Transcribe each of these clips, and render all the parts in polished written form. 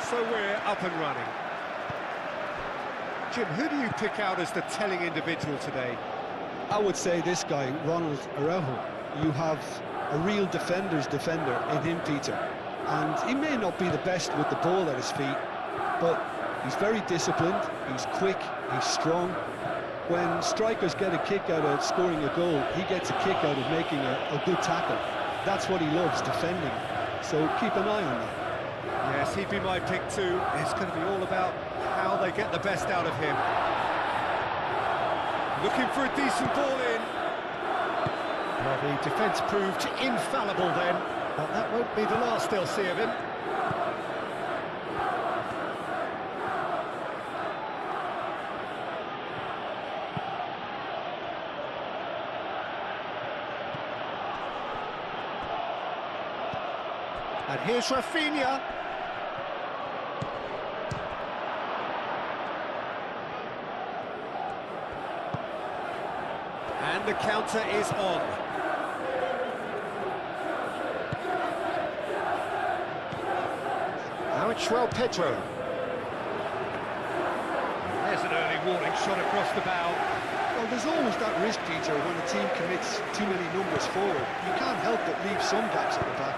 So we're up and running. Jim, who do you pick out as the telling individual today? I would say this guy, Ronald Araujo. You have a real defender's defender in him, Peter. And he may not be the best with the ball at his feet, but he's very disciplined, he's quick, he's strong. When strikers get a kick out of scoring a goal, he gets a kick out of making a good tackle. That's what he loves, defending. So keep an eye on that. Yes, he'd be my pick too. It's going to be all about how they get the best out of him. Looking for a decent ball in. Well, the defence proved infallible then, but that won't be the last they'll see of him. And here's Rafinha. And the counter is on. Now it's João Pedro. There's an early warning shot across the bow. Well, there's always that risk, Peter, when a team commits too many numbers forward. You can't help but leave some gaps at the back.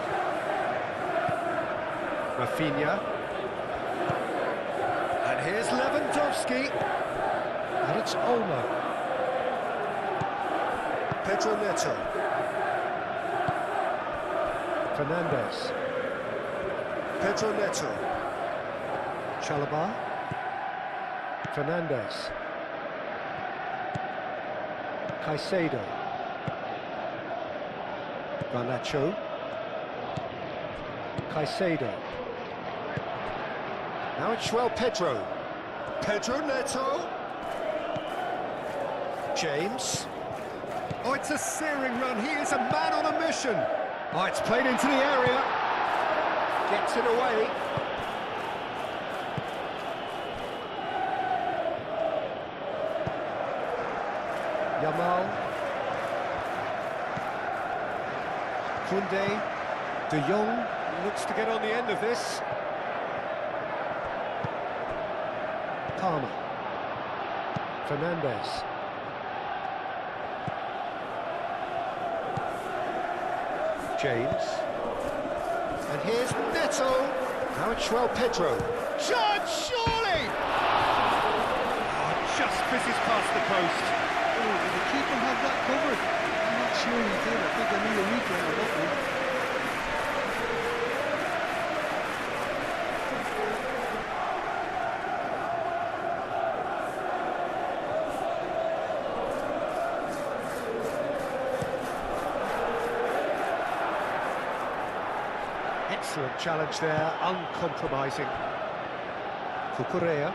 Rafinha. And here's Lewandowski. And it's Olmo. Pedro Neto. Fernandes. Pedro Neto. Chalobah. Fernandes. Caicedo. Garnacho. Caicedo. Now it's João Pedro. Pedro Neto. James. Oh, it's a searing run. He is a man on a mission. Oh, it's played into the area. Gets it away. Yamal. Koundé. De Jong looks to get on the end of this. Palmer. Fernandes. James. And here's Neto. Now it's João Pedro. Shot, surely! Oh, just misses past the post. Oh, did the keeper have that covered? I'm not sure he did. I think I need a replay on that one. Excellent challenge there, uncompromising. Cucurella.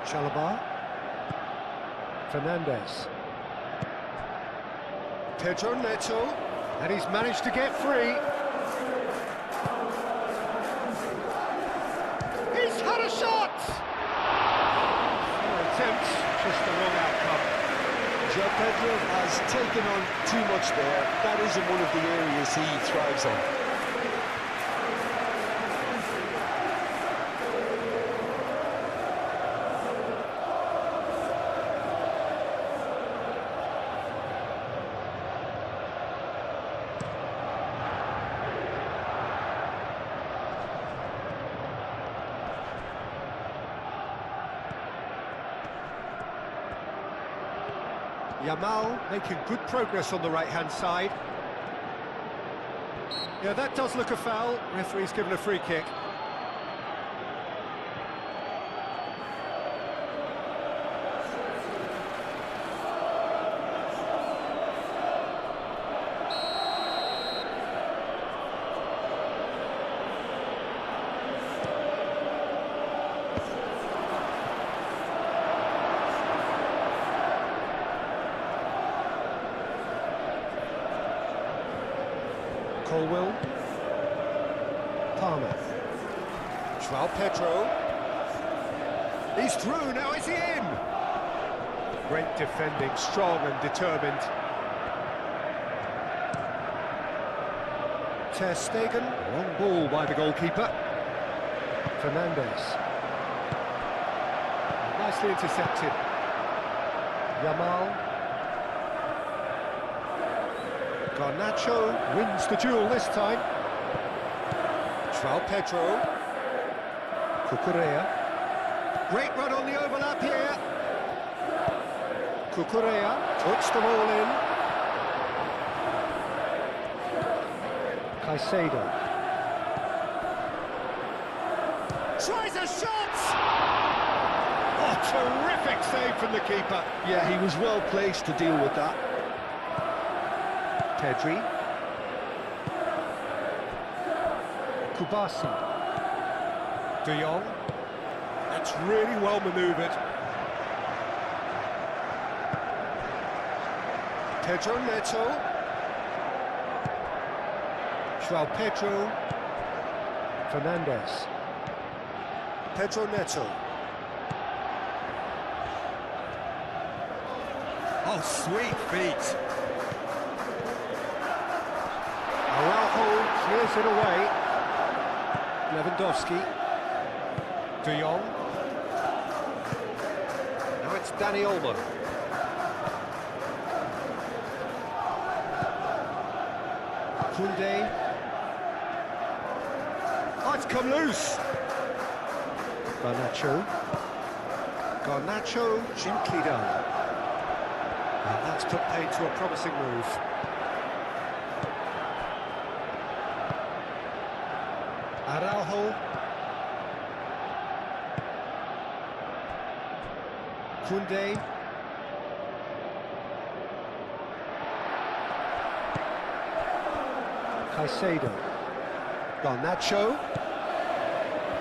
Chalobah. Fernandes. Pedro Neto. And he's managed to get free. He's had a shot! An attempt, just the wrong outcome. João Pedro has taken on too much there. That isn't one of the areas he thrives on. Yamal making good progress on the right-hand side. Yeah, that does look a foul. Referee's given a free kick. Colwell. Palmer. João Pedro. He's through, now is he in? Great defending, strong and determined. Ter Stegen, long ball by the goalkeeper. Fernandez. Nicely intercepted. Yamal. Garnacho wins the duel this time. João Pedro. Cucurella. Great run on the overlap here. Cucurella puts them all in. Caicedo. Tries a shot! Oh, terrific save from the keeper. Yeah, he was well placed to deal with that. Pedri. Kubasi. De Jong. That's really well manoeuvred. Pedro Neto. João Pedro. Fernandez. Pedro Neto. Oh, sweet feet. Araujo clears it away. Lewandowski. De Jong. Now it's Dani Olmo. Koundé. Oh, it's come loose. Garnacho. Garnacho gently done. And that's put paid to a promising move. Araujo. Koundé. Caicedo. Garnacho.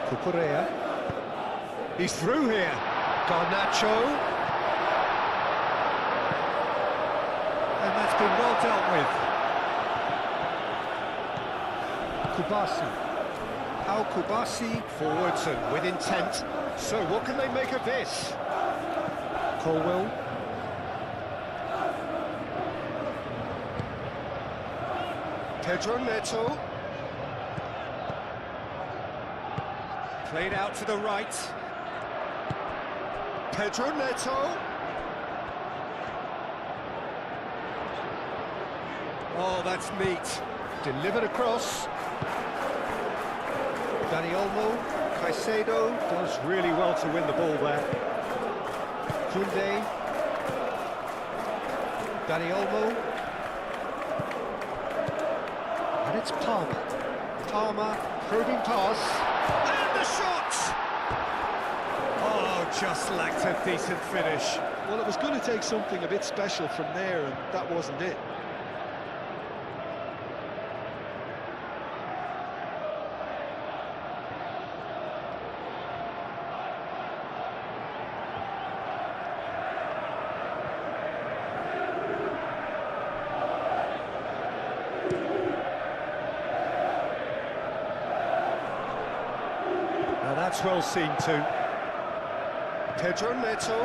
Cucurella. He's through here. Garnacho. And that's been well dealt with. Kubasi. Al Kubasi forwards and with intent. So what can they make of this? Colwell. Pedro Neto. Played out to the right. Pedro Neto. Oh, that's neat. Delivered across. Dani Olmo. Caicedo does really well to win the ball there. Koundé. Dani Olmo. And it's Palmer. Palmer, probing pass. And the shot! Oh, just lacked a decent finish. Well, it was going to take something a bit special from there, and that wasn't it. Now that's well seen too. Pedro Neto.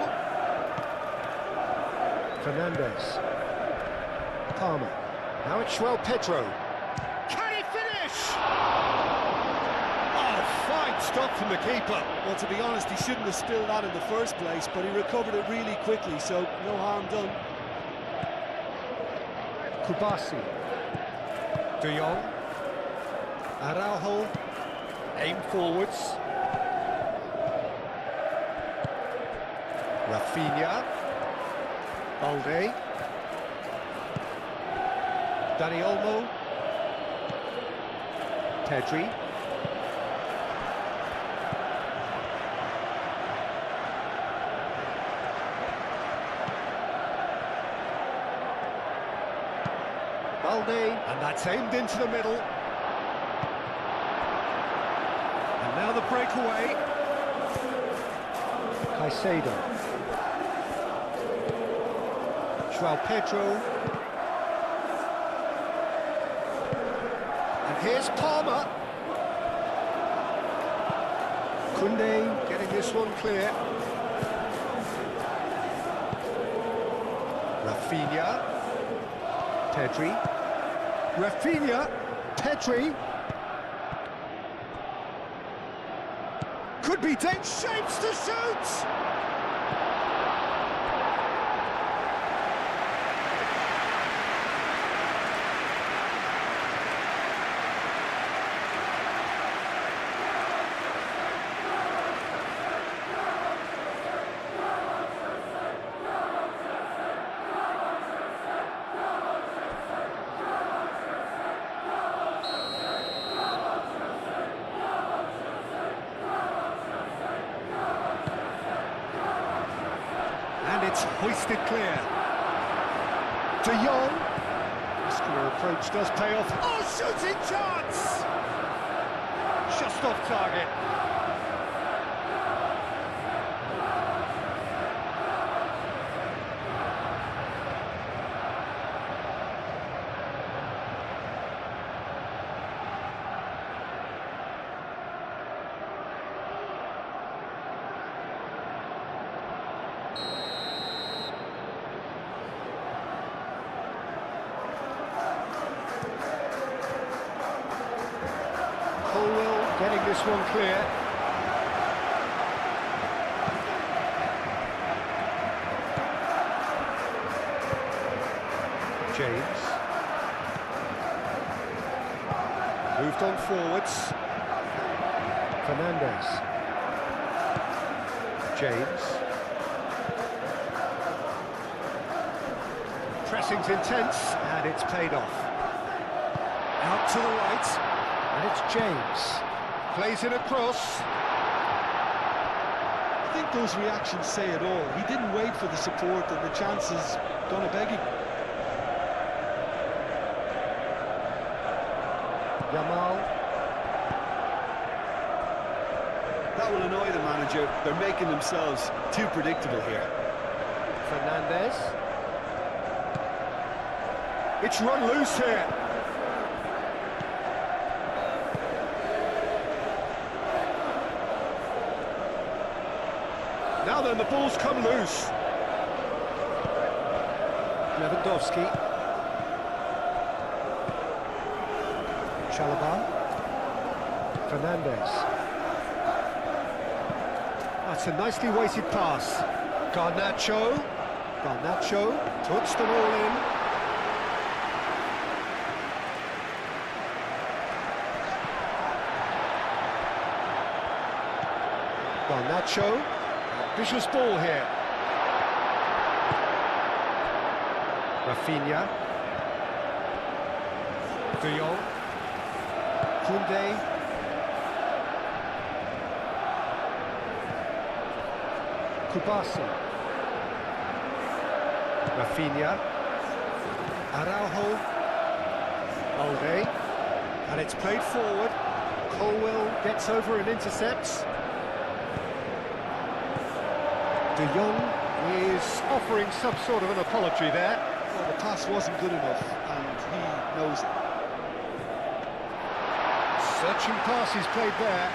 Fernandez. Palmer. Now it's João Pedro. Can he finish? Oh, fine stop from the keeper. Well, to be honest, he shouldn't have spilled that in the first place, but he recovered it really quickly, so no harm done. Kubasi. De Jong. Araujo. Aim forwards. Rafinha. Balde. Dani Olmo. Pedri. Balde, and that's aimed into the middle. And now the breakaway. Caicedo. João Pedro. And here's Palmer. Koundé getting this one clear. Rafinha. Pedri. Rafinha. Pedri. Could be dead shapes to shoot! And it's hoisted clear. De Jong. Muscular approach does pay off. Oh, shooting chance! Just off target. Getting this one clear. James. Moved on forwards. Fernandes. James. Pressing's intense, and it's paid off. Out to the right, and it's James. Plays it across. I think those reactions say it all. He didn't wait for the support, and the chances gonna beg him. Yamal. That will annoy the manager. They're making themselves too predictable here. Fernandes. It's run loose here. Now then, the ball's come loose. Lewandowski. Chalobah. Fernandes. That's a nicely weighted pass. Garnacho. Garnacho puts them all in. Garnacho. Vicious ball here. Rafinha. De Jong. Koundé. Kubasi. Rafinha. Araujo. Alde. And it's played forward. Colwell gets over and intercepts. De Jong is offering some sort of an apology there. Well, the pass wasn't good enough, and he knows it. Searching pass is played there.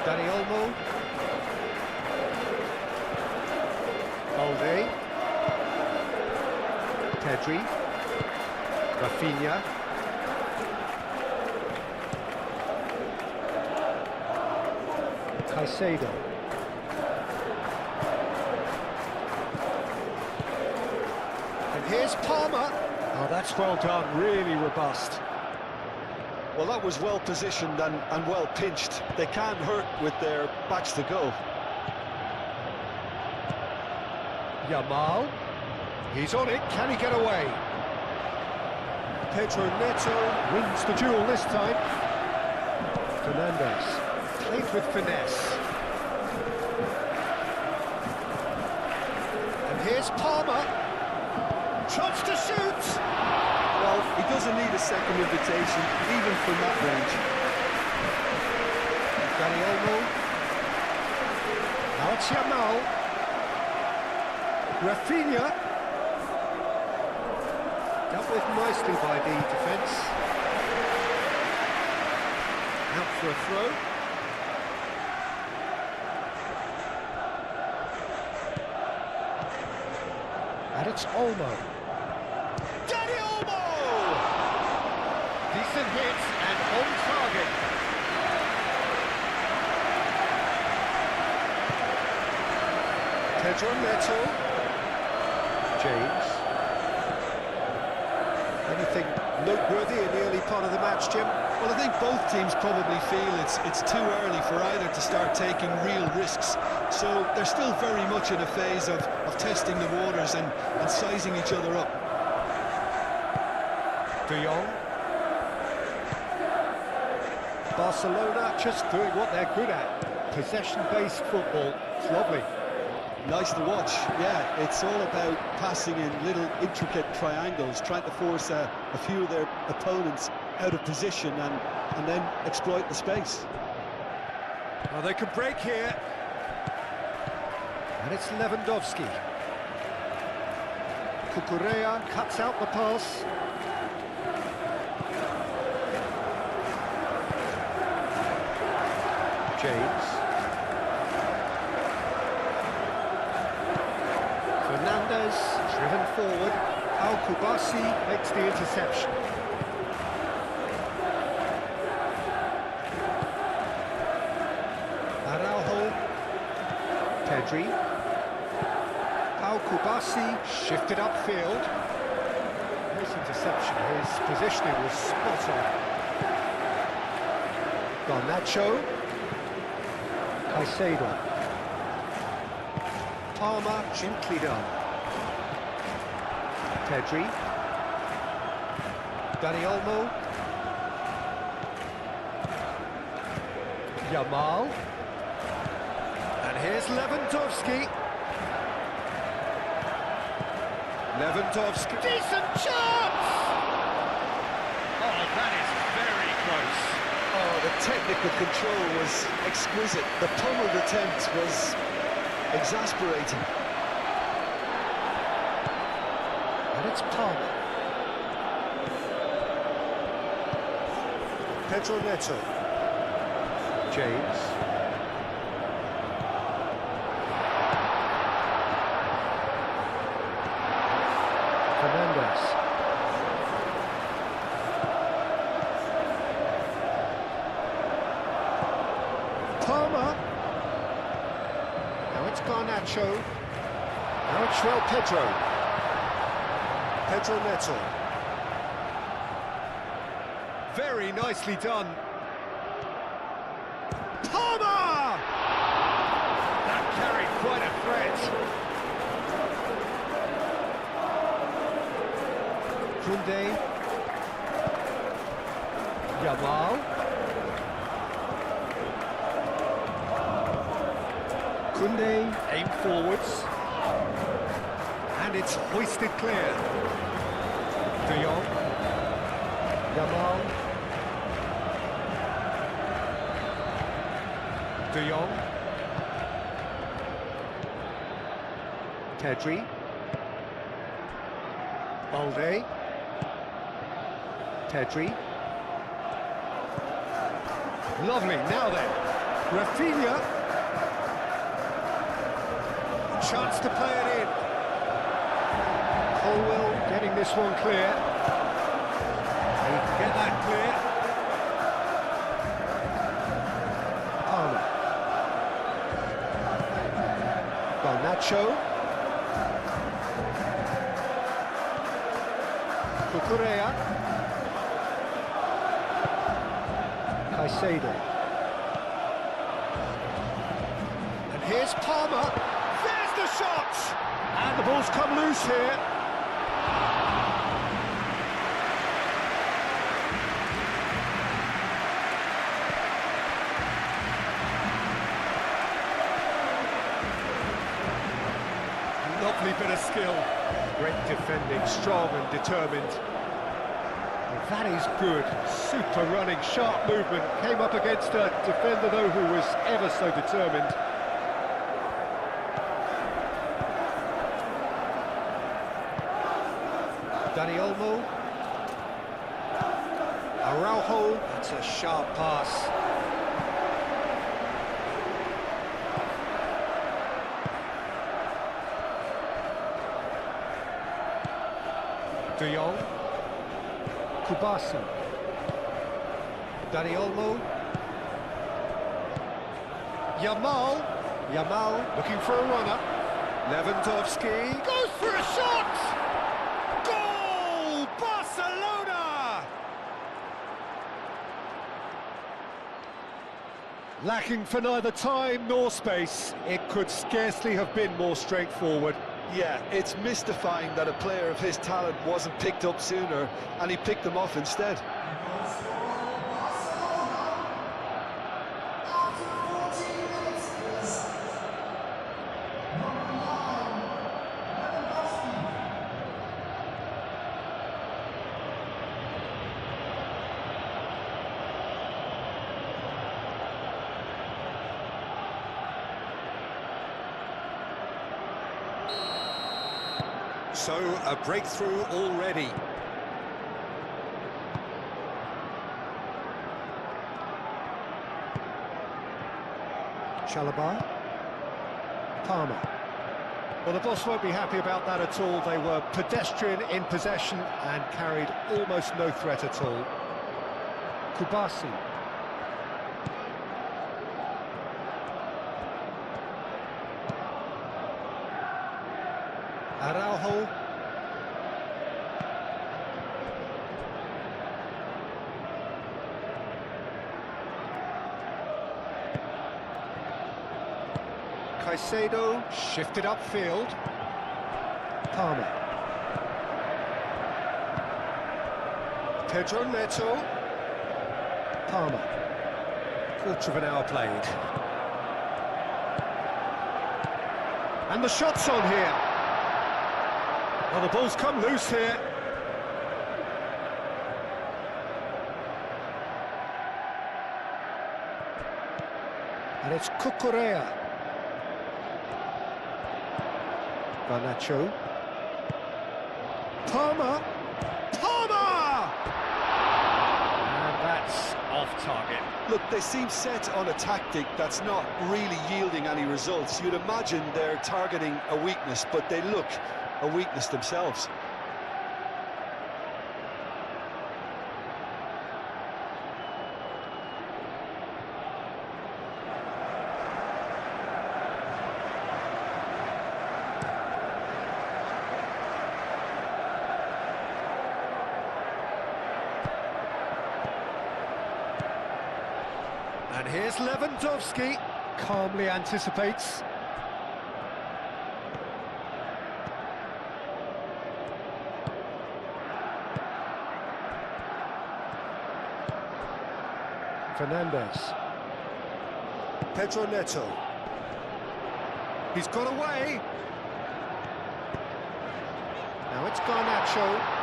Dani Olmo. Alde. Pedri. Rafinha. Caicedo. And here's Palmer. Oh, that's well done, really robust. Well, that was well positioned and well pinched. They can't hurt with their backs to go. Yamal. He's on it, can he get away? Pedro Neto wins the duel this time. Fernandes played with finesse. And here's Palmer. Chance to shoot! Well, he doesn't need a second invitation, even from that range. Dani Olmo. Now it's Yamal. Rafinha. Dealt with nicely by the defence. Out for a throw. And it's Olmo. Danny Olmo! Decent hit and on target. Pedro Neto. James. Anything noteworthy in the early part of the match, Jim? Well, I think both teams probably feel it's too early for either to start taking real risks. So they're still very much in a phase of testing the waters and sizing each other up. De Jong. Barcelona just doing what they're good at. Possession-based football. It's lovely. Nice to watch, yeah. It's all about passing in little intricate triangles, trying to force a few of their opponents out of position and then exploit the space. Well, they can break here. And it's Lewandowski. Cucurella cuts out the pass. James. Fernandez, driven forward. Al-Kubasi makes the interception. Araujo. Pedri. Al-Kubasi shifted upfield. Nice interception. His positioning was spot on. Garnacho. Caicedo. Palmer, gently done. Pedri. Dani Olmo. Yamal. And here's Lewandowski. Lewandowski. Decent chance! Oh, that is very close. Oh, the technical control was exquisite. The pummeled attempt was exasperating. And it's Palmer. Pedro Neto. James. Fernandez. Palmer. Now it's Garnacho. Now it's João Pedro. Pedro Neto. Very nicely done. Palmer! That carried quite a threat. Koundé. Yamal. Koundé, aim forwards. And it's hoisted clear. De Jong. Yamal. De Jong. Pedri. Balde. Pedri. Lovely, now then. Rafinha. Chance to play it in. Colwell getting this one clear. He can get that clear. Palmer. Garnacho. Cucurella. Caicedo. And here's Palmer. There's the shot! And the ball's come loose here. Lovely bit of skill. Great defending, strong and determined. That is good. Super running, sharp movement. Came up against a defender, though, who was ever so determined. Dani Olmo. Araujo. That's a sharp pass. De Jong. Kubasi. Dani Olmo. Yamal looking for a runner. Lewandowski goes for a shot! Goal! Barcelona! Lacking for neither time nor space, it could scarcely have been more straightforward. Yeah, it's mystifying that a player of his talent wasn't picked up sooner, and he picked them off instead. So, a breakthrough already. Chalobah. Palmer. Well, the boss won't be happy about that at all. They were pedestrian in possession and carried almost no threat at all. Kubasi. Araujo. Caicedo shifted upfield. Palmer. Pedro Neto. Palmer. Quarter of an hour played. And the shot's on here. Well, the ball's come loose here. And it's Cucurella. Garnacho. Palmer. Palmer! And that's off target. Look, they seem set on a tactic that's not really yielding any results. You'd imagine they're targeting a weakness, but they look a weakness themselves. And here's Lewandowski, calmly anticipates. Fernandez. Pedro Neto. He's got away. Now it's Garnacho.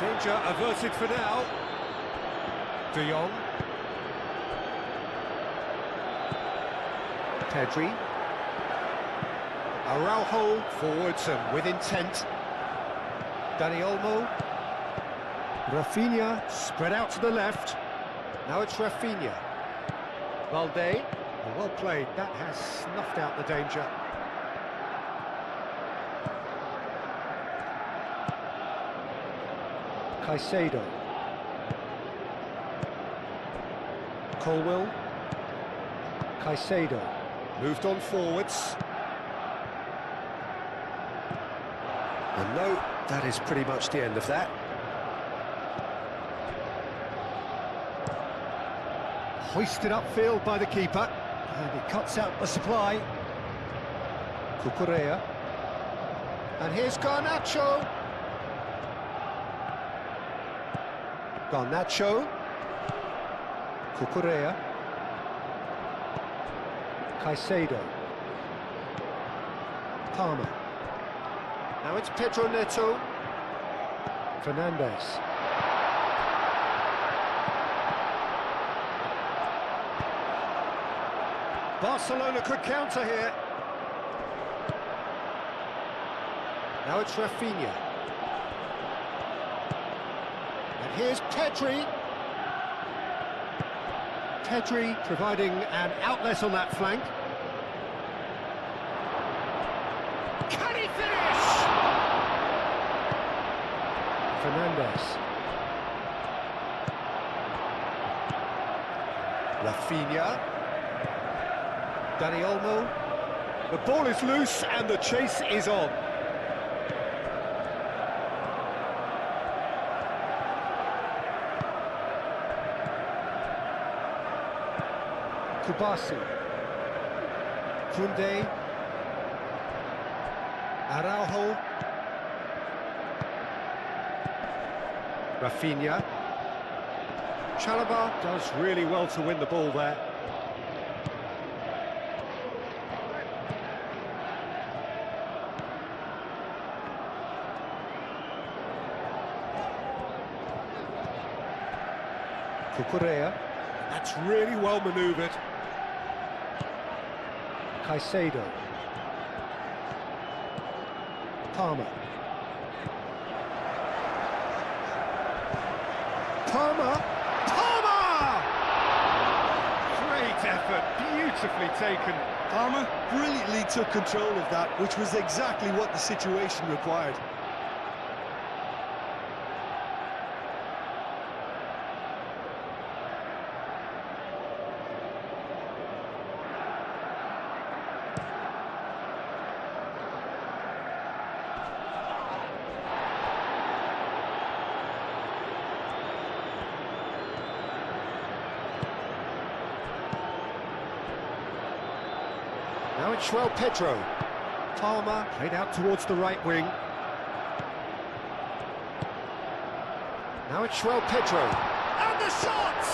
Danger averted for now. De Jong. Pedri. Araujo forwards and with intent. Dani Olmo. Rafinha spread out to the left. Now it's Rafinha. Valde. Well played. That has snuffed out the danger. Caicedo. Colwill. Caicedo. Moved on forwards. And no, that is pretty much the end of that. Hoisted upfield by the keeper. And he cuts out the supply. Cucurella. And here's Garnacho. Garnacho. Cucurella. Caicedo. Palmer. Now it's Pedro Neto. Fernandez. Barcelona could counter here. Now it's Rafinha. And here's Pedri. Pedri providing an outlet on that flank. Hernandez. Rafinha. Dani Olmo. The ball is loose and the chase is on. Kubasi. Koundé. Araujo. Rafinha. Chalobah does really well to win the ball there. Cucurella. That's really well manoeuvred. Caicedo. Palmer. Palmer! Great effort, beautifully taken. Palmer brilliantly took control of that, which was exactly what the situation required. Now it's João Pedro. Palmer played out towards the right wing. Now it's João Pedro. And the shot!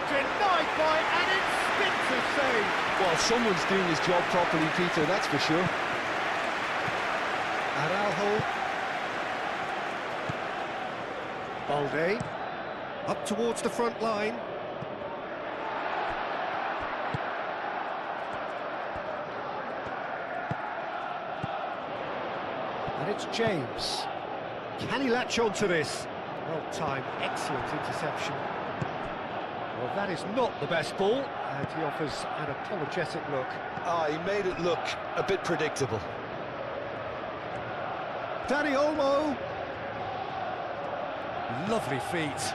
Denied by an instinctive save. Well, someone's doing his job properly, Peter, that's for sure. Araujo. Balde. Up towards the front line. And it's James. Can he latch on to this? Well timed, excellent interception. Well, that is not the best ball, and he offers an apologetic look. He made it look a bit predictable. Dani Olmo. Lovely feet.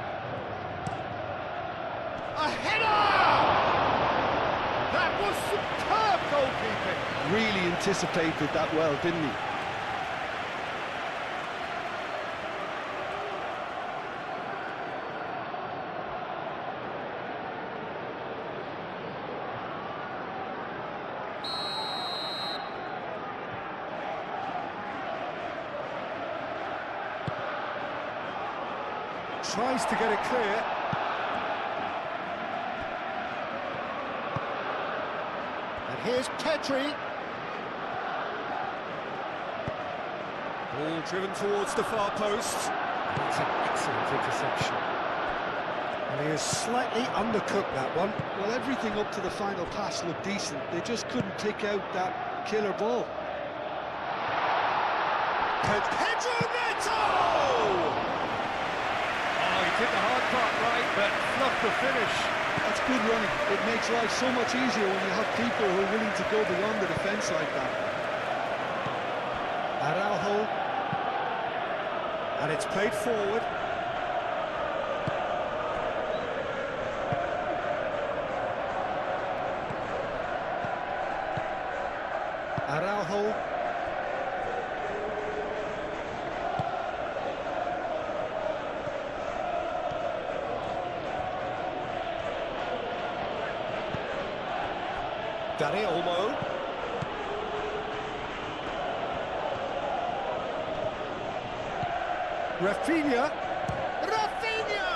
A header! That was superb goalkeeping. Really anticipated that well, didn't he? Tries to get it clear. And here's Pedri. Ball driven towards the far post. That's an excellent interception. And he has slightly undercooked that one. Well, everything up to the final pass looked decent. They just couldn't pick out that killer ball. Pedro Neto! Did the hard part right, but fluffed the finish. That's good running. It makes life so much easier when you have people who are willing to go beyond the defence like that. Araujo. And it's played forward. Araujo. Dani Olmo. Rafinha. Rafinha!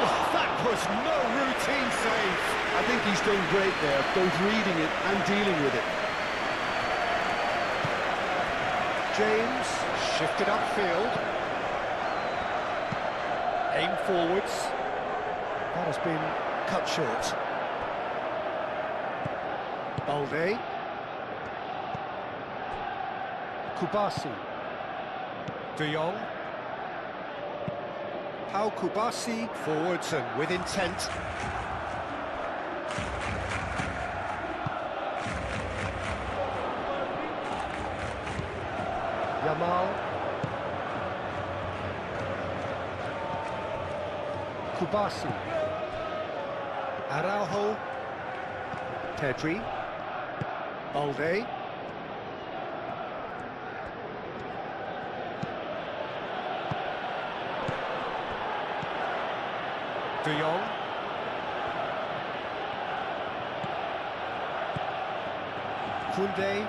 Oh, that was no routine save. I think he's done great there, both reading it and dealing with it. James shifted upfield. Aim forwards. That has been cut short. Balde. Kubasi. De Jong. Pau Kubasi forwards and with intent. Yamal. Kubasi. Araujo. Pedri. Balde. De Jong. Koundé.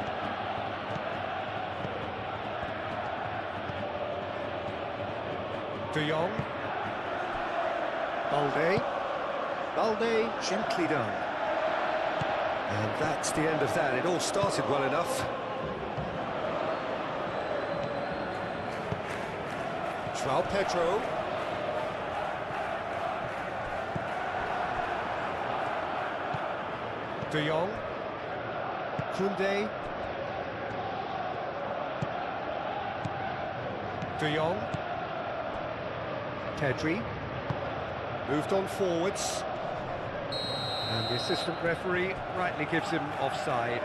De Jong. Balde, gently done. And that's the end of that. It all started well enough. João Pedro. De Jong. Koundé. De Jong. Pedri. Moved on forwards. And the assistant referee rightly gives him offside.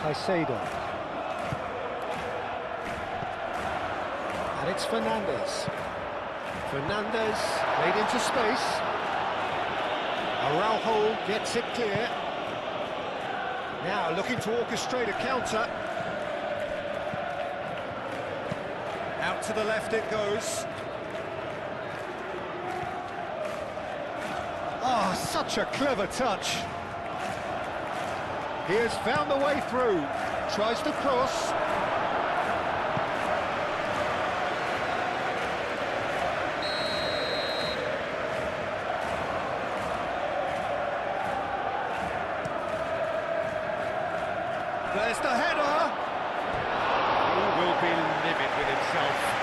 Caicedo. And it's Fernandes. Fernandes played into space. Araujo gets it clear. Now looking to orchestrate a counter. Out to the left it goes. Oh, such a clever touch. He has found the way through. Tries to cross. There's the header! He will be livid with himself.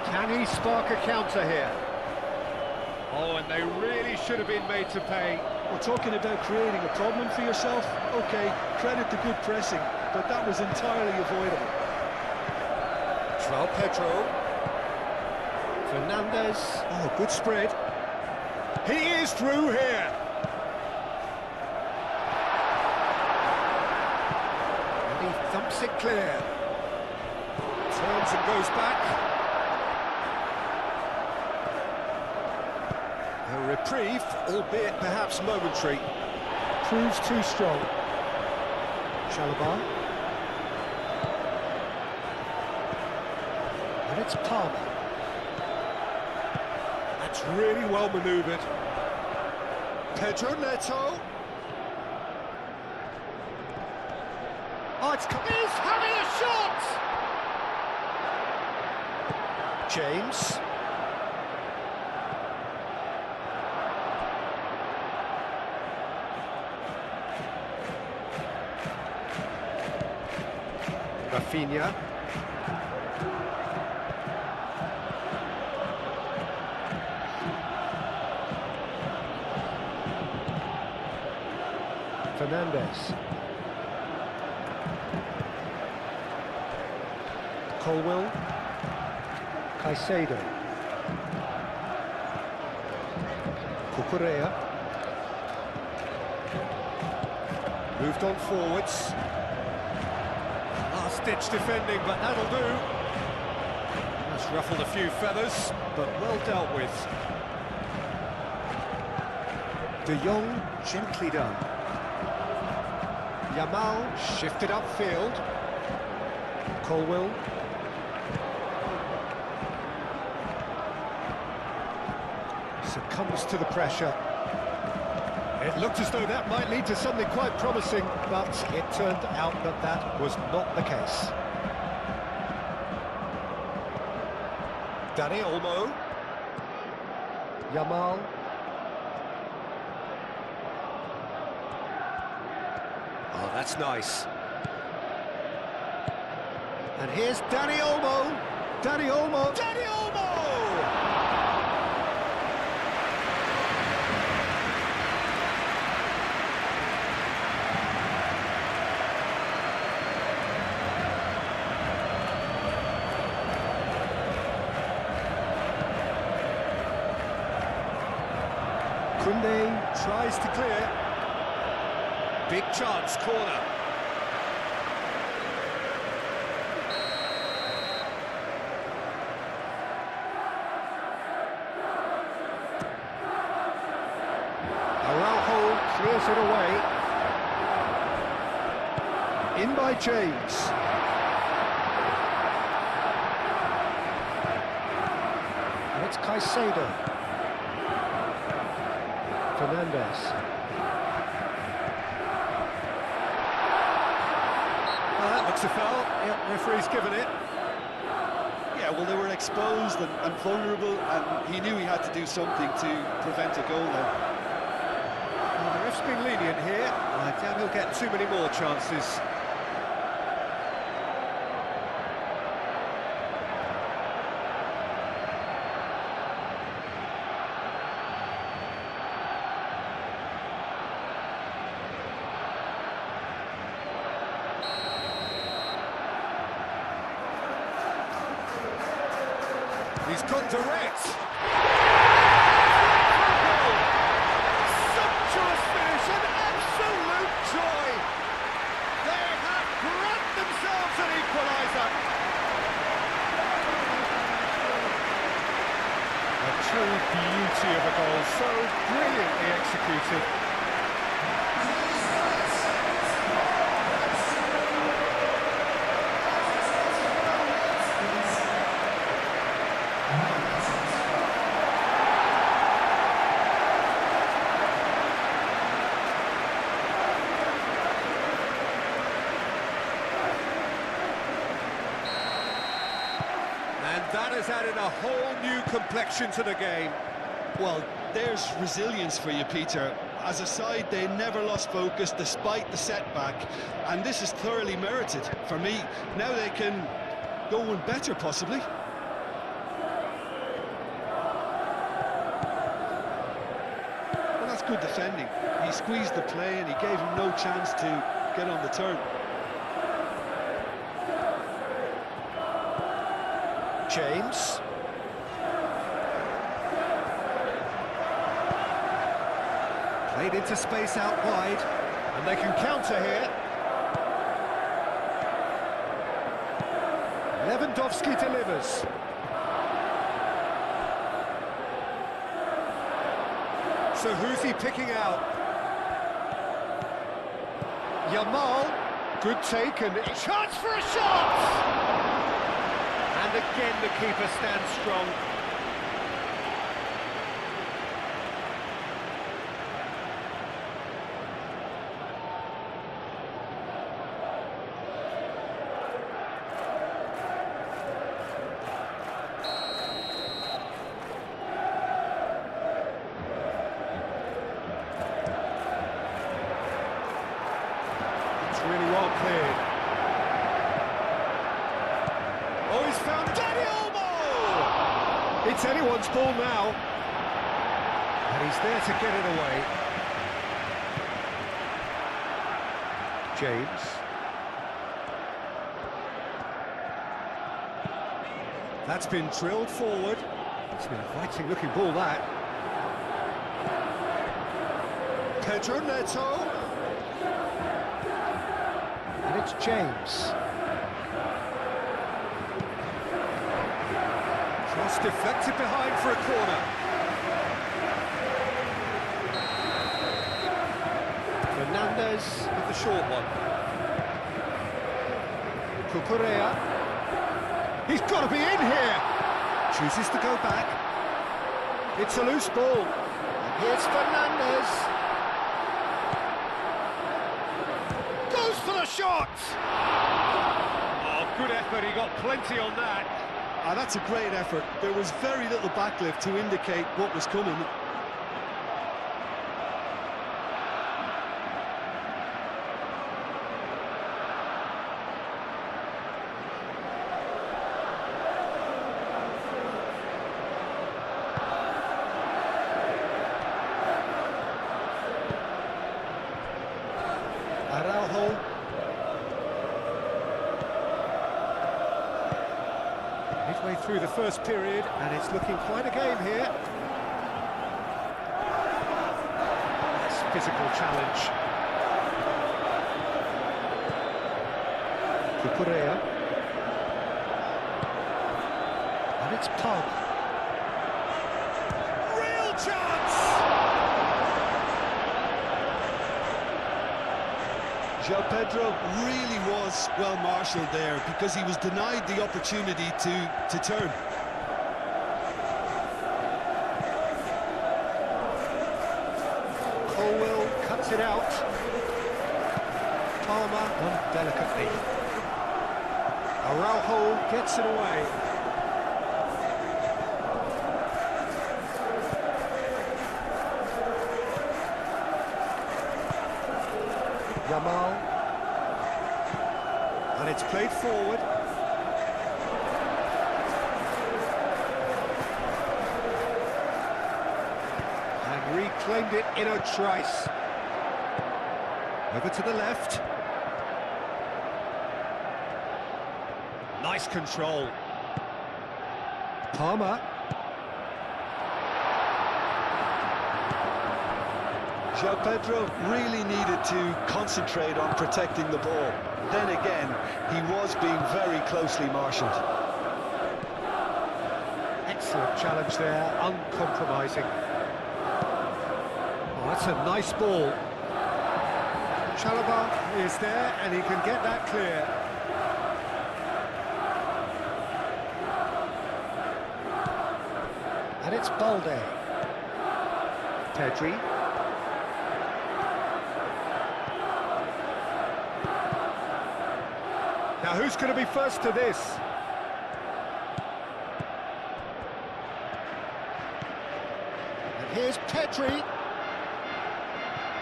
Can he spark a counter here? Oh, and they really should have been made to pay. We're talking about creating a problem for yourself. OK, credit the good pressing, but that was entirely avoidable. João Pedro. Fernandes. Oh, good spread. He is through here. And he thumps it clear. Turns and goes back. A reprieve, albeit perhaps momentary. Proves too strong. Chalobah. And it's Palmer. That's really well manoeuvred. Pedro Neto. Oh, he's having a shot! James. Rafinha. Fernandes. Colwell. Caicedo. Cucurella. Moved on forwards. Last-ditch defending, but that'll do. That's ruffled a few feathers, but well dealt with. De Jong, gently done. Yamal shifted upfield. Colwell. Succumbs to the pressure. It looked as though that might lead to something quite promising, but it turned out that that was not the case. Dani Olmo. Yamal. Oh, that's nice. And here's Dani Olmo. Dani Olmo. Dani Olmo! Koundé tries to clear. Big chance, corner. Araujo clears it away. In by James. And it's Caicedo. Fernandez. That looks a foul. Yep, referee's given it. Yeah, well, they were exposed and vulnerable, and he knew he had to do something to prevent a goal then. Well, the ref's been lenient here. I doubt he'll get too many more chances. He's gone direct. Sumptuous finish, an absolute joy. They have grabbed themselves an equaliser. A true beauty of a goal, so brilliantly executed. And that has added a whole new complexion to the game. Well, there's resilience for you, Peter. As a side, they never lost focus despite the setback, and this is thoroughly merited for me. Now they can go one better, possibly. Well, that's good defending. He squeezed the play and he gave him no chance to get on the turn. James. Played into space out wide, and they can counter here. Lewandowski delivers. So who's he picking out? Yamal, good take, and chance for a shot! And again the keeper stands strong. It's really well cleared. Oh, he's found Dani Olmo! It's anyone's ball now. And he's there to get it away. James. That's been drilled forward. It's an inviting looking ball, that. Pedro Neto. And it's James. Cross deflected behind for a corner. Fernandez with the short one. Cucurella. He's got to be in here. Chooses to go back. It's a loose ball. And here's Fernandez. Goes for the shot. Oh, good effort. He got plenty on that. That's a great effort. There was very little backlift to indicate what was coming. Araujo. Midway through the first period, and it's looking quite a game here. Nice physical challenge. Cucurella. And it's Pog. Real chance! João Pedro really was well marshalled there because he was denied the opportunity to turn. Colwell cuts it out. Palmer won delicately. Araujo gets it away. Yamal, and it's played forward. And reclaimed it in a trice. Over to the left. Nice control. Palmer. João Pedro really needed to concentrate on protecting the ball. Then again, he was being very closely marshalled. Excellent challenge there, uncompromising. Oh, that's a nice ball. Chalobah is there, and he can get that clear. And it's Balde. Pedri. Now, who's going to be first to this? And here's Pedri.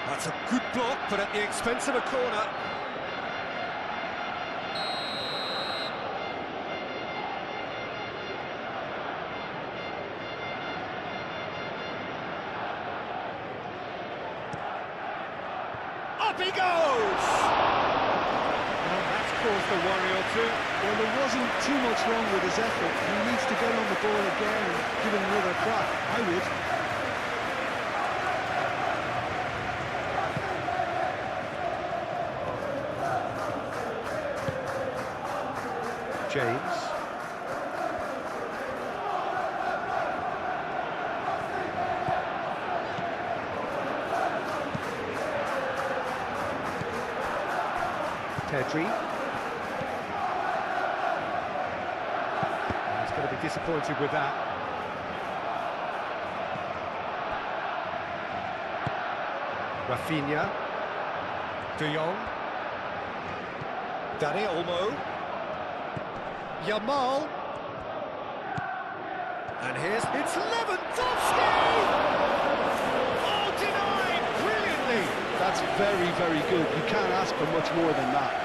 That's a good block, but at the expense of a corner. Up he goes! Caused a worry or two. Well, there wasn't too much wrong with his effort. He needs to get on the ball again and give it another crack. I would. James. Pedri. He's going to be disappointed with that. Rafinha. De Jong. Dani Olmo. Yamal. And here's it's Lewandowski! Oh, denied brilliantly! That's very, very good. You can't ask for much more than that.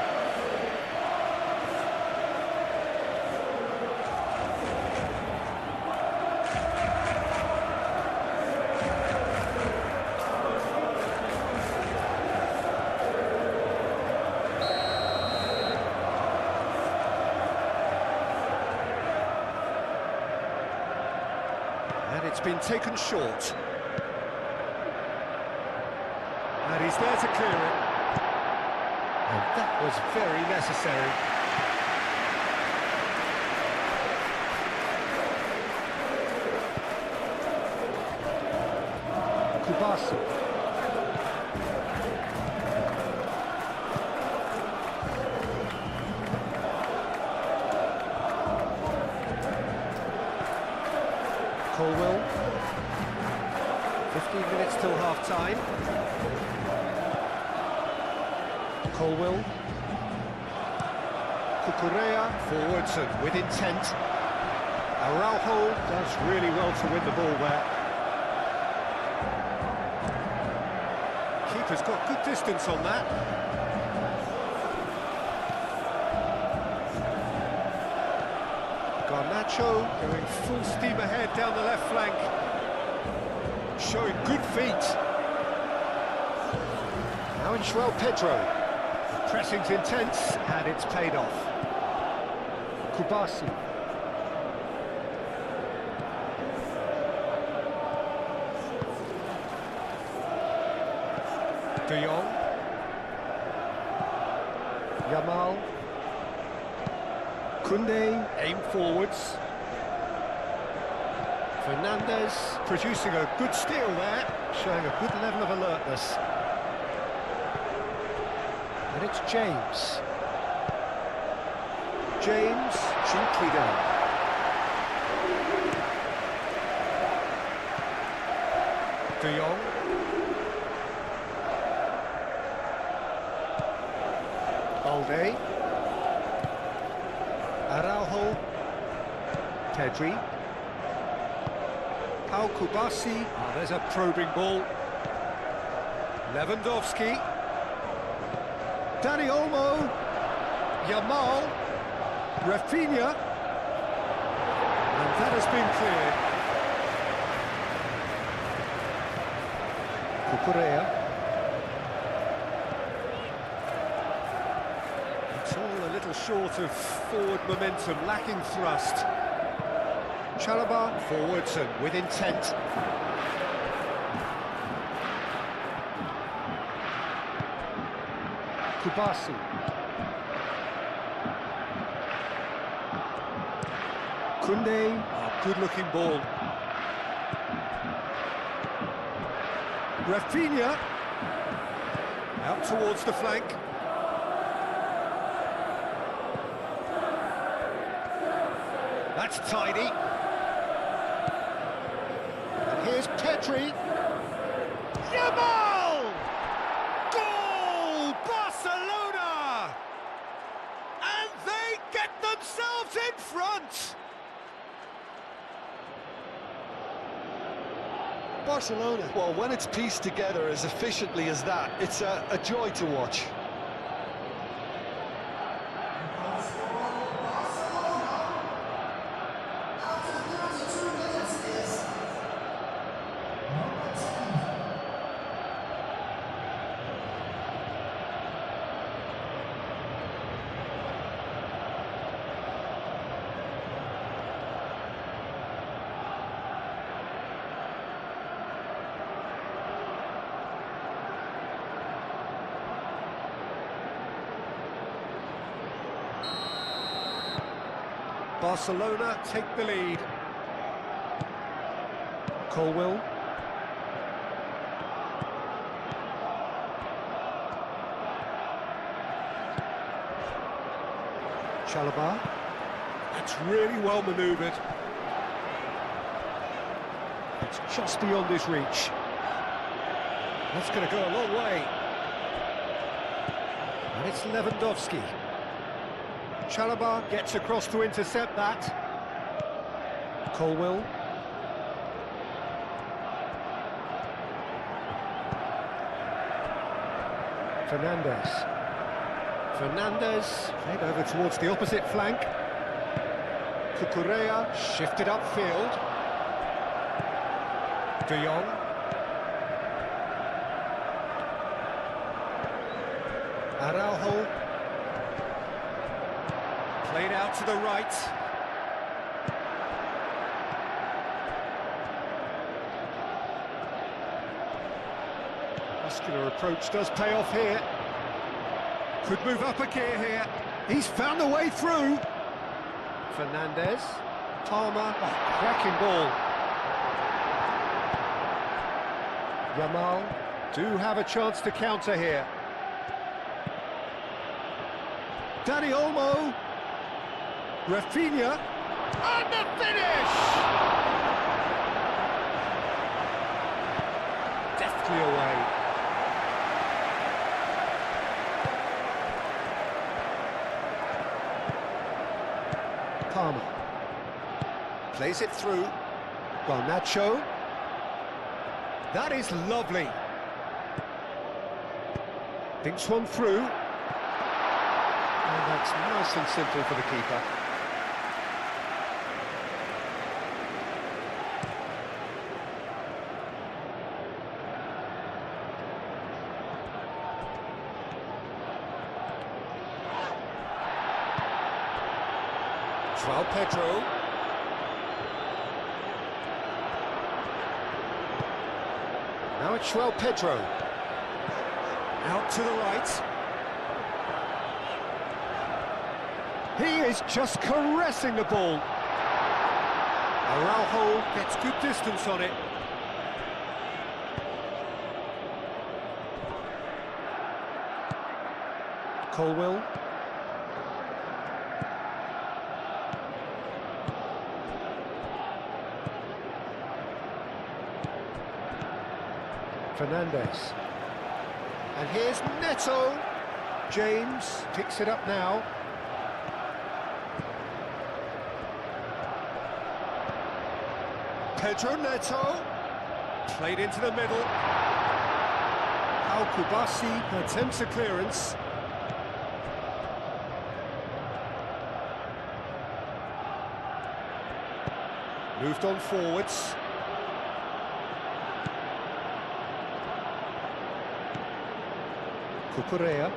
And it's been taken short. And he's there to clear it. And that was very necessary. Kubasu. Colwell. 15 minutes till half-time. Colwell. Cucurella forwards and with intent. Araujo does really well to win the ball there. Keeper's got good distance on that. Garnacho going full steam ahead down the left flank, showing good feet. Now in João Pedro. Pressing's intense, and it's paid off. Kubasi. De Jong. Yamal. Koundé, aim forwards. Fernandes producing a good steal there, showing a good level of alertness. And it's James. James, gently down. De Jong. Balde. Araujo. Pedri. Pau Kubasi. Ah, there's a probing ball. Lewandowski. Dani Olmo. Yamal. Rafinha. And that has been cleared. Cucurella. It's all a little short of forward momentum, lacking thrust. Chalobah forwards and with intent. Kubasi. Koundé, good-looking ball. Rafinha, out towards the flank. That's tidy. And here's Pedri. Yamal! Goal! Barcelona! And they get themselves in front! Barcelona, well, when it's pieced together as efficiently as that, it's a joy to watch. Barcelona take the lead. Colwill. Chalobah. That's really well manoeuvred. It's just beyond his reach. That's going to go a long way. And it's Lewandowski. Chalobah gets across to intercept that. Colwill. Fernandes played over towards the opposite flank. Cucurella shifted upfield. De Jong. Araujo. Played out to the right. Muscular approach does pay off here. Could move up a gear here. He's found the way through. Fernandes. Palmer. Oh, cracking ball. Yamal do have a chance to counter here. Dani Olmo. Rafinha, and the finish! Deftly away. Palmer. Plays it through. Garnacho. That is lovely. Thinks one through. And that's nice and simple for the keeper. João Pedro. Now it's João Pedro. Out to the right. He is just caressing the ball. Araujo gets good distance on it. Colwell. Fernandez. And here's Neto. James picks it up now. Pedro Neto. Played into the middle. Al Kubasi attempts a clearance. Moved on forwards. Cucurella.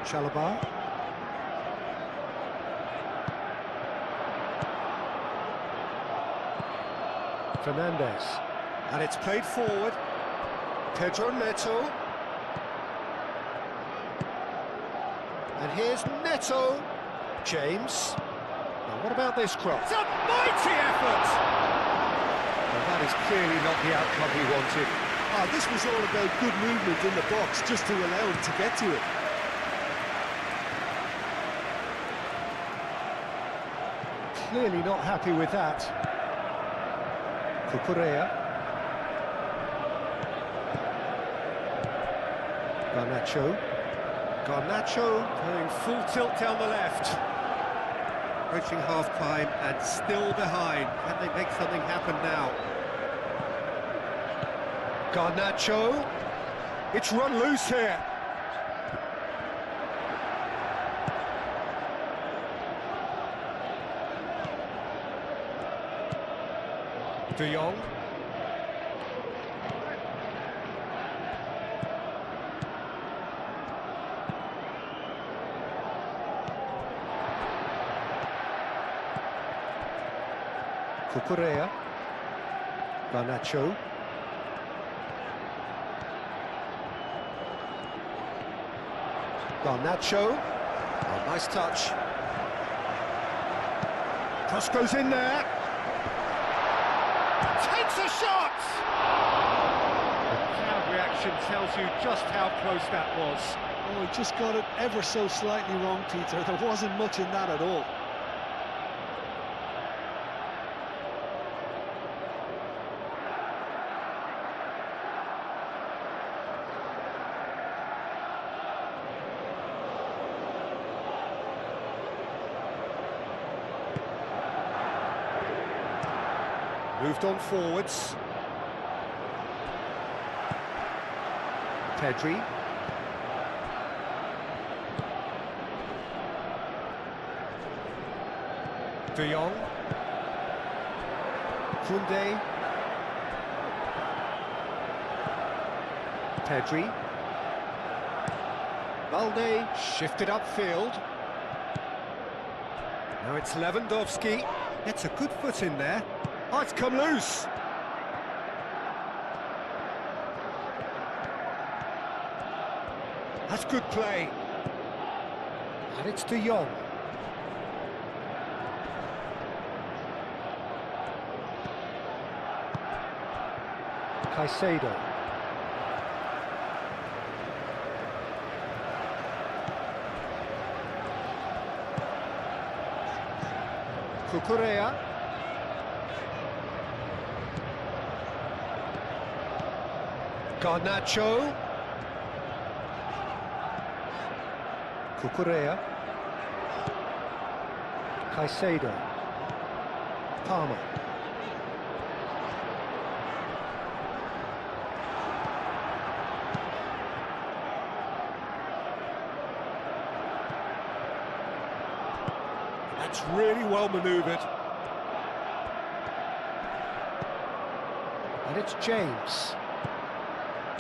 Chalobah. Fernandez. And it's played forward. Pedro Neto. And here's Neto. James. Now what about this cross? It's a mighty effort! Well, that is clearly not the outcome he wanted. This was all about good movement in the box, just to allow him to get to it. Clearly not happy with that. Cucurella. Garnacho. Garnacho going full tilt down the left. Approaching half-time and still behind. Can they make something happen now? Garnacho. It's run loose here. De Jong. Cucurella. Garnacho. Garnacho. Oh, nice touch. Cross goes in there. Takes a shot! The crowd reaction tells you just how close that was. Oh, he just got it ever so slightly wrong, Peter. There wasn't much in that at all. Moved on forwards. Pedri. De Jong. Koundé. Pedri. Balde shifted upfield. Now it's Lewandowski. Gets a good foot in there. Oh, it's come loose. That's good play. And it's De Jong. Caicedo. Cucurella. Garnacho. Cucurella. Caicedo. Palmer. That's really well manoeuvred. And it's James.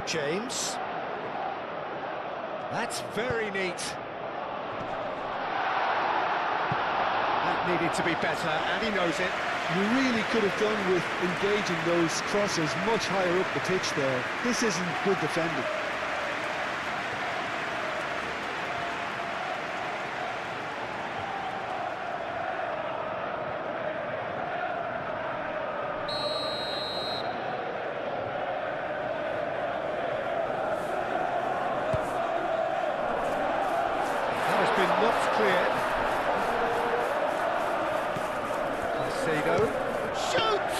James. That's very neat. That needed to be better, and he knows it. You really could have done with engaging those crosses much higher up the pitch there. This isn't good defending. Been knocked clear. Caicedo shoots!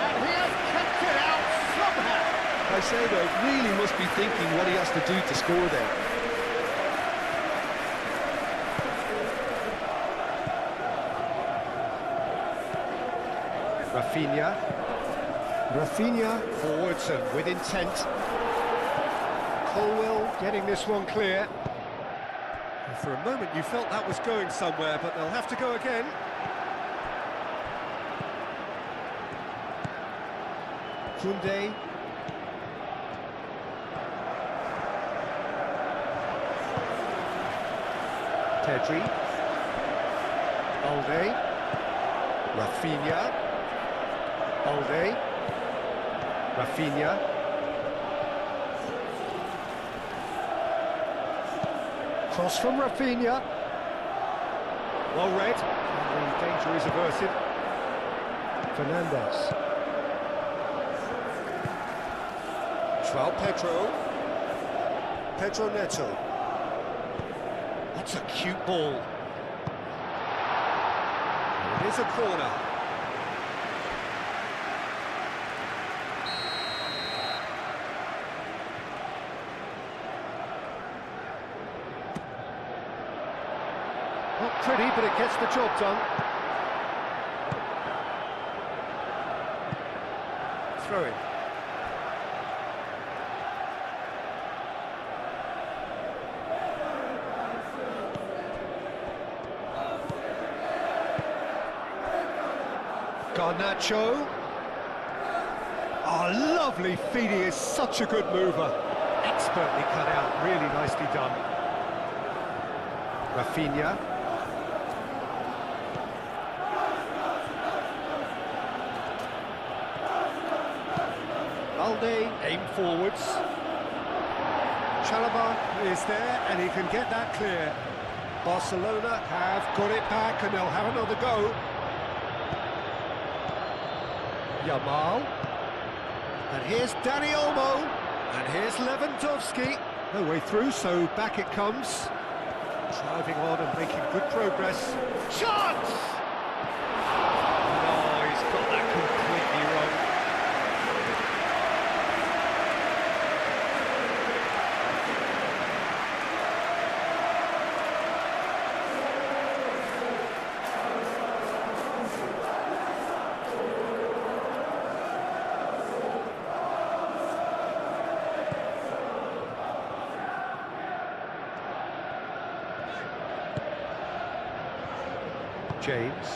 And he has kept it out somehow. Caicedo really must be thinking what he has to do to score there. Rafinha forwards and with intent. Colwell getting this one clear. For a moment you felt that was going somewhere, but they'll have to go again. Koundé. Pedri. Balde. Rafinha. Balde. Rafinha. Cross from Rafinha. Well read. And the danger is averted. Fernandes. João Pedro. Pedro Neto. That's a cute ball. It is a corner. Not pretty, but it gets the job done. Throw in. Garnacho. Oh, lovely feed. He is such a good mover. Expertly cut out, really nicely done. Rafinha. Balde, aim forwards. Chalobah is there, and he can get that clear. Barcelona have got it back, and they'll have another go. Yamal. And here's Dani Olmo. And here's Lewandowski. No way through, so back it comes. Driving on and making good progress. Shot! No, he's got that completely wrong. James.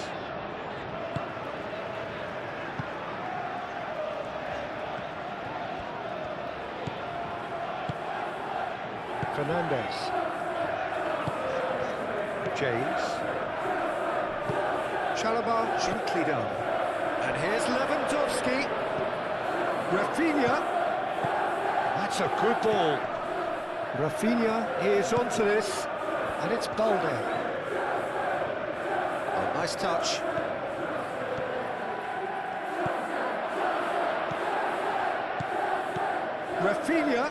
Fernandes. James. Chalobah, gently done. And here's Lewandowski. Rafinha. That's a good ball. Rafinha is onto this, and it's Balde. Nice touch. Rafinha.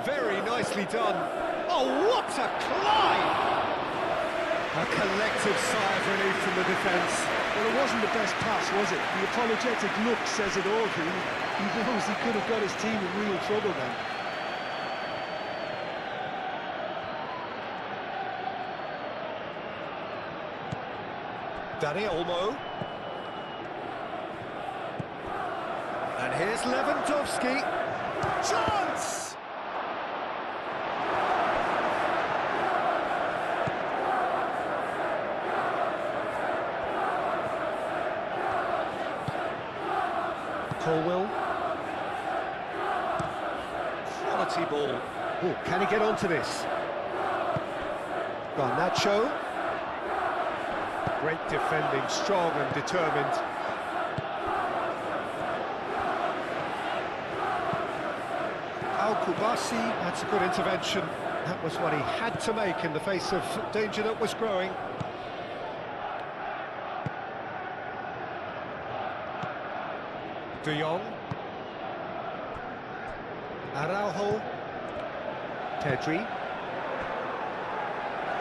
Very nicely done. Oh, what a climb! A collective sigh of relief from the defence. Well, it wasn't the best pass, was it? The apologetic look says it all, really. He knows he could have got his team in real trouble then. Dani Olmo. And here's Lewandowski. Chance! Colwell. Quality ball. Oh, can he get onto this? Garnacho. Great defending, strong and determined. Kubasi, that's a good intervention. That was what he had to make in the face of danger that was growing. De Jong. Araujo. Pedri.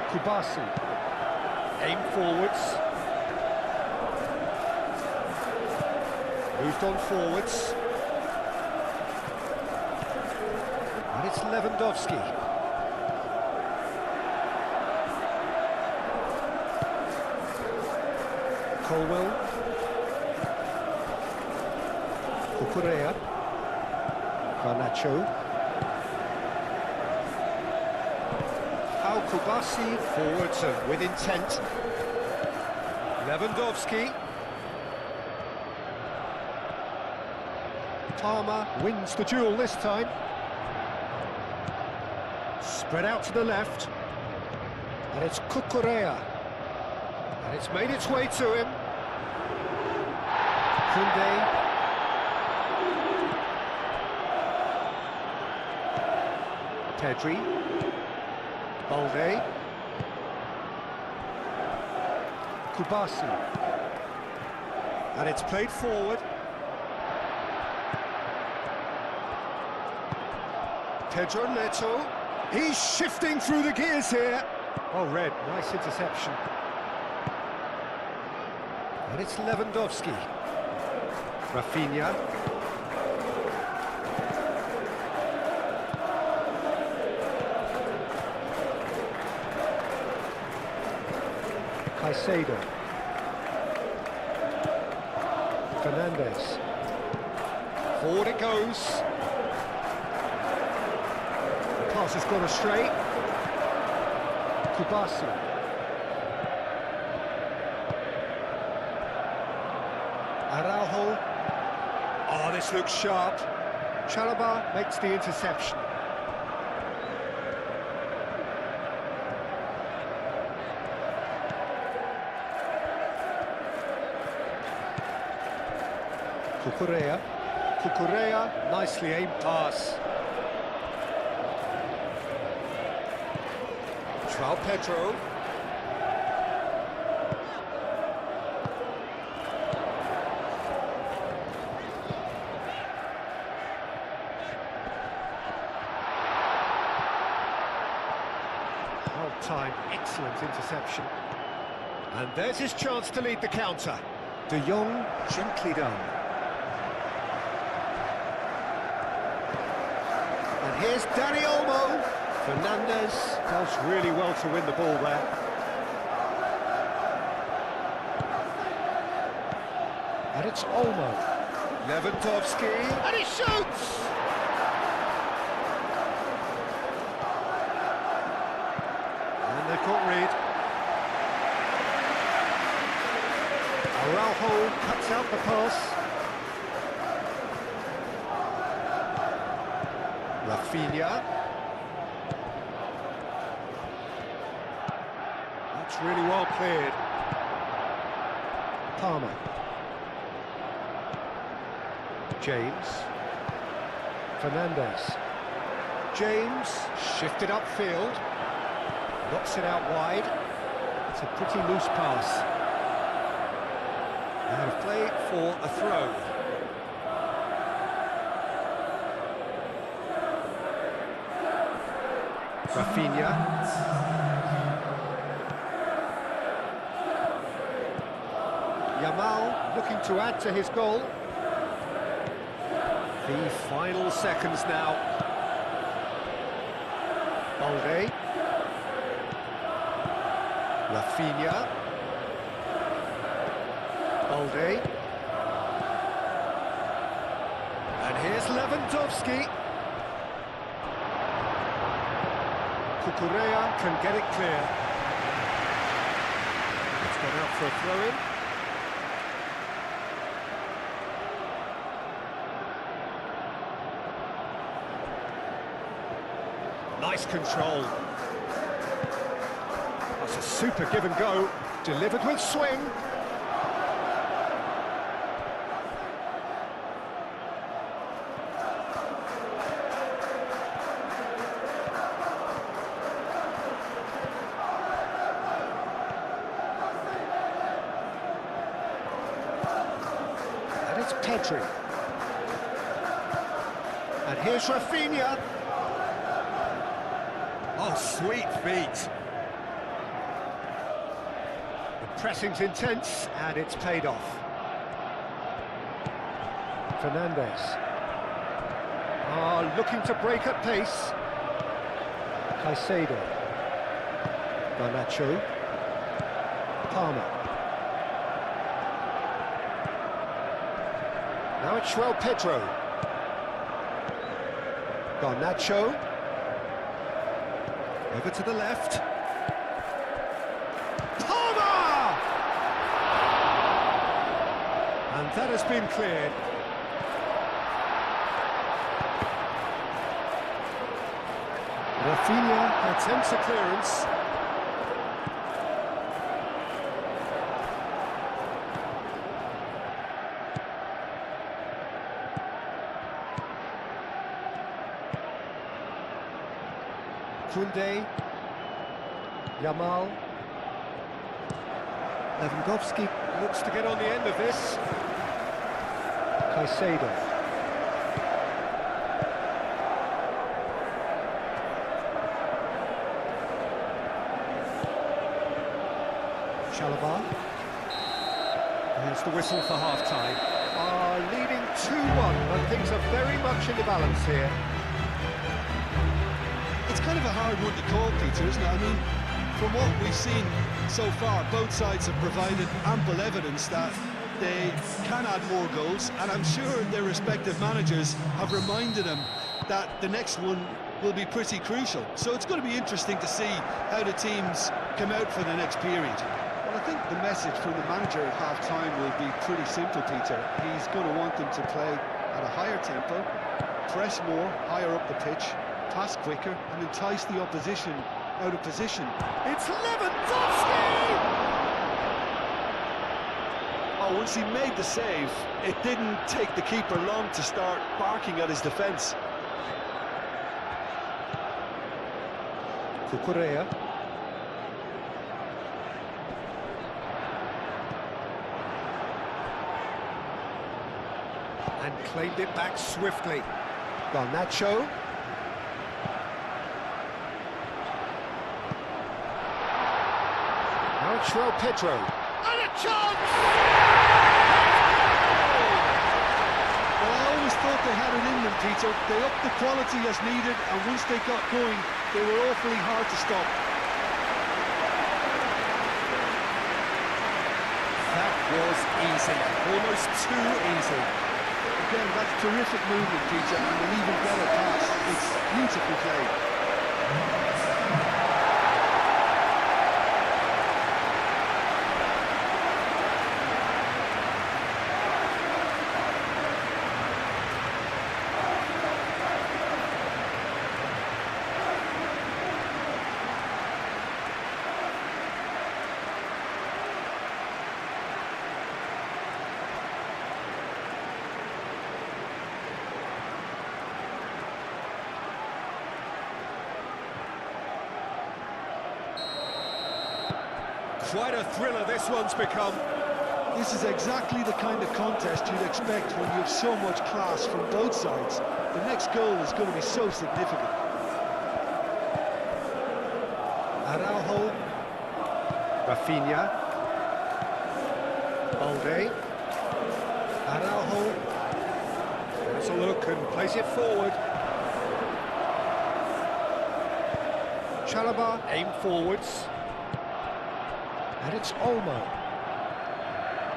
Kubasi. Aim forwards. Moved on forwards. And it's Lewandowski. Colwell. Cucurella. Garnacho. Kubasi forwards and with intent. Lewandowski. Palmer wins the duel this time. Spread out to the left. And it's Cucurella. And it's made its way to him. Koundé. Pedri. Balde. Kubasi. And it's played forward. Pedro Neto. He's shifting through the gears here. Oh, red. Nice interception. And it's Lewandowski. Rafinha. Caicedo. Fernandez. Forward it goes. The pass has gone astray. Kubasi. Araujo. Oh, this looks sharp. Chalobah makes the interception. Cucurella, nicely aimed pass. João Pedro. Time, excellent interception. And there's his chance to lead the counter. De Jong, gently done. And here's Dani Olmo. Fernandez does really well to win the ball there. And it's Olmo. Lewandowski, and he shoots! And they've got rid. Araujo cuts out the pass. Rafinha. That's really well cleared. Palmer. James. Fernandez. James shifted upfield. Knocks it out wide. It's a pretty loose pass. And a play for a throw. Rafinha. Yamal looking to add to his goal. The final seconds now. Balde. Balde. And here's Lewandowski. Cucurella can get it clear. It's gone out for a throw-in. Nice control. That's a super give and go. Delivered with swing. And it's Pedri. And here's Rafinha. Oh, sweet feet. The pressing's intense, and it's paid off. Fernandez. Looking to break at pace. Caicedo. Garnacho. Palmer. Now it's João Pedro. Garnacho. Over to the left. Palmer! And that has been cleared. Rafinha attempts a clearance. Koundé, Yamal, Lewandowski looks to get on the end of this. Caicedo. Chalobah. Here's the whistle for half-time. Leading 2-1, but things are very much in the balance here. It's kind of a hard one to call, Peter, isn't it? I mean, from what we've seen so far, both sides have provided ample evidence that they can add more goals, and I'm sure their respective managers have reminded them that the next one will be pretty crucial. So it's going to be interesting to see how the teams come out for the next period. Well, I think the message from the manager at half-time will be pretty simple, Peter. He's going to want them to play at a higher tempo, press more, higher up the pitch, pass quicker and entice the opposition out of position. It's Lewandowski! Oh, once he made the save, it didn't take the keeper long to start barking at his defence. Cucurella. And claimed it back swiftly. Garnacho. Now it's João Pedro. And a chance! Well, I always thought they had it in them, Peter. They upped the quality as needed, and once they got going, they were awfully hard to stop. That was easy. Almost too easy. Again, that's terrific movement, Peter, and an even better pass. It's beautifully played. Quite a thriller this one's become. This is exactly the kind of contest you'd expect when you have so much class from both sides. The next goal is going to be so significant. Araujo. Rafinha. Balde. Araujo. Has a look and plays it forward. Chalobah aim forwards. And it's Olmo.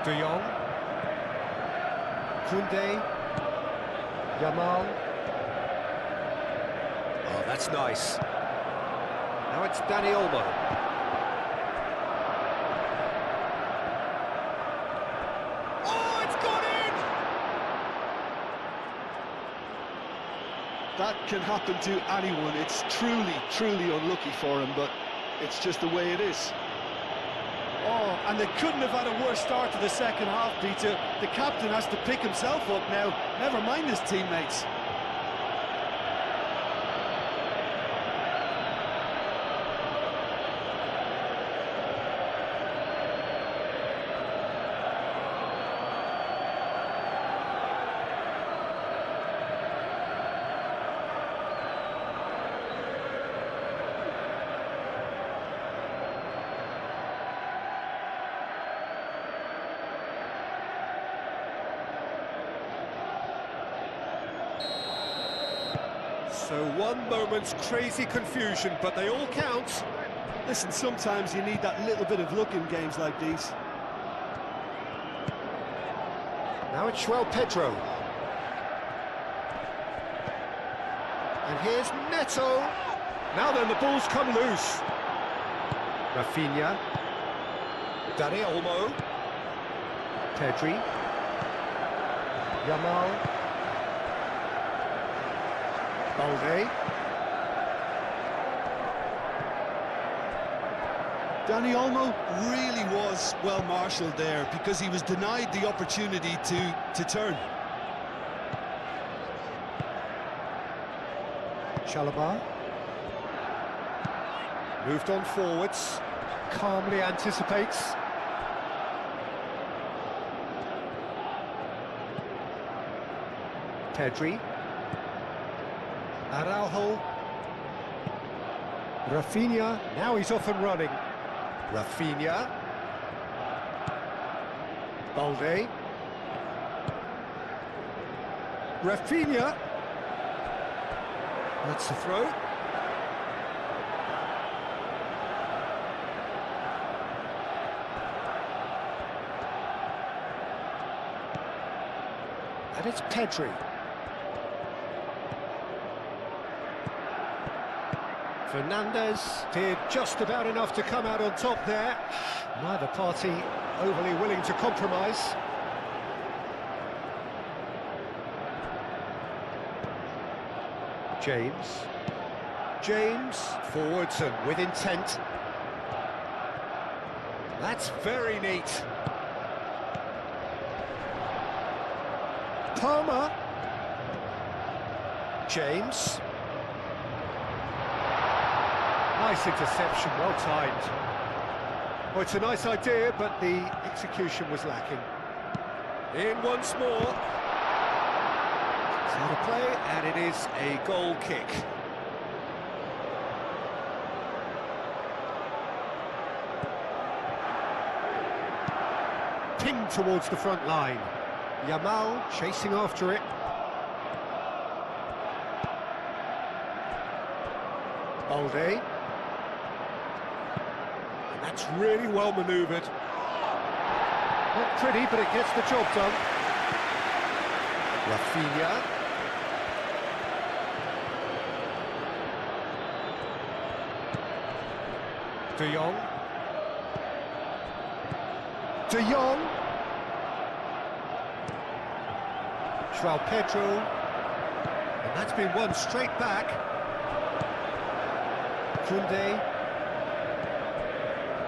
De Jong. Koundé, Yamal. Oh, that's nice. Now it's Dani Olmo. Oh, it's gone in! That can happen to anyone. It's truly unlucky for him, but it's just the way it is. Oh, and they couldn't have had a worse start to the second half, Peter. The captain has to pick himself up now, never mind his teammates. So one moment's crazy confusion, but they all count. Listen, sometimes you need that little bit of luck in games like these. Now it's Pedro. And here's Neto. Now then, the ball's come loose. Rafinha. Dani Olmo. Pedri. Yamal. Balde. Dani Olmo really was well marshalled there because he was denied the opportunity to turn. Chalobah. Moved on forwards. Calmly anticipates. Pedri. Araujo. Rafinha. Now he's off and running. Rafinha. Balde. Rafinha. That's the throw. And it's Pedri. Fernandez did just about enough to come out on top there. Neither party overly willing to compromise. James, forwards and with intent. That's very neat. Palmer. James. Nice interception, well timed. Well, it's a nice idea, but the execution was lacking. In once more. It's out of play, and it is a goal kick. Pinged towards the front line. Yamal chasing after it. Balde. That's really well manoeuvred. Not pretty, but it gets the job done. Rafinha. De Jong. Pedro. And that's been won straight back. Koundé.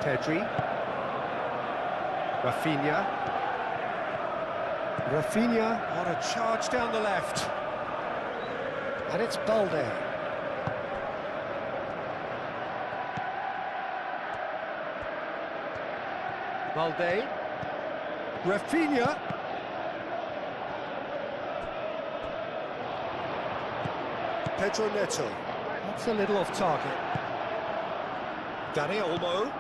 Pedri. Rafinha on a charge down the left. And it's Balde. Rafinha. Pedro Neto. That's a little off target. Dani Olmo.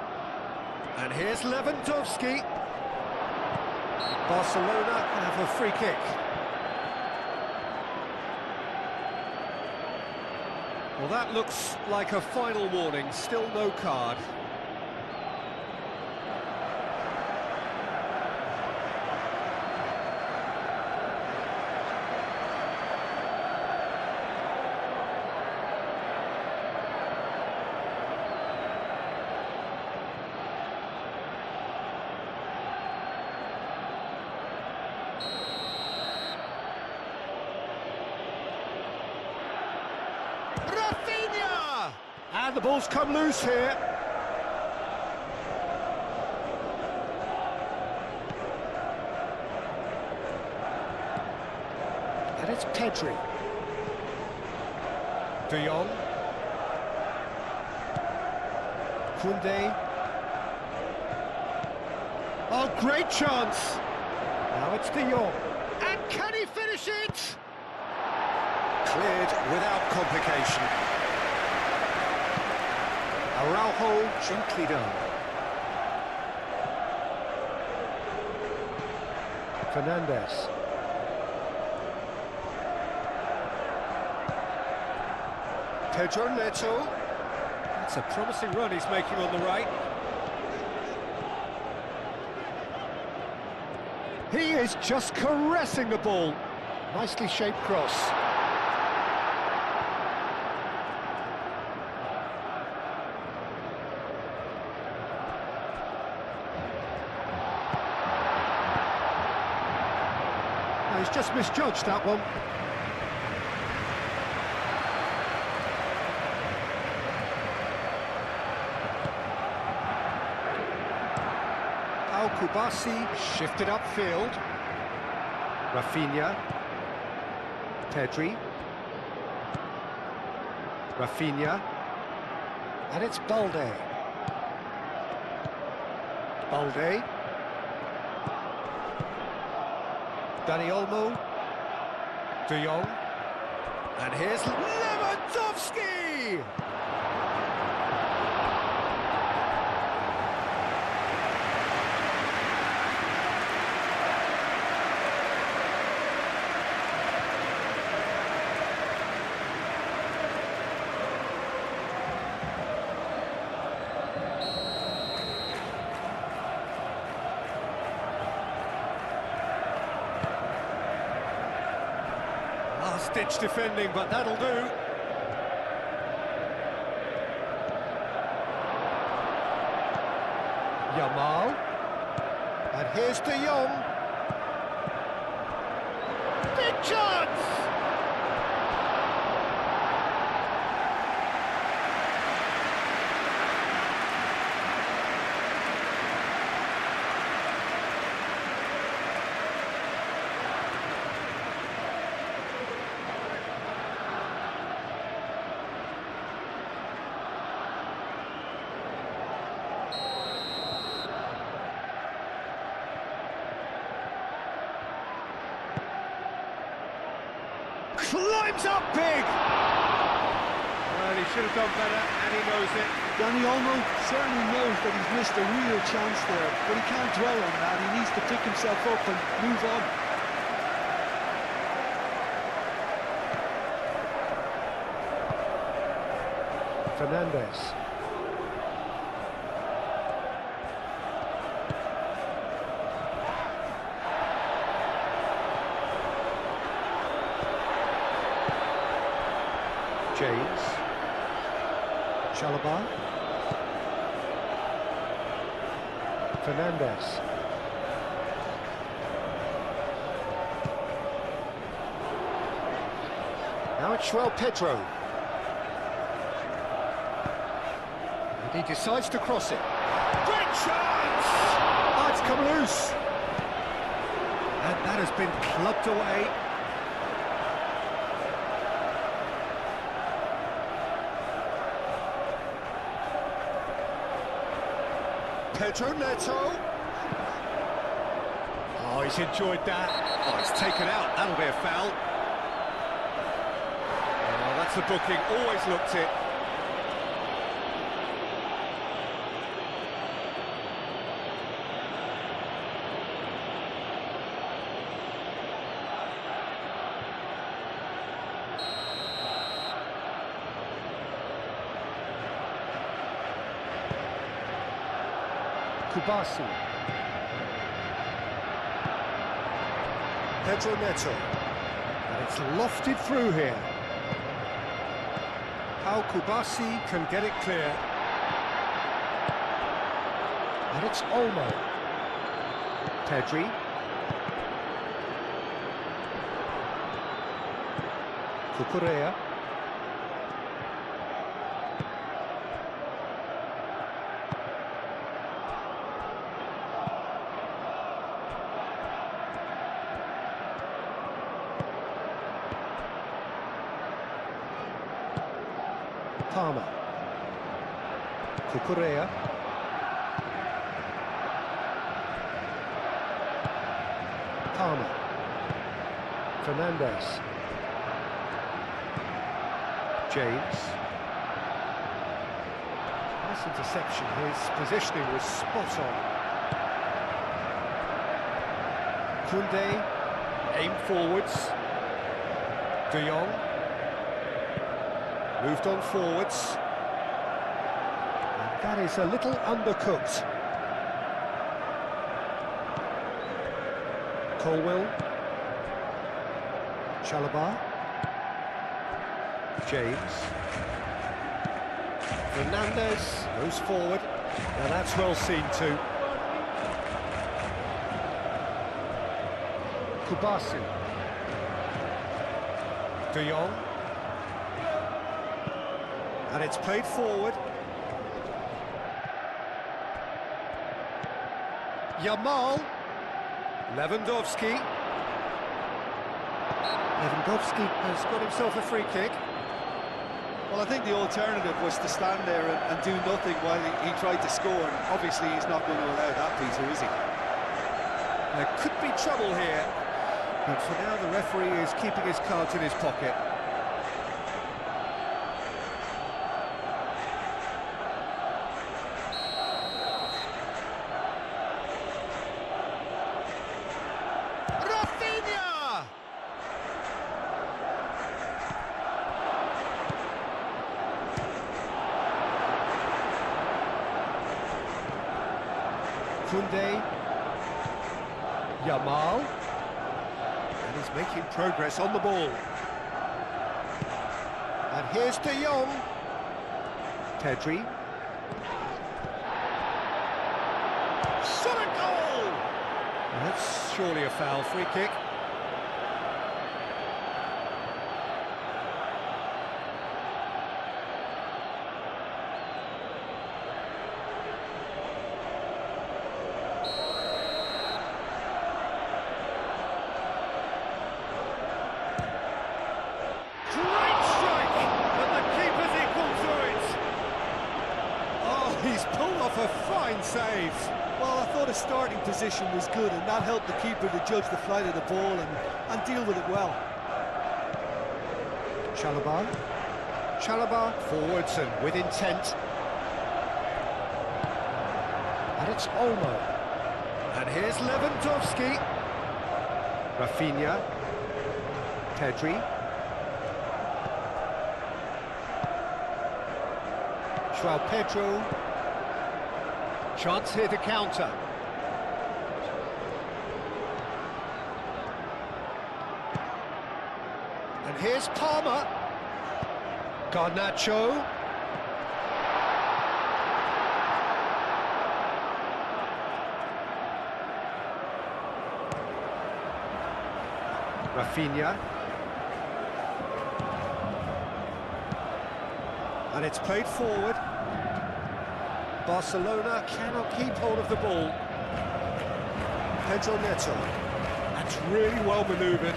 And here's Lewandowski. Barcelona have a free kick. Well, that looks like a final warning. Still no card. And the ball's come loose here. And it's Pedri. De Jong. Koundé. Oh, great chance! Now it's De Jong. And can he finish it? Cleared without complication. Araujo gently done. Fernandes. Pedro Neto. That's a promising run he's making on the right. He is just caressing the ball. Nicely shaped cross. No, he's just misjudged that one. Kubasi shifted upfield. Rafinha. Pedri. Rafinha. And it's Balde. Balde. Dani Olmo. De Jong. And here's Lewandowski! Last-ditch defending, but that'll do. Yamal. And here's De Jong. Big chance! Climbs up big! Well, he should have done better, and he knows it. Dani Olmo certainly knows that he's missed a real chance there, but he can't dwell on that. He needs to pick himself up and move on. Fernandes. James. Chalobah. Fernandes. Now it's João Pedro. And he decides to cross it. Great chance! Oh, it's come loose. And that has been clubbed away. Pedro Neto. Oh, he's enjoyed that. Oh, it's taken out. That'll be a foul. Oh, that's the booking. Always looked it. Kubasi. Pedro Neto. And it's lofted through here. How Kubasi can get it clear. And it's Olmo. Pedri. Cucurella. Palmer. Cucurella. Palmer. Fernandez. James. Nice interception. His positioning was spot on. Koundé. Aim forwards. De Jong. Moved on forwards. And that is a little undercooked. Colwell. Chalobah. James. Fernandez goes forward. Now that's well seen too. Kubasu. De Jong. And it's played forward. Yamal. Lewandowski. Lewandowski has got himself a free kick. Well, I think the alternative was to stand there and do nothing while he tried to score. And obviously, he's not going to allow that, Peter, is he? There could be trouble here, but for now the referee is keeping his cards in his pocket. Koundé, Yamal, and he's making progress on the ball. And here's De Jong, Pedri. Shot a goal! That's surely a foul, free kick. He's pulled off a fine save. Well, I thought his starting position was good, and that helped the keeper to judge the flight of the ball and deal with it well. Chalobah. Chalobah forwards and with intent. And it's Olmo. And here's Lewandowski. Rafinha. Pedri. João Pedro. Chance here to counter. And here's Palmer. Garnacho. Rafinha. And it's played forward. Barcelona cannot keep hold of the ball. Pedro Neto. That's really well manoeuvred.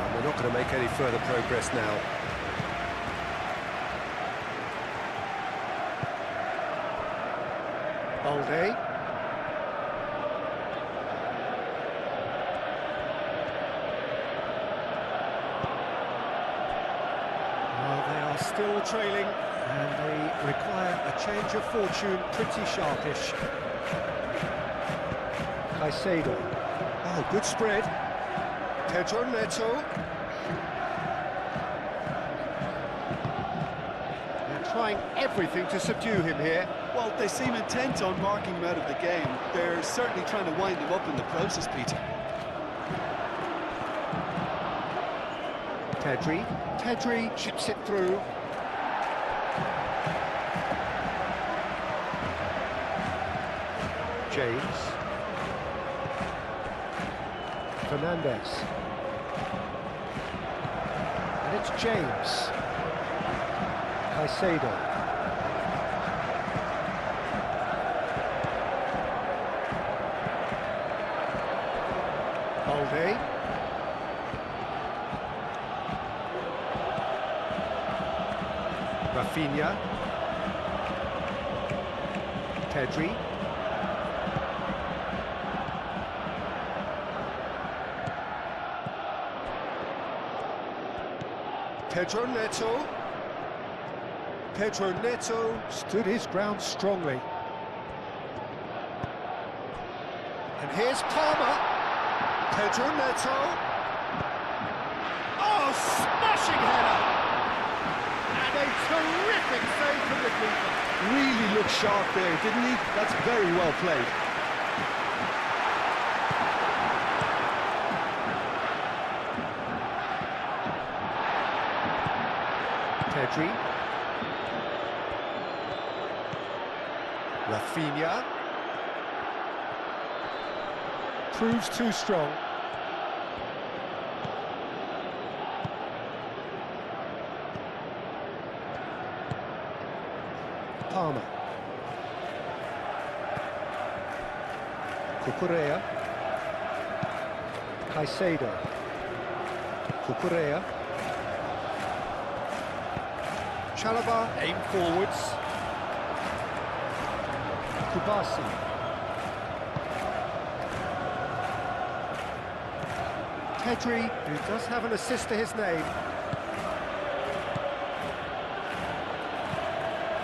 And we're not going to make any further progress now. Balde. Well, they are still trailing. And they require a change of fortune, pretty sharpish. Caicedo. Oh, good spread. Pedro Neto. They're trying everything to subdue him here. Well, they seem intent on marking him out of the game. They're certainly trying to wind him up in the process, Peter. Pedri chips it through. James. Fernandez. And it's James. Caicedo. Balde. Rafinha. Pedri. Pedro Neto. Pedro Neto stood his ground strongly. And here's Palmer. Pedro Neto. Oh, smashing header! And a terrific save from the keeper. Really looked sharp there, didn't he? That's very well played. Pedri. Rafinha. Proves too strong. Palmer. Cucurella. Caicedo. Cucurella. Chalobah, aim forwards. Kubasi. Pedri, who does have an assist to his name.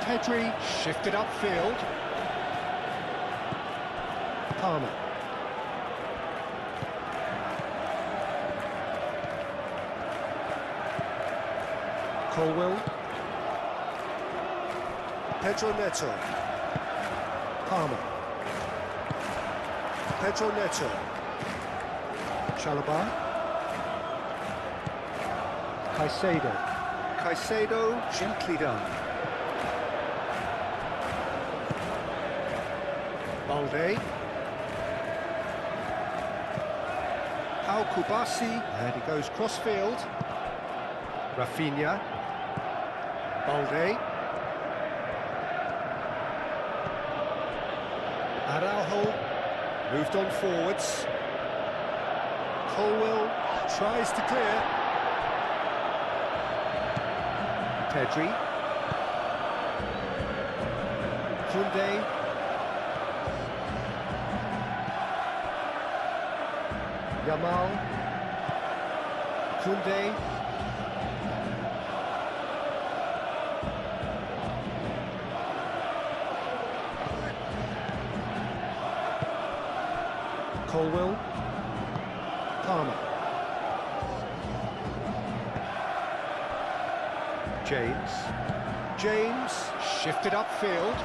Pedri shifted upfield. Palmer. Colwell. Pedro Neto. Palmer. Pedro Neto. Chalobah. Caicedo. Caicedo, gently done. Balde. Pau Kubasi, and he goes cross-field. Rafinha. Balde. Araujo moved on forwards. Colwell tries to clear. Pedri. Koundé. Yamal. Koundé. Colwell. Palmer. James. James shifted upfield.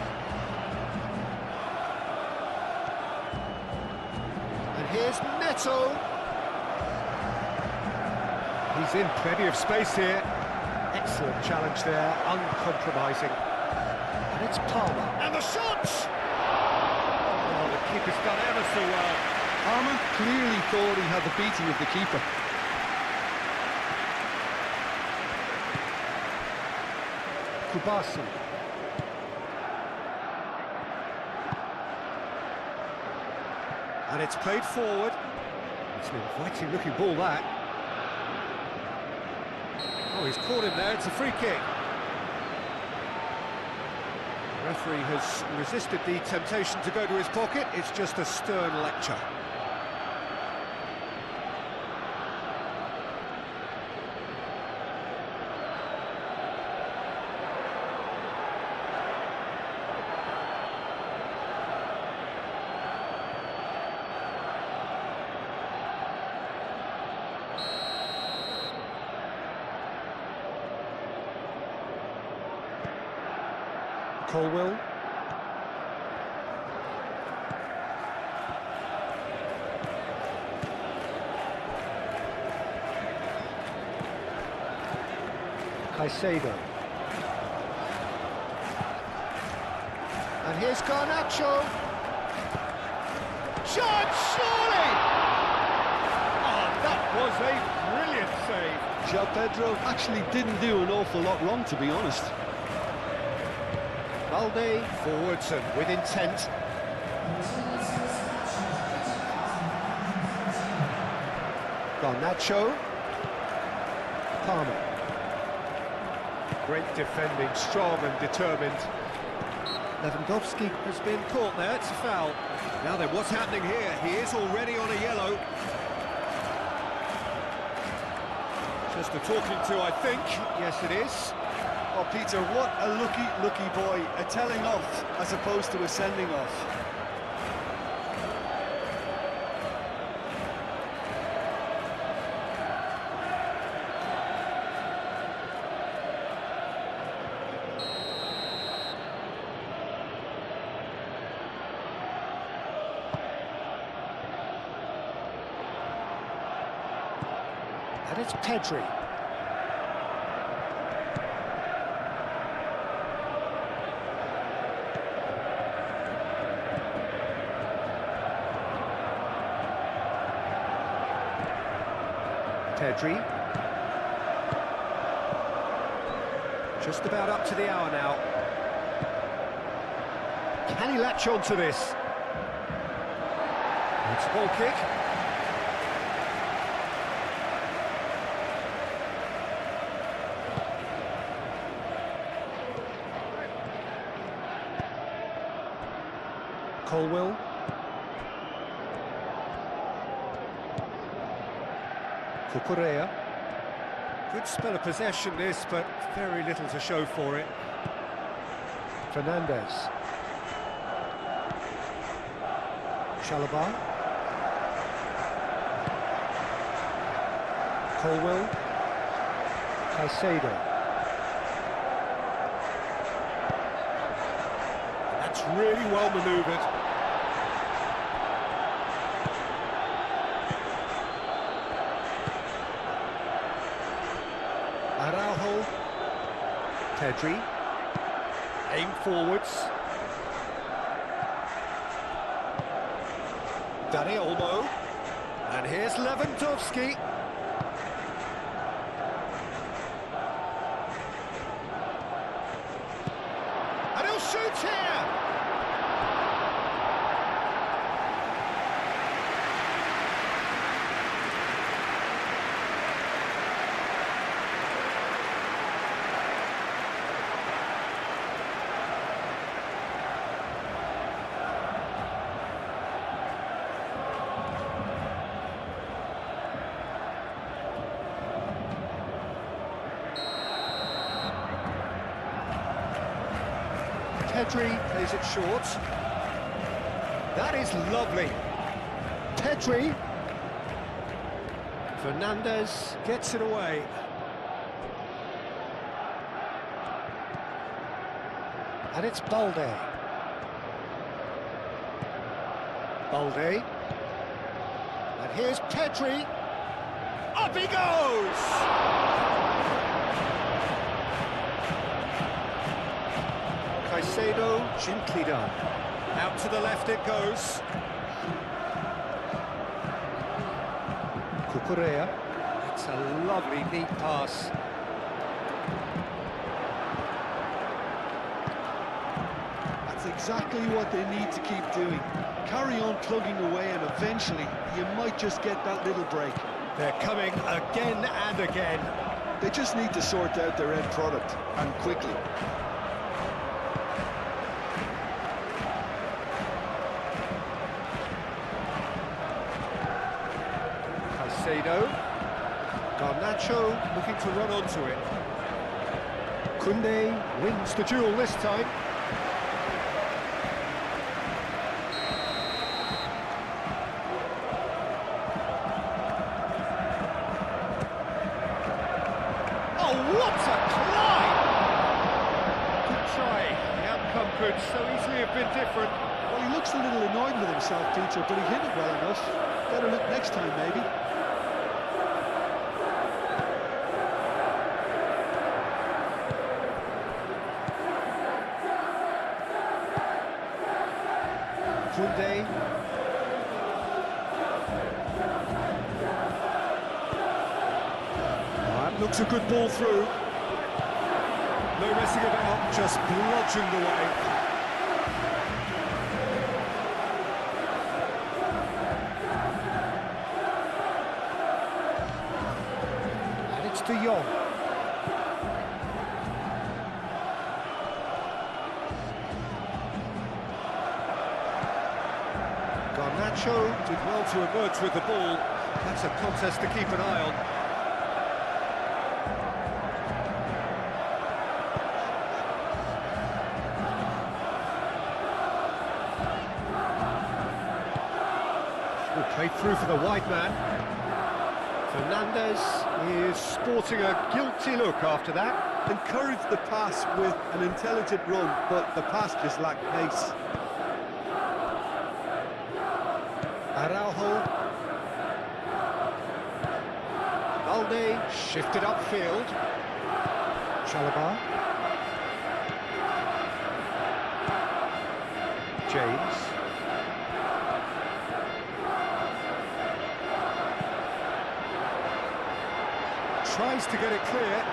And here's Neto. He's in plenty of space here. Excellent challenge there, uncompromising. And it's Palmer. And the shot! Oh, the keeper's done ever so well. Palmer clearly thought he had the beating of the keeper. Kubasi. And it's played forward. It's an inviting looking ball, that. Oh, he's caught him there, it's a free kick. The referee has resisted the temptation to go to his pocket, it's just a stern lecture. Colwell. Caicedo. And here's Garnacho. Shot, surely! Oh, that was a brilliant save. João Pedro actually didn't do an awful lot wrong, to be honest. Balde forwards and with intent. Garnacho. Palmer. Great defending, strong and determined. Lewandowski has been caught there, it's a foul. Now then, what's happening here? He is already on a yellow. Just a talking to, I think. Yes, it is. Oh, Peter, what a lucky boy. A telling off as opposed to a sending off. And it's Pedri. Pedri. Just about up to the hour now. Can he latch on to this? It's a ball kick. Colwell. Cucurella. Good spell of possession this, but very little to show for it. Fernandez. Chalobah. Colwell. Caicedo. That's really well manoeuvred. Araujo. Pedri. Aim forwards. Dani Olmo. And here's Lewandowski. And he'll shoot here! Pedri plays it short. That is lovely. Pedri. Fernandez gets it away. And it's Balde. Balde. And here's Pedri. Up he goes! Caicedo, gently done. Out to the left it goes. Cucurella. It's a lovely, neat pass. That's exactly what they need to keep doing. Carry on plugging away and eventually you might just get that little break. They're coming again and again. They just need to sort out their end product, and quickly. Caicedo. Garnacho looking to run onto it. Koundé wins the duel this time. Oh, what a climb! Good try. The outcome could so easily have been different. Well, he looks a little annoyed with himself, Peter, but he hit it well enough. Better look next time, maybe. Koundé. That looks a good ball through. No messing about, just bludgeoned away. And it's De Jong. Did well to emerge with the ball. That's a contest to keep an eye on. Played through for the wide man. Fernandez is sporting a guilty look after that. Encouraged the pass with an intelligent run, but the pass just lacked pace. Araujo. Balde shifted upfield. Chalobah. James. Tries to get it clear.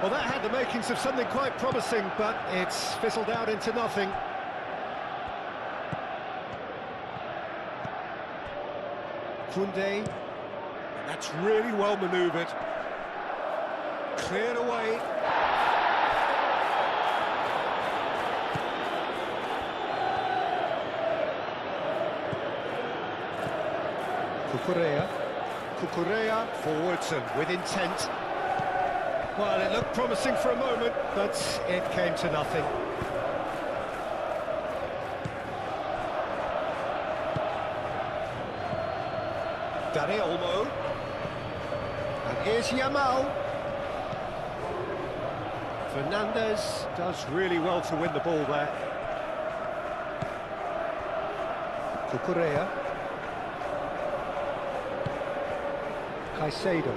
Well, that had the makings of something quite promising, but it's fizzled out into nothing. Koundé. That's really well manoeuvred. Cleared away. Cucurella forwards and with intent. Well, it looked promising for a moment, but it came to nothing. Dani Olmo. And here's Yamal. Fernandez does really well to win the ball there. Cucurella. Caicedo.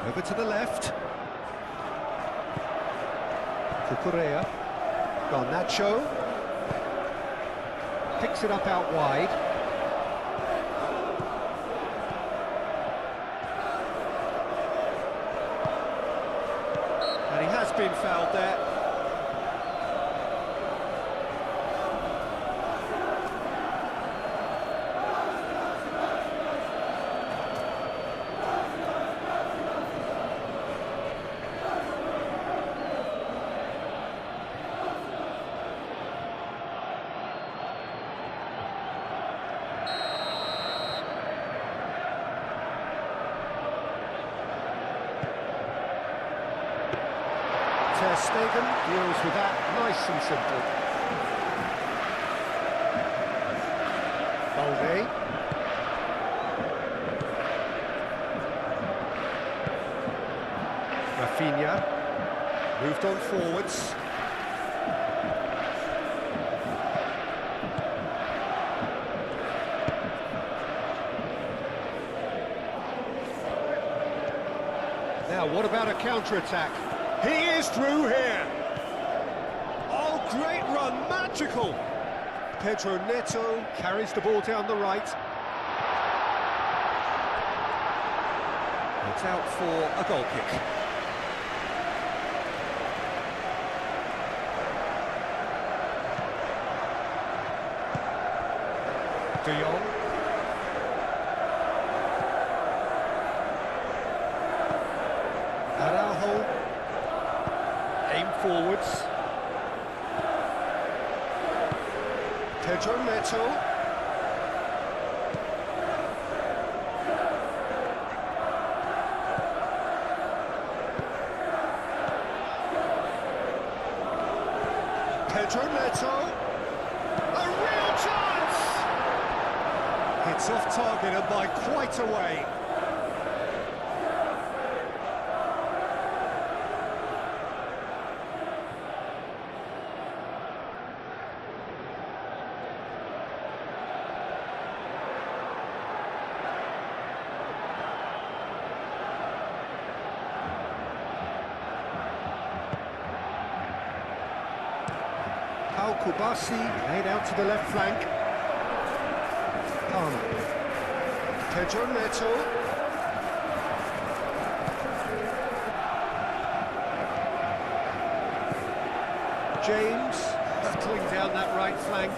Over to the left. Cucurella. Garnacho. Picks it up out wide. And he has been fouled there. Ter Stegen deals with that nice and simple. Balde. Rafinha. Moved on forwards. Now, what about a counter-attack? He is through here. Oh, great run, magical. Pedro Neto carries the ball down the right. It's out for a goal kick. De Jong. Araujo. Aim forwards. Pedro Neto. Pedro Neto. A real chance! It's off target and by quite a way. Kubasi laid out to the left flank. Palmer. Pedro Neto. James battling down that right flank.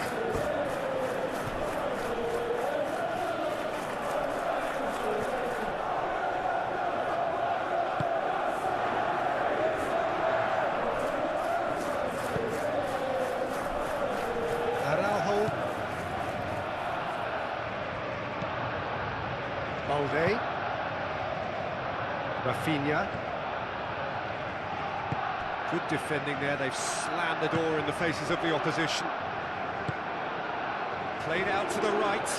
Balde. Rafinha. Good defending there, they've slammed the door in the faces of the opposition. Played out to the right.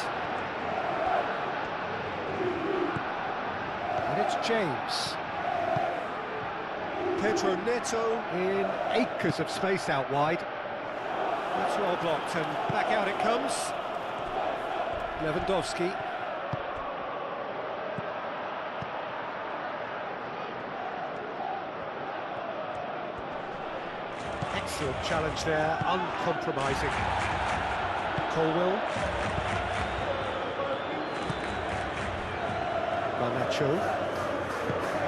And it's James. Pedro Neto in acres of space out wide. That's well blocked, and back out it comes. Lewandowski. Excellent challenge there, uncompromising. Colwill. Garnacho.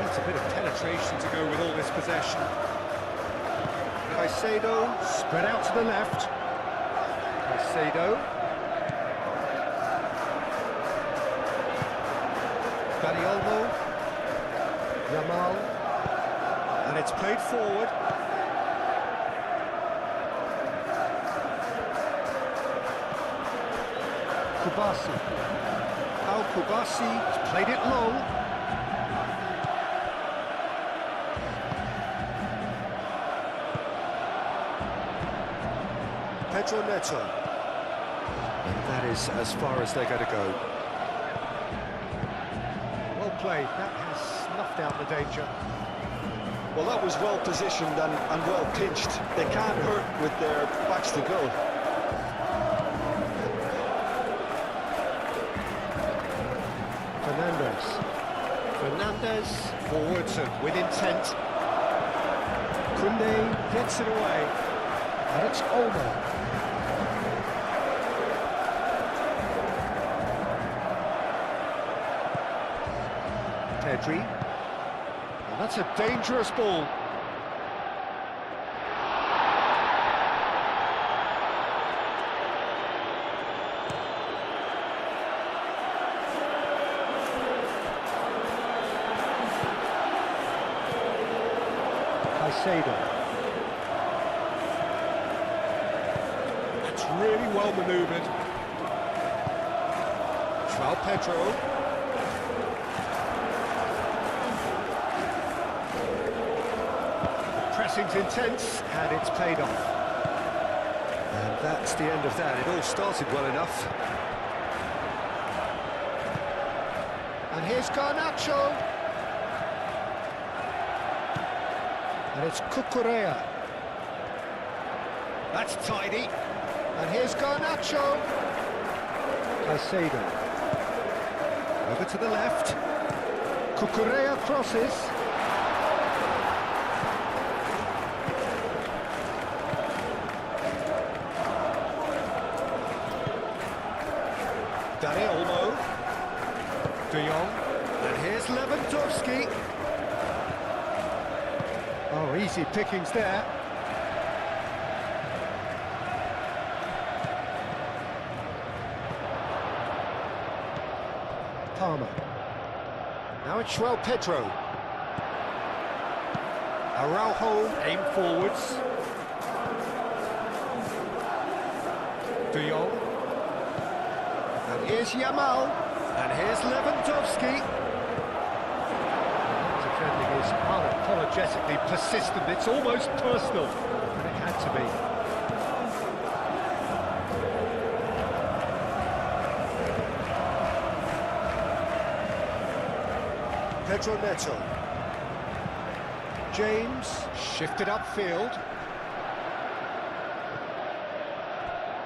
Needs a bit of penetration to go with all this possession. Caicedo, spread out to the left. Caicedo. Dani Olmo. Yamal. And it's played forward. Kubasi. How Kubasi has played it long. Pedro Neto. And that is as far as they're going to go. Well played, that has snuffed out the danger. Well, that was well positioned and well pitched. They can't hurt with their backs to goal. Fernandez forwards and with intent. Koundé gets it away. And it's Olmo. Pedri. And that's a dangerous ball. Caicedo. That's really well manoeuvred. João Pedro. Pressing's intense, and it's paid off. And that's the end of that. It all started well enough. And here's Garnacho. And it's Cucurella. That's tidy. And here's Garnacho. Caicedo. Over to the left. Cucurella crosses. Dani Olmo. De Jong. And here's Lewandowski. Oh, easy pickings there. Palmer. Now it's João Pedro. Araujo aim forwards. De Jong. And here's Yamal. And here's Lewandowski. Defending is unapologetically persistent. It's almost personal. And it had to be. Pedro Neto. James shifted upfield.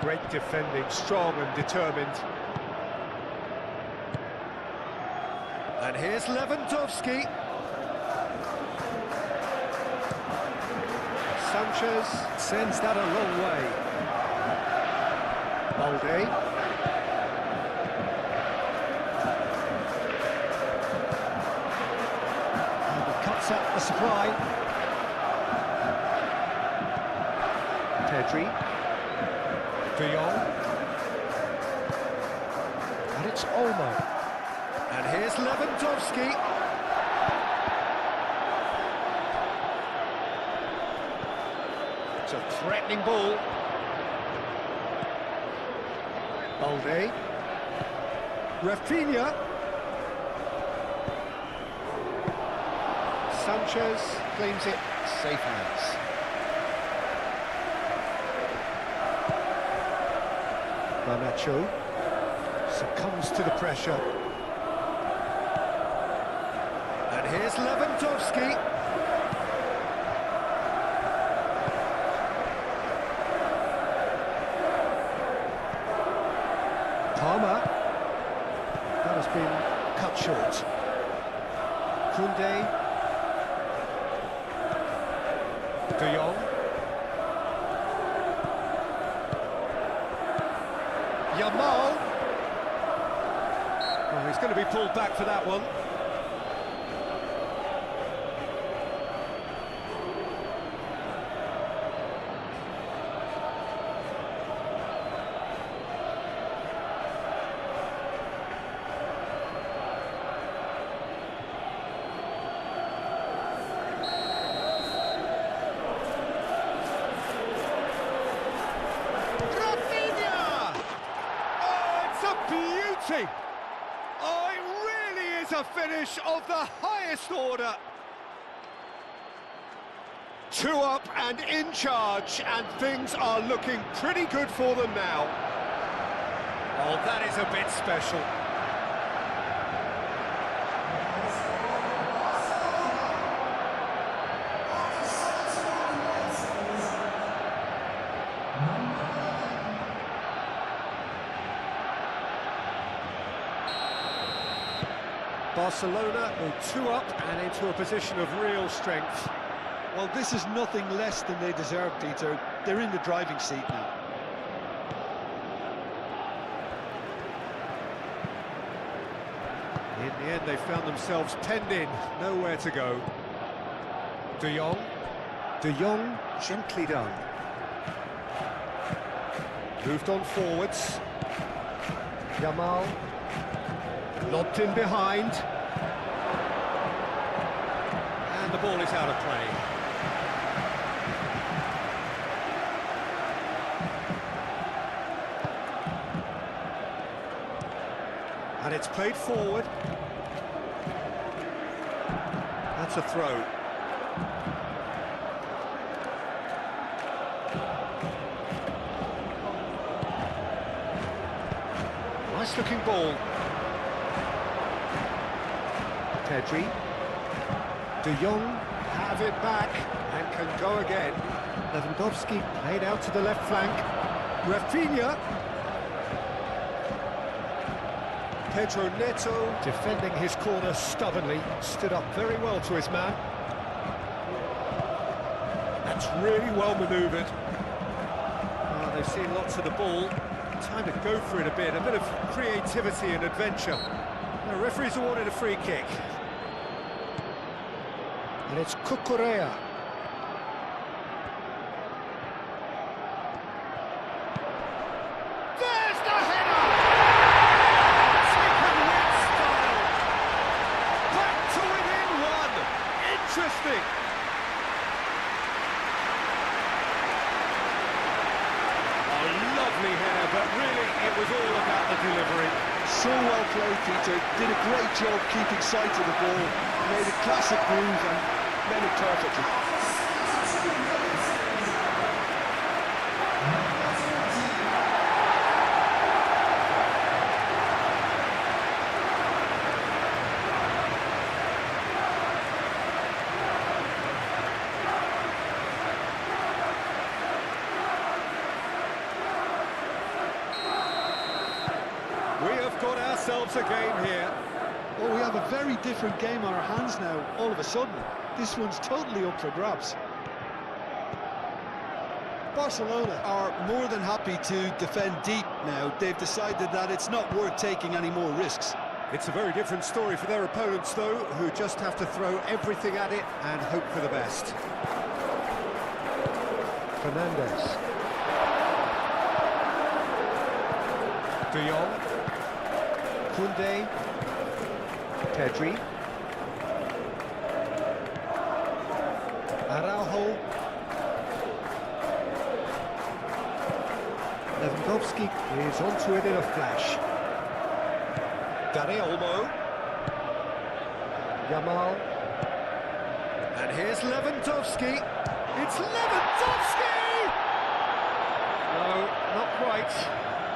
Great defending, strong and determined. And here's Lewandowski. Sanchez sends that a long way. Balde. And he cuts out the supply. Pedri. De Jong. And it's Olmo. And here's Lewandowski. It's a threatening ball. Balde. Rafinha. Sanchez claims it, safe hands. Garnacho succumbs to the pressure. And here's Lewandowski. Palmer. That has been cut short. Koundé. De Jong. Yamal. Well, he's going to be pulled back for that one. Beauty! Oh, it really is a finish of the highest order. 2 up and in charge, and things are looking pretty good for them now. Oh, that is a bit special. Barcelona go 2 up and into a position of real strength. Well, this is nothing less than they deserve, Peter. They're in the driving seat now. In the end, they found themselves penned in, nowhere to go. De Jong. De Jong, gently done. Moved on forwards. Yamal. Lobbed in behind. And the ball is out of play. And it's played forward. That's a throw. Nice looking ball. Pedri. De Jong have it back and can go again. Lewandowski played out to the left flank. Rafinha. Pedro Neto defending his corner stubbornly, stood up very well to his man. That's really well manoeuvred. Oh, they've seen lots of the ball. Time to go for it a bit of creativity and adventure. The referee's awarded a free kick. And it's Cucurella. There's the header! Taken with style. Back to within 1. Interesting. A lovely header, but really it was all about the delivery. So well played, Peter. Did a great job keeping sight of the ball. Made a classic move and made it perfectly. We have got ourselves a game here. Oh, we have a very different game on our hands now, all of a sudden. This one's totally up for grabs. Barcelona are more than happy to defend deep now. They've decided that it's not worth taking any more risks. It's a very different story for their opponents, though, who just have to throw everything at it and hope for the best. Fernandes. De Jong. Koundé. Pedri. Araujo. Lewandowski is onto it in a flash. Dani Olmo. Yamal. And here's Lewandowski. It's Lewandowski! No, not quite.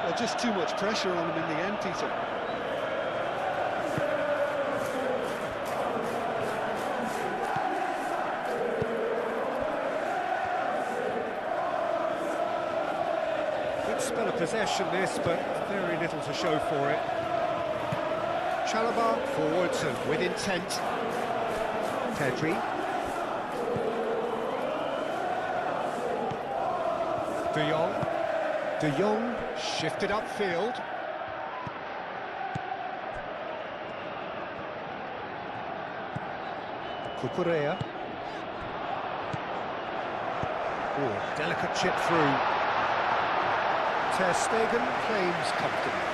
Well, just too much pressure on him in the end, Peter. Good spell of possession this, but very little to show for it. Chalobah forwards and with intent. Pedri. De Jong shifted upfield. Cucurella. Oh, delicate chip through. Ter Stegen claims comfortably.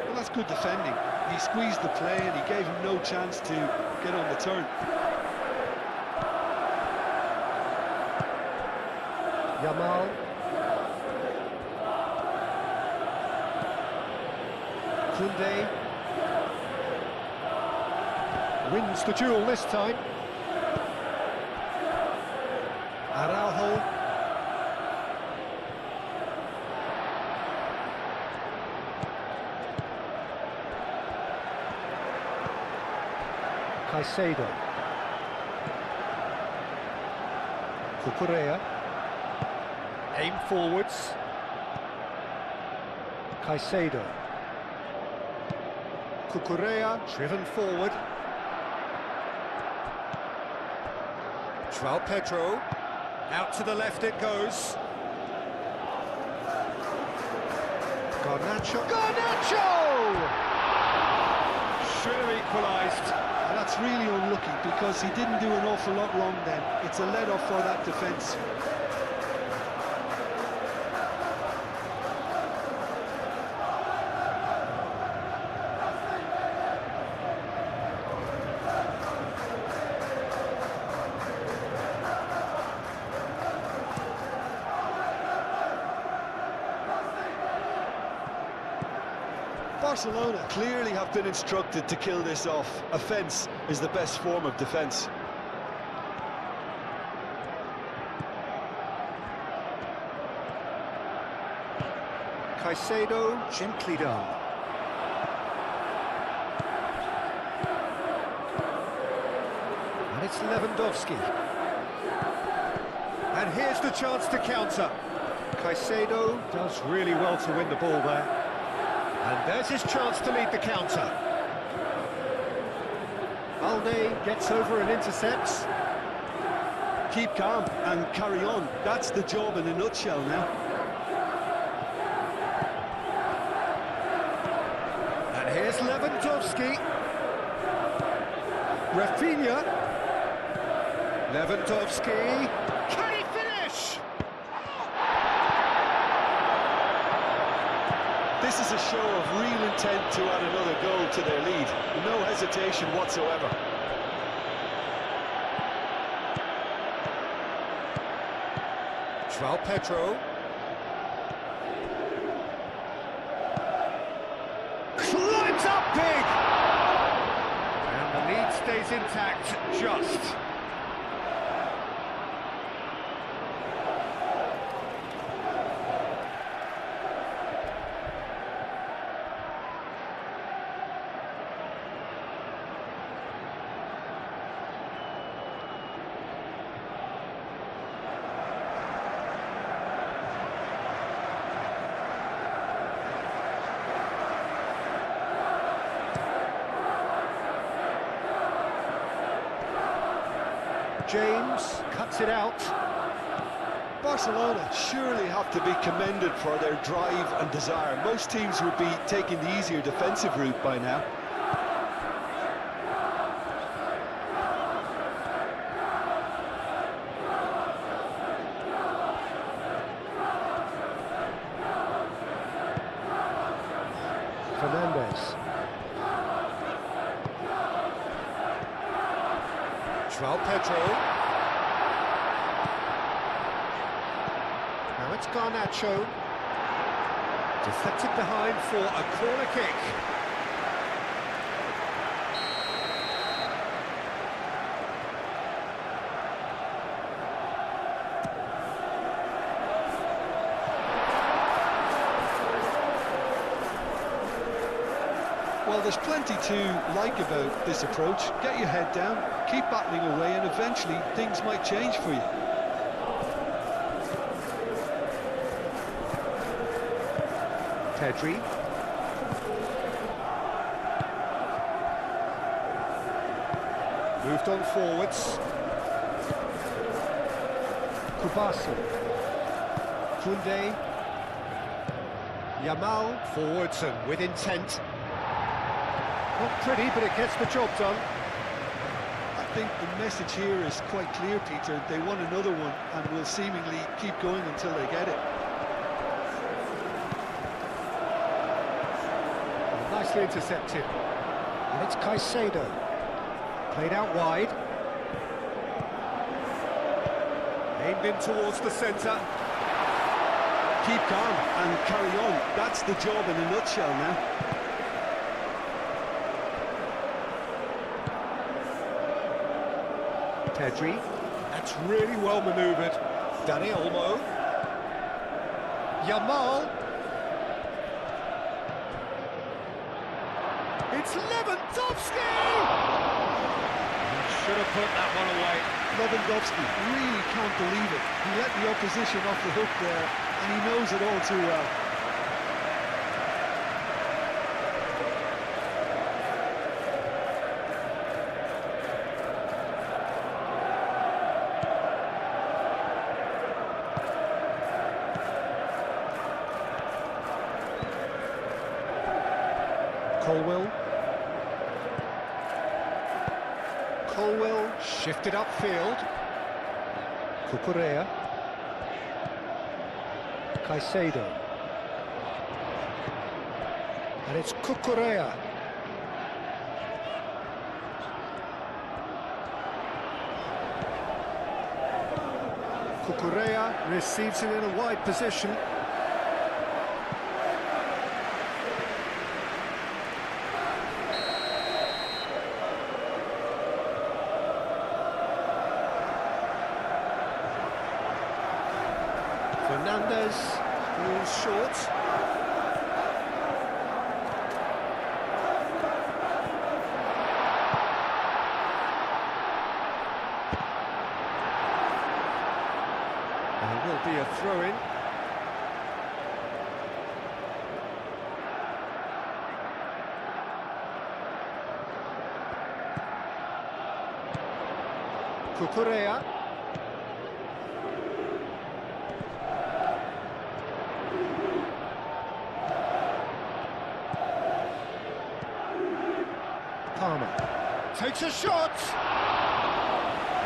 Well, that's good defending. He squeezed the play and he gave him no chance to get on the turn. Yamal. Koundé wins the duel this time. Araujo. Caicedo. Cucurella. Aim forwards. Caicedo. Cucurella driven forward. João Pedro. Out to the left it goes. Garnacho. Should have equalised. And that's really unlucky because he didn't do an awful lot wrong then. It's a let-off for that defence. Barcelona clearly have been instructed to kill this off. Offence is the best form of defence. Caicedo gently done. And it's Lewandowski. And here's the chance to counter. Caicedo does really well to win the ball there. And there's his chance to lead the counter. Alde gets over and intercepts. Keep calm and carry on. That's the job in a nutshell now. And here's Lewandowski. Rafinha. Lewandowski. Can he finish? This is a show of real intent to add another goal to their lead. No hesitation whatsoever. João Pedro. Climbs up big! And the lead stays intact, just. James cuts it out. Barcelona surely have to be commended for their drive and desire. Most teams would be taking the easier defensive route by now. Fernandez. João Pedro. it's Garnacho. Deflected behind for a corner kick. Well, there's plenty to like about this approach. Get your head down, keep battling away, and eventually things might change for you. Pedri. Moved on forwards. Kubasi. Koundé. Yamal forwards and with intent. Not pretty, but it gets the job done. I think the message here is quite clear, Peter. They want another one and will seemingly keep going until they get it. Nicely intercepted. And it's Caicedo. Played out wide. Aimed in towards the centre. Keep calm and carry on. That's the job in a nutshell now. Pedri. That's really well manoeuvred. Dani Olmo. Yamal. It's Lewandowski! He should have put that one away. Lewandowski really can't believe it. He let the opposition off the hook there, and he knows it all too well. Colwell shifted upfield. Cucurella. Caicedo. And it's Cucurella. Cucurella receives it in a wide position. Fernandez falls short. There will be a throw-in. Cucurella. Takes a shot!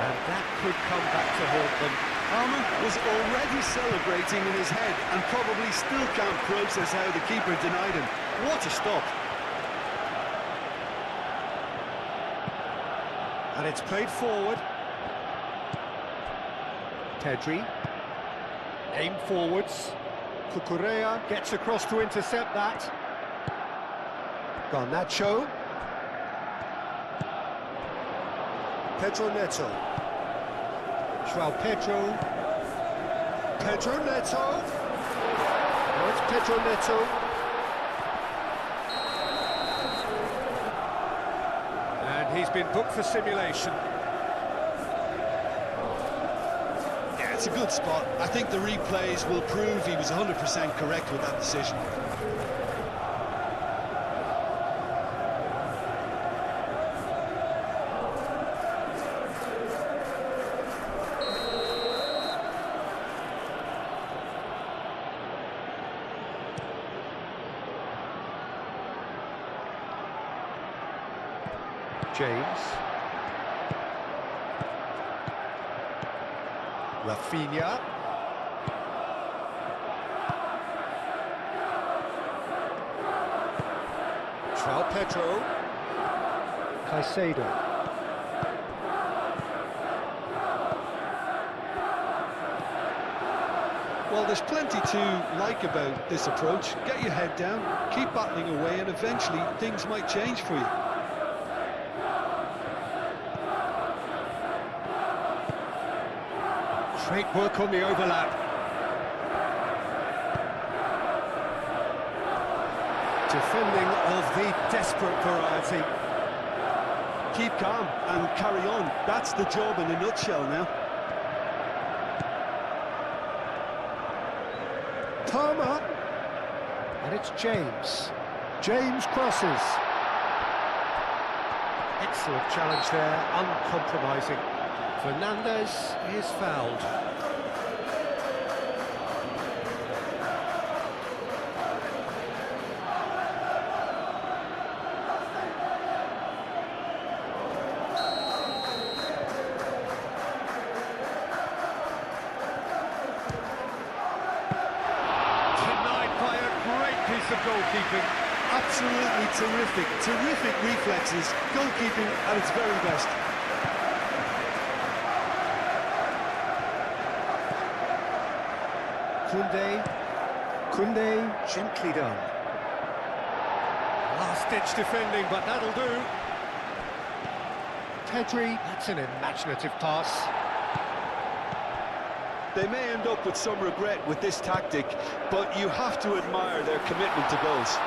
And that could come back to haunt them. Palmer was already celebrating in his head and probably still can't process how the keeper denied him. What a stop! And it's played forward. Pedri. Aimed forwards. Cucurella gets across to intercept that. Garnacho. Pedro Neto. Joao Pedro. Pedro Neto. Now it's Pedro Neto. And he's been booked for simulation. Yeah, it's a good spot. I think the replays will prove he was 100% correct with that decision. James. Rafinha. Joao Pedro. Caicedo. Well, there's plenty to like about this approach. Get your head down, keep battling away, and eventually things might change for you. Great work on the overlap. Defending of the desperate variety. Keep calm and carry on. That's the job in a nutshell now. Palmer. And it's James. James crosses. Excellent challenge there, uncompromising. Fernandez is fouled. Of goalkeeping. Absolutely terrific reflexes, goalkeeping at its very best. Koundé, gently done. Last-ditch defending, but that'll do. Pedri, that's an imaginative pass. They may end up with some regret with this tactic, but you have to admire their commitment to goals.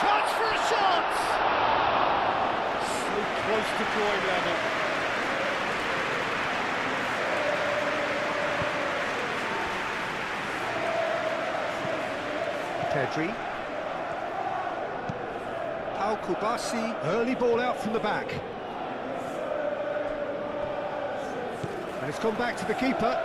Chance for a shot! So close to drawing level. Pedri. Pau Kubasi, early ball out from the back. And it's gone back to the keeper.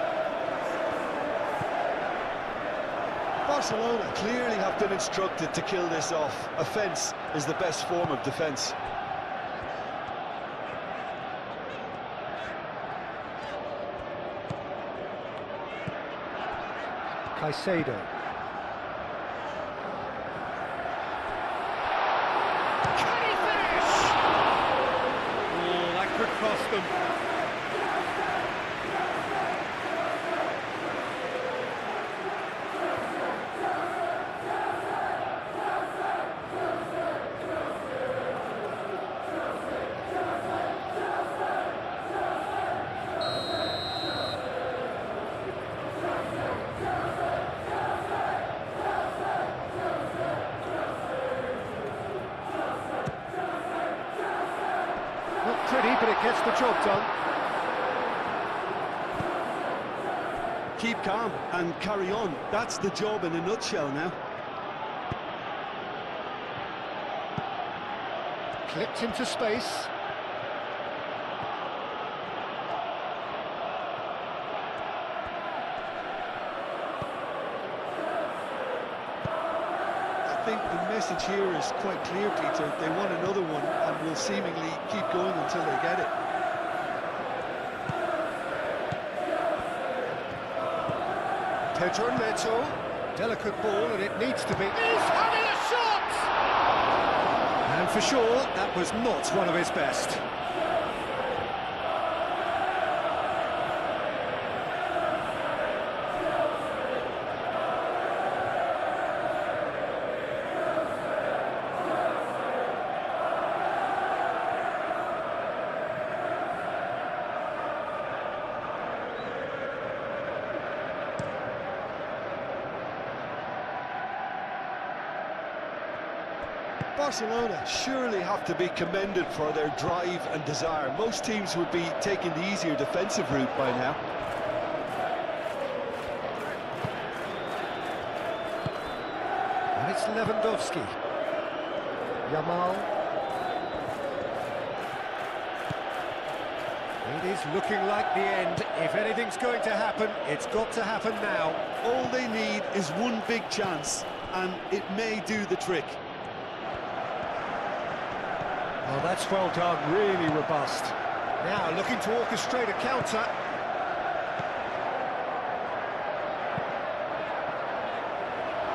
Barcelona clearly have been instructed to kill this off. Offence is the best form of defence. Caicedo. Can he finish? Oh, that could cost them. Not pretty, but it gets the job done. Keep calm and carry on. That's the job in a nutshell now. Clipped into space. I think the message here is quite clear, Peter. They want another one and will seemingly keep going until they get it. Pedro Neto, delicate ball, and it needs to be. He's having a shot! And for sure, that was not one of his best. Barcelona surely have to be commended for their drive and desire. Most teams would be taking the easier defensive route by now. And it's Lewandowski. Yamal. It is looking like the end. If anything's going to happen, it's got to happen now. All they need is one big chance, and it may do the trick. Well, that's well done, really robust. Now looking to orchestrate a counter.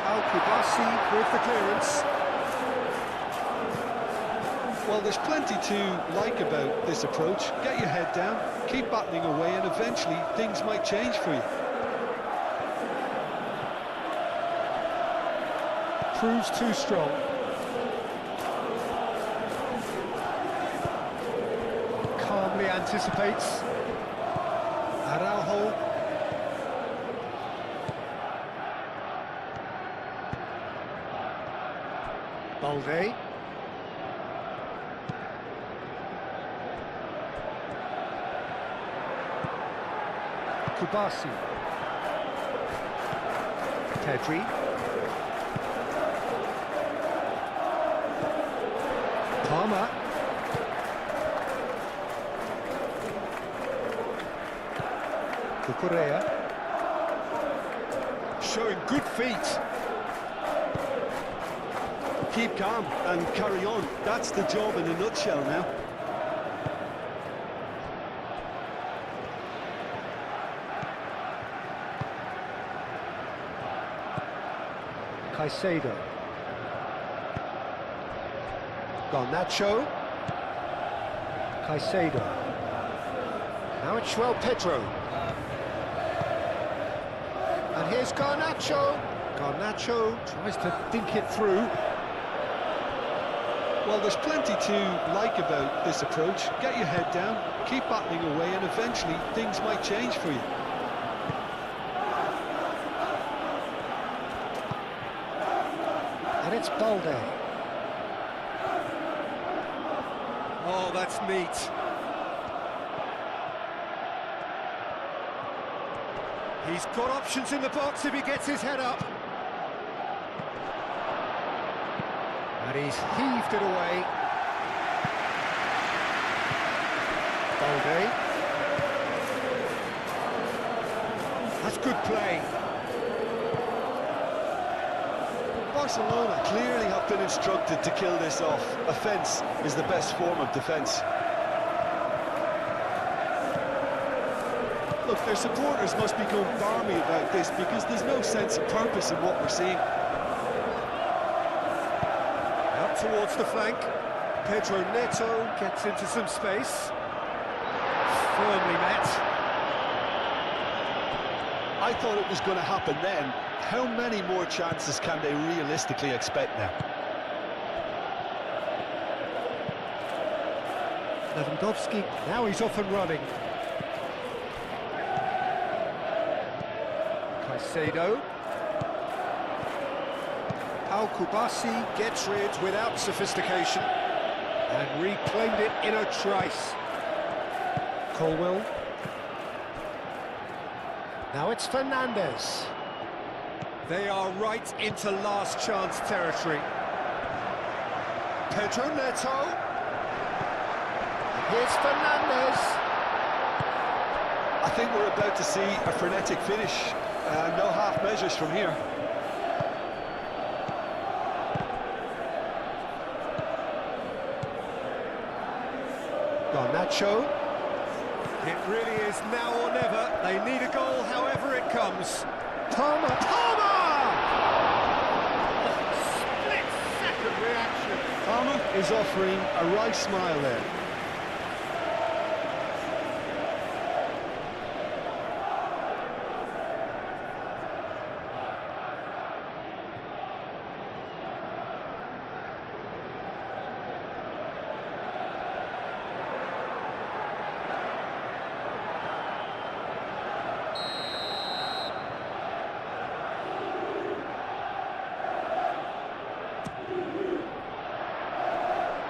Pau Kubasi with the clearance. Well, there's plenty to like about this approach. Get your head down, keep battling away, and eventually things might change for you. proves too strong. Calmly anticipates. Araujo. Balde. Kubasi. Pedri. Palmer. Cucurella. Showing good feet. Keep calm and carry on. That's the job in a nutshell now. Caicedo. Garnacho. Caicedo. Now it's João Pedro. And here's Garnacho. Garnacho tries to think it through. Well, there's plenty to like about this approach. Get your head down, keep battling away, and eventually things might change for you. And it's Balde. Oh, that's neat. He's got options in the box if he gets his head up. And he's heaved it away. Balde. That's good play. Barcelona clearly have been instructed to kill this off. Offence is the best form of defence. Look, their supporters must be going balmy about this because there's no sense of purpose in what we're seeing. Out towards the flank. Pedro Neto gets into some space. Firmly met. I thought it was going to happen then. How many more chances can they realistically expect now? Lewandowski, now he's off and running. Caicedo. Al Kubasi gets rid without sophistication and reclaimed it in a trice. Colwell. Now it's Fernandes. They are right into last chance territory. Pedro Neto. Here's Fernandes. I think we're about to see a frenetic finish. No half measures from here. Garnacho. It really is now or never. They need a goal however it comes. Palmer. Split-second reaction. Palmer is offering a right smile there.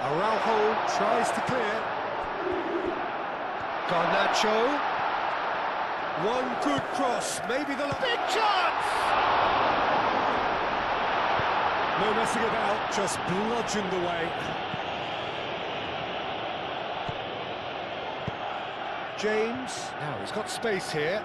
Araujo tries to clear. Garnacho. One good cross, maybe the Big chance! no messing about, just bludgeoned away. James. Now he's got space here.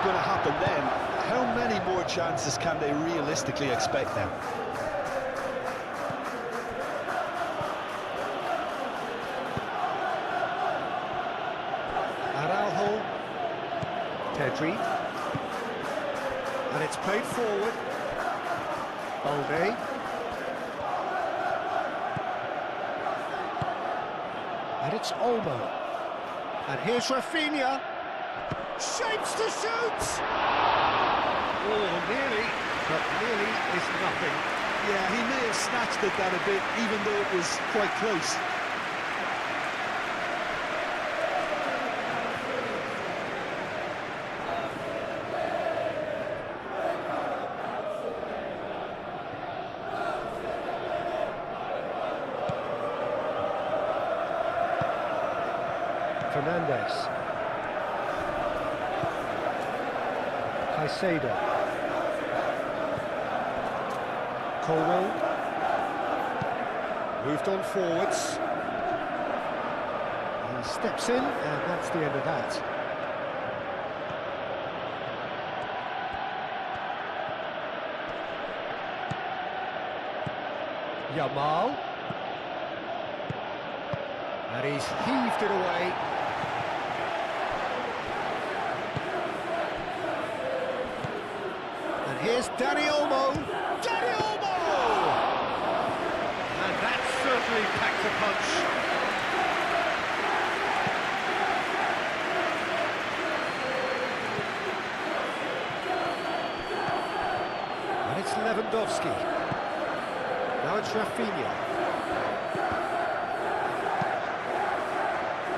Going to happen then. How many more chances can they realistically expect now? Araujo. Pedri. And it's played forward. Balde. it's Olmo. And here's Rafinha. Shapes to shoot! Oh, nearly, but nearly is nothing. Yeah, he may have snatched at that a bit, even though it was quite close. Fernandez. Caicedo. Colwell. Moved on forwards. He steps in, and that's the end of that. Yamal. And he's heaved it away. And here's Dani Olmo. Dani Olmo! And that certainly packed a punch. And it's Lewandowski. Now it's Rafinha.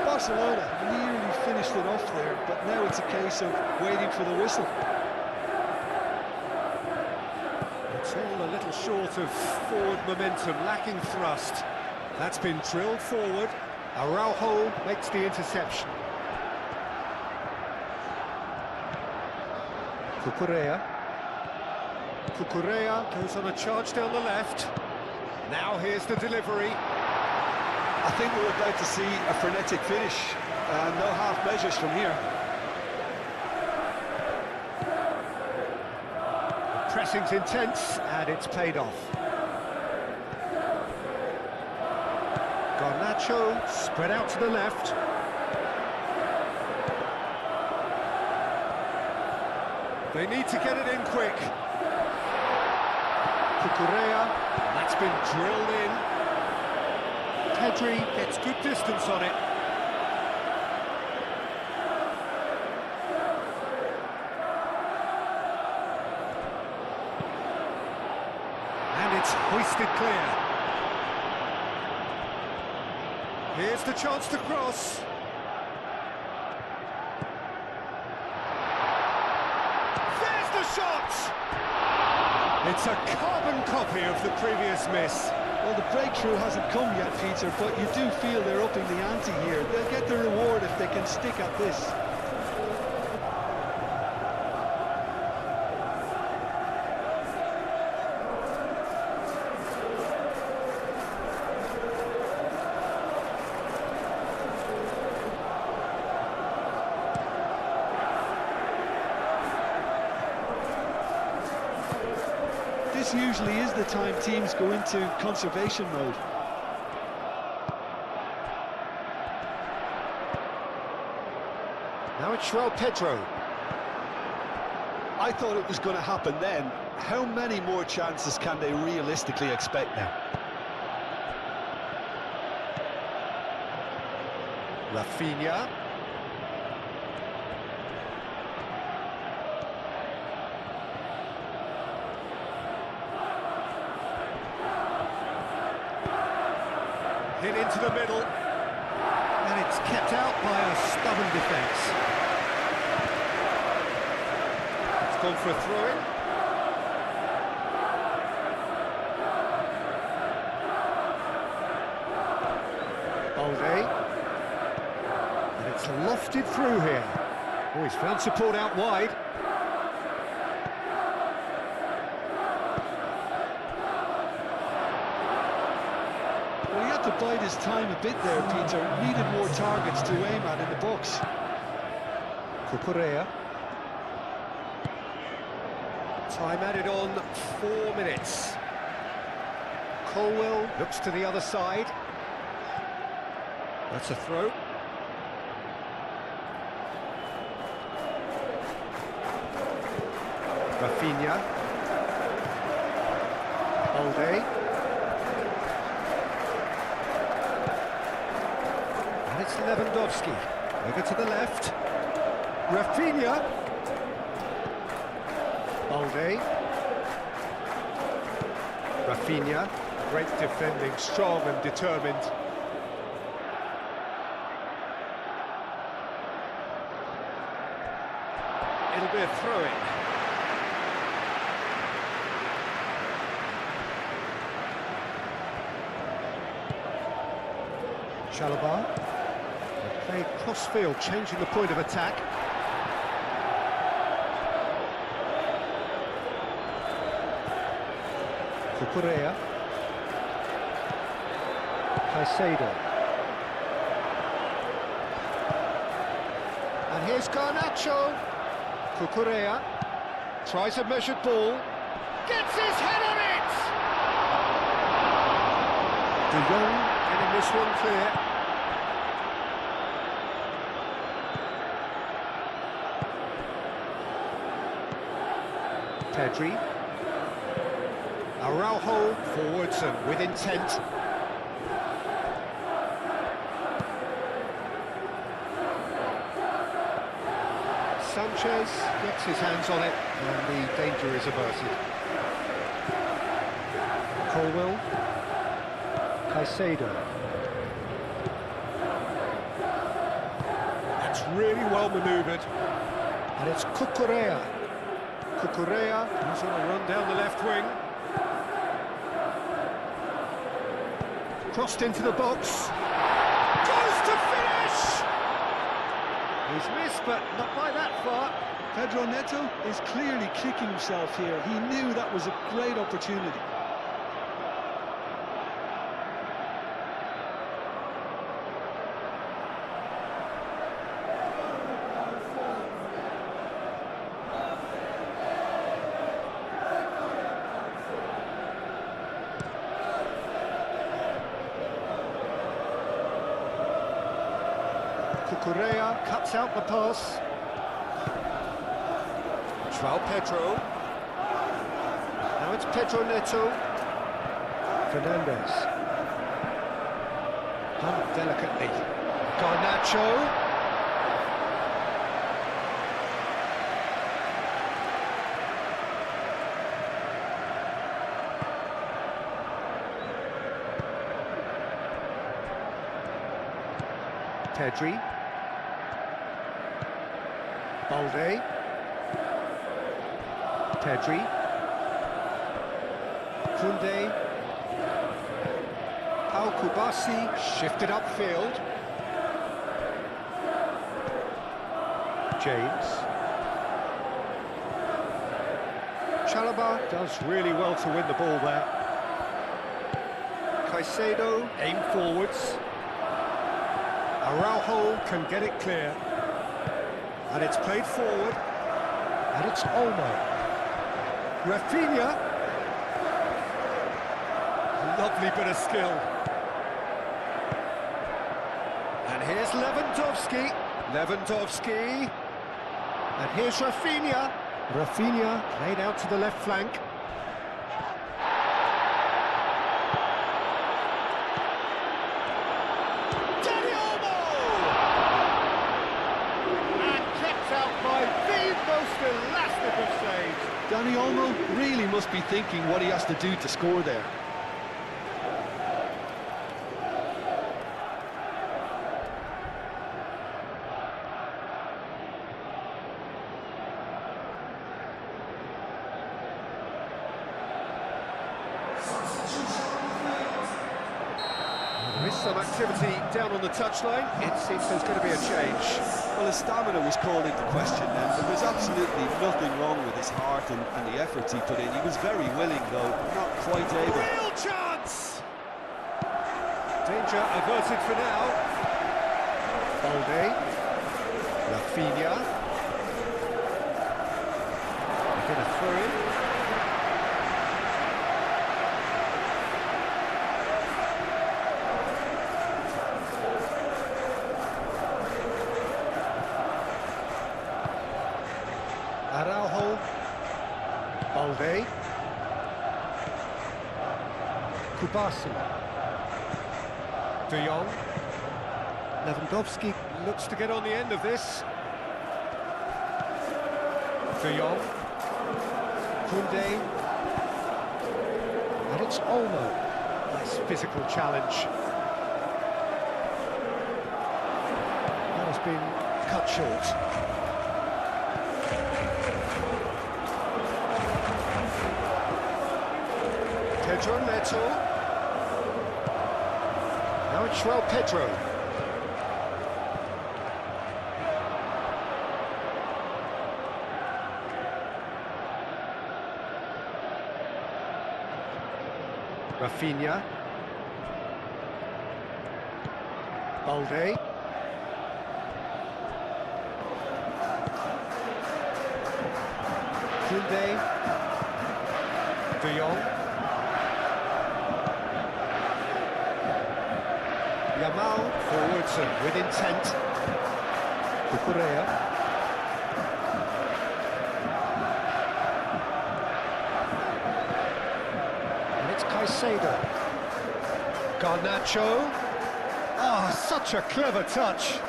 Barcelona nearly finished it off there, but now it's a case of waiting for the whistle. It's all a little short of forward momentum, lacking thrust. That's been drilled forward. Araujo makes the interception. Cucurella. Cucurella goes on a charge down the left. Now here's the delivery. I think we're about to see a frenetic finish, no half measures from here. The pressing's intense, and it's paid off. Garnacho spread out to the left. They need to get it in quick. Cucurella, that's been drilled in. Pedri gets good distance on it. And it's hoisted clear. Here's the chance to cross. There's the shot! It's a carbon copy of the previous miss. Well, the breakthrough hasn't come yet, Peter, but you do feel they're upping the ante here. They'll get the reward if they can stick at this. This usually is the time teams go into conservation mode. Now it's João Pedro. I thought it was going to happen then. How many more chances can they realistically expect now? Rafinha. Hit into the middle, and it's kept out by a stubborn defence. It's gone for a throw-in. Balde. And it's lofted through here. Oh, he's found support out wide. To bide his time a bit there, Peter. Needed more targets to aim at in the box. Cucurella. Time added on 4 minutes. Colwell looks to the other side. That's a throw. Rafinha. Balde. it's Lewandowski. Over to the left. Rafinha. Balde. Rafinha. Great defending, strong and determined. It'll be a throw-in. Chalobah. They play cross-field, changing the point of attack. Cucurella. Caicedo. And here's Garnacho. Cucurella tries a measured ball. Gets his head on it! De Jong getting this one clear. Pedri. Araujo forwards and with intent. Sanchez gets his hands on it and the danger is averted. Colwell. Caicedo. That's really well manoeuvred. And it's Cucurella. Cucurella, he's on a run down the left wing. Crossed into the box. Goes to finish! He's missed, but not by that far. Pedro Neto is clearly kicking himself here. He knew that was a great opportunity. Cucurella cuts out the pass. João Pedro. Now it's Pedro Neto. Fernandez. Done delicately. Garnacho. Pedri. Balde. Pedri. Koundé. Pau Kubasi shifted upfield. James. Chalobah does really well to win the ball there. Caicedo aim forwards. Araujo can get it clear. And it's played forward. And it's Olmo. Rafinha. Lovely bit of skill. And here's Lewandowski. Lewandowski. And here's Rafinha. Rafinha played out to the left flank. Elastic of saves. Dani Olmo really must be thinking what he has to do to score there. There is some activity down on the touchline. It seems there's going to be a change. Well, his stamina was called into question then, but there's absolutely nothing wrong with his heart and the efforts he put in. He was very willing, though, not quite able. Real chance! Danger averted for now. Balde. Rafinha. A bit of throw-in. Araujo. Balde. Kubasi. De Jong. Lewandowski looks to get on the end of this. De Jong. Koundé. And it's Olmo. Nice physical challenge. That has been cut short. Pedro Neto. Now it's João Pedro. Rafinha. Balde. Koundé. De Jong. Yamal forwards and with intent. Cucurella. And it's Caicedo. Garnacho. Oh, such a clever touch.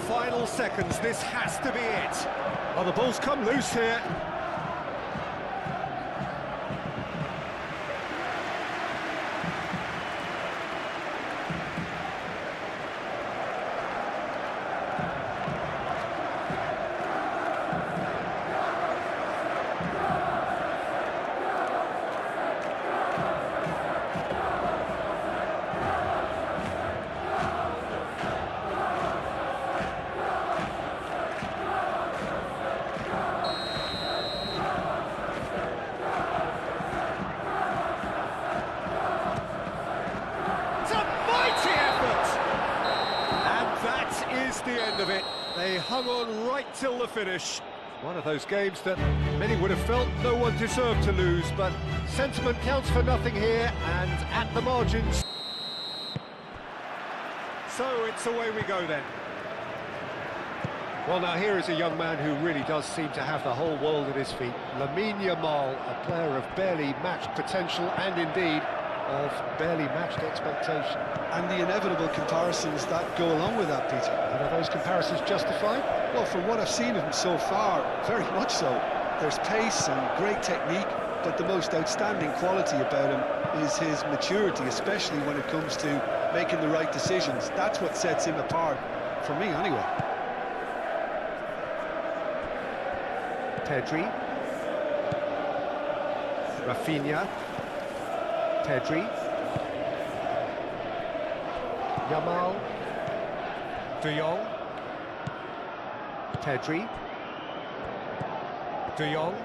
Final seconds, this has to be it. Oh, the ball's come loose here. The end of it. They hung on right till the finish. One of those games that many would have felt no one deserved to lose, but sentiment counts for nothing here, and at the margins. So it's away we go then. Well, now here is a young man who really does seem to have the whole world at his feet. Lamine Yamal, a player of barely matched potential and indeed of barely matched expectation. And the inevitable comparisons that go along with that, Peter. And are those comparisons justified? Well, from what I've seen of him so far, very much so. There's pace and great technique, but the most outstanding quality about him is his maturity, especially when it comes to making the right decisions. That's what sets him apart, for me anyway. Pedri. Rafinha. Pedri. Yamal. De Jong. Pedri. De Jong.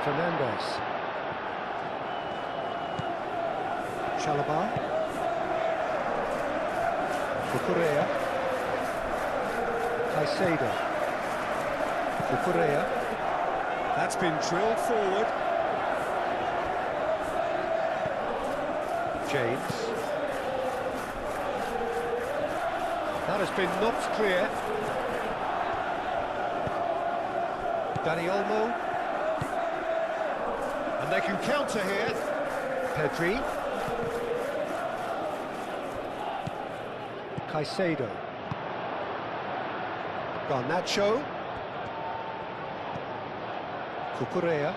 Fernandez. Chalobah. Cucurella. Caicedo. Cucurella. That's been drilled forward. James. That has been knocked clear. Dani Olmo. And they can counter here. Pedri. Caicedo. Garnacho. Cucurella.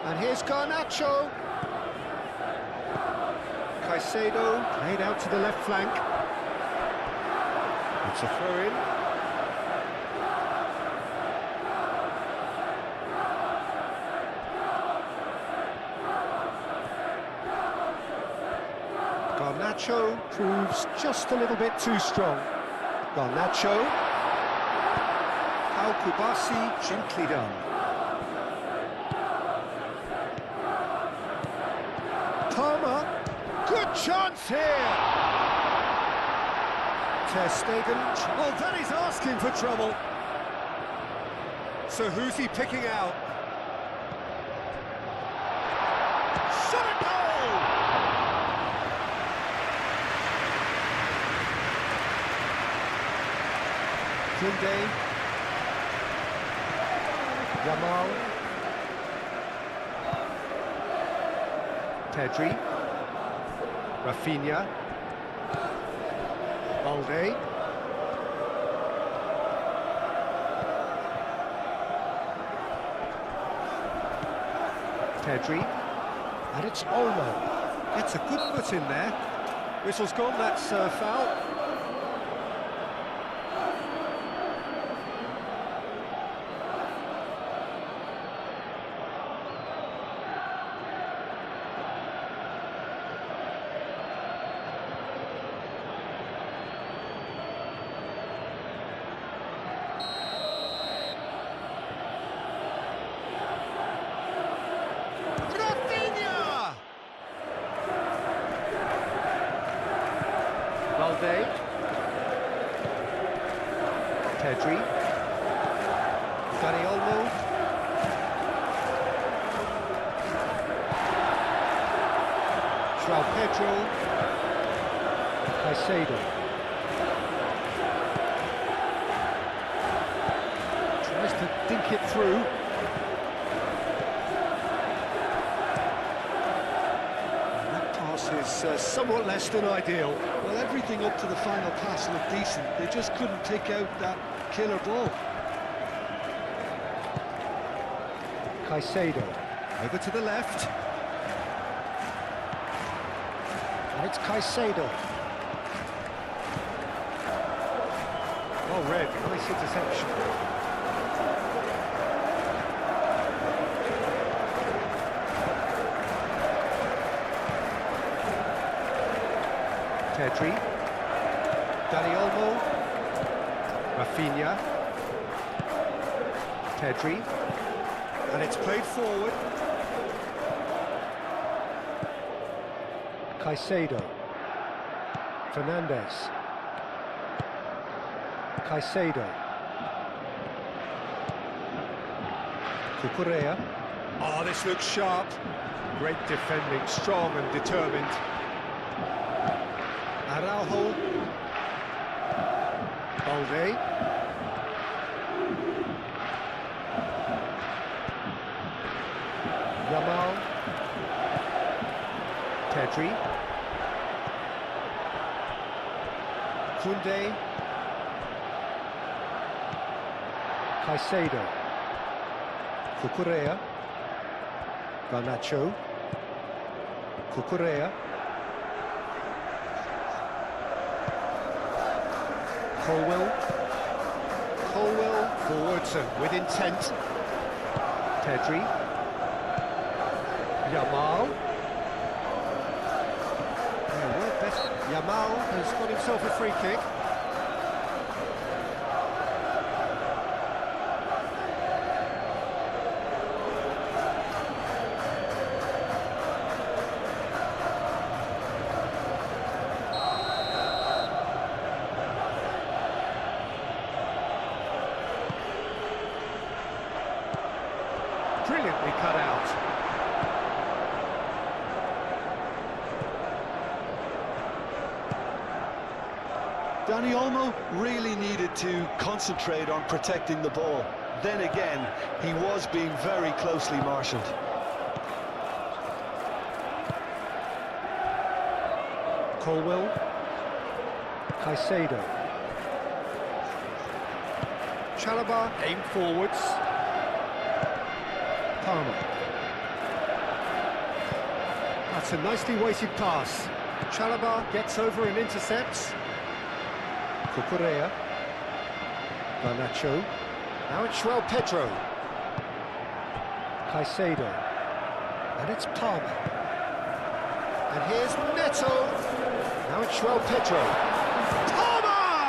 And here's Garnacho. Caicedo played out to the left flank. It's a throw-in. Garnacho proves just a little bit too strong. Garnacho. How Kubasi, gently done. Palmer. Good chance here. Ter Stegen. Well, that is asking for trouble. So who's he picking out? Shot at goal! Koundé. Yamal. Pedri. Rafinha. Balde. Pedri. And it's Olmo. Gets a good foot in there. Whistle's gone, that's a foul. Balde. Pedri. Dani Olmo. João Pedro. Caicedo. Tries to dink it through. Is somewhat less than ideal. Well, everything up to the final pass looked decent. They just couldn't take out that killer ball. Caicedo. Over to the left. And it's Caicedo. Well read, nice interception. Pedri, Dani Olmo, Rafinha, Pedri, And it's played forward. Caicedo, Fernandes, Caicedo, Cucurella. Oh, this looks sharp. Great defending, strong and determined. Araujo, Balde, Yamal, Pedri, Koundé, Caicedo, Cucurella, Garnacho, Cucurella, Colwell forwards and with intent. Pedri, Yamal. Yamal has got himself a free kick. Brilliantly cut out. Dani Olmo really needed to concentrate on protecting the ball. Then again, he was being very closely marshalled. Colwell, Caicedo, Chalobah aimed forwards. Palmer. That's a nicely weighted pass. Chalobah gets over and intercepts. Cucurella, Garnacho. Now it's João Pedro. Caicedo. And it's Palmer. And here's Neto. Now it's João Pedro. Palmer!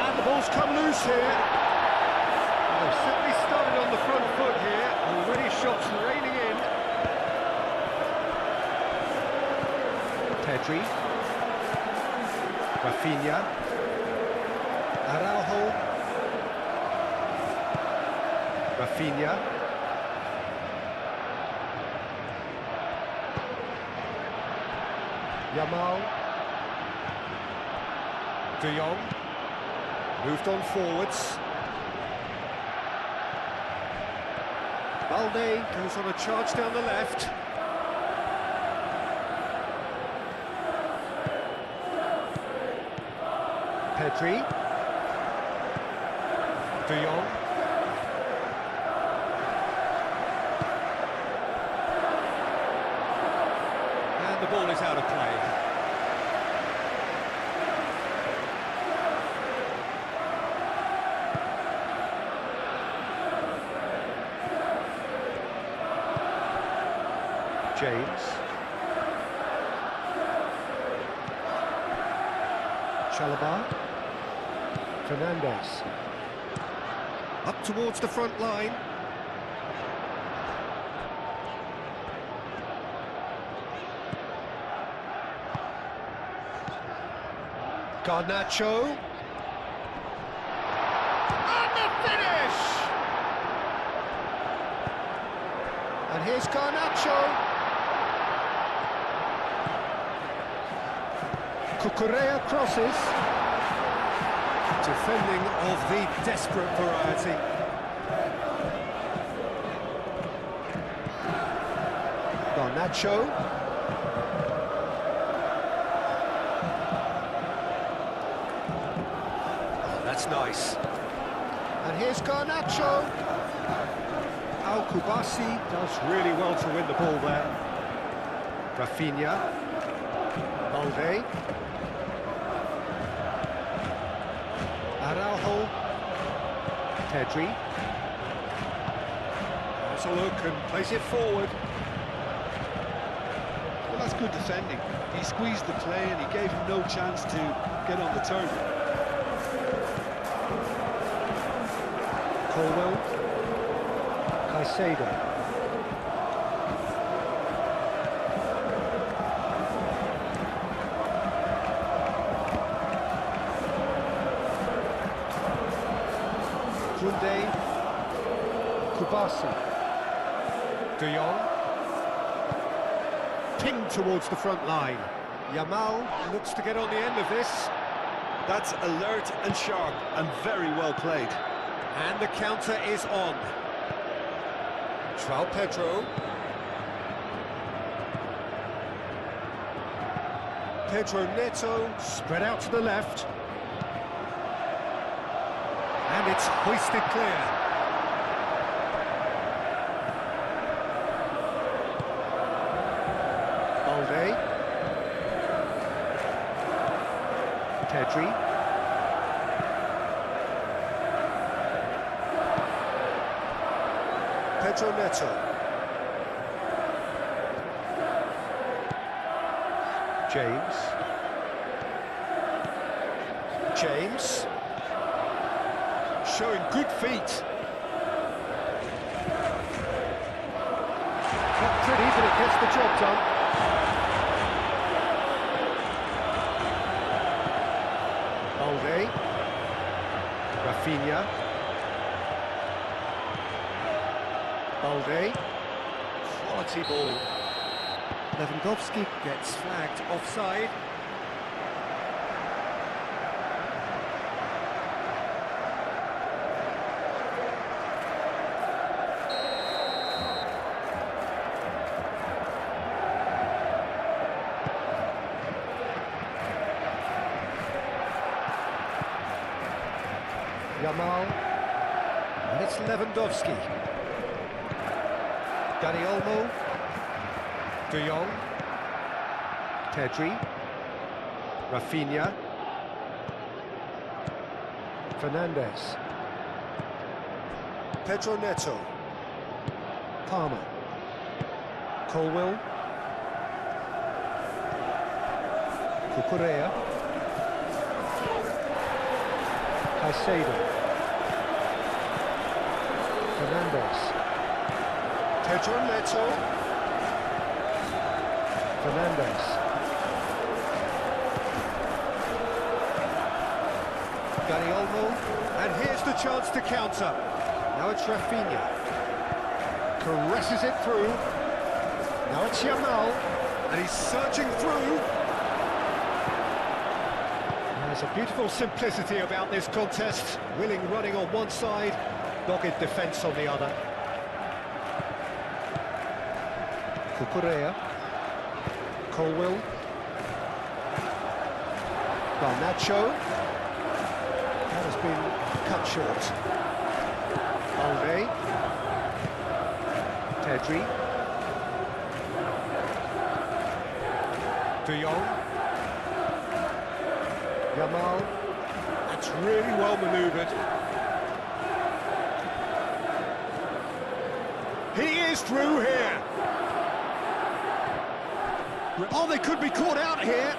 And the ball's come loose here. They've certainly started on the front foot here. Already shots raining in. Pedri. Rafinha. Araujo. Rafinha. Yamal. De Jong. Moved on forwards. Balde goes on a charge down the left. Pedri. De Jong. And the ball is out of play. James. Chalobah. Fernandes. Up towards the front line. Garnacho. And the finish! And here's Garnacho. Cucurella crosses. Defending of the desperate variety. Garnacho. Oh, that's nice. And here's Garnacho. Al-Kubasi does really well to win the ball there. Rafinha. Balde. Araujo. Pedri. Has a look and plays it forward. Well, that's good defending. He squeezed the play and he gave him no chance to get on the turn. Colwell. Caicedo. Kunde. Kubasi. De Jong. Pinged towards the front line. Yamal looks to get on the end of this. That's alert and sharp and very well played. And the counter is on. João Pedro. Pedro Neto spread out to the left. And it's hoisted clear. Balde. Pedri. Pedro Neto. James. James. Showing good feet. Not pretty, but it gets the job done. Balde. Rafinha. Balde. Quality ball. Lewandowski gets flagged offside. Yamal. And it's Lewandowski. Dani Olmo. De Jong. Pedri. Rafinha. Fernandes. Pedro Neto. Palmer. Colwell. Cucurella. Caicedo. Fernandes. Pedro Neto. Fernandes. Dani Olmo, and here's the chance to counter. Now it's Rafinha. Caresses it through. Now it's Yamal, and he's searching through. There's a beautiful simplicity about this contest. Willing running on one side, dogged defence on the other. Cucurella. Colwill. Garnacho. That has been cut short. Balde. Pedri. De Jong. Yamal. That's really well manoeuvred. He is through here. Oh, they could be caught out here.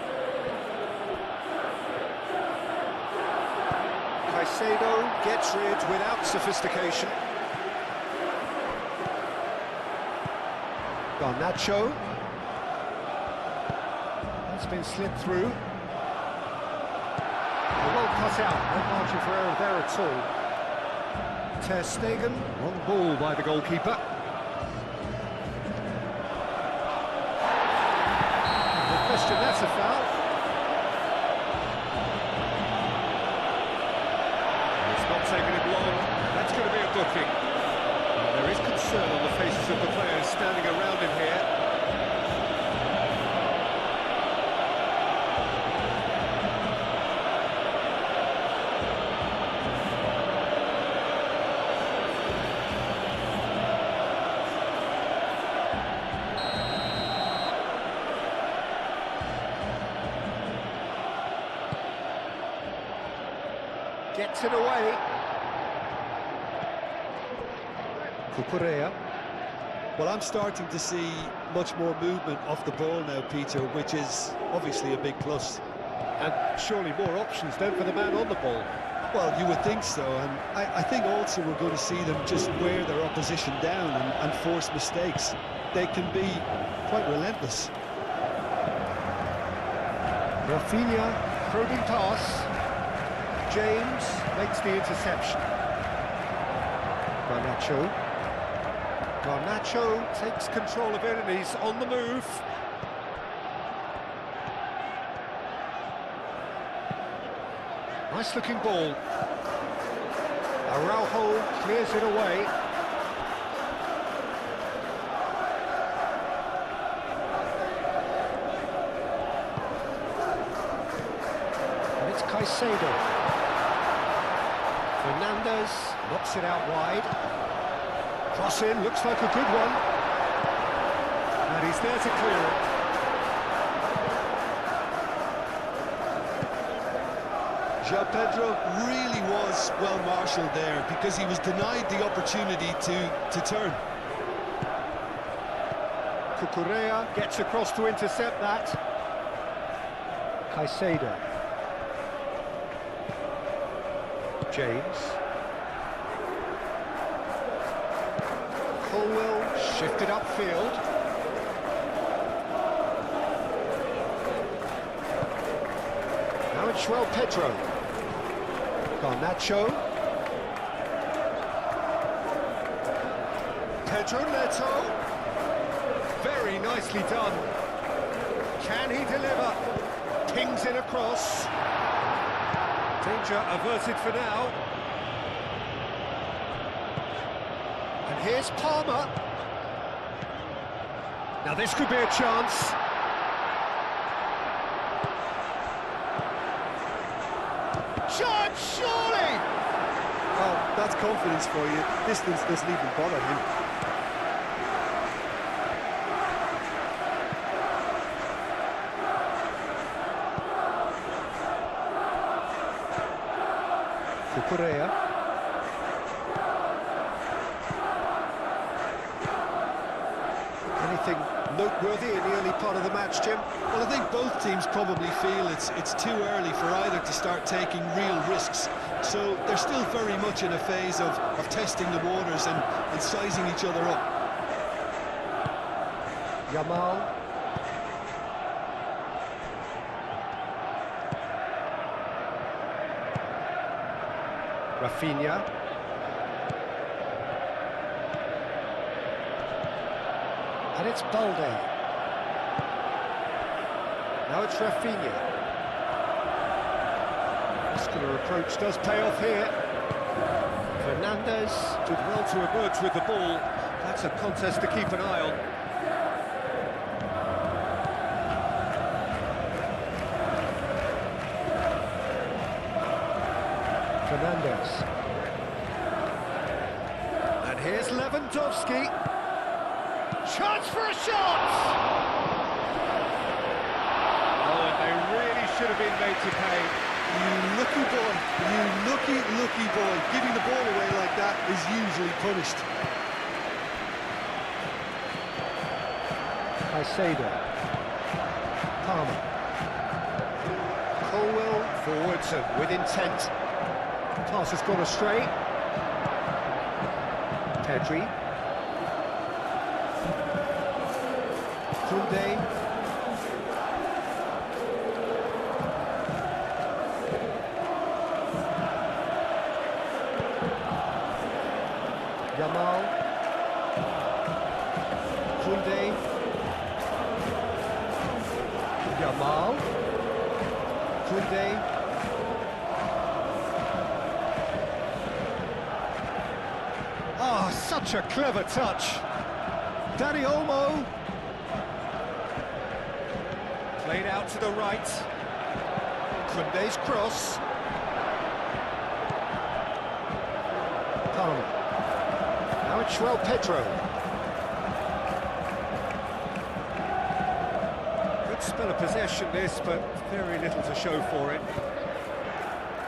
Caicedo gets rid without sophistication. Garnacho. That's been slipped through. Well cut out, no margin for error there at all. Ter Stegen, wrong ball by the goalkeeper. No question, that's a foul. It's not taking him long, that's going to be a booking. There is concern on the faces of the players standing around him here. Gets it away. Cucurella. Well, I'm starting to see much more movement off the ball now, Peter, which is obviously a big plus. And surely more options then for the man on the ball. Well, you would think so, and I think also we're going to see them just wear their opposition down and force mistakes. They can be quite relentless. Rafinha, probing pass. James makes the interception. Garnacho. Garnacho takes control of it and he's on the move. Nice looking ball. Araujo clears it away. And it's Caicedo. Fernandez knocks it out wide. Cross in, looks like a good one. And he's there to clear it. João Pedro really was well marshalled there because he was denied the opportunity to turn. Cucurella gets across to intercept that. Caicedo. James. Colwill shifted upfield. Now it's João Pedro. Garnacho. Pedro Neto. Very nicely done. Can he deliver? Pings it across. Danger averted for now. And here's Palmer. Now this could be a chance. Shot, surely! Well, that's confidence for you. Distance doesn't even bother him. Cucurella. Anything noteworthy in the early part of the match, Jim? Well, I think both teams probably feel it's too early for either to start taking real risks. So they're still very much in a phase of testing the waters and sizing each other up. Yamal. Rafinha. And it's Balde. Now it's Rafinha. Muscular approach does pay off here. Fernandez did well to emerge with the ball. That's a contest to keep an eye on. Fernandez. And here's Lewandowski. Chance for a shot! Oh, and they really should have been made to pay. You lucky boy, you lucky boy. Giving the ball away like that is usually punished. Caicedo. Palmer. Colwell forwards and with intent. Pass has gone astray. Pedri. Koundé. Yamal. Koundé. Yamal. Koundé. Oh, such a clever touch. Dani Olmo. Played out to the right. Koundé's cross. Palmer. Now it's João Pedro. Good spell of possession this, but very little to show for it.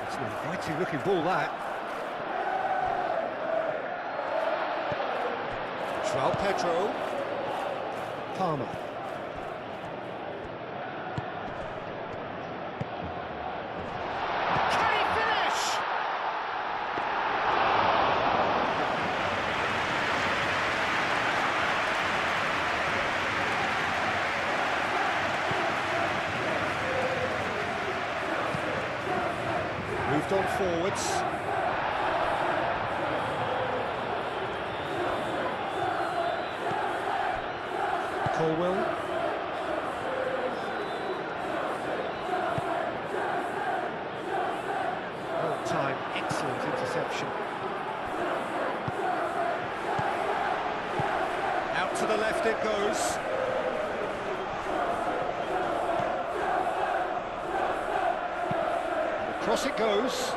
It's an inviting looking ball, that. João Pedro. Palmer. Can he finish? Moved on forwards. Colwell. Well timed, excellent interception. Out to the left it goes. Across it goes.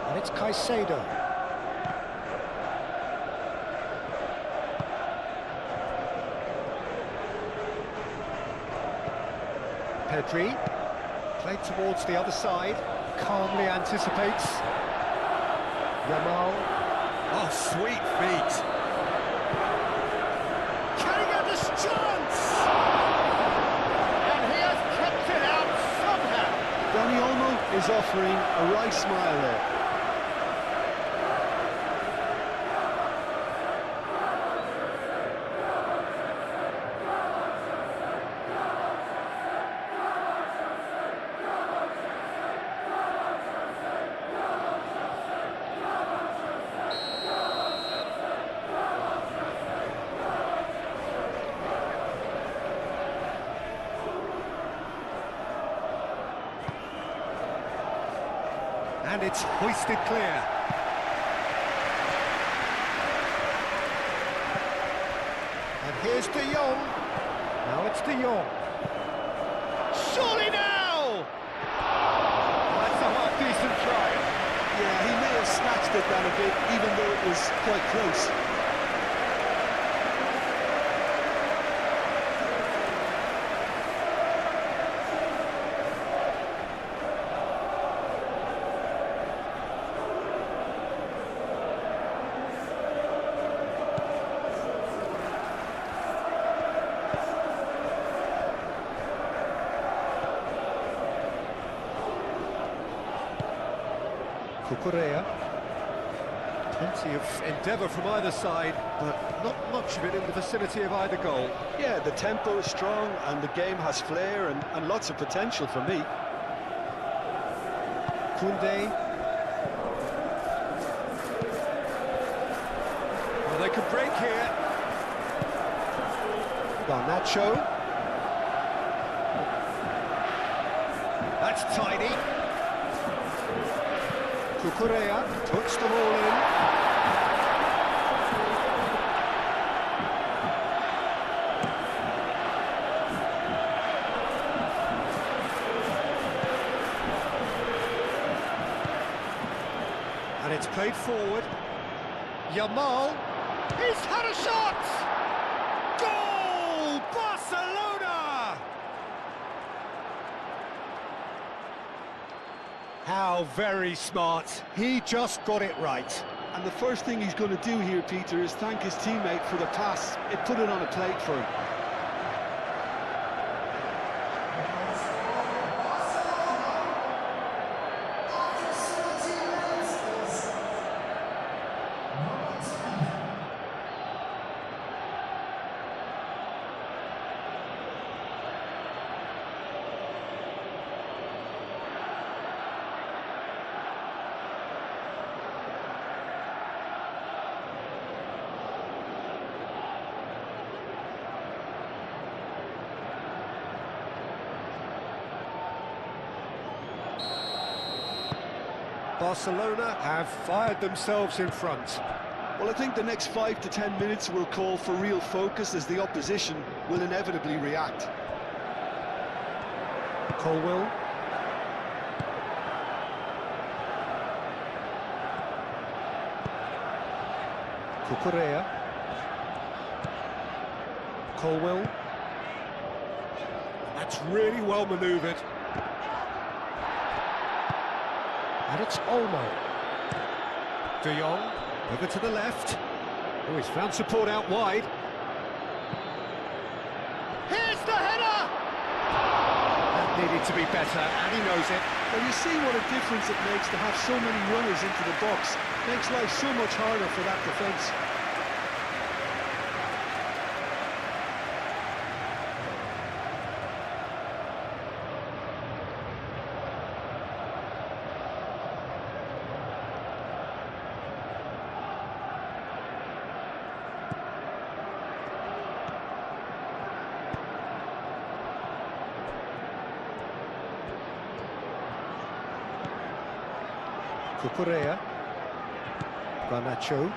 And it's Caicedo. Pedri, played towards the other side, calmly anticipates. Yamal. Oh, sweet feet. Can he get this chance? And he has kept it out somehow. Dani Olmo is offering a right smile there. And it's hoisted clear. And here's De Jong. Now it's De Jong. Surely now! That's a half-decent try. Yeah, he may have snatched it down a bit, even though it was quite close. Cucurella. Plenty of endeavour from either side, but not much of it in the vicinity of either goal. Yeah, the tempo is strong and the game has flair and lots of potential for me. Koundé. Well, they could break here. Garnacho. That's tidy. Cucurella puts them all in. And it's played forward. Yamal. He's had a shot! Goal! Barcelona! How very smart. He just got it right. And the first thing he's going to do here, Peter, is thank his teammate for the pass. It put it on a plate for him. Barcelona have fired themselves in front. Well, I think the next 5 to 10 minutes will call for real focus as the opposition will inevitably react. Colwill. Cucurella. Colwill. That's really well manoeuvred. And it's Olmo. De Jong, over to the left. Oh, he's found support out wide. Here's the header! That needed to be better, and he knows it. Well, you see what a difference it makes to have so many runners into the box. Makes life so much harder for that defence. Cucurella. Garnacho.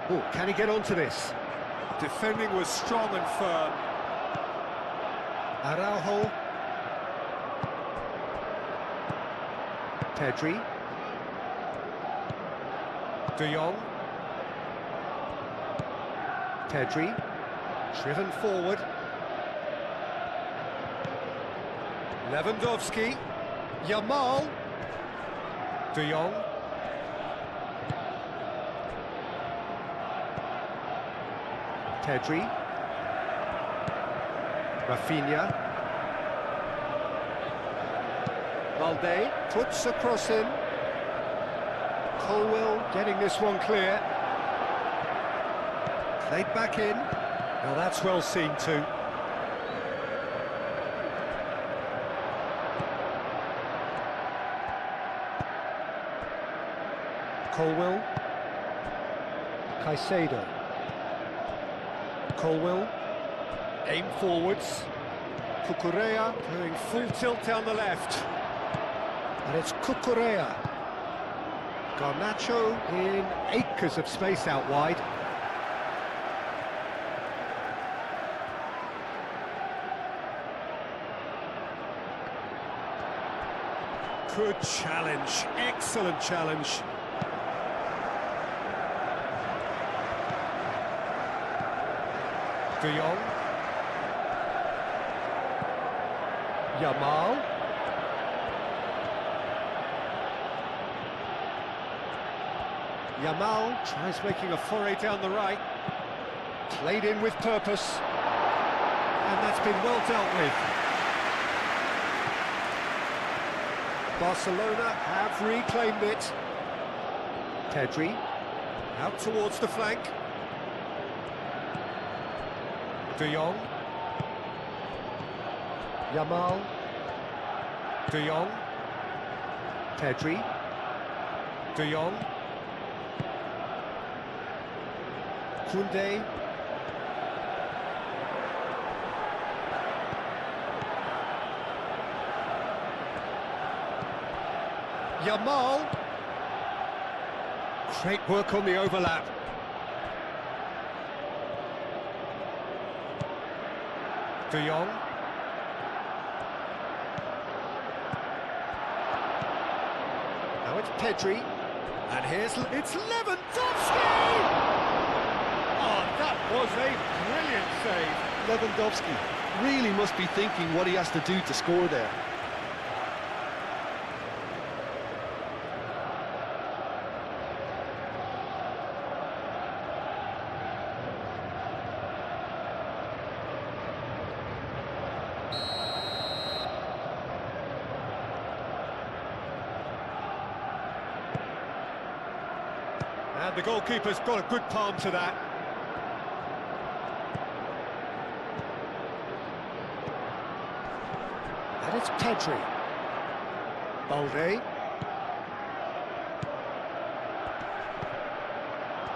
Oh, can he get onto this? Defending was strong and firm. Araujo. Pedri. De Jong. Pedri. Driven forward. Lewandowski. Yamal. De Jong. Pedri. Rafinha. Valde puts a cross in. Colwill getting this one clear. Played back in. Now that's well seen too. Colwill. Caicedo. Colwill. Aim forwards. Cucurella going full tilt down the left. And it's Cucurella. Garnacho in acres of space out wide. Good challenge, excellent challenge. De Jong. Yamal. Yamal tries making a foray down the right. Played in with purpose. And that's been well dealt with. Barcelona have reclaimed it. Pedri. Out towards the flank. De Jong. Yamal. De Jong. Pedri. De Jong. Koundé. Yamal. Great work on the overlap. De Jong. Now it's Pedri. And it's Lewandowski! Oh, that was a brilliant save. Lewandowski really must be thinking what he has to do to score there. And the goalkeeper's got a good palm to that. And it's Pedri. Balde.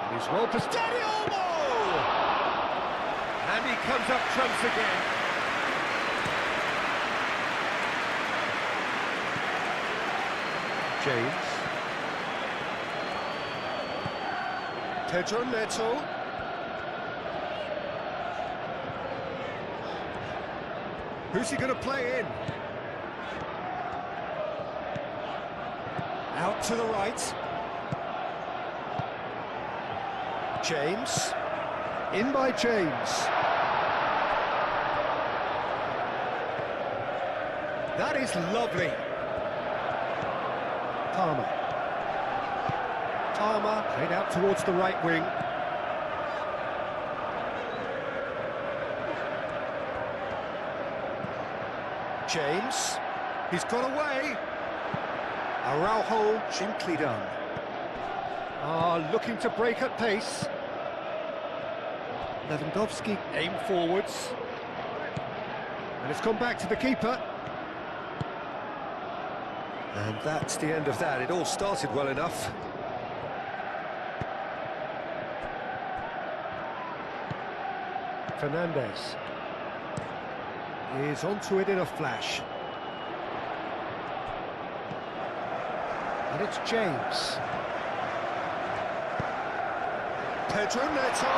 And he's well positioned. And he comes up trumps again. James. Pedro Neto. Who's he going to play in? Out to the right. James. In by James. That is lovely. Palmer. Palmer played out towards the right wing. James. He's got away. Araujo, gently done. Looking to break at pace. Lewandowski aim forwards. And it's gone back to the keeper. And that's the end of that. It all started well enough. Fernandez is onto it in a flash. And it's James. Pedro Neto.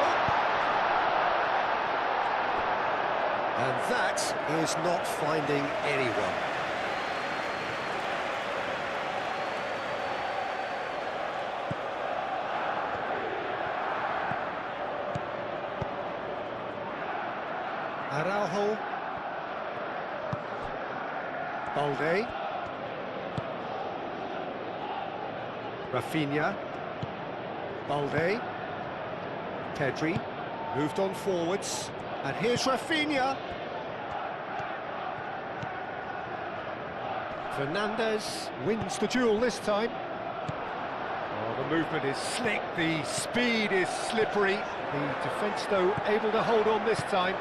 And that is not finding anyone. Araujo. Balde. Rafinha. Balde. Pedri. Moved on forwards. And here's Rafinha. Fernandez wins the duel this time. Oh, the movement is slick, the speed is slippery. The defence, though, able to hold on this time.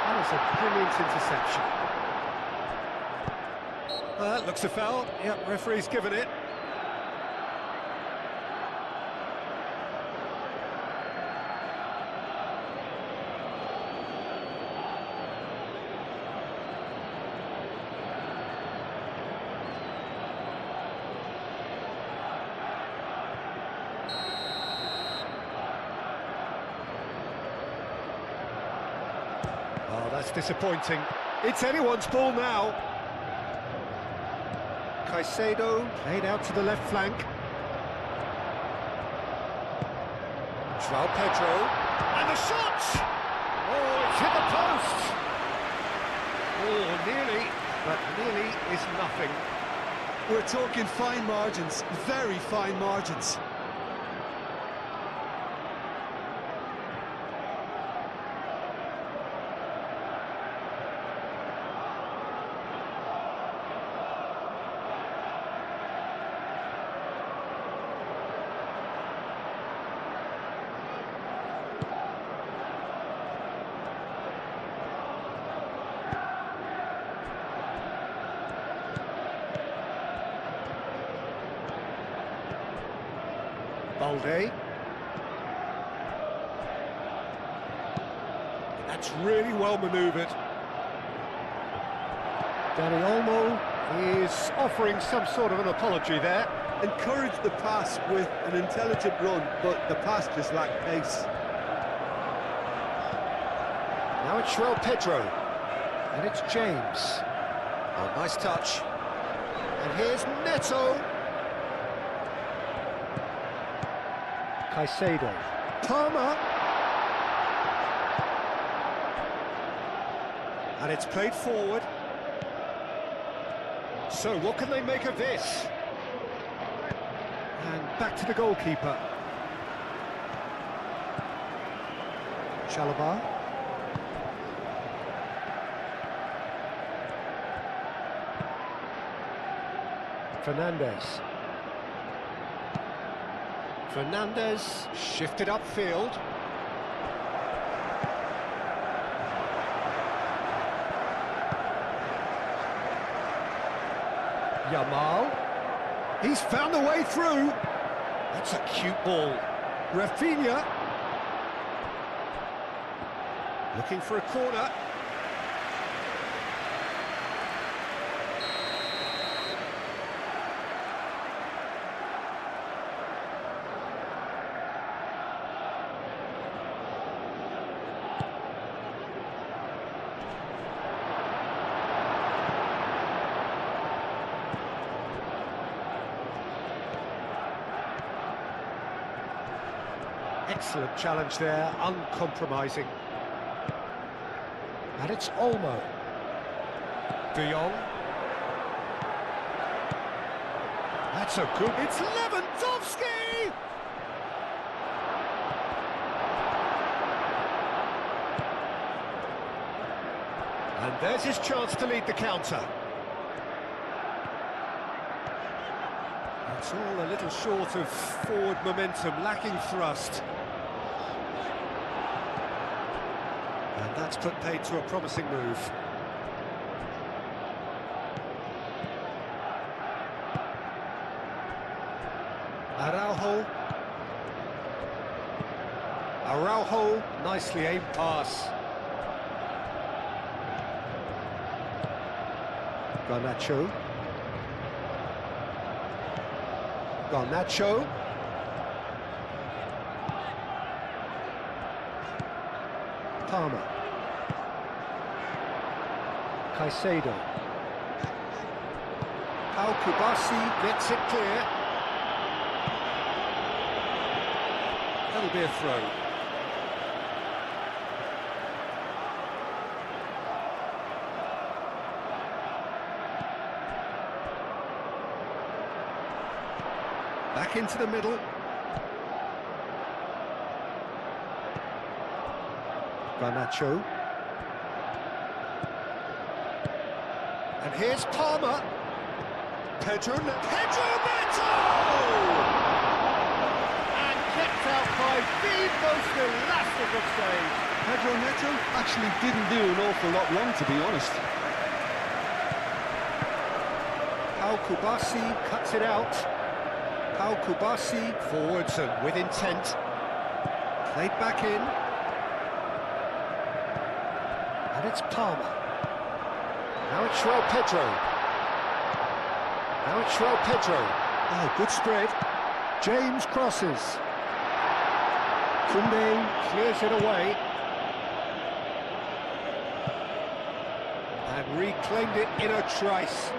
That is a brilliant interception. That looks a foul. Yep, referee's given it. Oh, that's disappointing. It's anyone's ball now. Caicedo played out to the left flank. João Pedro. And the shot! Oh, it's hit the post! Oh, nearly, but nearly is nothing. We're talking fine margins, very fine margins. Balde. That's really well manoeuvred. Dani Olmo is offering some sort of an apology there. Encouraged the pass with an intelligent run, but the pass just lacked pace. Now it's João Pedro, and it's James. Oh, nice touch. And here's Neto. Caicedo. Palmer. And it's played forward. So what can they make of this? And back to the goalkeeper. Chalobah. Fernandes shifted upfield. Yamal. He's found a way through. That's a cute ball. Rafinha. Looking for a corner. Excellent challenge there, uncompromising. And it's Olmo. De Jong. That's a good... It's Lewandowski! And there's his chance to lead the counter. It's all a little short of forward momentum, lacking thrust. And that's put paid to a promising move. Araujo, nicely aimed pass. Garnacho. Palmer. Caicedo. Pau Kubasi gets it clear. That'll be a throw. Back into the middle. Garnacho. And here's Palmer. Pedro Neto! And kept out by the most elastic of saves. Pedro Neto actually didn't do an awful lot wrong, to be honest. Pau Kubasi cuts it out. Pau Kubasi forwards and with intent. Played back in. And it's Palmer. Now it's João Pedro. Oh, good spread. James crosses. Koundé clears it away. And reclaimed it in a trice.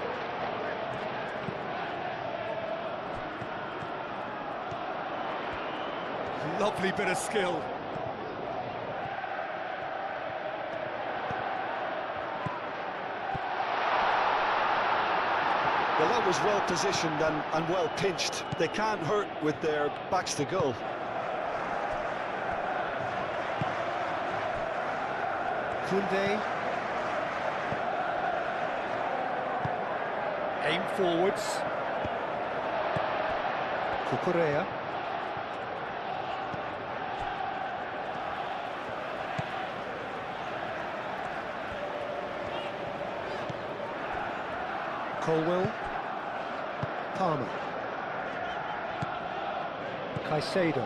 Lovely bit of skill. Well, that was well positioned and well pinched. They can't hurt with their backs to goal. Koundé. Aim forwards. Cucurella. Colwell. Palmer. Caicedo.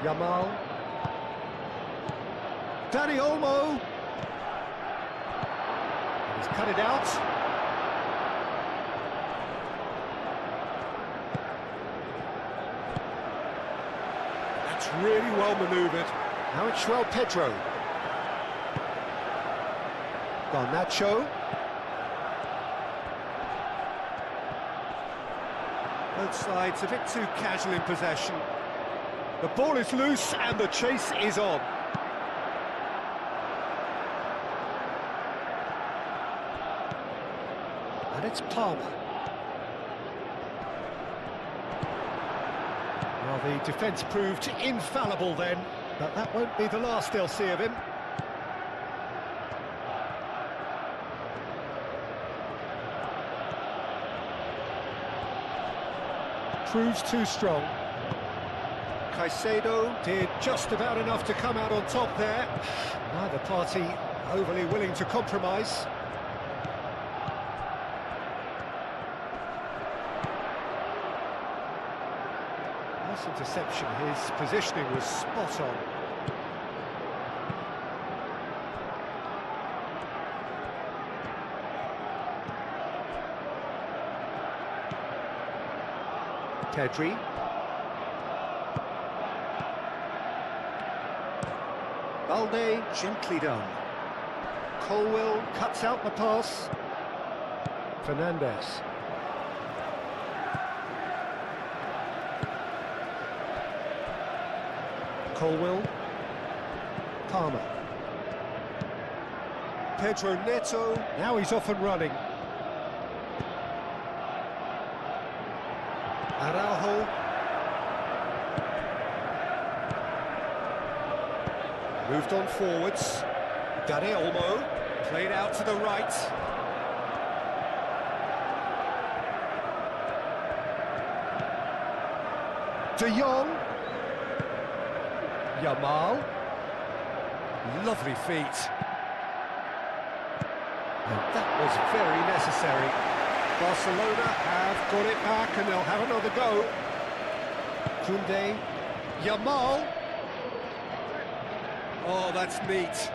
Yamal. Dani Olmo. He's cut it out. That's really well manoeuvred. Now it's João Pedro. Garnacho. Both sides a bit too casual in possession. The ball is loose and the chase is on. And it's Palmer. Well, the defence proved infallible then, but that won't be the last they'll see of him. Proves too strong. Caicedo did just about enough to come out on top there. Neither party overly willing to compromise. Nice interception, his positioning was spot on. Pedri. Balde, gently done. Colwill cuts out the pass. Fernandes. Colwill. Palmer. Pedro Neto. Now he's off and running. Araujo. Moved on forwards. Dani Olmo. Played out to the right. De Jong. Yamal. Lovely feet. And that was very necessary. Barcelona have got it back and they'll have another go. Koundé. Yamal. Oh, that's neat.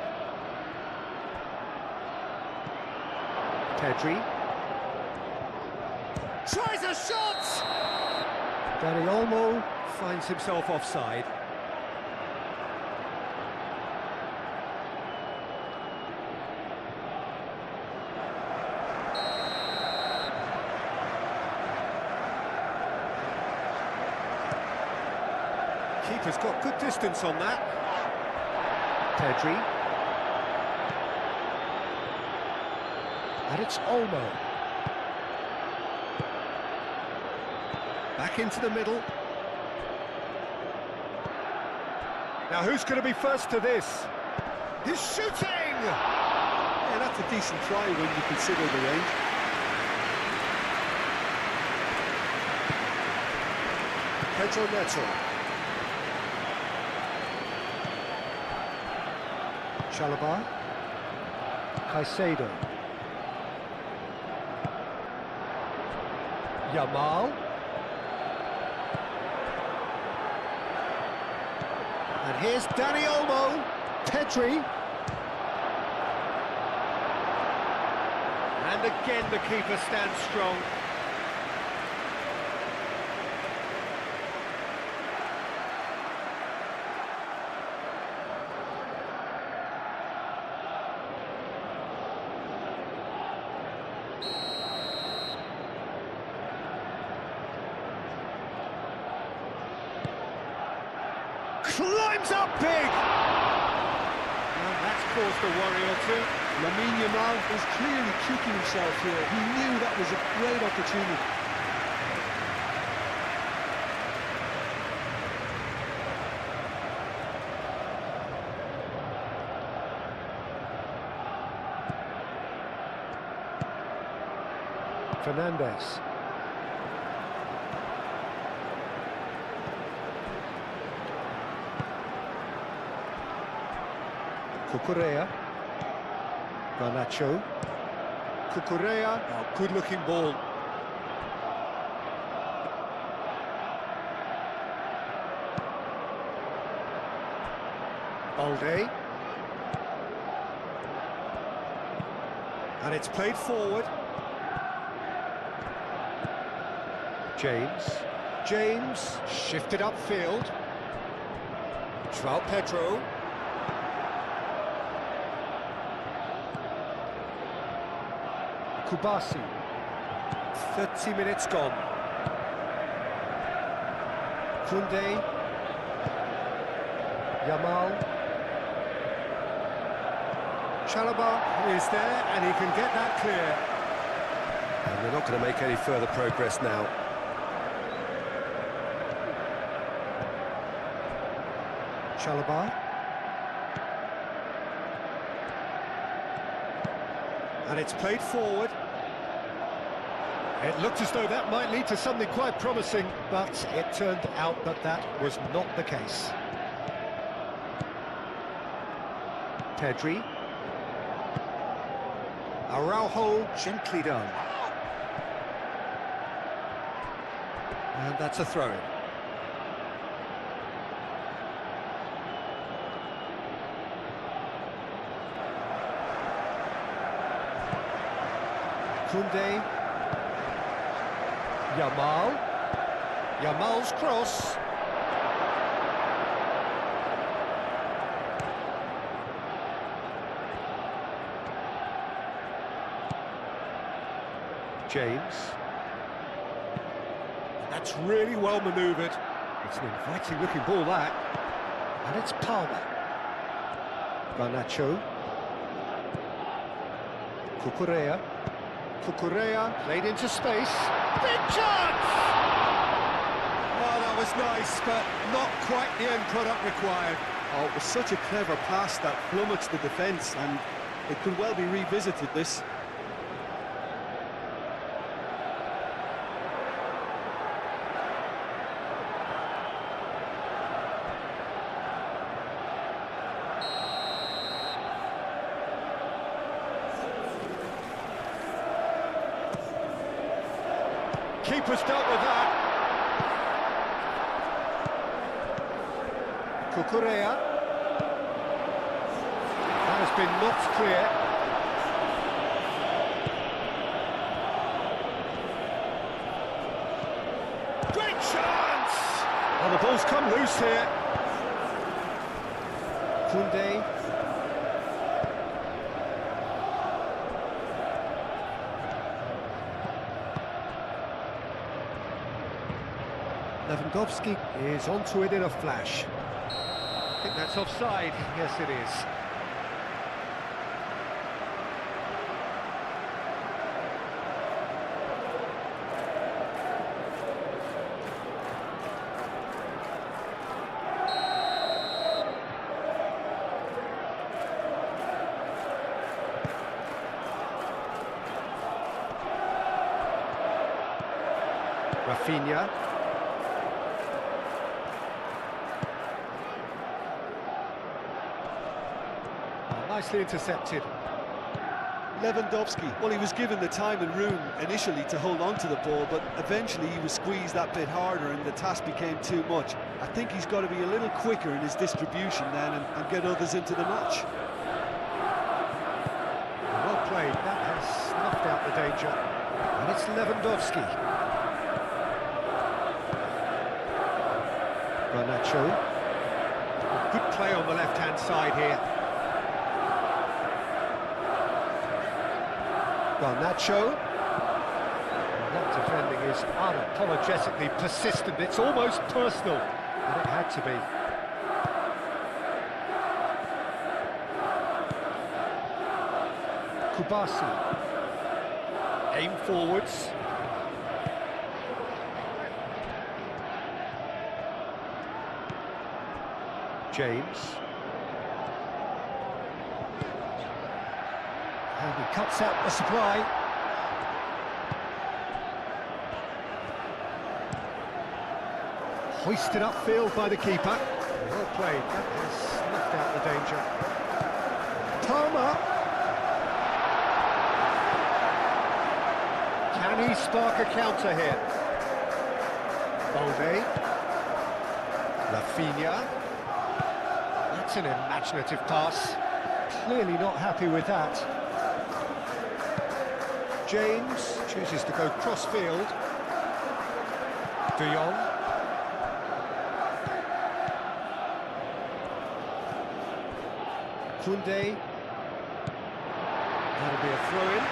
Pedri. Tries a shot! Dani Olmo finds himself offside. Keeper's got good distance on that. Pedri. And it's Olmo. Back into the middle. Now who's going to be first to this? He's shooting! Yeah, that's a decent try when you consider the range. Pedro Neto. Chalobah. Caicedo. Yamal. And here's Dani Olmo. Pedri. And again the keeper stands strong. Climbs up big! And that's caused a worry or two. Lamine Yamal is clearly kicking himself here. He knew that was a great opportunity. Fernandes. Cucurella. Garnacho. Cucurella. Oh, good-looking ball. Balde. And it's played forward. James shifted upfield. João Pedro. Kubasi. 30 minutes gone. Koundé. Yamal. Chalobah is there, and he can get that clear. And they're not going to make any further progress now. Chalobah. And it's played forward. It looked as though that might lead to something quite promising, but it turned out that that was not the case. Pedri. Araujo, gently done. And that's a throw-in. Koundé. Yamal's cross. James. That's really well manoeuvred. It's an inviting looking ball, that. And it's Palmer. Garnacho. Cucurella played into space. Big chance! Oh, that was nice, but not quite the end product required. Oh, it was such a clever pass that flummoxed the defence, and it could well be revisited, this. Keeper's dealt with that. Cucurella. That has been knocked clear. Great chance! Oh, the ball's come loose here. Koundé. Lewandowski is onto it in a flash. I think that's offside. Yes, it is. Rafinha. Nicely intercepted. Lewandowski, well, he was given the time and room initially to hold on to the ball, but eventually he was squeezed that bit harder and the task became too much. I think he's got to be a little quicker in his distribution then and get others into the match. Well played, that has snuffed out the danger. And it's Lewandowski. Garnacho. Good play on the left-hand side here. Garnacho. That defending is unapologetically persistent. It's almost personal, and it had to be. Kubasi. Aim forwards. James. And he cuts out the supply. Hoisted upfield by the keeper. Well played, that has snuffed out the danger. Palmer. Can he spark a counter here? Balde. Rafinha. That's an imaginative pass. Clearly not happy with that. James chooses to go cross-field. De Jong. Koundé. That'll be a throw-in.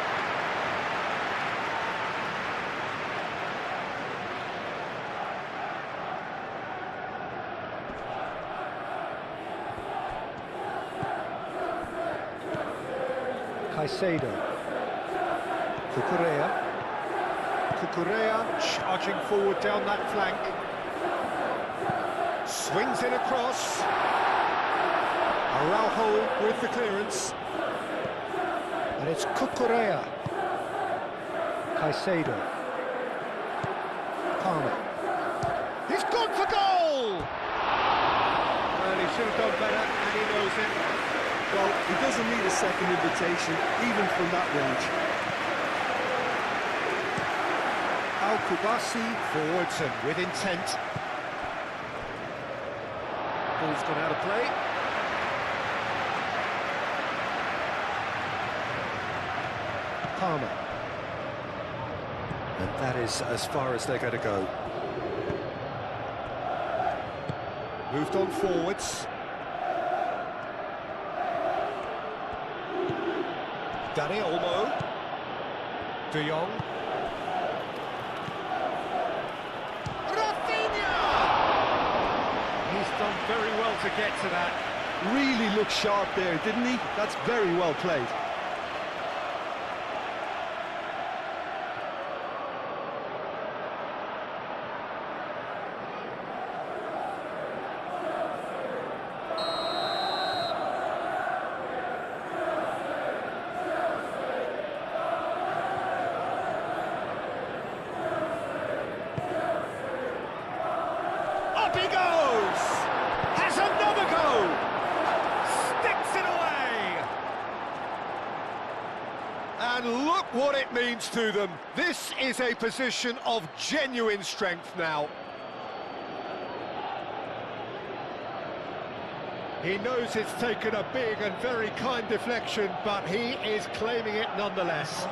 Caicedo. Cucurella charging forward down that flank. Swings in across. Araujo with the clearance. And it's Cucurella. Caicedo. Palmer. He's gone for goal! Well, he should have done better, and he knows it. Well, he doesn't need a second invitation, even from that range. Al-Kubasi forwards and with intent. Ball's gone out of play. Palmer. And that is as far as they're going to go. Moved on forwards. Dani Olmo. De Jong. Rafinha! He's done very well to get to that. Really looked sharp there, didn't he? That's very well played. Up he goes! Has another go! Sticks it away! And look what it means to them. This is a position of genuine strength now. He knows it's taken a big and very kind deflection, but he is claiming it nonetheless.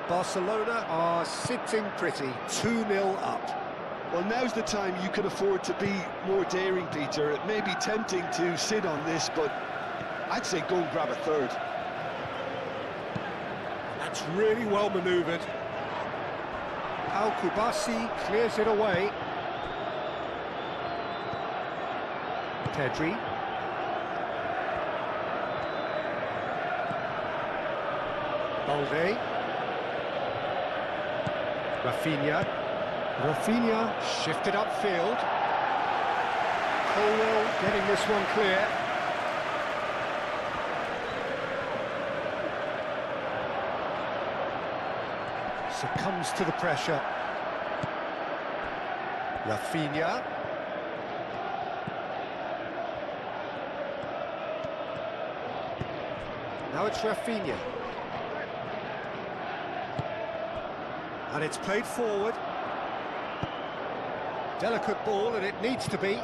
Barcelona are sitting pretty, 2-0 up. Well, now's the time you can afford to be more daring, Peter. It may be tempting to sit on this, but I'd say go and grab a third. That's really well manoeuvred. Al-Kubasi clears it away. Pedri. Balde. Rafinha shifted upfield. Colwell getting this one clear. Succumbs to the pressure. Rafinha. Now it's Rafinha. And it's played forward. Delicate ball, and it needs to be.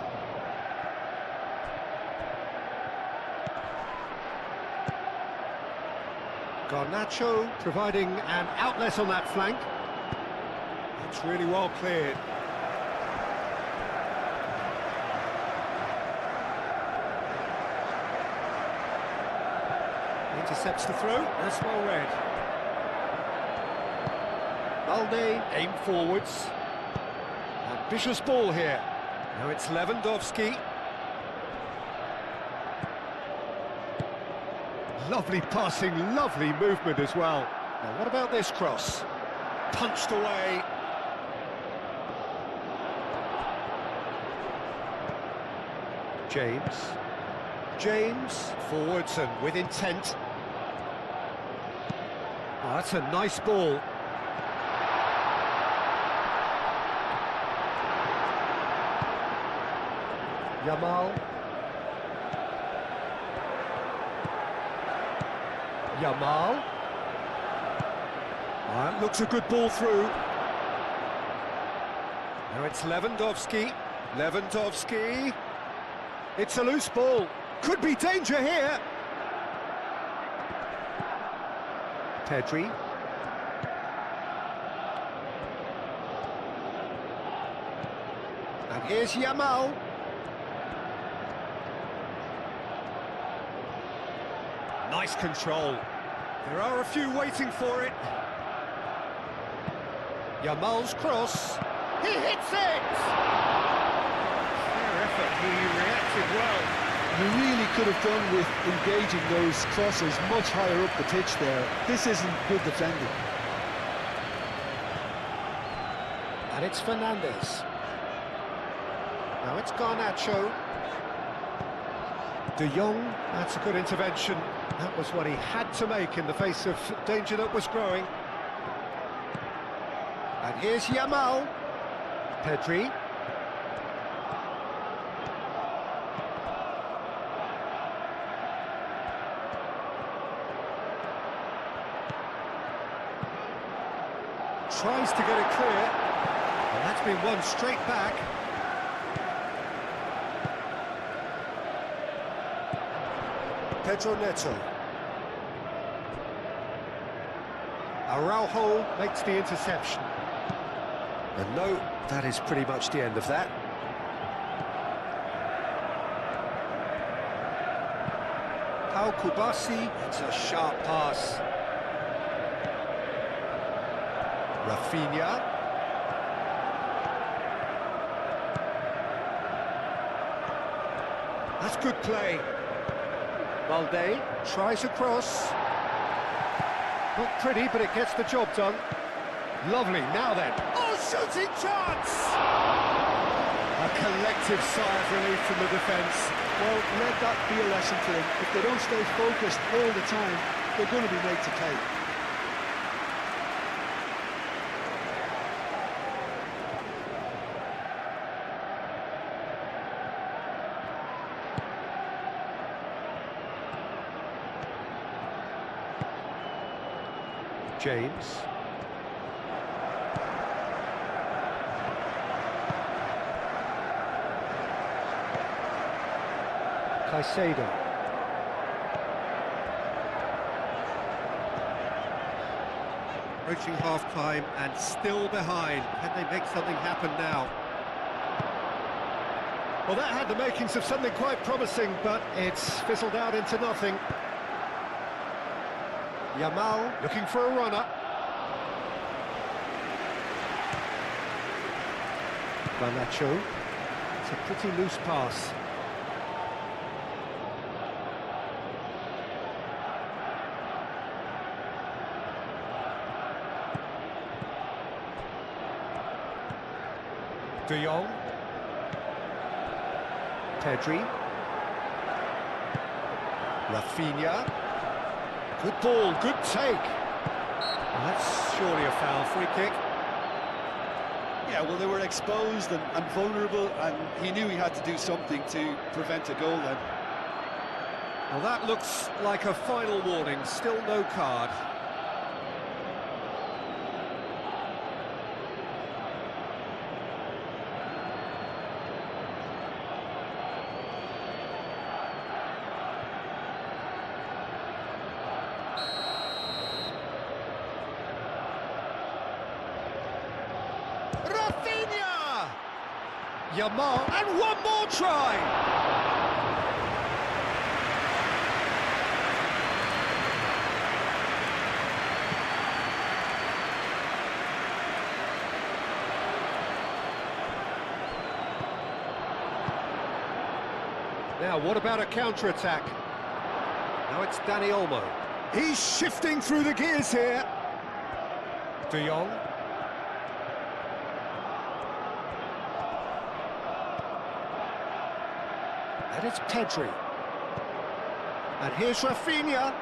Garnacho providing an outlet on that flank. It's really well cleared. Intercepts the throw. That's well read. Balde, aim forwards. Ambitious ball here. Now it's Lewandowski. Lovely passing, lovely movement as well. Now what about this cross? Punched away. James, forwards and with intent. Oh, that's a nice ball. Yamal. That looks a good ball through. Now it's Lewandowski. It's a loose ball. Could be danger here. Pedri. And here's Yamal. Nice control. There are a few waiting for it. Yamal's cross. He hits it! Fair effort, he reacted well. You really could have done with engaging those crosses much higher up the pitch there. This isn't good defending. And it's Fernandes. Now it's Garnacho. De Jong, that's a good intervention. That was what he had to make in the face of danger that was growing. And here's Yamal. Pedri. Tries to get it clear. And that's been won straight back. Pedro Neto. Araujo makes the interception. And no, that is pretty much the end of that. Pau Kubasi, it's a sharp pass. Rafinha. That's good play. Balde tries a cross. Not pretty, but it gets the job done. Lovely, now then. Oh, shooting chance! A collective sigh of relief from the defence. Well, let that be a lesson to them. If they don't stay focused all the time, they're going to be made to pay. James. Caicedo. Approaching half-time and still behind. Can they make something happen now? Well, that had the makings of something quite promising, but it's fizzled out into nothing. Yamal looking for a runner. Garnacho. It's a pretty loose pass. De Jong. Pedri. Rafinha. Good ball, good take. Well, that's surely a foul. Free kick. Yeah, well, they were exposed and vulnerable, and he knew he had to do something to prevent a goal then. Well, that looks like a final warning. Still no card. Rafinha! Yamal, and one more try! Now, what about a counter-attack? Now it's Dani Olmo. He's shifting through the gears here. De Jong. And it's Pedri. And here's Rafinha.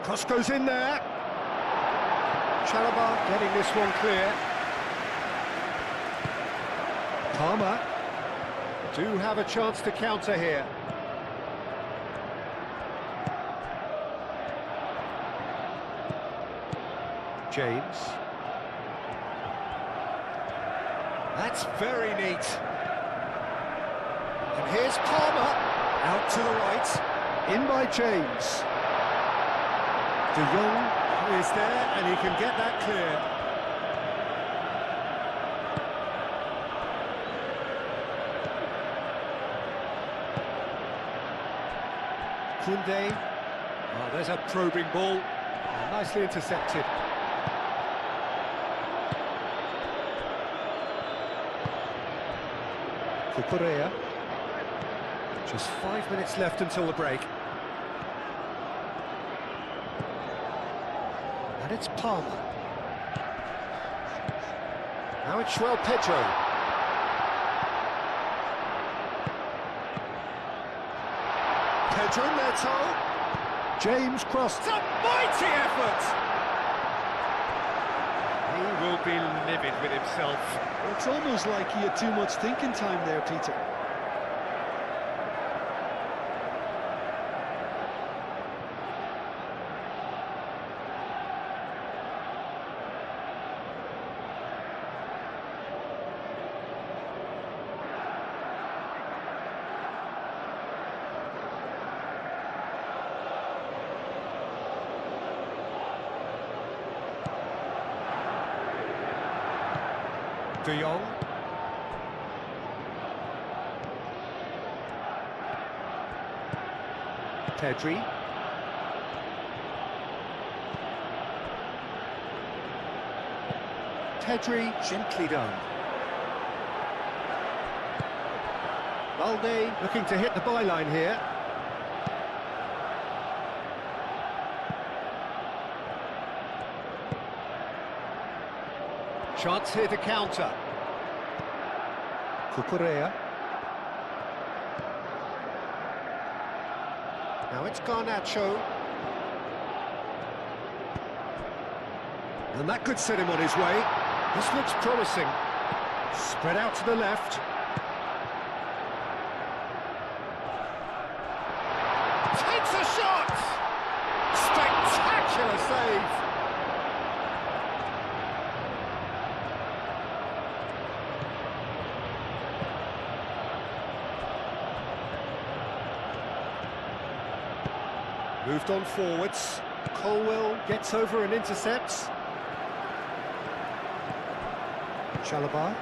Cross goes in there. Chalobah getting this one clear. Palmer do have a chance to counter here. James. That's very neat. And here's Palmer. Out to the right. In by James. De Jong is there, and he can get that clear. Koundé. Oh, there's a probing ball. Oh, nicely intercepted. Cucurella. Just 5 minutes left until the break. And it's Palmer. Now it's João Pedro. Pedro Neto. James crossed. It's a mighty effort! He will be livid with himself. It's almost like he had too much thinking time there, Peter. De Jong. Pedri. Pedri gently done. Balde looking to hit the byline here. Chance here to counter. Cucurella. Now it's Garnacho. And that could set him on his way. This looks promising. Spread out to the left. Takes a shot! Spectacular save! Moved on forwards. Colwell gets over and intercepts. Chalobah.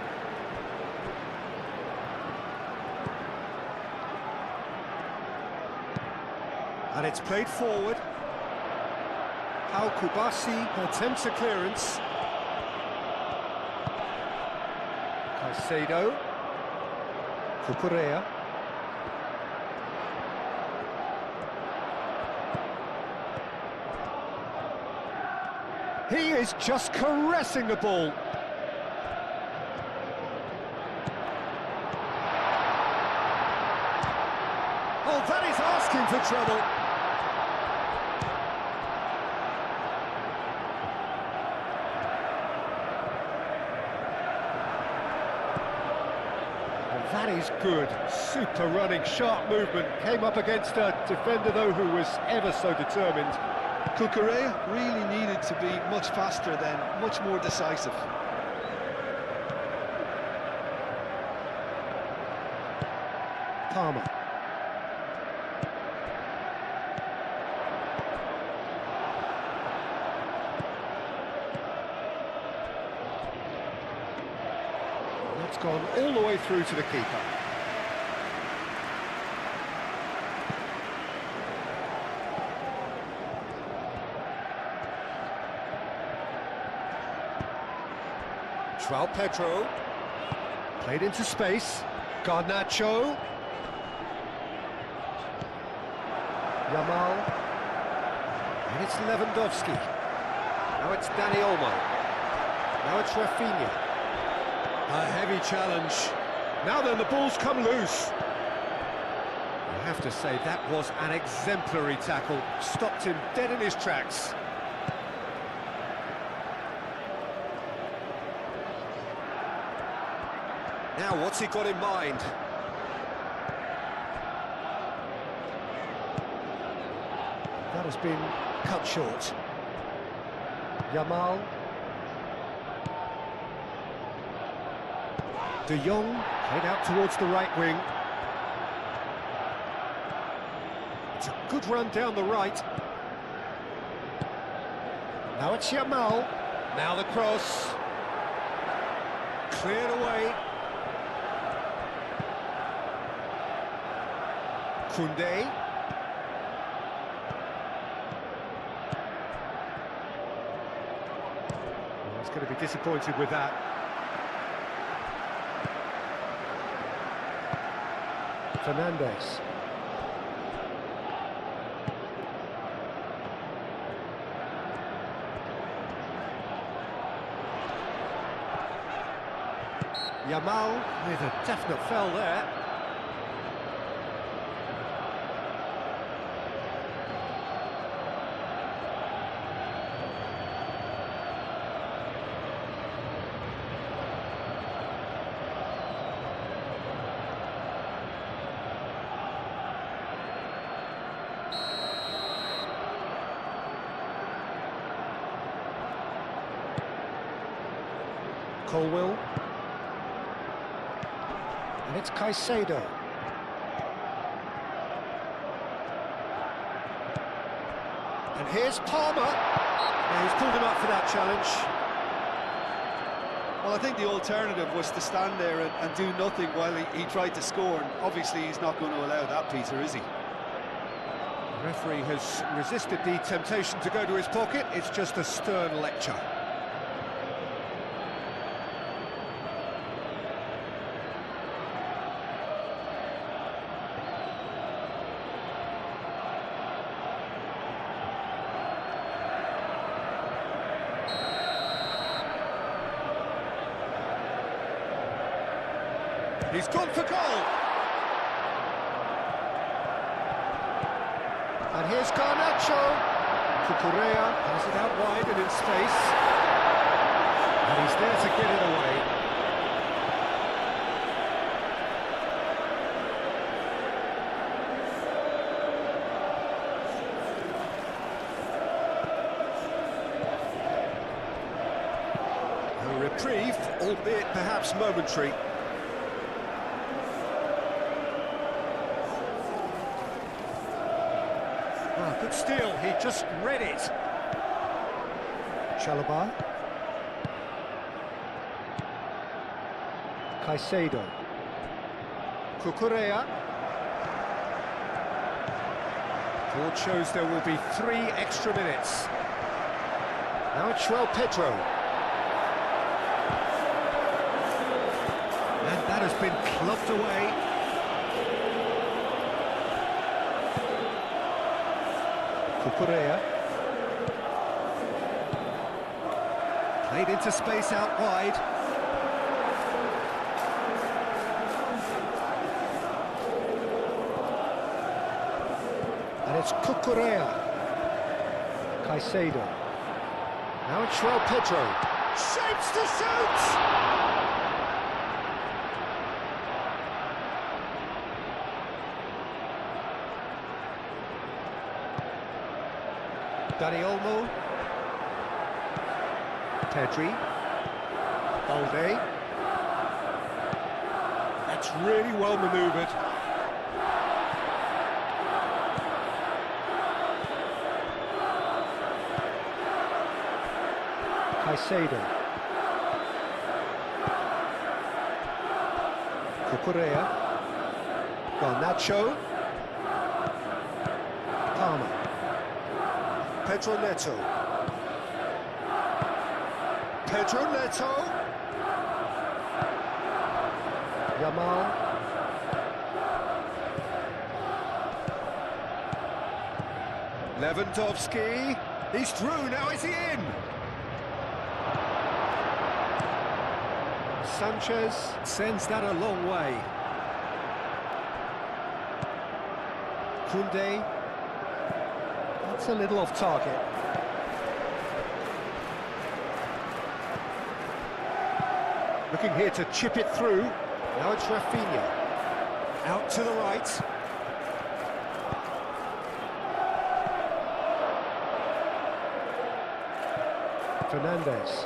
And it's played forward. Pau Kubasi attempts a clearance. Caicedo. Cucurella. He is just caressing the ball. Oh, that is asking for trouble. And that is good. Super running, sharp movement. Came up against a defender, though, who was ever so determined. Cucurella really needed to be much faster then, much more decisive. Palmer. That's gone all the way through to the keeper. João Pedro, played into space. Garnacho, Yamal. And it's Lewandowski. Now it's Dani Olmo. Now it's Rafinha. A heavy challenge. Now then, the ball's come loose. I have to say, that was an exemplary tackle. Stopped him dead in his tracks. Now, what's he got in mind? That has been cut short. Yamal. De Jong, head out towards the right wing. It's a good run down the right. Now it's Yamal. Now the cross. Cleared away. Koundé. Well, he's going to be disappointed with that. Fernandes. Yamal with a definite foul there. Colwill. And it's Caicedo. And here's Palmer. Now he's pulled him up for that challenge. Well, I think the alternative was to stand there and do nothing while he tried to score. And obviously, he's not going to allow that, Peter, is he? The referee has resisted the temptation to go to his pocket. It's just a stern lecture. He's gone for goal. And here's Garnacho. Cucurella has it out wide and in space. And he's there to get it away. A reprieve, albeit perhaps momentary. Ah, good steal, he just read it. Chalobah. Caicedo. Cucurella. Board shows there will be 3 extra minutes. Now it's João Pedro. And that has been clubbed away. Cucurella. Played into space out wide. And it's Cucurella. Caicedo. Now it's João Pedro. Shapes to shoot! Dani Olmo. Pedri. Balde. That's really well manoeuvred. Caicedo. Cucurella. Garnacho. Palmer. Pedro Neto. Pedro Neto. Yamal. Lewandowski, he's through, now is he in? Sanchez sends that a long way. Koundé, that's a little off target. Looking here to chip it through. Now it's Rafinha. Out to the right. Fernandes.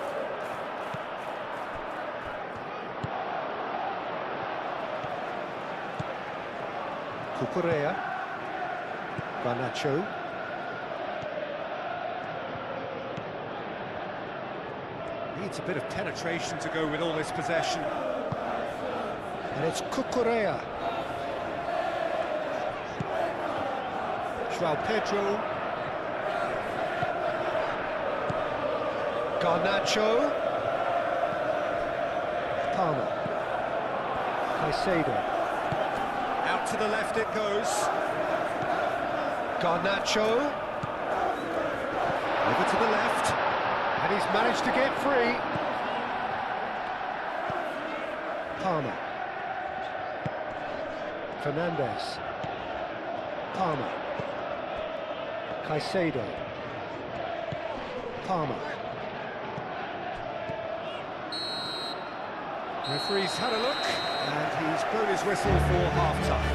Cucurella. Garnacho. Needs a bit of penetration to go with all this possession. And it's Cucurella. João Pedro. Garnacho. Palmer. Caicedo. Out to the left it goes. Garnacho. Over to the left. And he's managed to get free. Palmer. Fernandes. Palmer. Caicedo. Palmer. Referee's had a look, and he's blown his whistle for half-time.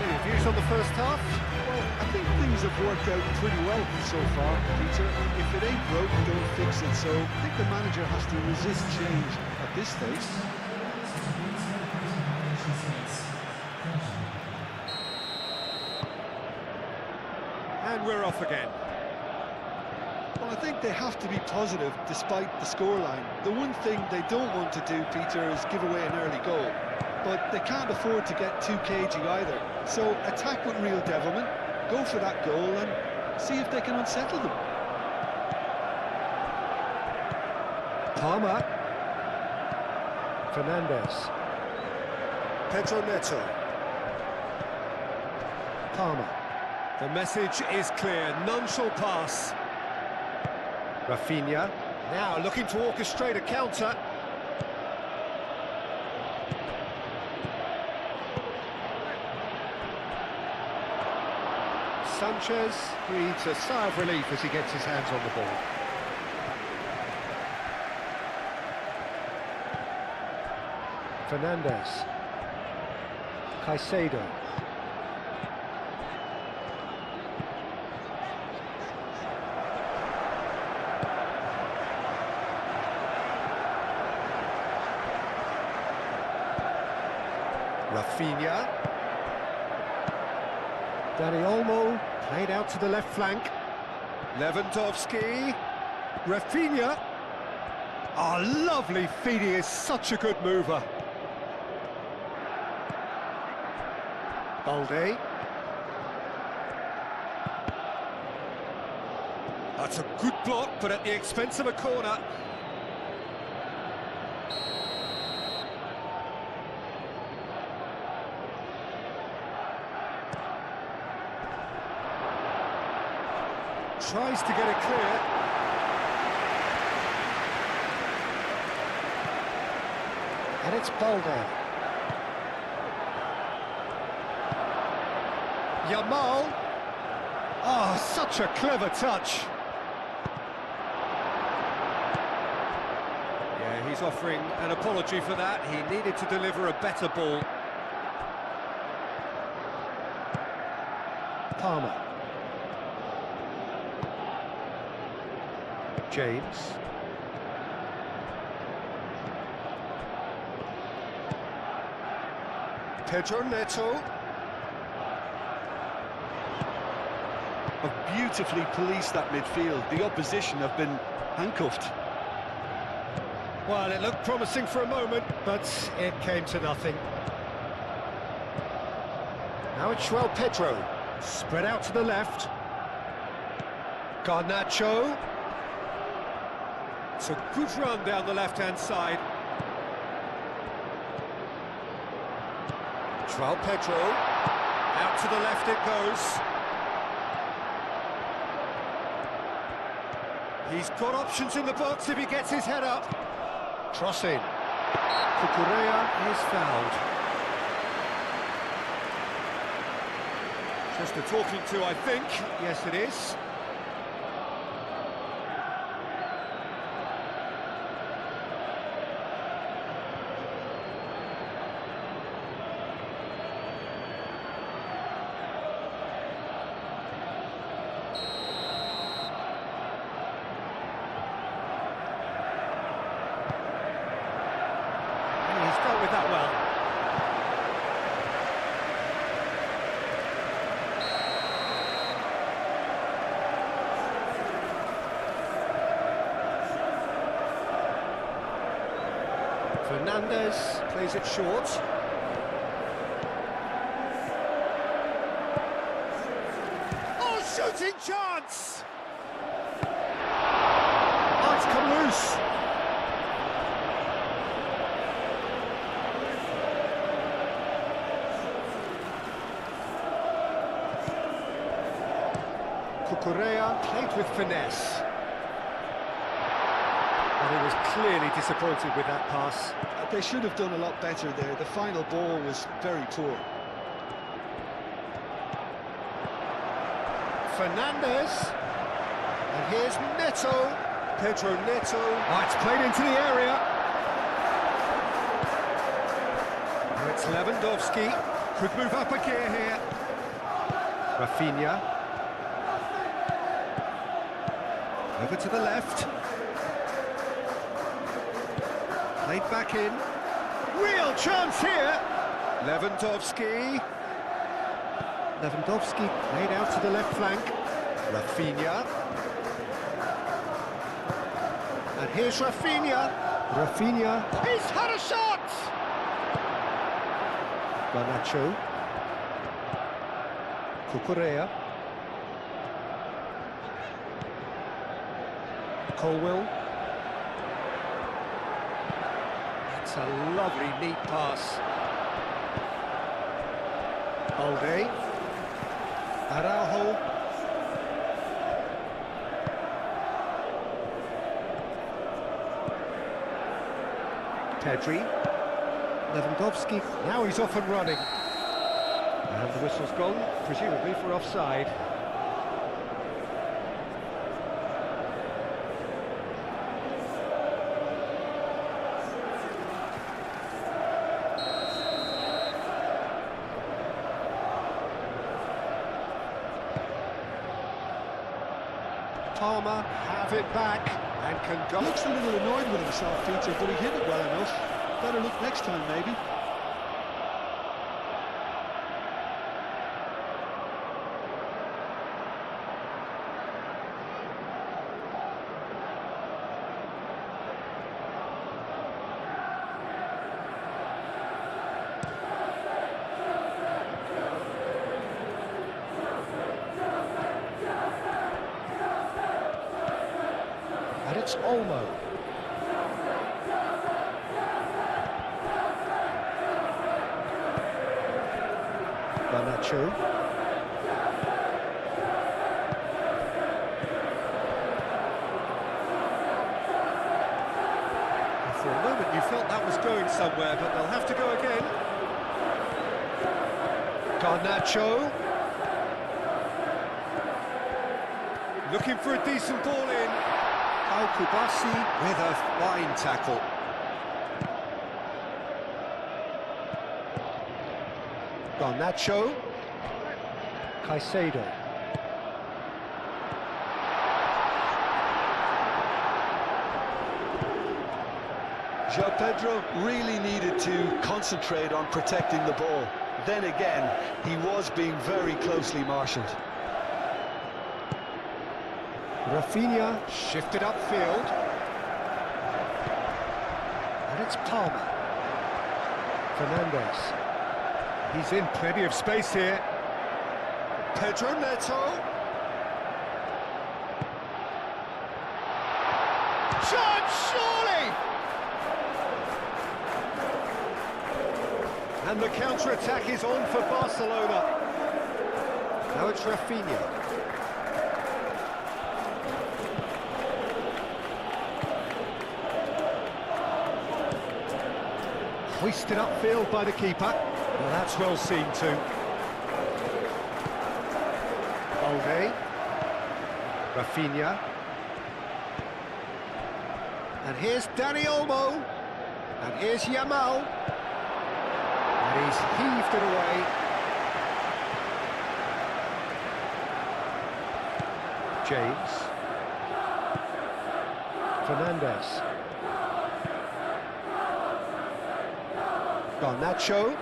So your views on the first half? Well, I think things have worked out pretty well so far, Peter. If it ain't broke, don't fix it. So I think the manager has to resist change at this stage. And we're off again. Well, I think they have to be positive despite the scoreline. The one thing they don't want to do, Peter, is give away an early goal. But they can't afford to get too cagey either. So attack with real devilment, go for that goal and see if they can unsettle them. Palmer. Fernandes. Pedro Neto. Palmer. The message is clear, none shall pass. Rafinha. Now looking to orchestrate a counter. Sanchez breathes a sigh of relief as he gets his hands on the ball. Fernandes. Caicedo. Rafinha. Dani Olmo played out to the left flank. Lewandowski. Rafinha. Oh, lovely feed, he is such a good mover. Balde. That's a good block, but at the expense of a corner. Tries to get it clear. And it's Balde. Yamal. Oh, such a clever touch. Yeah, he's offering an apology for that. He needed to deliver a better ball. Palmer. James. Pedro Neto. Have beautifully policed that midfield. The opposition have been handcuffed. Well, it looked promising for a moment, but it came to nothing. Now it's João Pedro. Spread out to the left. Garnacho. It's a good run down the left-hand side. João Pedro. Out to the left it goes. He's got options in the box if he gets his head up. Cross in. Cucurella is fouled. Just a talking to, I think. Yes, it is. He's dealt with that well. Fernandez plays it short. Oh, shooting chance! Oh, it's come loose. Cucurella played with finesse. And he was clearly disappointed with that pass. They should have done a lot better there. The final ball was very poor. Fernandez. And here's Neto. Pedro Neto. Oh, it's played into the area. Now it's Lewandowski. Could move up a gear here. Rafinha. Over to the left. Played back in. Real chance here. Lewandowski. Lewandowski played out to the left flank. Rafinha. And here's Rafinha. Rafinha. He's had a shot! Garnacho. Cucurella. Colwell. That's a lovely, neat pass. Balde. Araujo. Pedri. Lewandowski. Now he's off and running. And the whistle's gone, presumably for offside. Palmer have it back and can go. Looks a little annoyed with himself, Peter, but he hit it well enough. Better look next time, maybe. And it's Olmo. Garnacho. For a moment you felt that was going somewhere, but they'll have to go again. Garnacho. Looking for a decent ball in. Al-Kubasi with a fine tackle. Garnacho. Caicedo. João Pedro really needed to concentrate on protecting the ball. Then again, he was being very closely marshalled. Rafinha shifted upfield. And it's Palmer. Fernandez. He's in plenty of space here. Pedro Neto. Chance, surely! And the counter-attack is on for Barcelona. Now it's Rafinha. Hoisted upfield by the keeper. Well, that's well seen too. Balde. Rafinha. And here's Dani Olmo. And here's Yamal. And he's heaved it away. James. Fernandes. Garnacho.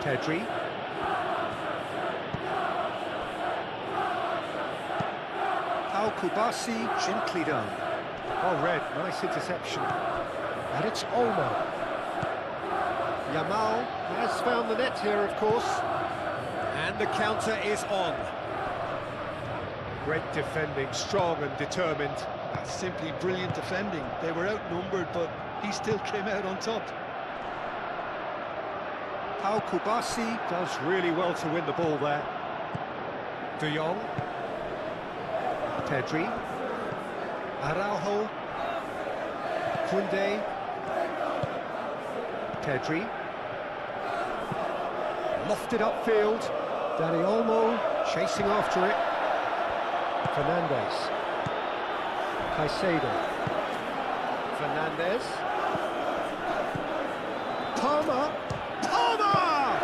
Pedri. Al Kubasi gently done. Oh, red, nice interception. And it's Olmo. Yamal has found the net here, of course. And the counter is on. Great defending, strong and determined. That's simply brilliant defending. They were outnumbered, but he still came out on top. Al Kubasi does really well to win the ball there. De Jong. Pedri. Araujo. Koundé. Pedri. Lofted upfield. Dani Olmo chasing after it. Fernandes. Caicedo. Fernandes. Palmer. Palmer!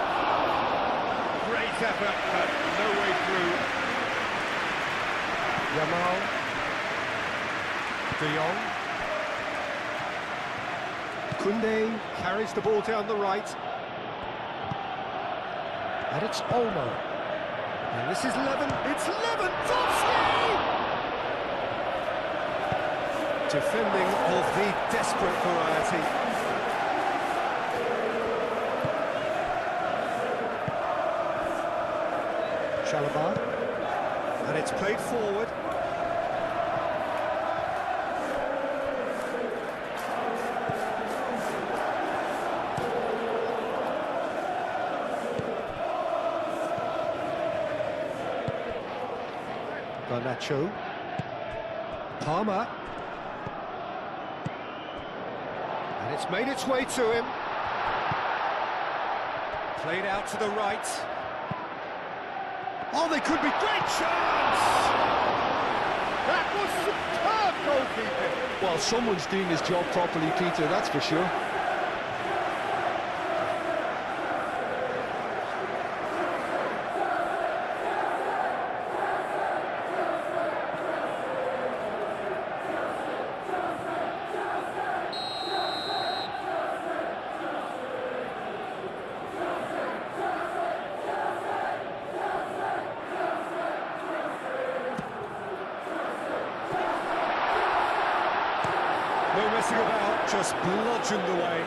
Great effort, but no way through. Yamal. De Jong. Koundé carries the ball down the right. And it's Olmo. And this is It's Lewandowski! Defending of the desperate variety. Chalobah. And it's played forward. Garnacho. Palmer. And it's made its way to him. Played out to the right. Oh, they could be great chance! That was superb goalkeeping. Well, someone's doing his job properly, Peter, that's for sure. No messing about, just bludgeoned away.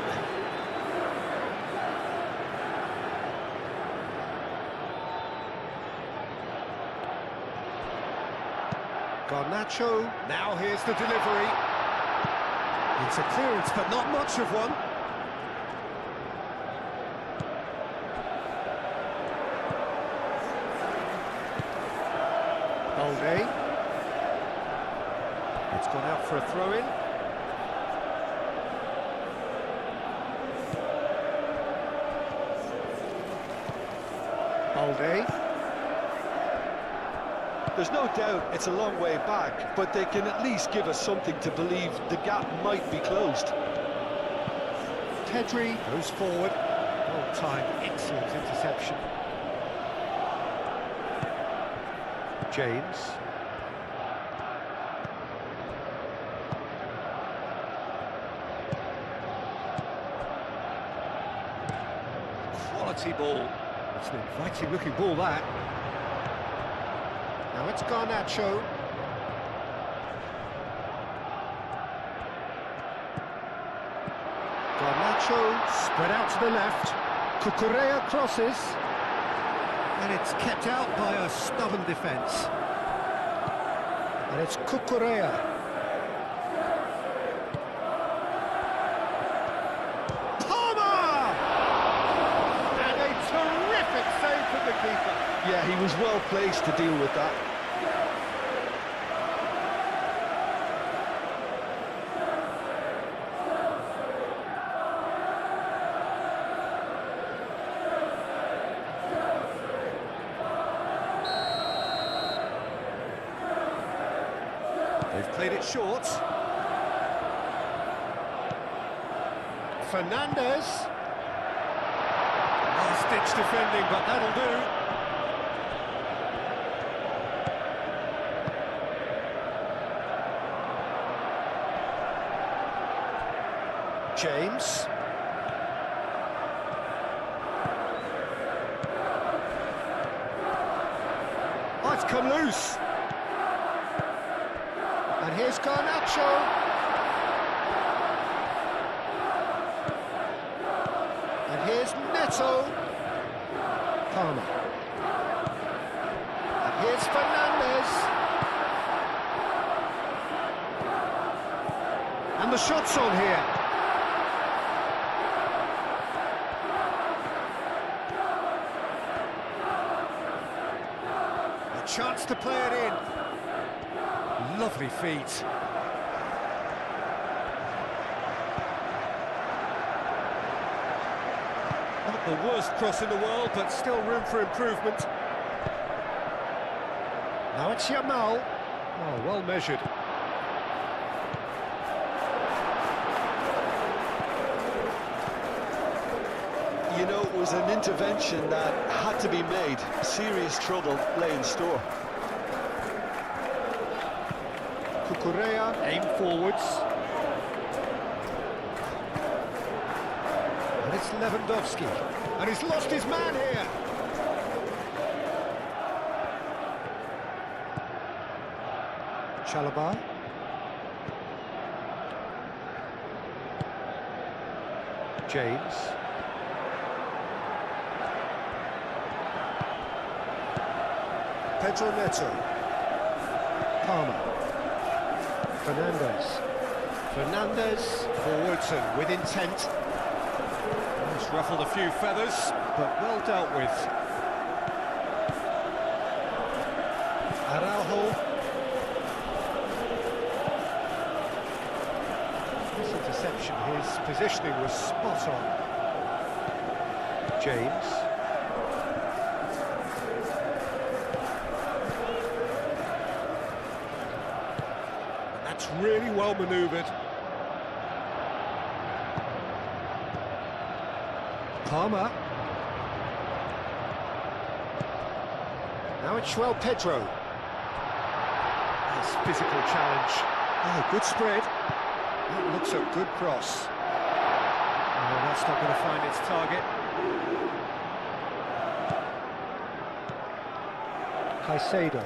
Garnacho, now here's the delivery. It's a clearance, but not much of one. Balde. It's gone out for a throw-in. Balde. There's no doubt it's a long way back, but they can at least give us something to believe the gap might be closed. Pedri goes forward. Well timed, excellent interception. James. Quality ball. It's an inviting looking ball, that. Now it's Garnacho. Garnacho spread out to the left. Cucurella crosses. And it's kept out by a stubborn defence. And it's Cucurella. Palmer! And a terrific save for the keeper. Yeah, he was well placed to deal with that. They've played it short. Fernandez. Last-ditch defending, but that'll do. James. Oh, it's come loose. And here's Garnacho. And here's Neto. Palmer. And here's Fernandez. And the shot's on here. A chance to play it in. Lovely feet. Not the worst cross in the world, but still room for improvement. Now it's Yamal. Oh, well measured. You know, it was an intervention that had to be made. Serious trouble lay in store. Cucurella, aim forwards. And it's Lewandowski. And he's lost his man here. Chalobah. James. Pedro Neto. Palmer. Fernandez. Fernandez forwards and with intent. He's ruffled a few feathers, but well dealt with. Araujo. This interception, his positioning was spot on. James. That's really well manoeuvred. Palmer. Now it's João Pedro. Nice physical challenge. Oh, good spread. That looks a good cross. Oh, that's not going to find its target. Caicedo.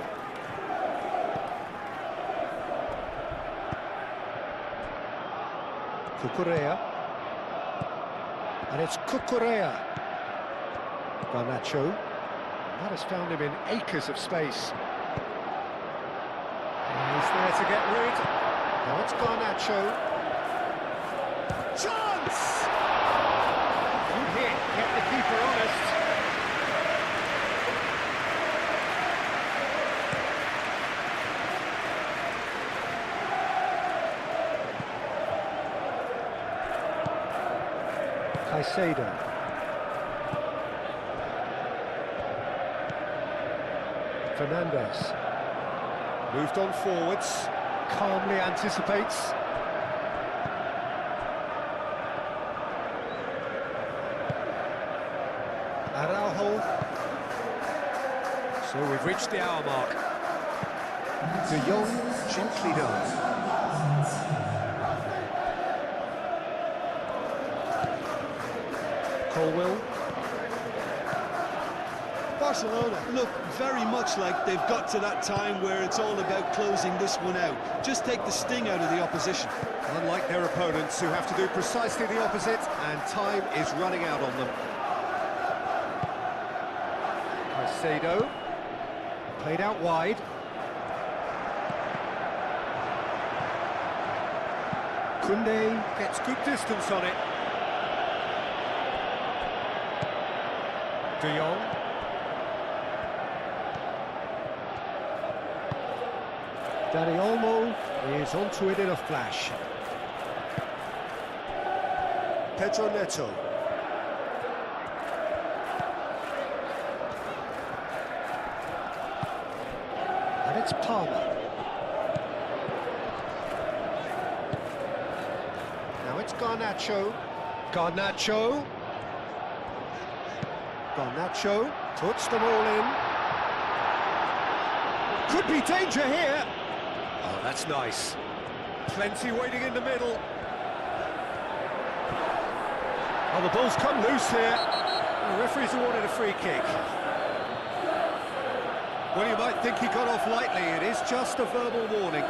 Cucurella. And it's Cucurella. Garnacho. That has found him in acres of space. And he's there to get rid. Now it's Garnacho. Chance! Good hit, kept the keeper honest. Caicedo. Fernandez. Moved on forwards, calmly anticipates. Araujo. So we've reached the hour mark. De Jong gently down. Colwell. Barcelona look very much like they've got to that time where it's all about closing this one out. Just take the sting out of the opposition. Unlike their opponents, who have to do precisely the opposite, and time is running out on them. Caicedo. Played out wide. Koundé gets good distance on it. De Jong. Dani Olmo is onto it in a flash. Pedro Neto. And it's Palmer. Now it's Garnacho. Garnacho puts them all in. Could be danger here. Oh, that's nice. Plenty waiting in the middle. Oh, the ball's come loose here. The referee's awarded a free kick. Well, you might think he got off lightly. It is just a verbal warning.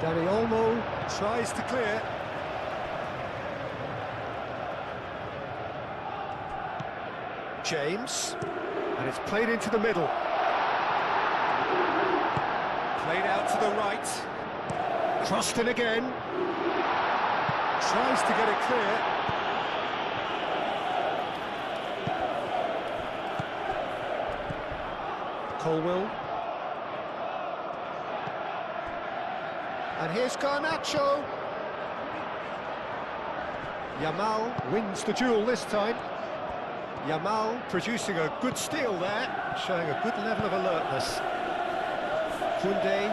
Dani Olmo tries to clear. James, and it's played into the middle. Played out to the right. Crossed in again. Tries to get it clear. Colwell. And here's Garnacho. Yamal wins the duel this time. Yamal producing a good steal there, showing a good level of alertness. Koundé.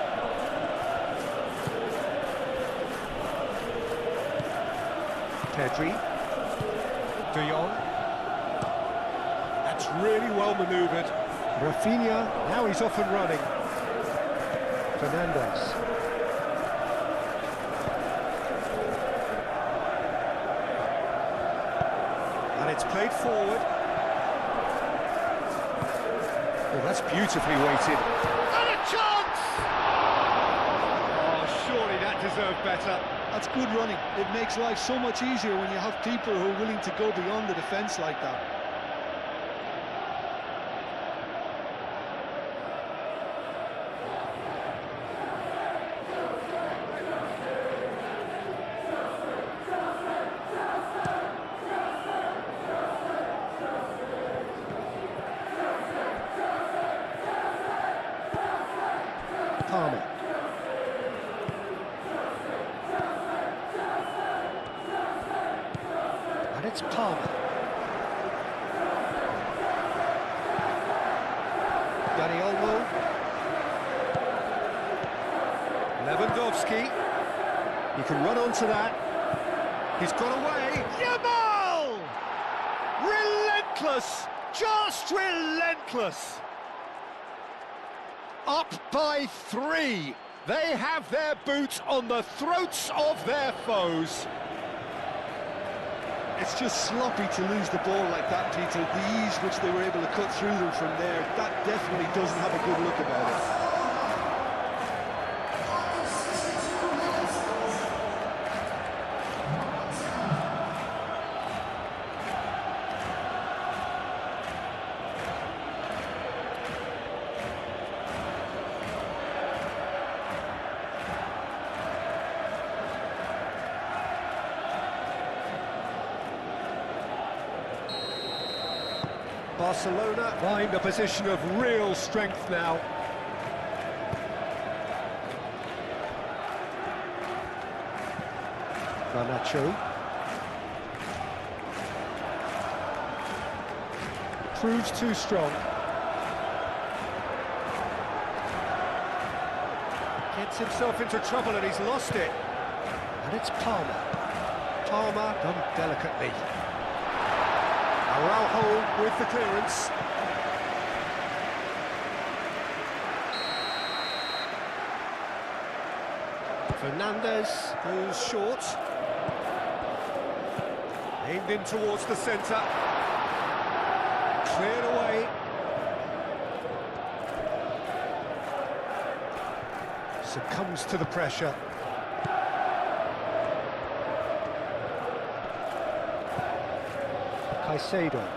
Pedri. De Jong. That's really well manoeuvred. Rafinha, now he's off and running. Fernandes. And it's played forward. Oh, that's beautifully weighted. And a chance! Oh, surely that deserved better. That's good running. It makes life so much easier when you have people who are willing to go beyond the defence like that. Palmer. And it's Palmer. Dani Olmo. Lewandowski. He can run onto that. He's got away. Yamal! Relentless! Just relentless! Up by 3. They have their boots on the throats of their foes. It's just sloppy to lose the ball like that, Peter. The ease which they were able to cut through them from there, that definitely doesn't have a good look about it. Barcelona find a position of real strength now. Garnacho. Proves too strong. Gets himself into trouble and he's lost it. And it's Palmer. Palmer done delicately. Araujo with the clearance. Fernandes goes short. Aimed in towards the centre. Cleared away. Succumbs to the pressure. Caicedo.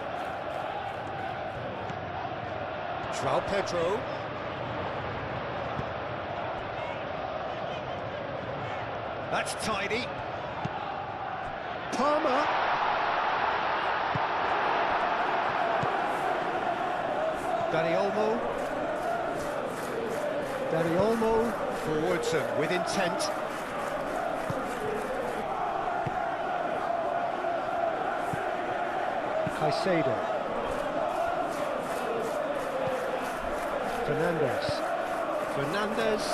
João Pedro. That's tidy. Palmer. Dani Olmo forwards and with intent. Caicedo. Fernandes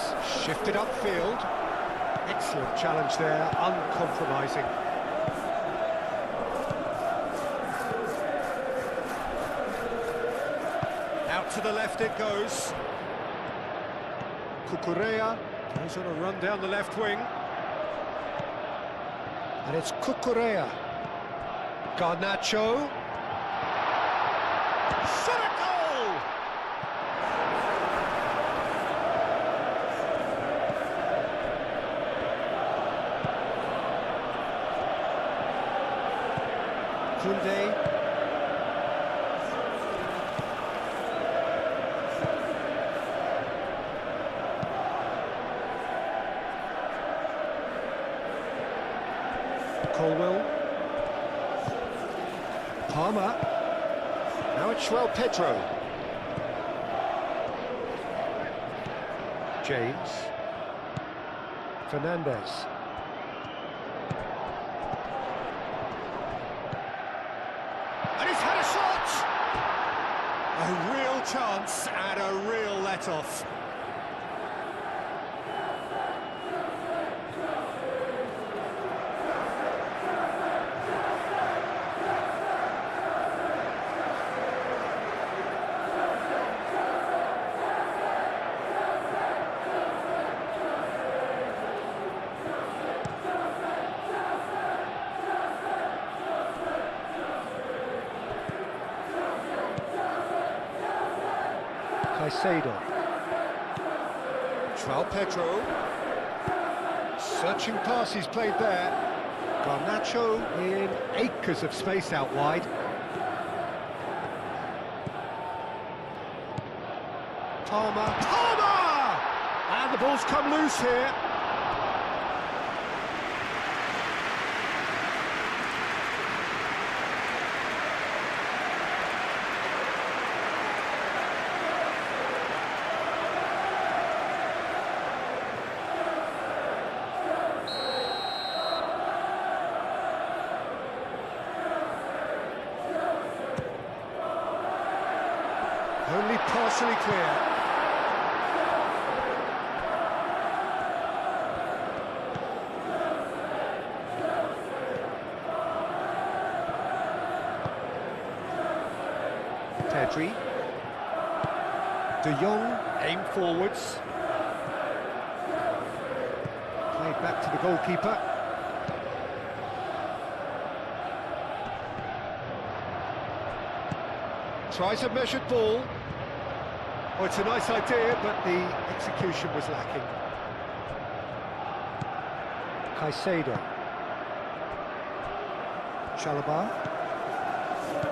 shifted upfield. Excellent challenge there, uncompromising. Out to the left it goes. Cucurella goes on a run down the left wing. And it's Cucurella. Garnacho. Shot a goal! Koundé. Colwell. Palmer. Now it's João Pedro. James. Fernandes. And he's had a shot! A real chance and a real let-off. Caicedo. João Pedro. Searching pass he's played there. Garnacho in acres of space out wide. Palmer. And the ball's come loose here. Only partially clear. Pedri. De Jong, aim forwards. Played back to the goalkeeper. Tries a measured ball. Oh, it's a nice idea, but the execution was lacking. Caicedo. Chalobah.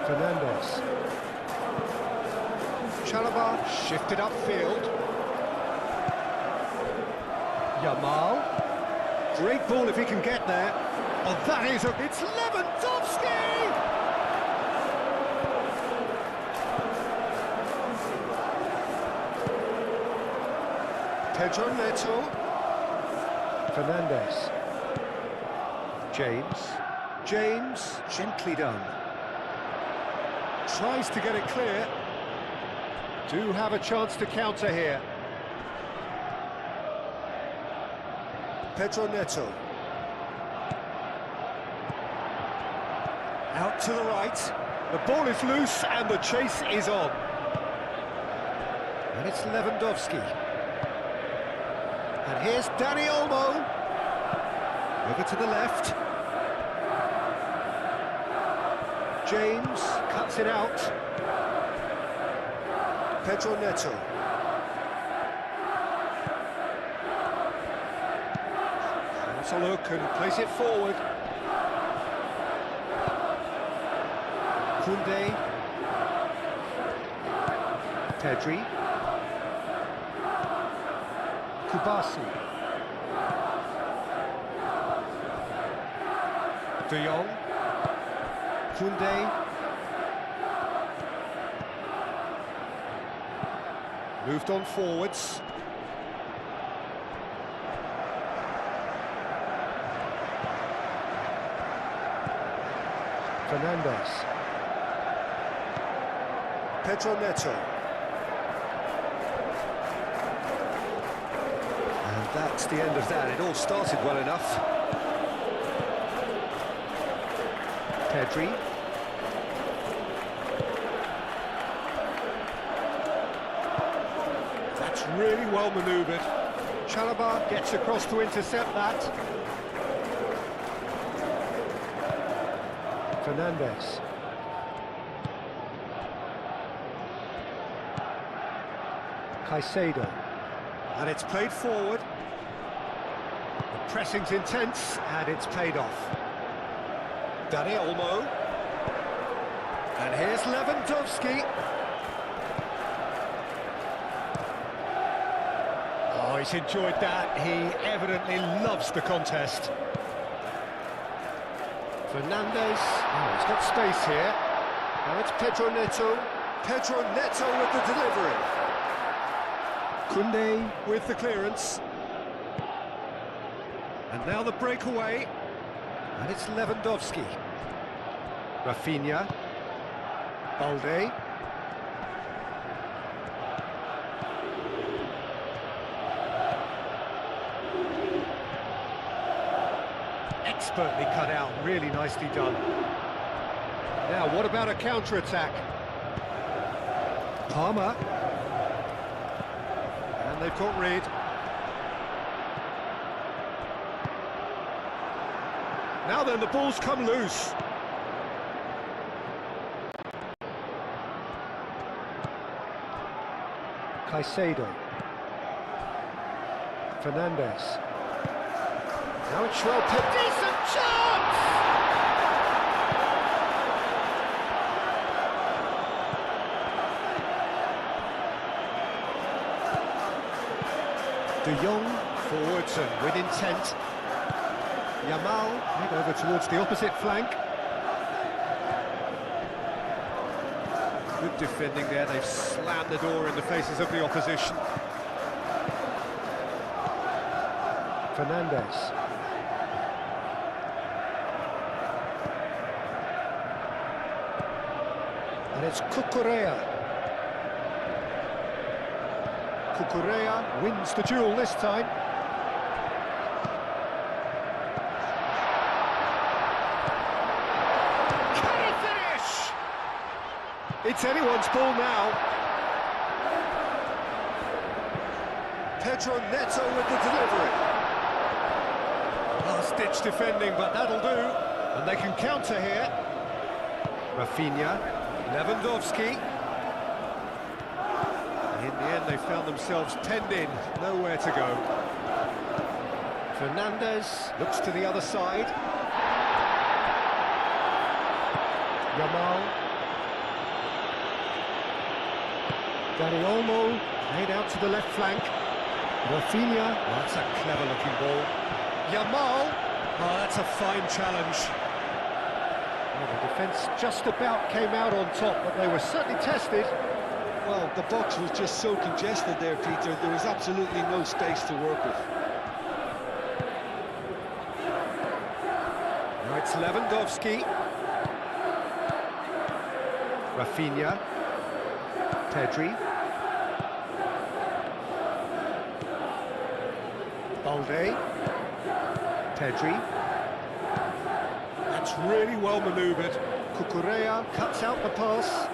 Fernandes. Chalobah shifted upfield. Yamal. Great ball if he can get there. Oh, that is a... It's Lewandowski! Pedro Neto. Fernandes. James, gently done. Tries to get it clear. Do have a chance to counter here. Pedro Neto. Out to the right. The ball is loose and the chase is on. And it's Lewandowski. And here's Dani Olmo. Over to the left. James cuts it out. Pedro Neto. a look and place it forward. Koundé. Pedri. Kubasi. De Jong. Koundé. Moved on forwards. Fernandes. Pedro Neto. And that's the end of that. It all started well enough. Pedri. That's really well manoeuvred. Chalobah gets across to intercept that. Fernandes. Caicedo. And it's played forward. The pressing's intense, and it's paid off. Dani Olmo. And here's Lewandowski. Oh, he's enjoyed that. He evidently loves the contest. Fernandes. Oh, he's got space here. Now it's Pedro Neto. Pedro Neto with the delivery. Koundé with the clearance. And now the breakaway. And it's Lewandowski. Rafinha. Balde. Expertly cut out, really nicely done. Now, what about a counter-attack? Palmer. And they've got rid. Now then, the ball's come loose. Caicedo. Fernandes. Now it's well put. Decent chance! De Jong forwards and with intent. Yamal made over towards the opposite flank. Good defending there, they've slammed the door in the faces of the opposition. Fernandes. And it's Cucurella. Cucurella wins the duel this time. Can he finish? It's anyone's ball now. Pedro Neto with the delivery. Last-ditch defending, but that'll do. And they can counter here. Rafinha. Lewandowski. In the end, they found themselves penned in, nowhere to go. Fernandes looks to the other side. Yamal. Dani Olmo played out to the left flank. Rafinha. Oh, that's a clever-looking ball. Yamal. Oh, that's a fine challenge. The defence just about came out on top, but they were certainly tested. Well, the box was just so congested there, Peter. There was absolutely no space to work with. Now it's Lewandowski. Rafinha. Pedri. Balde. Pedri. That's really well manoeuvred. Cucurella cuts out the pass.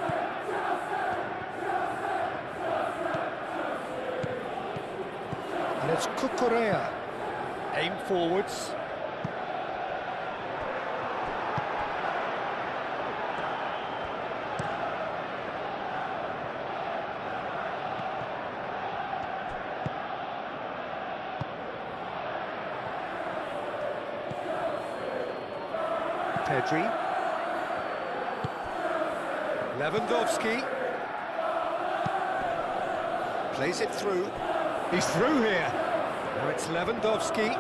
And it's Cucurella. Aim forwards. Pedri. Lewandowski. Plays it through. He's through here. Now it's Lewandowski.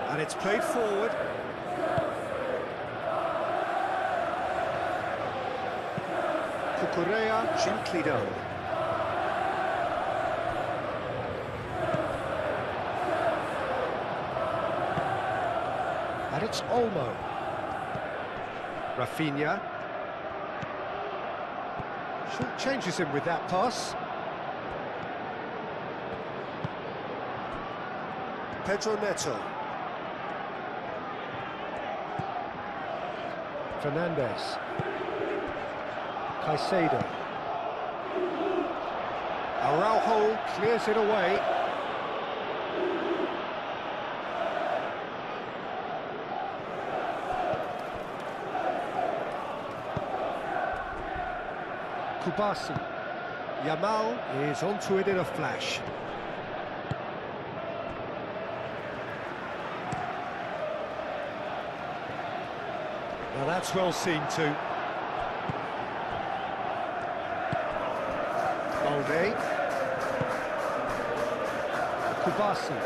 And it's played forward. Cucurella, gently done. And it's Olmo. Rafinha. Short changes him with that pass. Pedro Neto. Fernandes. Caicedo. Araujo clears it away. Kubasi. Yamal is onto it in a flash. Now that's well seen too. Balde. Kubasi.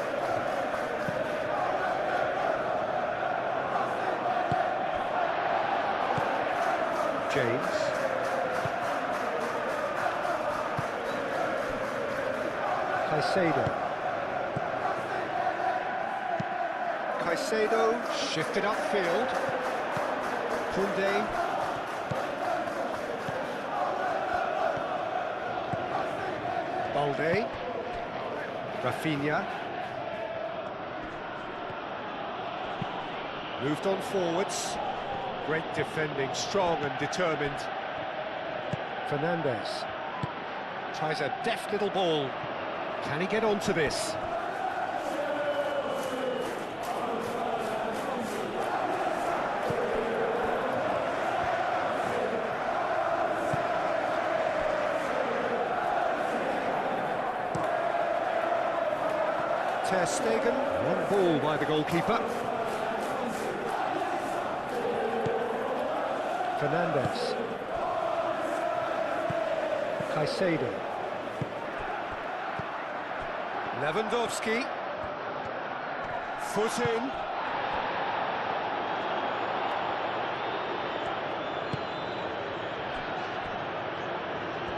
James. Caicedo shifted upfield. Koundé. Balde. Rafinha. Moved on forwards. Great defending, strong and determined. Fernandes. Tries a deft little ball. Can he get onto this? Ter Stegen, one ball by the goalkeeper. Fernandes. Caicedo. Lewandowski. Foot in.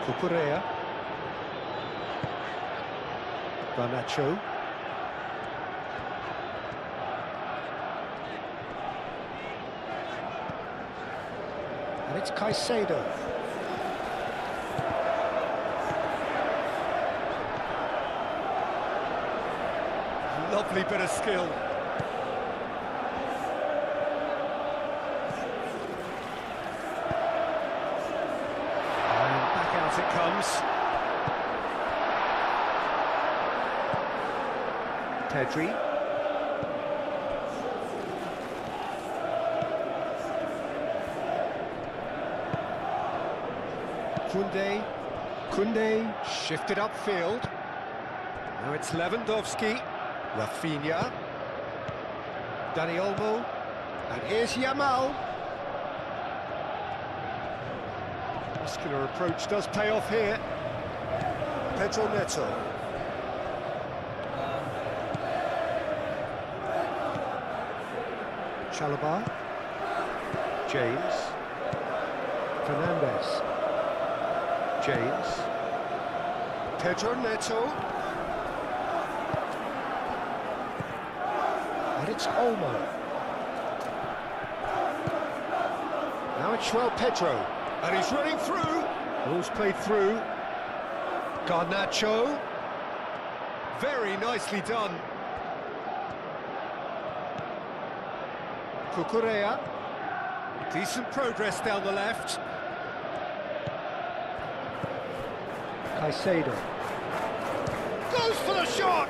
Cucurella. Garnacho. And it's Caicedo. Lovely bit of skill. And back out it comes. Pedri. Koundé shifted upfield. Now it's Lewandowski. Rafinha. Dani Olmo. And here's Yamal. Muscular approach does pay off here. Pedro Neto. Chalobah. James. Fernandes. James. Pedro Neto. And it's Olmo. Now it's João Pedro. And he's running through. Ball's played through. Garnacho. Very nicely done. Cucurella. Decent progress down the left. Caicedo. Goes for the shot!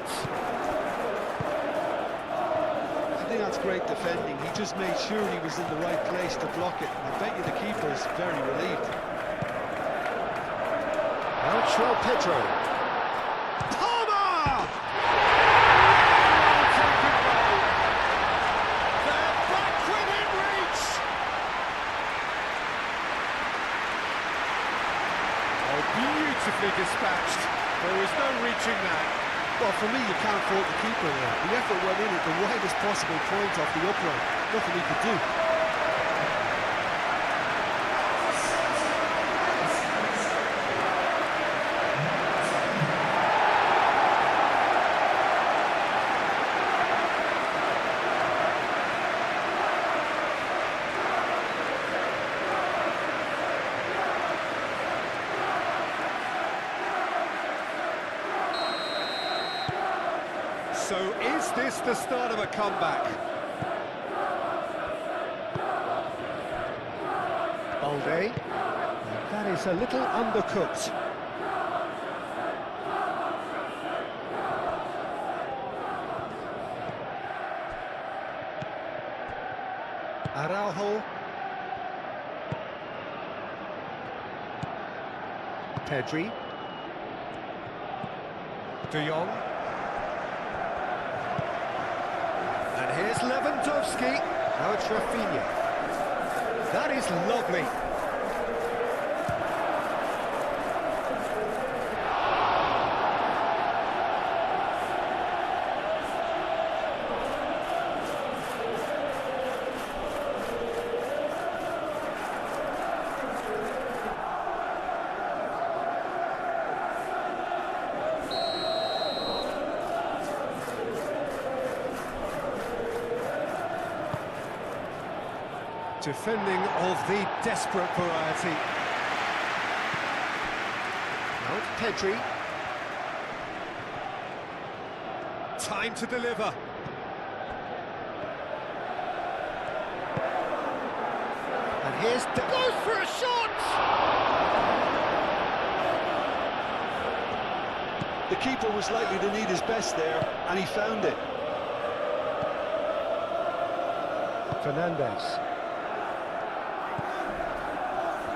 I think that's great defending. He just made sure he was in the right place to block it. I bet you the keeper is very relieved. Now it's João Pedro. Palmer! Beautifully dispatched. There was no reaching that. Well, for me, you can't fault the keeper there. The effort went in at the widest possible point off the upright. Nothing he could do. So is this the start of a comeback? Balde. That is a little undercooked. Araujo. Pedri. De Jong. And here's Lewandowski. Now it's Rafinha. That is lovely. Defending of the desperate variety. Now it's Pedri. Time to deliver. And here's goes for a shot! The keeper was likely to need his best there, and he found it. Fernandes.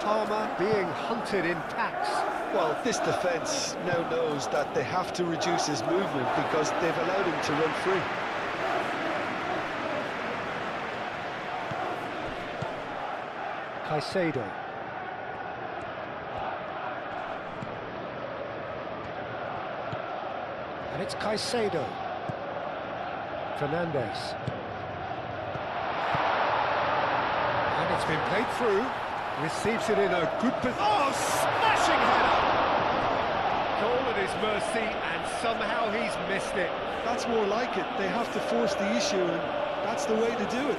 Palmer being hunted in packs. Well, this defence now knows that they have to reduce his movement because they've allowed him to run free. Caicedo. And it's Caicedo. Fernandes. And it's been played through. Receives it in a good position. Oh, smashing header! Goal at his mercy, and somehow he's missed it. That's more like it. They have to force the issue, and that's the way to do it.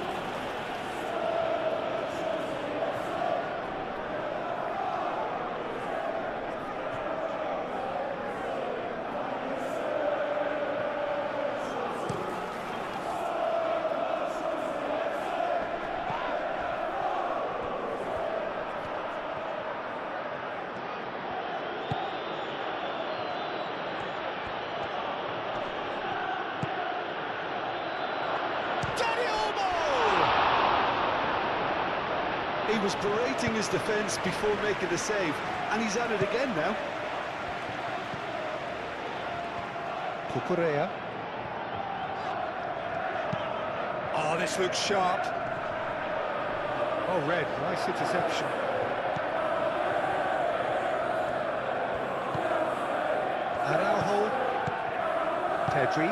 He was berating his defence before making the save, and he's at it again now. Cucurella. Oh, this looks sharp. Oh, red. Nice interception. Araujo. Pedri.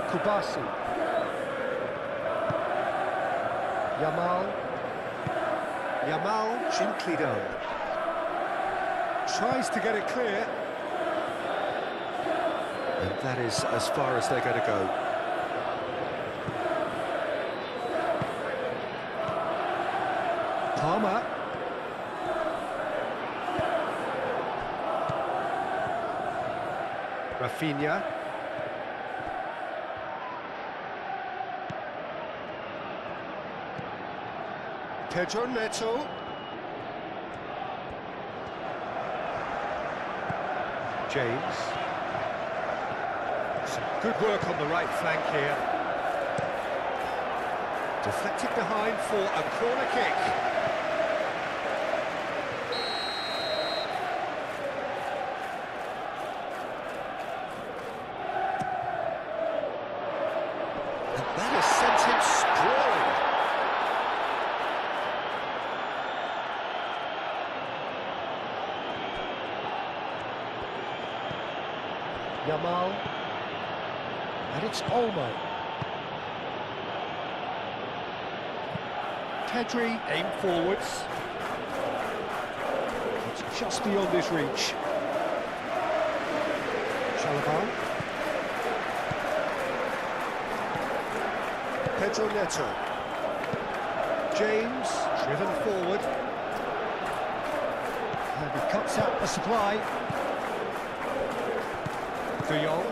Kubasi. Yamal gently done. Tries to get it clear. And that is as far as they're going to go. Palmer. Rafinha. Pedro Neto. James. Some good work on the right flank here. Deflected behind for a corner kick. And that has sent him sprawling. Yamal. And it's Olmo. Pedri, aim forwards. It's just beyond his reach. Chalobah. Pedro Neto. James, driven forward. And he cuts out the supply. De Jong.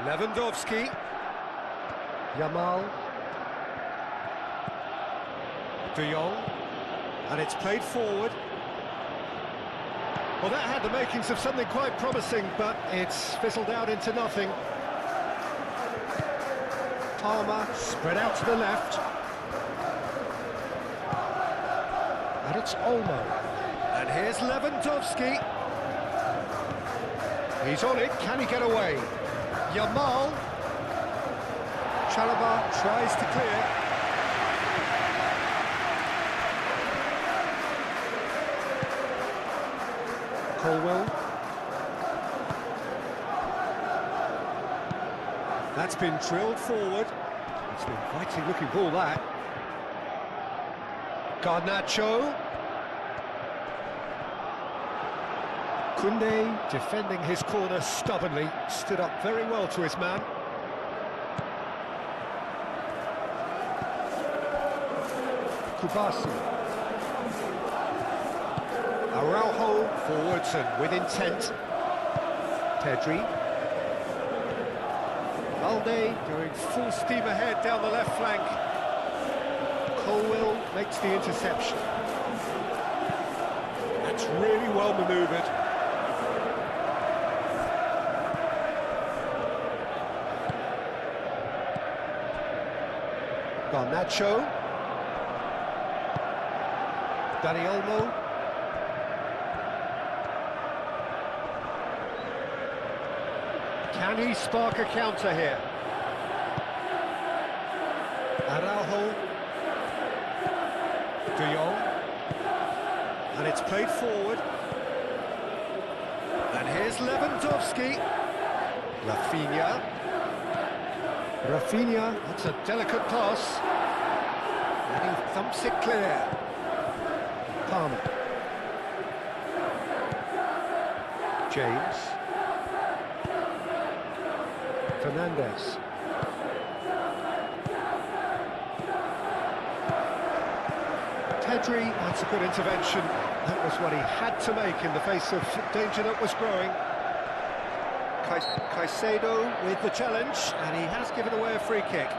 Lewandowski. Yamal. De Jong. And it's played forward. Well, that had the makings of something quite promising, but it's fizzled out into nothing. Palmer spread out to the left. And it's Olmo. And here's Lewandowski. He's on it, can he get away? Yamal. Chalobah tries to clear. Colwell. That's been drilled forward. It's an inviting looking ball, that. Garnacho. Koundé defending his corner stubbornly, stood up very well to his man. Kubasi. Araujo forwards and with intent. Pedri. Alde going full steam ahead down the left flank. Colwell makes the interception. That's really well manoeuvred. Garnacho. Dani Olmo. Can he spark a counter here? Araujo. De Jong. And it's played forward. And here's Lewandowski. Rafinha. Rafinha, that's a delicate pass. And he thumps it clear. Palmer. James. Fernandez. Pedri, that's a good intervention. That was what he had to make in the face of danger that was growing. Caicedo with the challenge, and he has given away a free kick.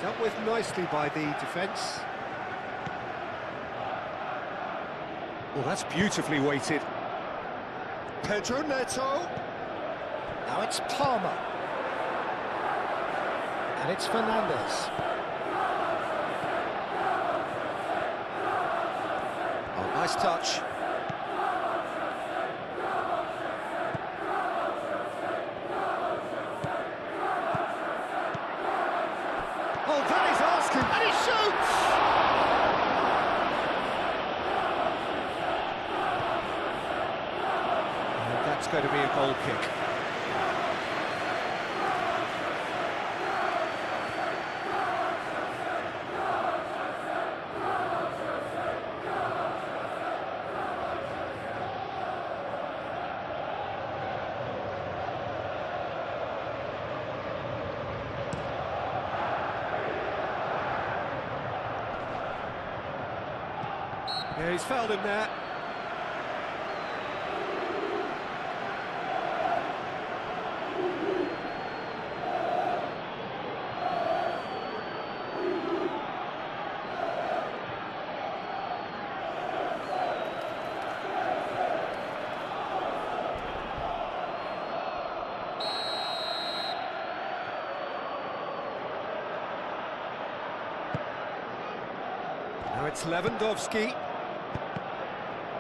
Dealt with nicely by the defence. Well, that's beautifully weighted. Pedro Neto. Now it's Palmer. And it's Fernandez. Oh, nice touch. Oh, that is asking, and he shoots! And that's going to be a goal kick. Yeah, he's fouled him there. it's Lewandowski.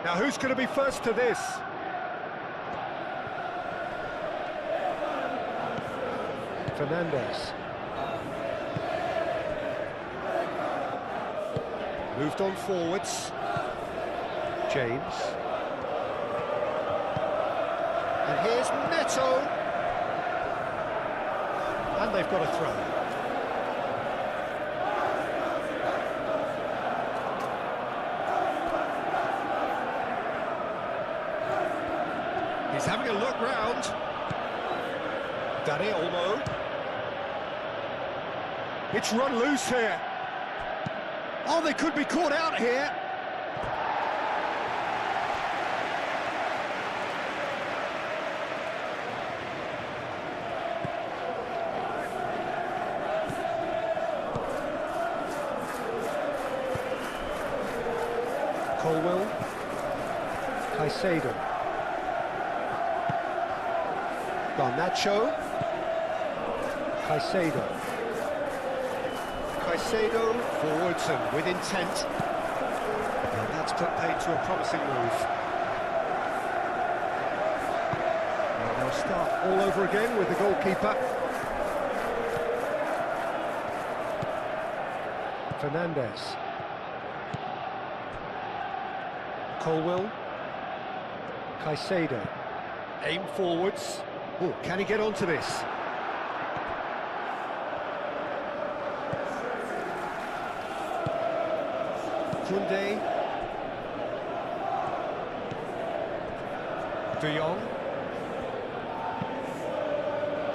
Now who's going to be first to this? Fernandes. Moved on forwards. James. And here's Neto. And they've got a throw. He's having a look round. Dani Olmo. It's run loose here. Oh, they could be caught out here. Colwell. Caicedo. Garnacho. Caicedo. Caicedo forwards and with intent. And that's put paid to a promising move. And they'll start all over again with the goalkeeper. Fernandes. Colwell. Caicedo. Aim forwards. Oh, can he get onto this? Koundé. De Jong.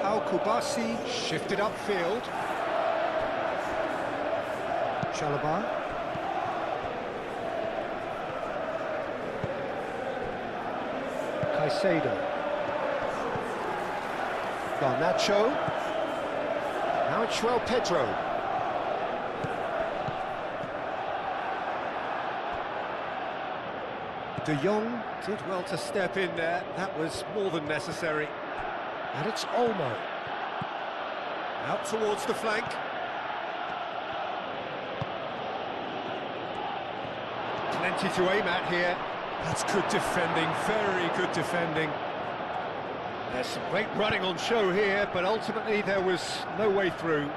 Pau Kubasi shifted upfield. Chalobah. Caicedo. Garnacho. Now it's João Pedro. De Jong did well to step in there. That was more than necessary. And it's Olmo. Out towards the flank. Plenty to aim at here. That's good defending, very good defending. There's some great running on show here, but ultimately there was no way through.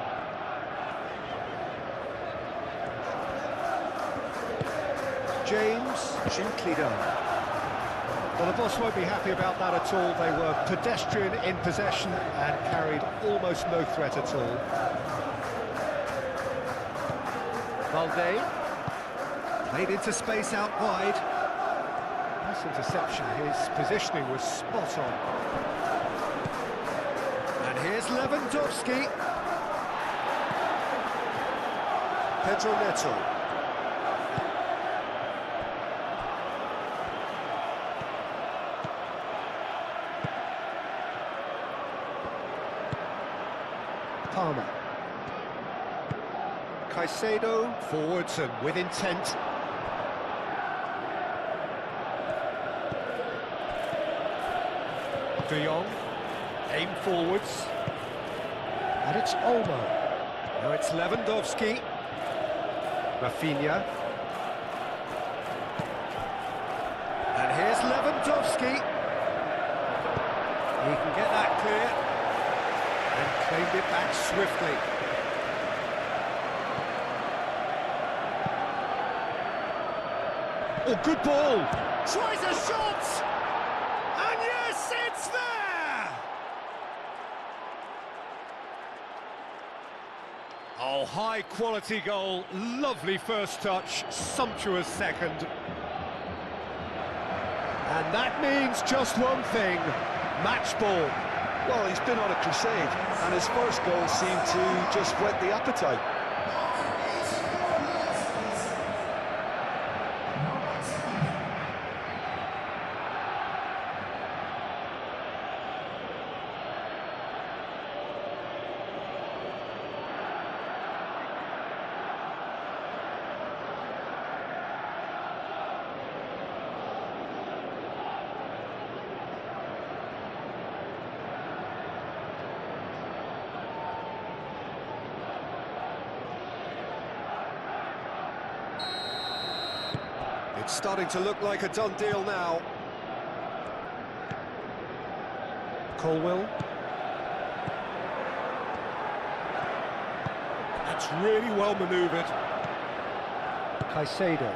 James, gently done. Well, the boss won't be happy about that at all. They were pedestrian in possession and carried almost no threat at all. Valde. Played into space out wide. Nice interception. His positioning was spot on. And here's Lewandowski. Pedro Neto. Palmer. Caicedo, forwards and with intent. De Jong, aim forwards. And it's Olmo. Now it's Lewandowski. Rafinha. And here's Lewandowski. He can get that clear. And claimed it back swiftly. Oh, good ball! Tries a shot! And yes, it's there! Oh, high-quality goal, lovely first touch, sumptuous second. And that means just one thing, match ball. Well, he's been on a crusade, and his first goal seemed to just whet the appetite. It's starting to look like a done deal now. Colwill. That's really well manoeuvred. Caicedo.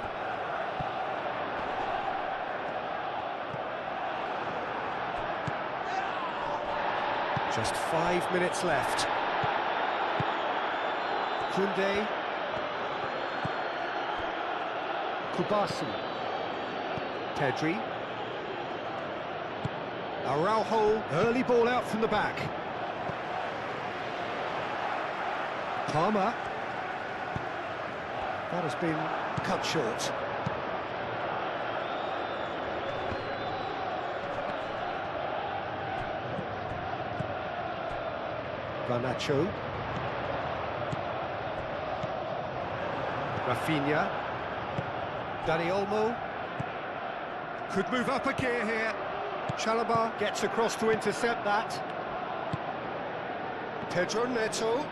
Just 5 minutes left. Koundé. Kubasi. Pedri. Araujo, early ball out from the back. Palmer. That has been cut short. Garnacho. Rafinha. Dani Olmo. Could move up a gear here. Chalobah gets across to intercept that. Pedro Neto.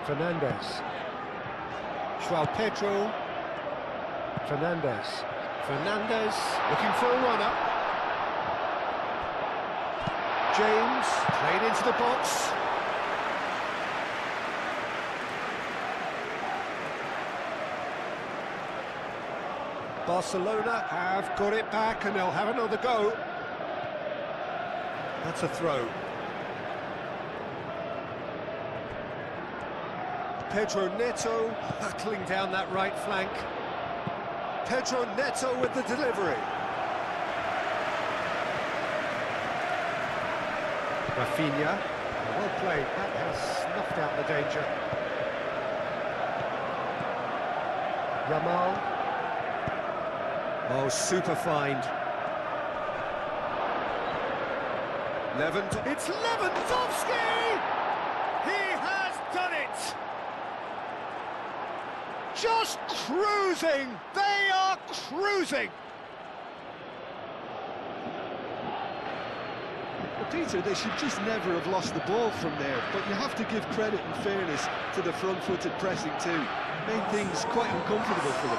Fernandes. João Pedro. Fernandes. Fernandes looking for a runner. James played into the box. Barcelona have got it back and they'll have another go. That's a throw. Pedro Neto hurtling down that right flank. Pedro Neto with the delivery. Rafinha, well played, that has snuffed out the danger. Yamal. Oh, super find. It's Lewandowski! He has done it! Just cruising! They are cruising! Peter, they should just never have lost the ball from there, but you have to give credit and fairness to the front-footed pressing too. Made things quite uncomfortable for them.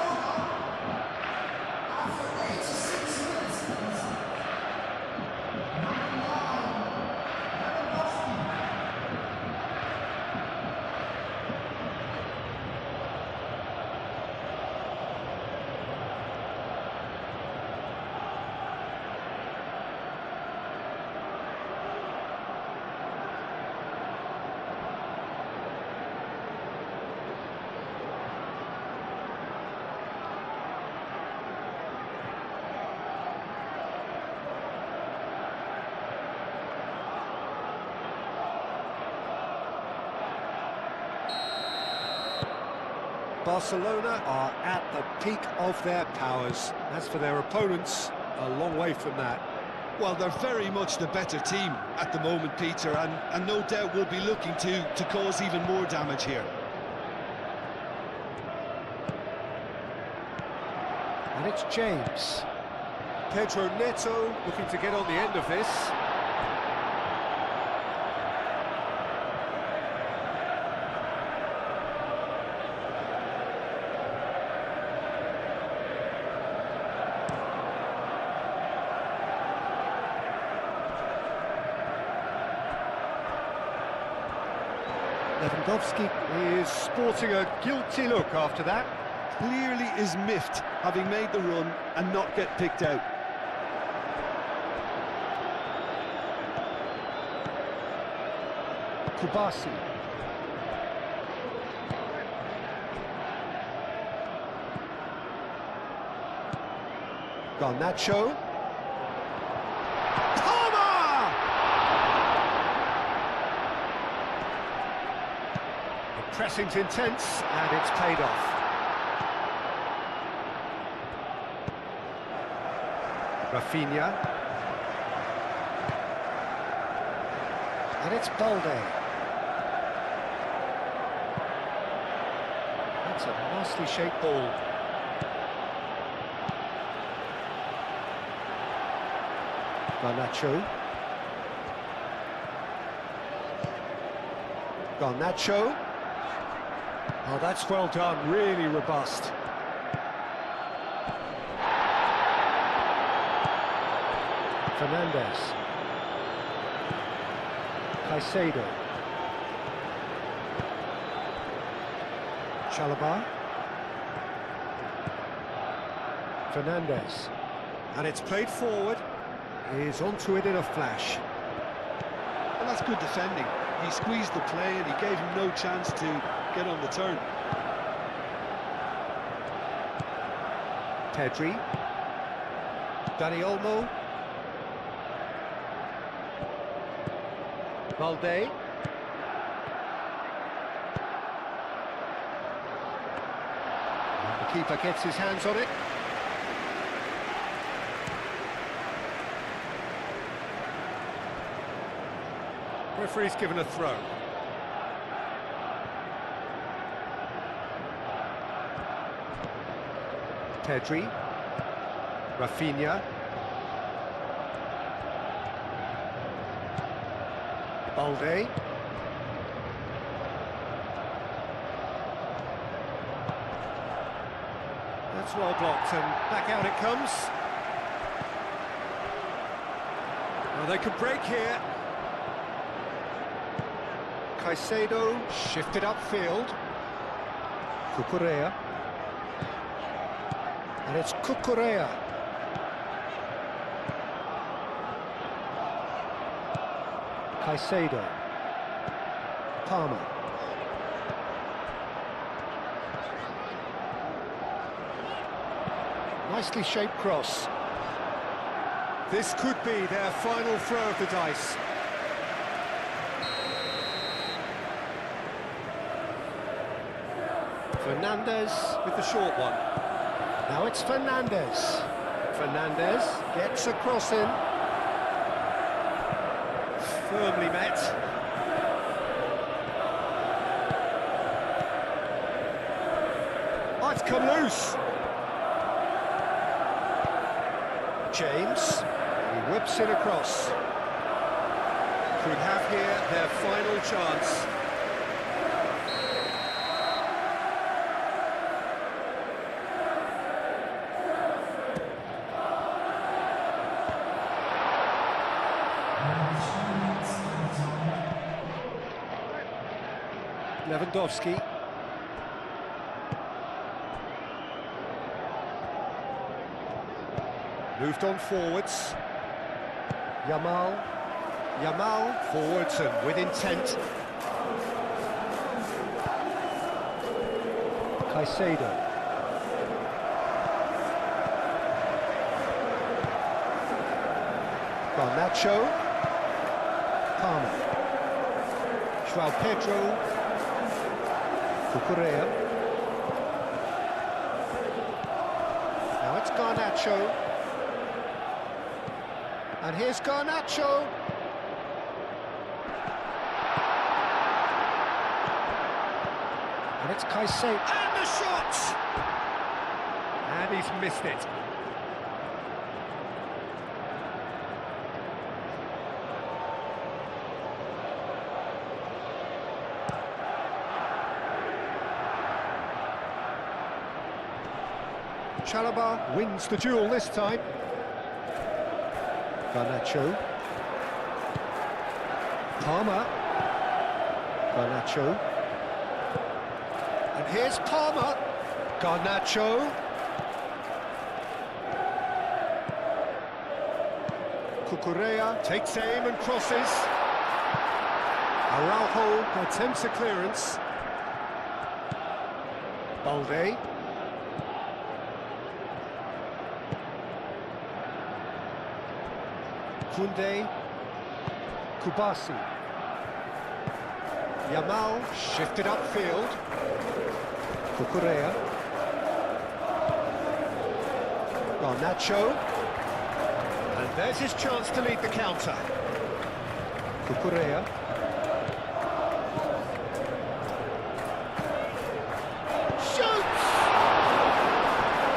Barcelona are at the peak of their powers. As for their opponents, a long way from that. Well, they're very much the better team at the moment, Peter, and no doubt will be looking to cause even more damage here. And it's James. Pedro Neto looking to get on the end of this. Lewandowski is sporting a guilty look after that. Clearly is miffed, having made the run and not get picked out. Kubasi. Garnacho. Pressing's intense, and it's paid off. Rafinha. And it's Balde. That's a nicely shaped ball. Garnacho. Oh, that's well done, really robust. Fernandez. Caicedo. Chalobah. Fernandez. And it's played forward. He's onto it in a flash. Well, that's good defending. He squeezed the play and he gave him no chance to get on the turn. Pedri. Dani Olmo. Balde. The keeper gets his hands on it. Referee's given a throw. Pedri. Rafinha. Balde. That's well blocked, and back out it comes. Well, they could break here. Caicedo shifted upfield. Cucurella. And it's Cucurella. Caicedo. Palmer. Nicely shaped cross. This could be their final throw of the dice. Fernandez with the short one. Now it's Fernandez. Fernandez gets a cross in. Firmly met. Oh, it's come loose. James, he whips it across. Could have here their final chance. Lewandowski. Moved on forwards. Yamal. Yamal forwards and with intent. Caicedo. Garnacho. Palmer. João Pedro. Cucurella. Now it's Garnacho. And here's Garnacho. And it's Caicedo. And the shot! And he's missed it. Chalobah wins the duel this time. Garnacho. Palmer. Garnacho. And here's Palmer. Garnacho. Cucurella takes aim and crosses. Araujo attempts a clearance. Balde. Koundé, Kubasi. Yamal shifted upfield. Cucurella. Garnacho. And there's his chance to lead the counter. Cucurella. Shoots!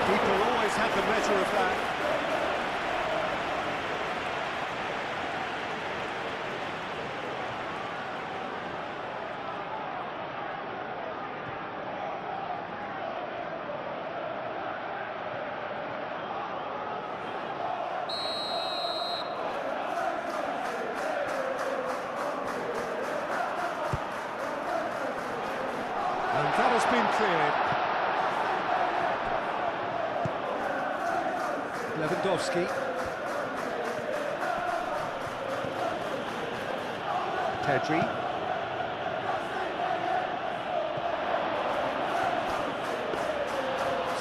Keeper always had the better of that. been cleared. Lewandowski. Pedri.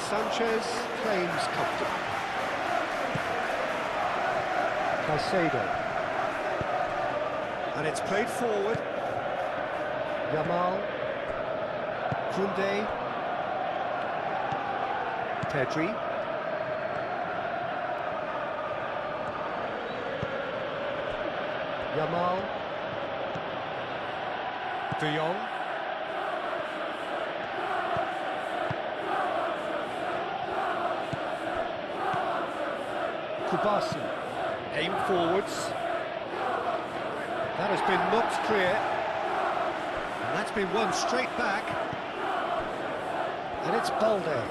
Sanchez claims comfortable. Caicedo. And it's played forward. Yamal. Koundé. Pedri. Yamal. De Jong. Kubasi. Aim forwards. That has been knocked clear. And that's been won straight back. And it's Balde.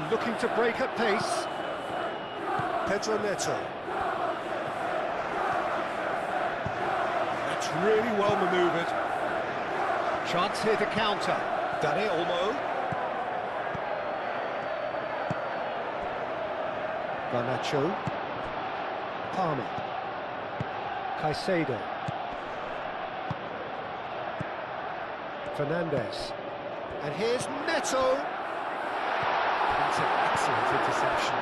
Looking to break at pace. Pedro Neto. That's really well manoeuvred. Chance here to counter. Dani Olmo. Garnacho. Palmer. Caicedo. Fernandez. And here's Neto. That's an excellent interception.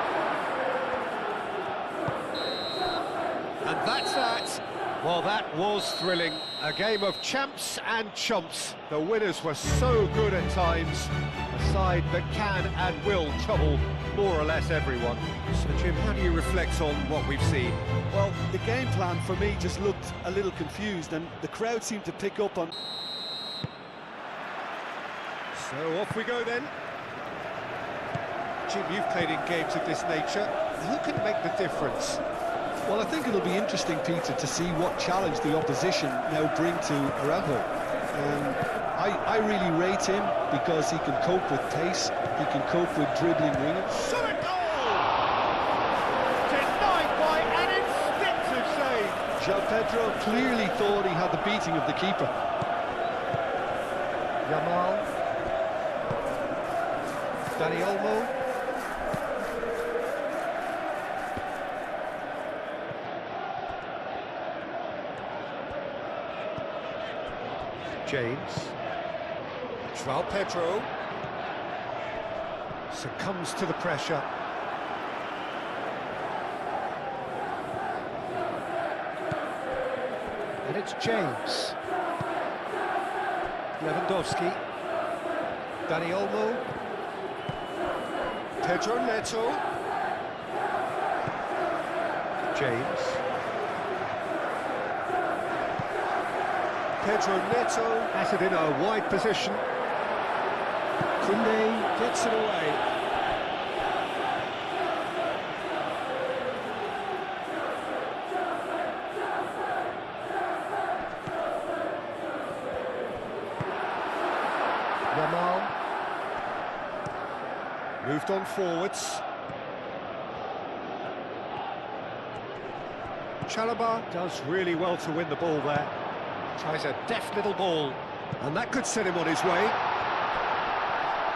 And that's that. Well, that was thrilling. A game of champs and chumps. The winners were so good at times. A side that can and will trouble more or less everyone. So, Jim, how do you reflect on what we've seen? Well, the game plan for me just looked a little confused, and the crowd seemed to pick up on... So off we go then. Jim, you've played in games of this nature. Who can make the difference? Well, I think it'll be interesting, Peter, to see what challenge the opposition now bring to Araujo. I really rate him because he can cope with pace, he can cope with dribbling wingers. Shot a goal! Denied by an instinctive save. João Pedro clearly thought he had the beating of the keeper. Yamal. Dani Olmo. James. João Pedro succumbs to the pressure. And it's James. Lewandowski. Dani Olmo. Pedro Neto. James. Pedro Neto has it in a wide position. Koundé gets it away. Yamal moved on forwards. Chalobah does really well to win the ball there. Tries a deft little ball, and that could set him on his way.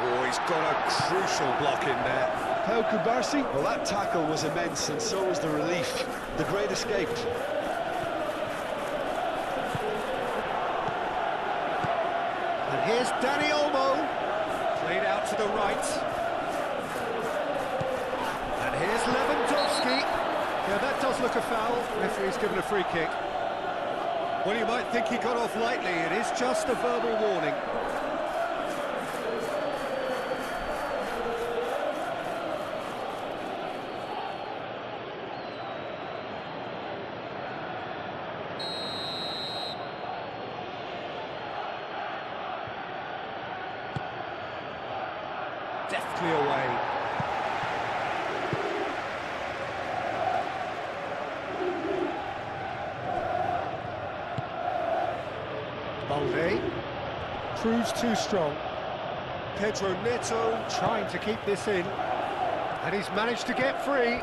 Oh, he's got a crucial block in there. How Kubasi? Well, that tackle was immense, and so was the relief. The great escape. And here's Dani Olmo. Played out to the right. And here's Lewandowski. Yeah, that does look a foul. Referee's given a free kick. Well, you might think he got off lightly. It is just a verbal warning. Deftly away. Balde proves too strong. Pedro Neto trying to keep this in, and he's managed to get free.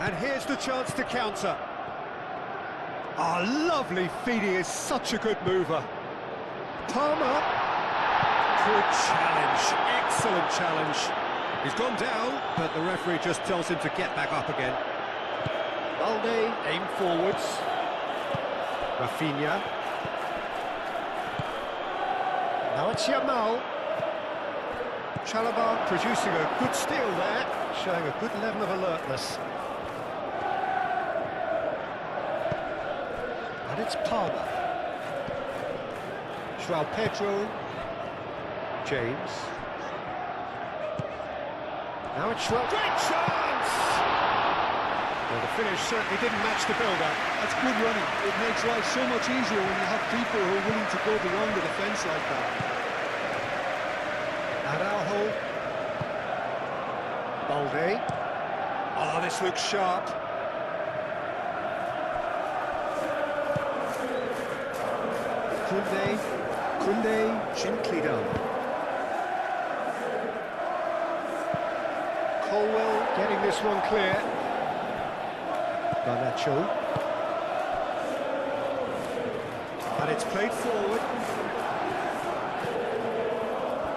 And here's the chance to counter. Oh, lovely feed, he is such a good mover. Palmer. Good challenge, excellent challenge. He's gone down, but the referee just tells him to get back up again. Balde, aim forwards. Rafinha. Now it's Yamal. Chalobah producing a good steal there, showing a good level of alertness. And it's Palmer. João Pedro. James. Now it's João. Great chance! Well, the finish certainly didn't match the build-up. That's good running. It makes life so much easier when you have people who are willing to go beyond the defence like that. Araujo. Balde. Oh, this looks sharp. Koundé, gently done. Colwell getting this one clear. Garnacho. And it's played forward.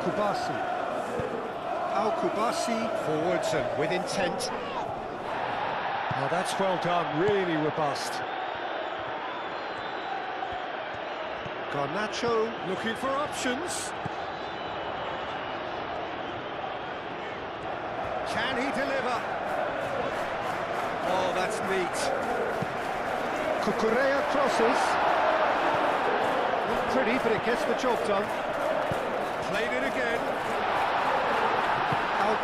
Kubasi. Kubasi forwards and with intent. Oh, that's well done, really robust. Garnacho looking for options. Can he deliver? Oh, that's neat. Cucurella crosses. Not pretty, but it gets the job done. Played it again.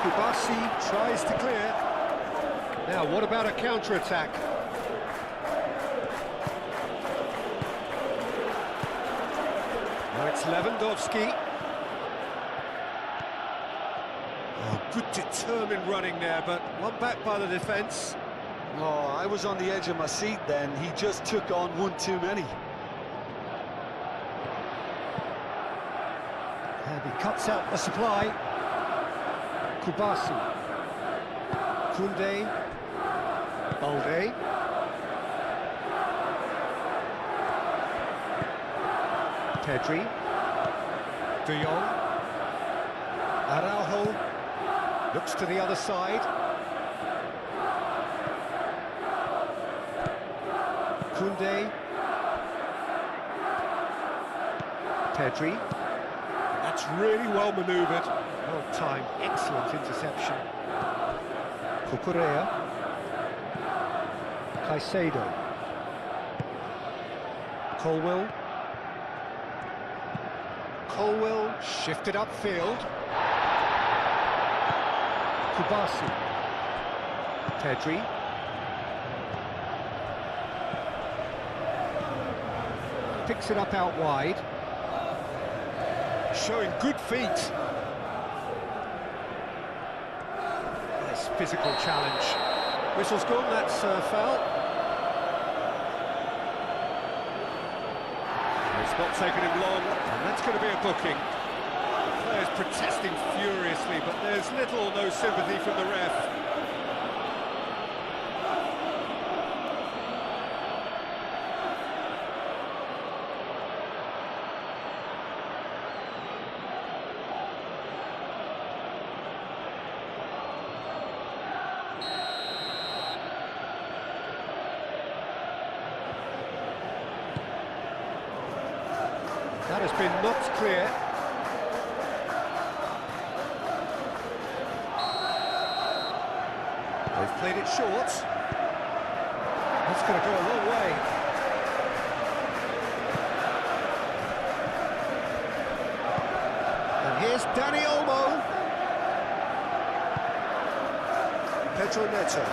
Kubasi tries to clear. Now, what about a counter-attack? Now it's Lewandowski. Oh, good determined running there, but one back by the defence. Oh, I was on the edge of my seat then. He just took on one too many. And he cuts out the supply. Kubasi. Koundé. Balde. Pedri. De Jong. Araujo. Looks to the other side. Koundé. Pedri. That's really well manoeuvred. Well timed, excellent interception. Cucurella. Caicedo. Colwell shifted upfield. Kubasi. Pedri. Picks it up out wide. Showing good feet. Nice physical challenge. Whistle's gone, that's foul. It's not taken him long, and that's going to be a booking. The players protesting furiously, but there's little or no sympathy from the ref. That has been knocked clear. They've played it short. That's going to go a long way. And here's Dani Olmo. Pedro Neto.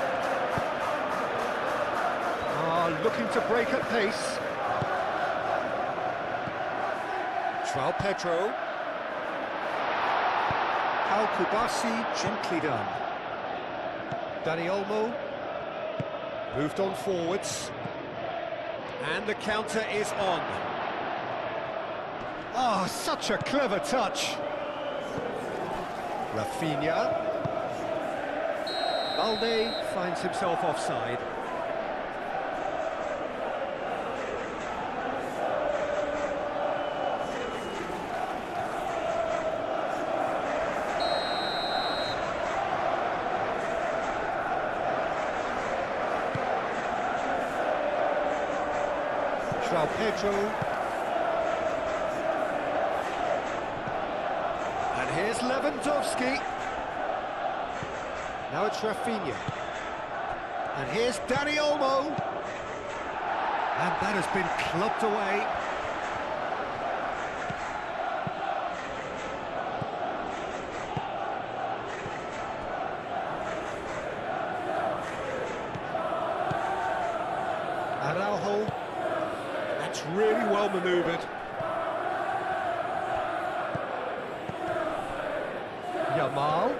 Looking to break at pace. João Pedro. Kubasi, gently done. Dani Olmo. Moved on forwards. And the counter is on. Oh, such a clever touch. Rafinha. Balde finds himself offside. João Pedro. And here's Lewandowski. Now it's Rafinha. And here's Dani Olmo. And that has been clubbed away. Araujo. That's really well manoeuvred. Yamal.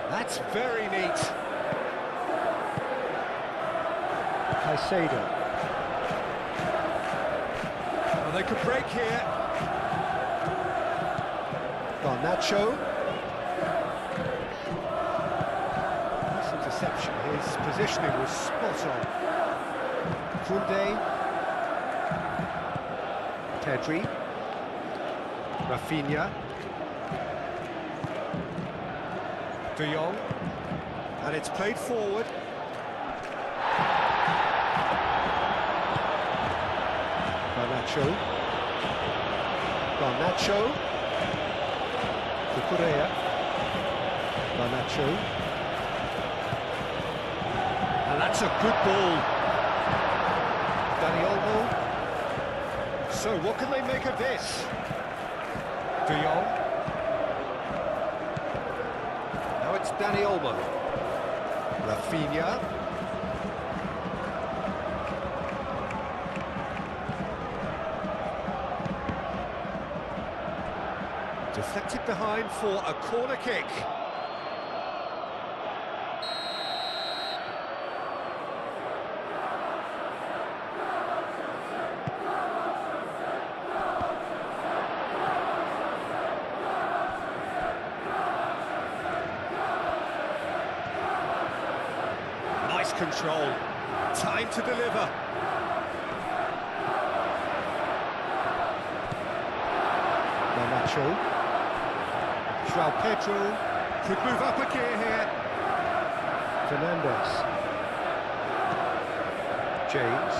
That's very neat. Caicedo. Well, they could break here. Garnacho. Nice interception. His positioning was spot on. Koundé. Pedri. Rafinha. De Jong. And it's played forward. Garnacho. Cucurella. Garnacho. And that's a good ball. Dani Olmo. So what can they make of this? De Jong. Now it's Dani Olmo. Rafinha. Deflected behind for a corner kick. Nice control. Time to deliver. Garnacho. João Pedro could move up a gear here. Fernandes. James.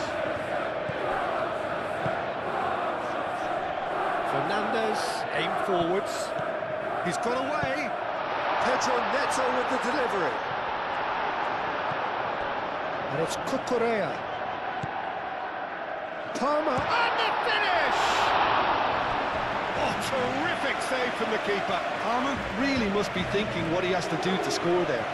Fernandes, aim forwards. He's got away. Pedro Neto with the delivery. And it's Cucurella. Palmer, and the finish! Oh, terrific save from the keeper. Palmer really must be thinking what he has to do to score there.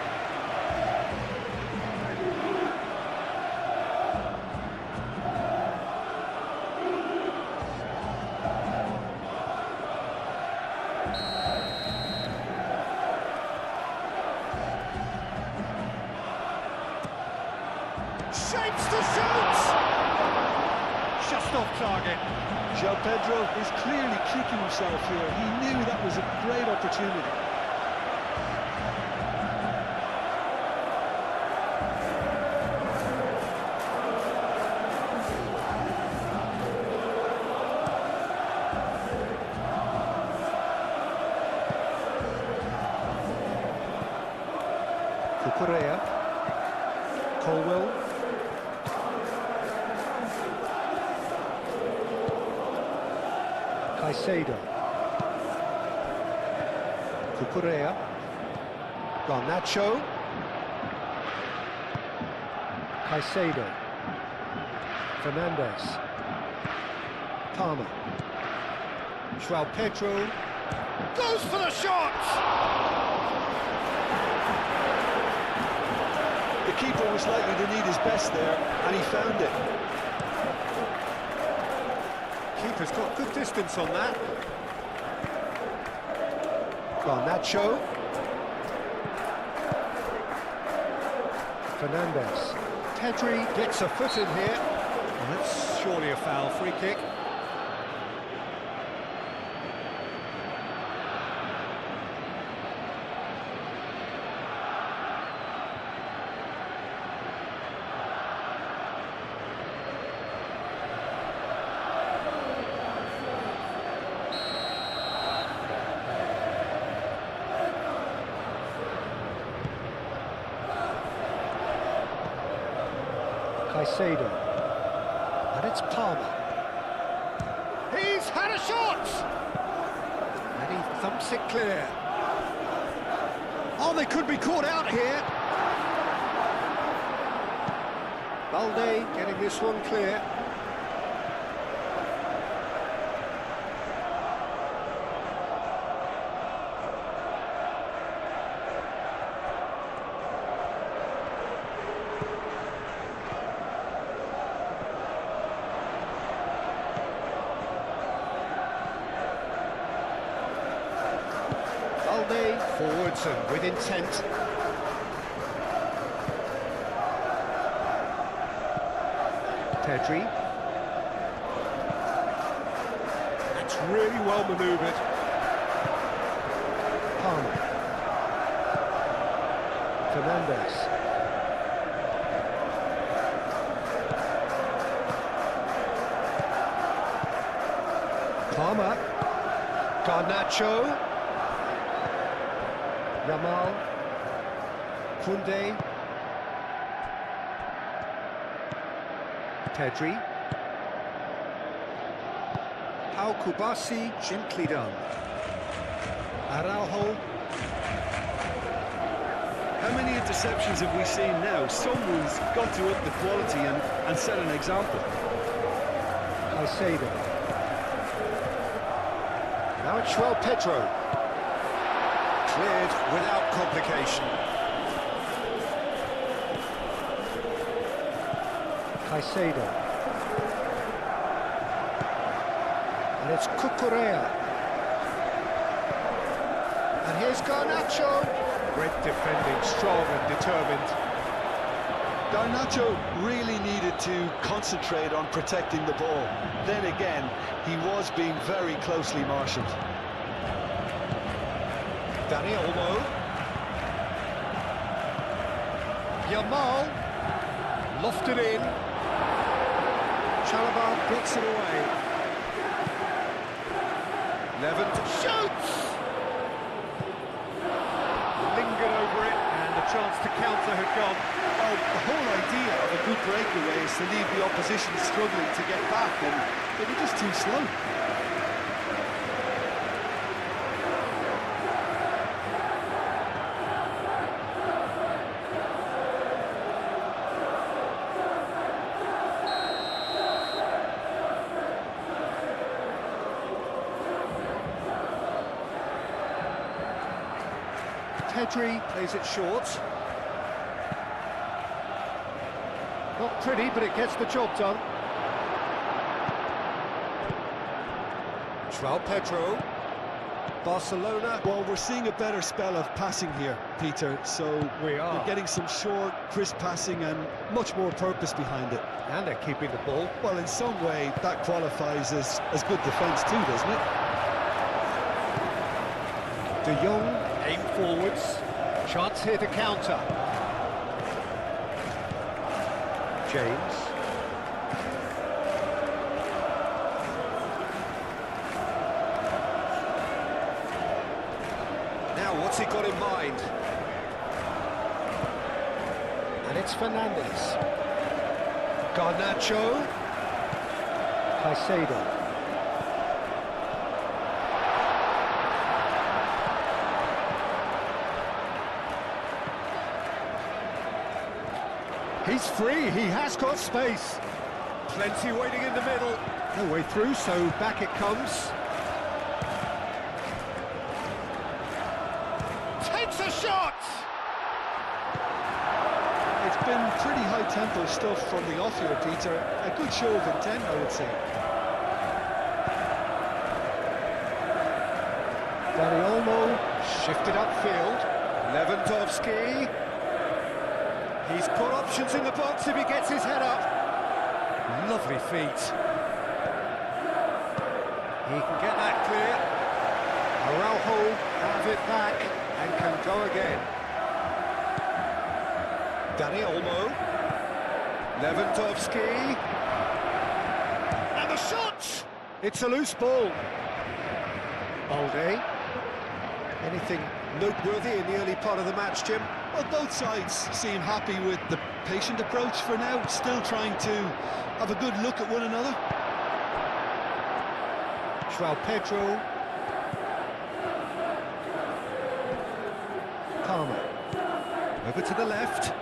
Shapes to shoot! Just off target. João Pedro is clearly kicking himself here. He knew that was a great opportunity. Cucurella. Colwell. Caicedo. Cucurella. Garnacho. Caicedo. Fernandes. Palmer. João Pedro. Goes for the shot! The keeper was likely to need his best there, and he found it. Keeper's got good distance on that. Garnacho. Fernandes. Pedri gets a foot in here. And that's surely a foul, free kick. Caicedo. it's Palmer. He's had a shot! And he thumps it clear. Oh, they could be caught out here. Balde getting this one clear. Balde forwards and with intent. Pedri. That's really well manoeuvred. Palmer. Fernandez. Palmer. Garnacho. Yamal. Koundé. Pedri. Pau Kubasi, gently done. Araujo. How many interceptions have we seen now? Someone's got to up the quality and set an example. Caicedo. Now it's João Pedro. Cleared without complication. Caicedo. And it's Cucurella. And here's Garnacho. Great defending, strong and determined. Garnacho really needed to concentrate on protecting the ball. Then again, he was being very closely marshalled. Dani Olmo. Yamal. Lofted in. Chalobah blocks it away. Levent shoots! Lingered over it, and the chance to counter had gone. Well, the whole idea of a good breakaway is to leave the opposition struggling to get back, and they were just too slow. Pedri plays it short. Not pretty, but it gets the job done. João Pedro. Barcelona. Well, we're seeing a better spell of passing here, Peter, so We are. we're getting some short, crisp passing and much more purpose behind it. And they're keeping the ball. Well, in some way, that qualifies as good defence too, doesn't it? De Jong, aim forwards. Chance here to counter. James. Now, what's he got in mind? And it's Fernandez. Garnacho. Caicedo. He's free, he has got space. Plenty waiting in the middle. No way through, so back it comes. Takes a shot! It's been pretty high-tempo stuff from the off here, Peter. A good show of intent, I would say. Dani Olmo shifted upfield. Lewandowski. He's got options in the box if he gets his head up. Lovely feet. He can get that clear. Araujo has it back and can go again. Dani Olmo. Lewandowski. And the shot! It's a loose ball. Balde. Anything noteworthy in the early part of the match, Jim? Well, both sides seem happy with the patient approach for now, still trying to have a good look at one another. João Pedro. Palmer. Over to the left.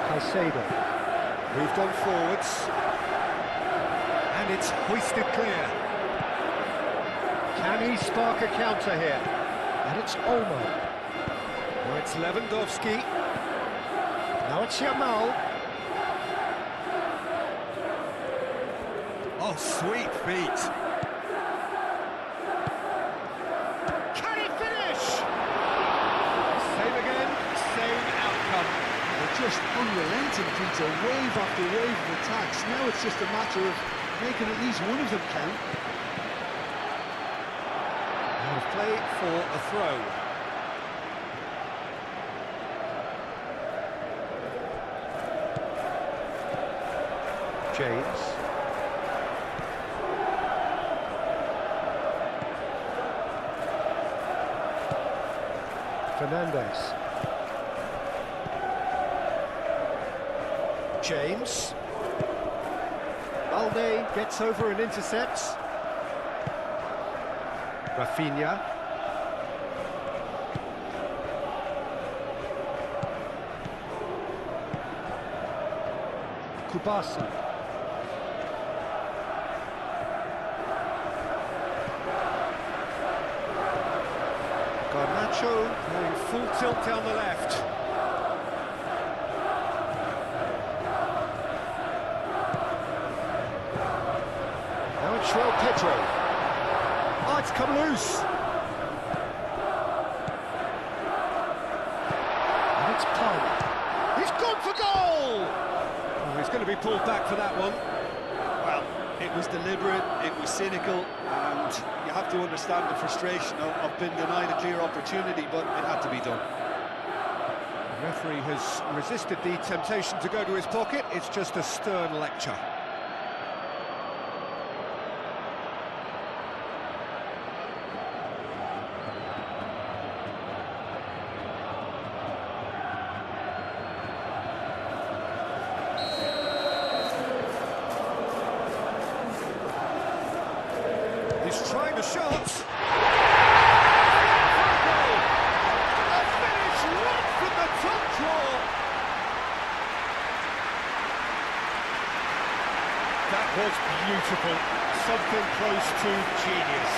Caicedo. Moved on forwards. And it's hoisted clear. Can he spark a counter here? And it's Olmo. Now it's Lewandowski. Now it's Yamal. Oh, sweet feet. Can he finish? Same again, same outcome. They're just unrelenting, Peter, wave after wave of attacks. Now it's just a matter of making at least one of them count. Out of play for a throw. James. Fernandes. James. Balde gets over and intercepts. Rafinha. Kubasi. Garnacho going full tilt down the left. Now it's João Pedro. Oh, it's come loose. And it's Palmer. He's gone for goal! Oh, he's going to be pulled back for that one. Well, it was deliberate, it was cynical, and you have to understand the frustration of being denied a clear opportunity, but it had to be done. The referee has resisted the temptation to go to his pocket. It's just a stern lecture. He's trying the shot. A finish right from the top draw. That was beautiful. Something close to genius.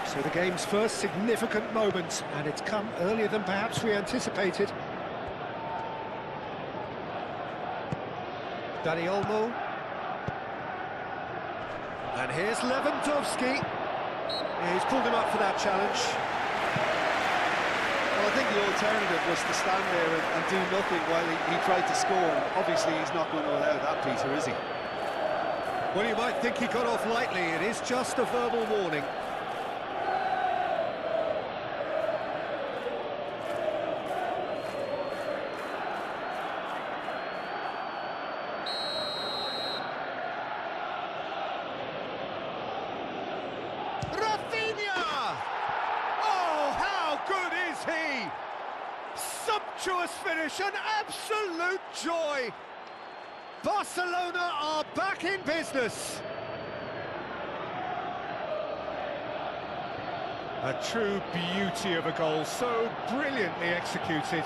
So the game's first significant moment, and it's come earlier than perhaps we anticipated. Dani Olmo. And here's Lewandowski. He's pulled him up for that challenge. Well, I think the alternative was to stand there and do nothing while he tried to score. Obviously, he's not going to allow that, Peter, is he? Well, you might think he got off lightly. It is just a verbal warning. Sumptuous finish, an absolute joy. Barcelona are back in business. A true beauty of a goal, so brilliantly executed.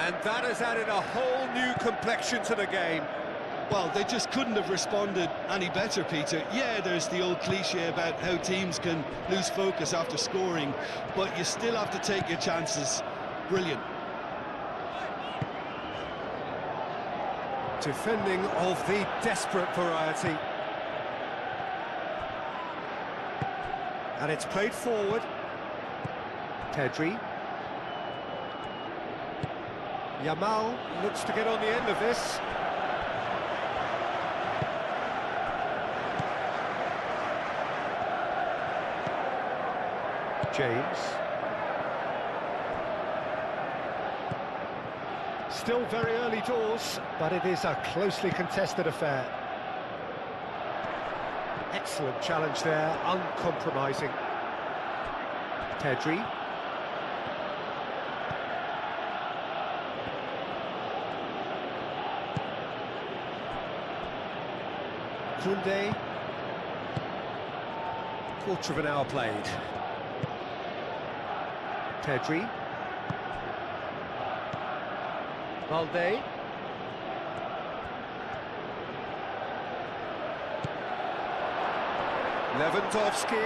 And that has added a whole new complexion to the game. Well, they just couldn't have responded any better, Peter. Yeah, there's the old cliche about how teams can lose focus after scoring, but you still have to take your chances. Brilliant. Defending of the desperate variety. And it's played forward. Pedri. Yamal looks to get on the end of this. James. Still very early doors, but it is a closely contested affair. Excellent challenge there, uncompromising. Pedri. Koundé. Quarter of an hour played. Pedri. Valde. Lewandowski.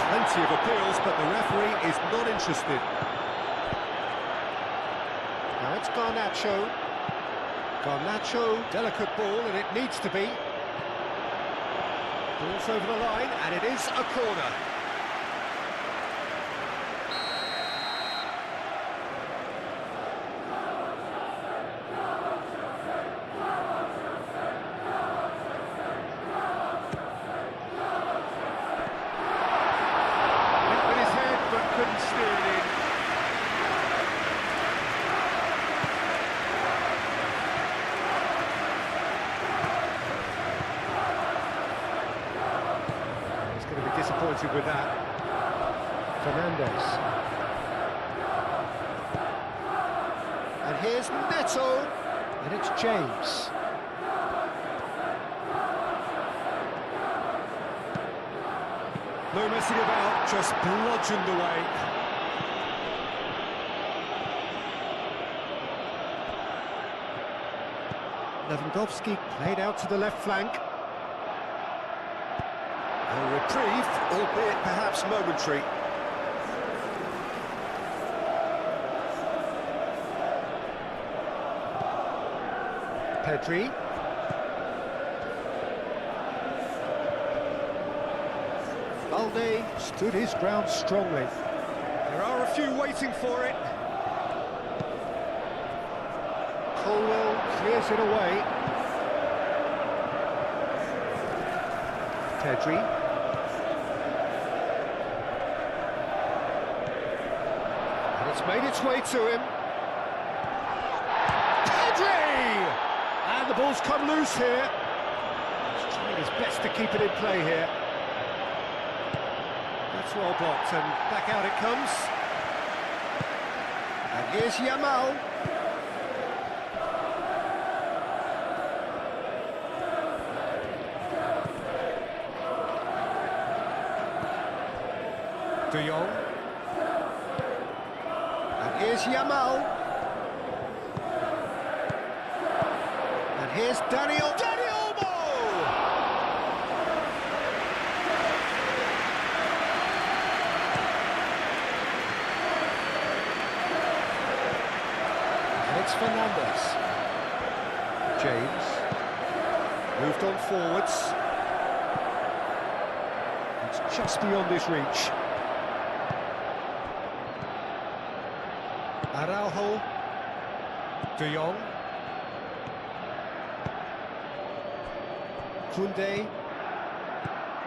Plenty of appeals, but the referee is not interested. Now it's Garnacho. Garnacho, delicate ball, and it needs to be. Ball's over the line, and it is a corner. Couldn't steer it in. He's going to be disappointed with that. Fernandes. And here's Neto. And it's James. No messing about, just bludgeoned away. Lewandowski played out to the left flank. A reprieve, albeit perhaps momentary. Pedri. Valde stood his ground strongly. There are a few waiting for it. Colwell clears it away. Pedri. And it's made its way to him. Pedri! And the ball's come loose here. He's trying his best to keep it in play here. That's well blocked, and back out it comes. And here's Yamal. De Jong. And here's Yamal. And here's Dani Olmo. It's Fernandes. James. Moved on forwards. It's just beyond his reach. Araujo. De Jong. Koundé.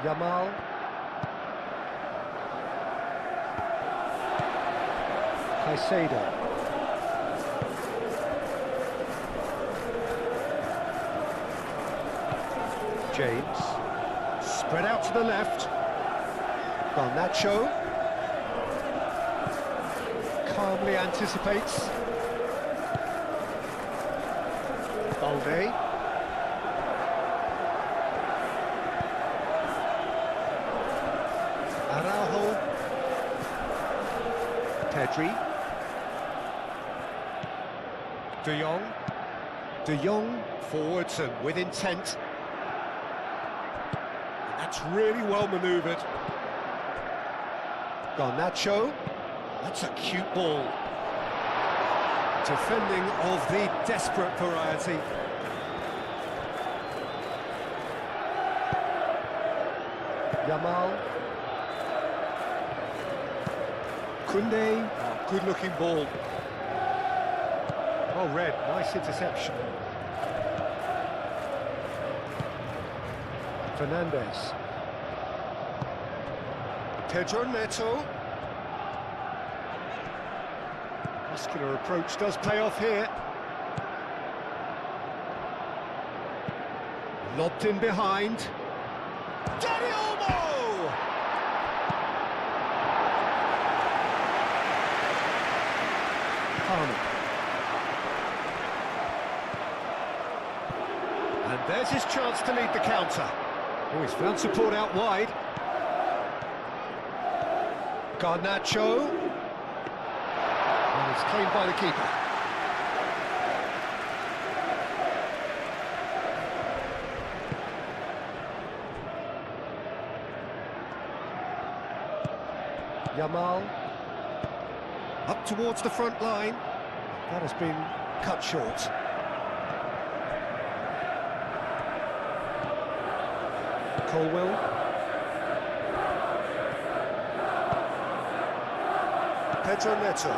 Yamal. Caicedo. James, spread out to the left. Garnacho calmly anticipates. Valde. Araujo. Pedri. De Jong. De Jong forwards and with intent. And that's really well manoeuvred. Garnacho. That's a cute ball. Defending of the desperate variety. Yamal. Koundé. Oh, good-looking ball. Well read, nice interception. Fernandes. Pedro Neto. Muscular approach does pay off here. Lobbed in behind. Dani Olmo! Palmer. And there's his chance to lead the counter. Oh, he's found support out wide. Garnacho. And it's claimed by the keeper. Yamal. Up towards the front line. That has been cut short. Colwell. Pedro Neto.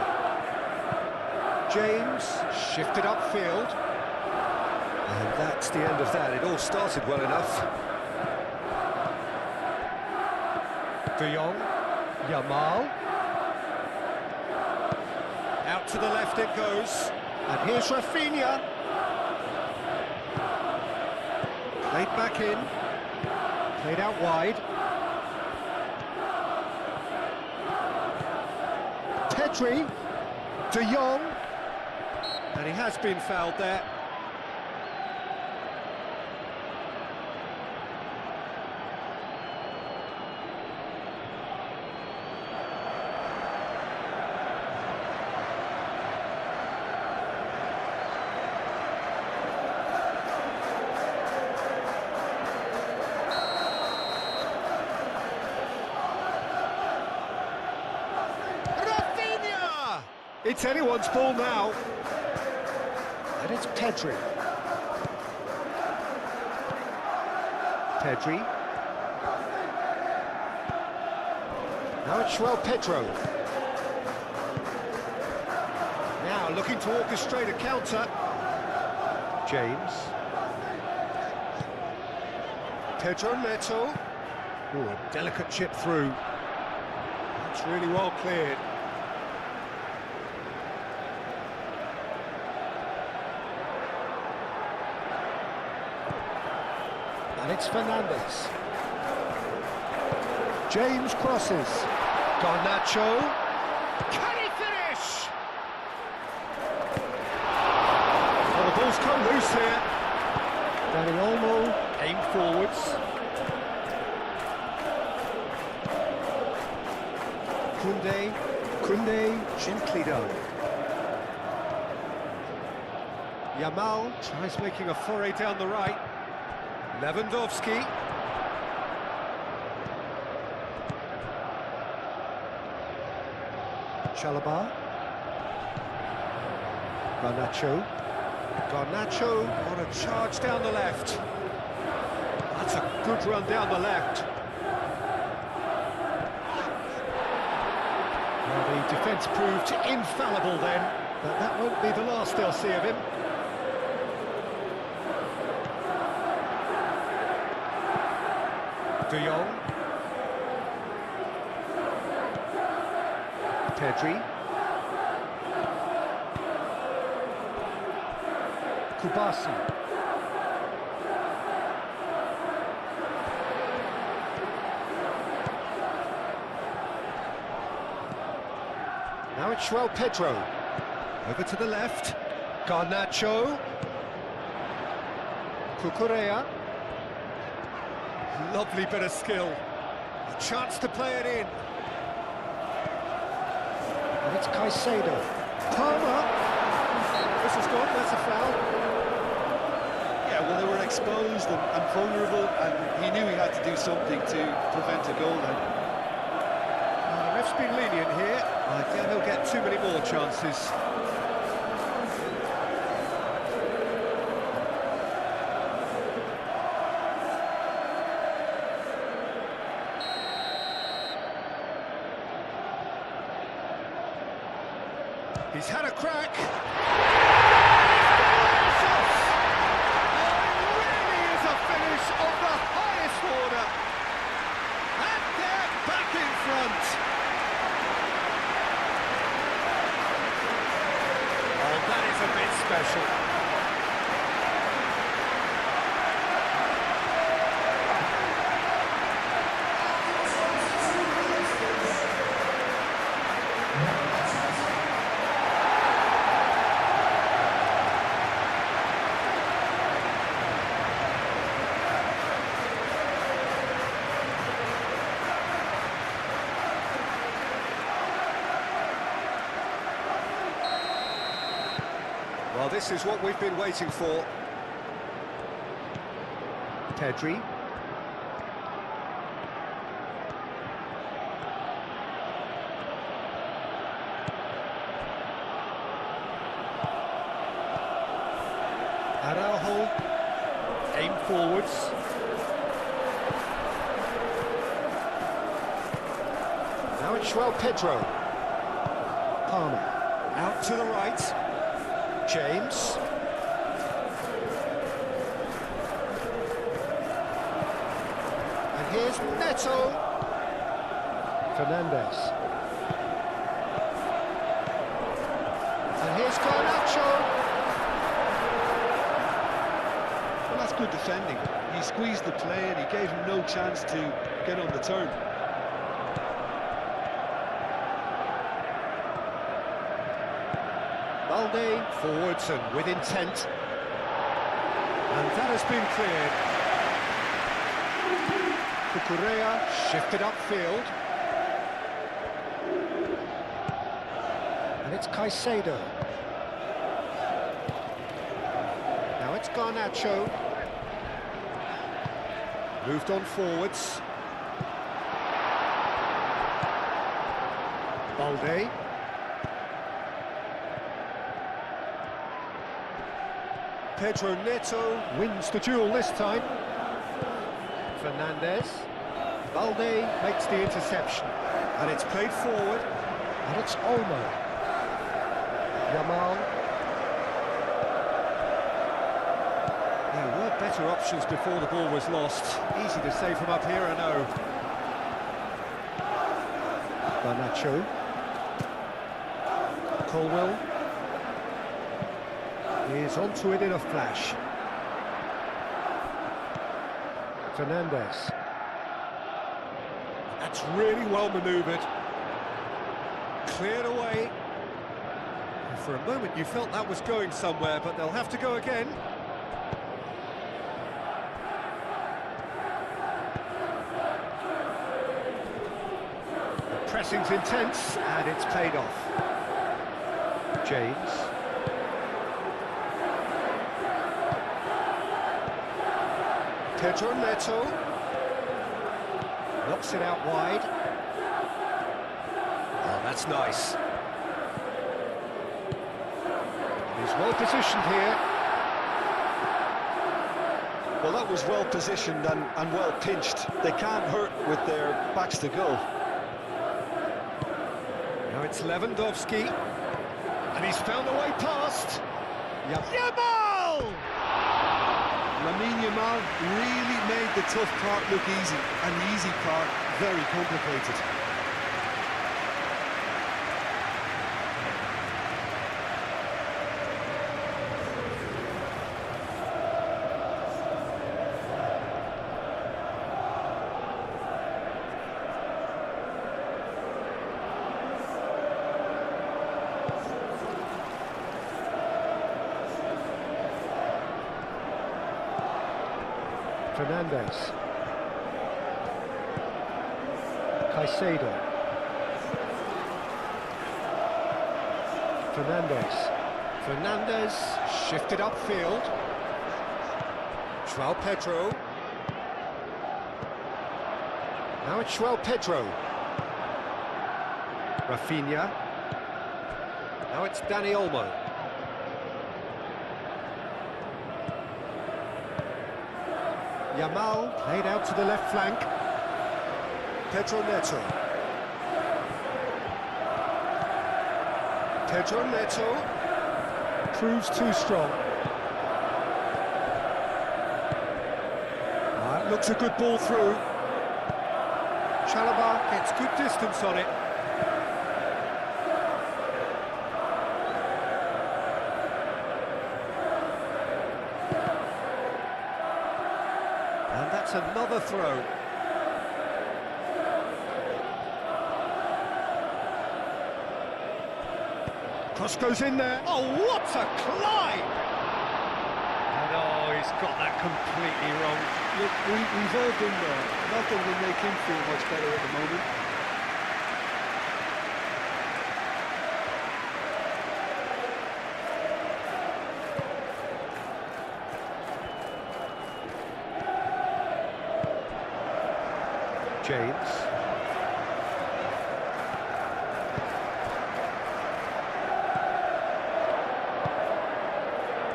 James shifted upfield. And that's the end of that. It all started well enough. De Jong. Yamal. Out to the left it goes. And here's Rafinha. Played back in. Played out wide. Pedri. De Jong. And he has been fouled there. It's anyone's ball now. And it's Pedri. Pedri. Now it's João Pedro. Now looking to orchestrate a counter. James. Pedro Neto. Ooh, a delicate chip through. It's really well cleared. And it's Fernandes. James crosses. Garnacho. Can he finish? Well, the ball's come loose here. Dani Olmo aimed forwards. Koundé gently done. Yamal tries making a foray down the right. Lewandowski. Chalobah. Garnacho. Garnacho on a charge down the left. That's a good run down the left. Well, the defence proved infallible then, but that won't be the last they'll see of him. De Jong. Pedri. Kubasi. Now it's João Pedro. Over to the left. Garnacho. Cucurella. Lovely bit of skill. A chance to play it in. And it's Caicedo. Palmer. This is good, that's a foul. Yeah, well, they were exposed and vulnerable, and he knew he had to do something to prevent a goal then. The ref's been lenient here. I doubt he'll get too many more chances. He's had a crack. Really is a finish of the highest order. And they're back in front. Oh, that is a bit special. Well, this is what we've been waiting for. Pedri. Araujo. Aim forwards. Now it's João Pedro. Palmer. Out to the right. James. And here's Neto. Fernandes. And here's Garnacho. Well, that's good defending. He squeezed the play and he gave him no chance to get on the turn. Balde forwards and with intent. And that has been cleared. Cucurella shifted upfield. And it's Caicedo. Now it's Garnacho. Moved on forwards. Balde. Pedro Neto wins the duel this time. Fernandes. Balde makes the interception. And it's played forward. And it's Olmo. Yamal. There were better options before the ball was lost. Easy to say from up here, I know. Garnacho. Colwell. Is onto it in a flash. Fernandes. That's really well manoeuvred. Cleared away. And for a moment you felt that was going somewhere, but they'll have to go again. The pressing's intense, and it's paid off. James. Pedro Neto knocks it out wide. Oh, that's nice. He's well positioned here. Well, that was well positioned and well pinched. They can't hurt with their backs to goal. Now it's Lewandowski, and he's found a way past. Yamal! Lamine Yamal really made the tough part look easy, and the easy part very complicated. Fernandes. Caicedo. Fernandes. Fernandez shifted upfield. João Pedro. Now it's João Pedro. Rafinha. Now it's Dani Olmo. Yamal played out to the left flank. Pedro Neto. Pedro Neto. Proves too strong. Looks a good ball through. Chalobah gets good distance on it. And that's another throw. Cross goes in there. Oh, what a climb! And oh, he's got that completely wrong. Look, we've all been there. Nothing will make him feel much better at the moment. James.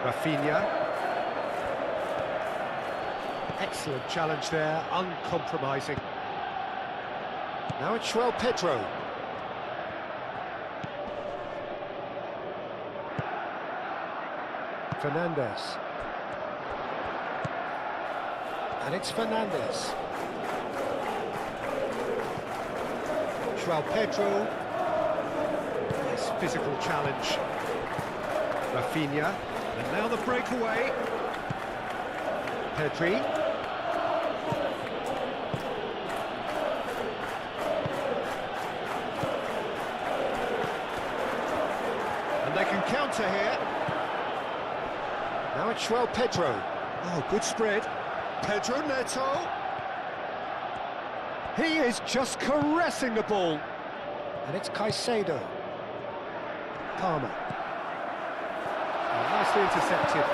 Rafinha. Excellent challenge there, uncompromising. Now it's João Pedro. Fernandez. And it's Fernandez. João Pedro. Nice physical challenge. Rafinha. And now the breakaway. Pedri. And they can counter here. Now it's João Pedro. Oh, good spread. Pedro Neto. He is just caressing the ball. And it's Caicedo. Palmer. Nicely intercepted.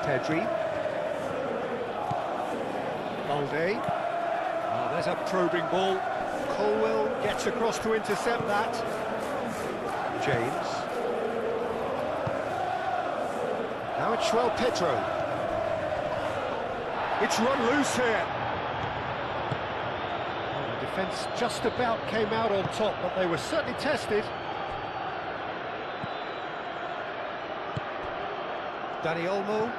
Pedri. Balde. Oh, there's a probing ball. Colwell gets across to intercept that. James. Now it's João Pedro. It's run loose here. Defence just about came out on top, but they were certainly tested. Dani Olmo.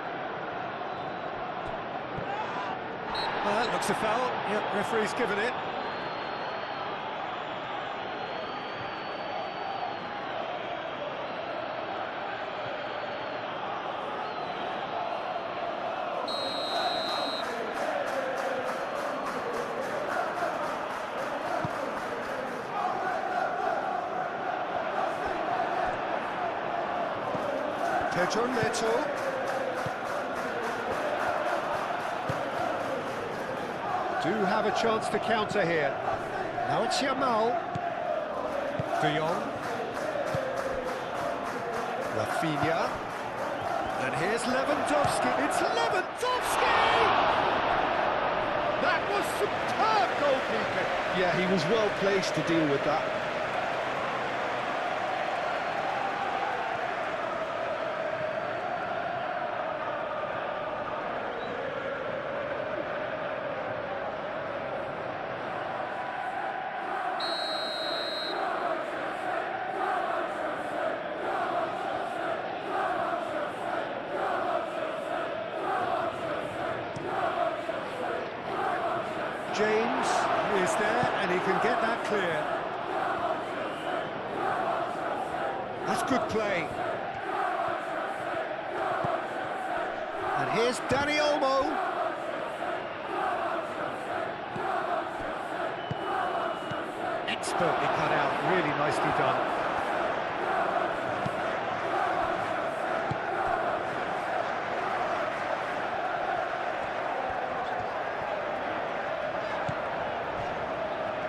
Well, that looks a foul. Yep, referee's given it. Pedro Neto. Do have a chance to counter here. Now it's Yamal. De Jong. Rafinha. And here's Lewandowski. It's Lewandowski! That was superb goalkeeping. Yeah, he was well placed to deal with that. James is there, and he can get that clear. That's good play. And here's Dani Olmo. Expertly cut out, really nicely done.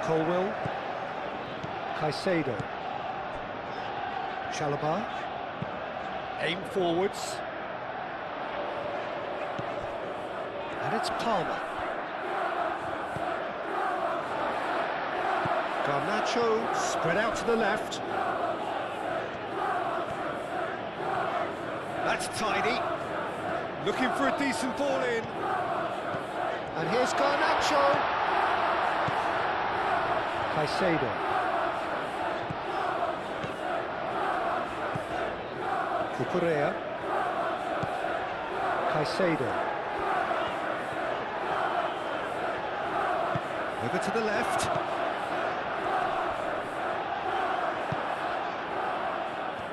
Colwill. Caicedo. Chalobah. Aim forwards. And it's Palmer. Garnacho spread out to the left. That's tidy. Looking for a decent ball in. And here's Garnacho. Caicedo. Cucurella. Caicedo. Over to the left.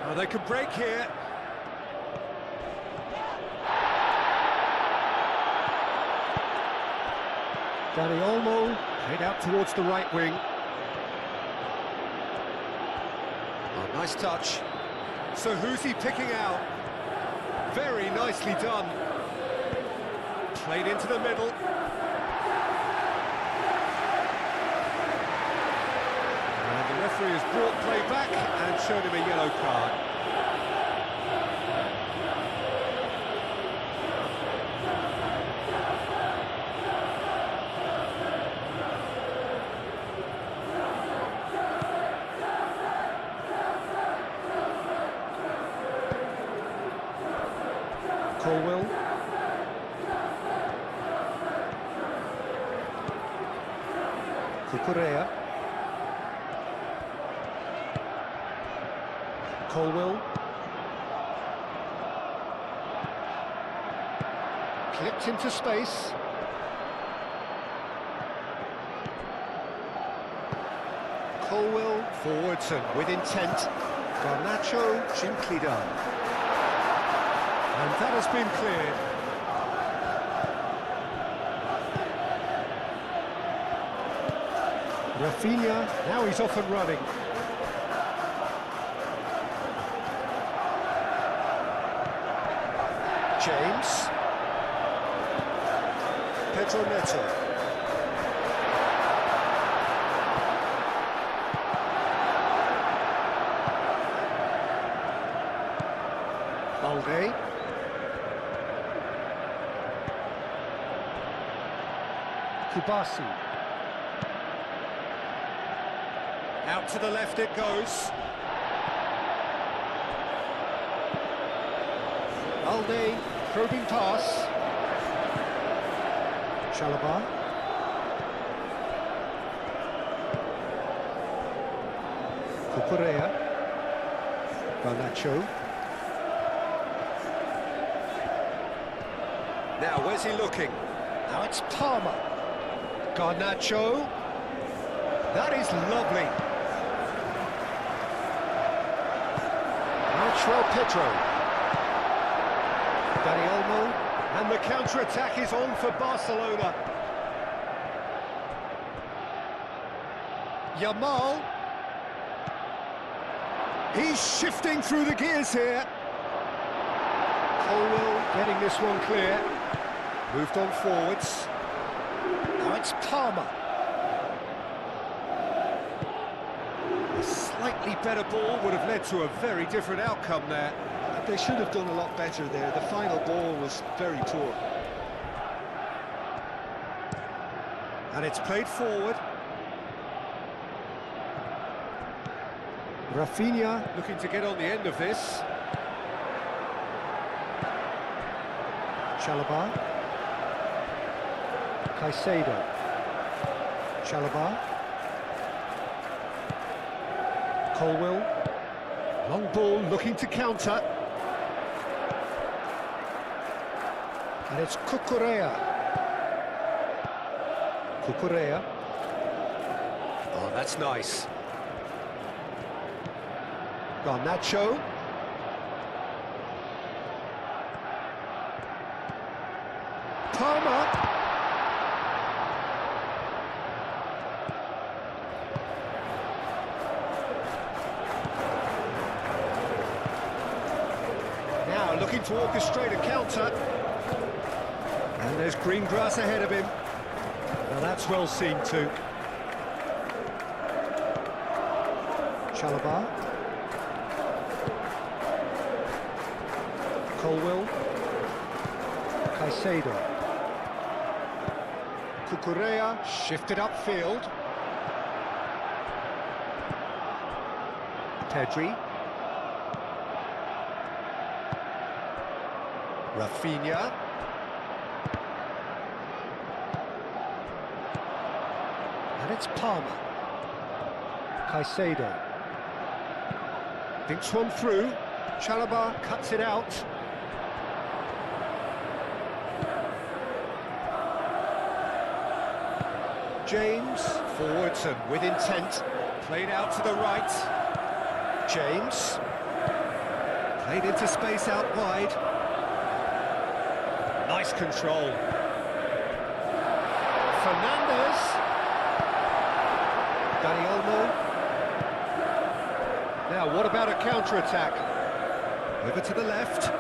Oh, they could break here. Dani Olmo played out towards the right wing. Oh, nice touch. So who's he picking out? Very nicely done. Played into the middle. And the referee has brought play back and showed him a yellow card. Colwill. Cucurella. Colwill. Clipped into space. Colwill forwards and with intent. Garnacho gently done. And that has been cleared. Rafinha, now he's off and running. James. Pedro Neto. Balde. Kubasi. Out to the left it goes. Balde, probing pass. Chalobah. Cucurella. Garnacho. Now, where's he looking? Now it's Palmer. Garnacho. That is lovely. Now João Pedro. Dani Olmo. And the counter-attack is on for Barcelona. Yamal. He's shifting through the gears here. Colwill getting this one clear. Moved on forwards. Now it's Palmer. A slightly better ball would have led to a very different outcome there. They should have done a lot better there. The final ball was very poor. And it's played forward. Rafinha looking to get on the end of this. Chalobah. Caicedo. Chalobah. Colwill. Long ball looking to counter. And it's Cucurella. Cucurella. Oh, that's nice. Garnacho. Palmer. Now looking to orchestrate a counter. And there's green grass ahead of him. Now that's well seen too. Chalobah. Colwill. Caicedo. Cucurella shifted upfield. Pedri. Rafinha. And it's Palmer. Caicedo. Thinks one through. Chalobah cuts it out. James, forwards and with intent, played out to the right. James, played into space out wide. Nice control. Fernandes. Dani Olmo. Now, what about a counter-attack? Over to the left.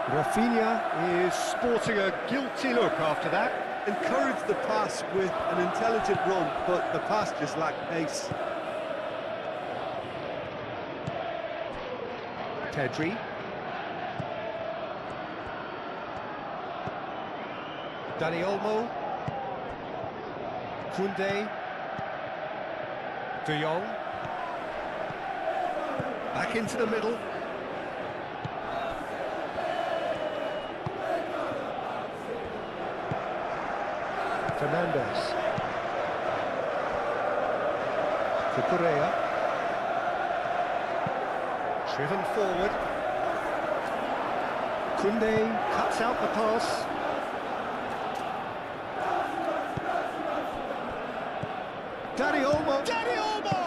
Rafinha is sporting a guilty look after that. Encouraged the pass with an intelligent run, but the pass just lacked pace. Pedri. Dani Olmo. Koundé. De Jong. Back into the middle. Fernandes. Cucurella. Driven forward. Koundé cuts out the pass. Dani Olmo. Dani Olmo!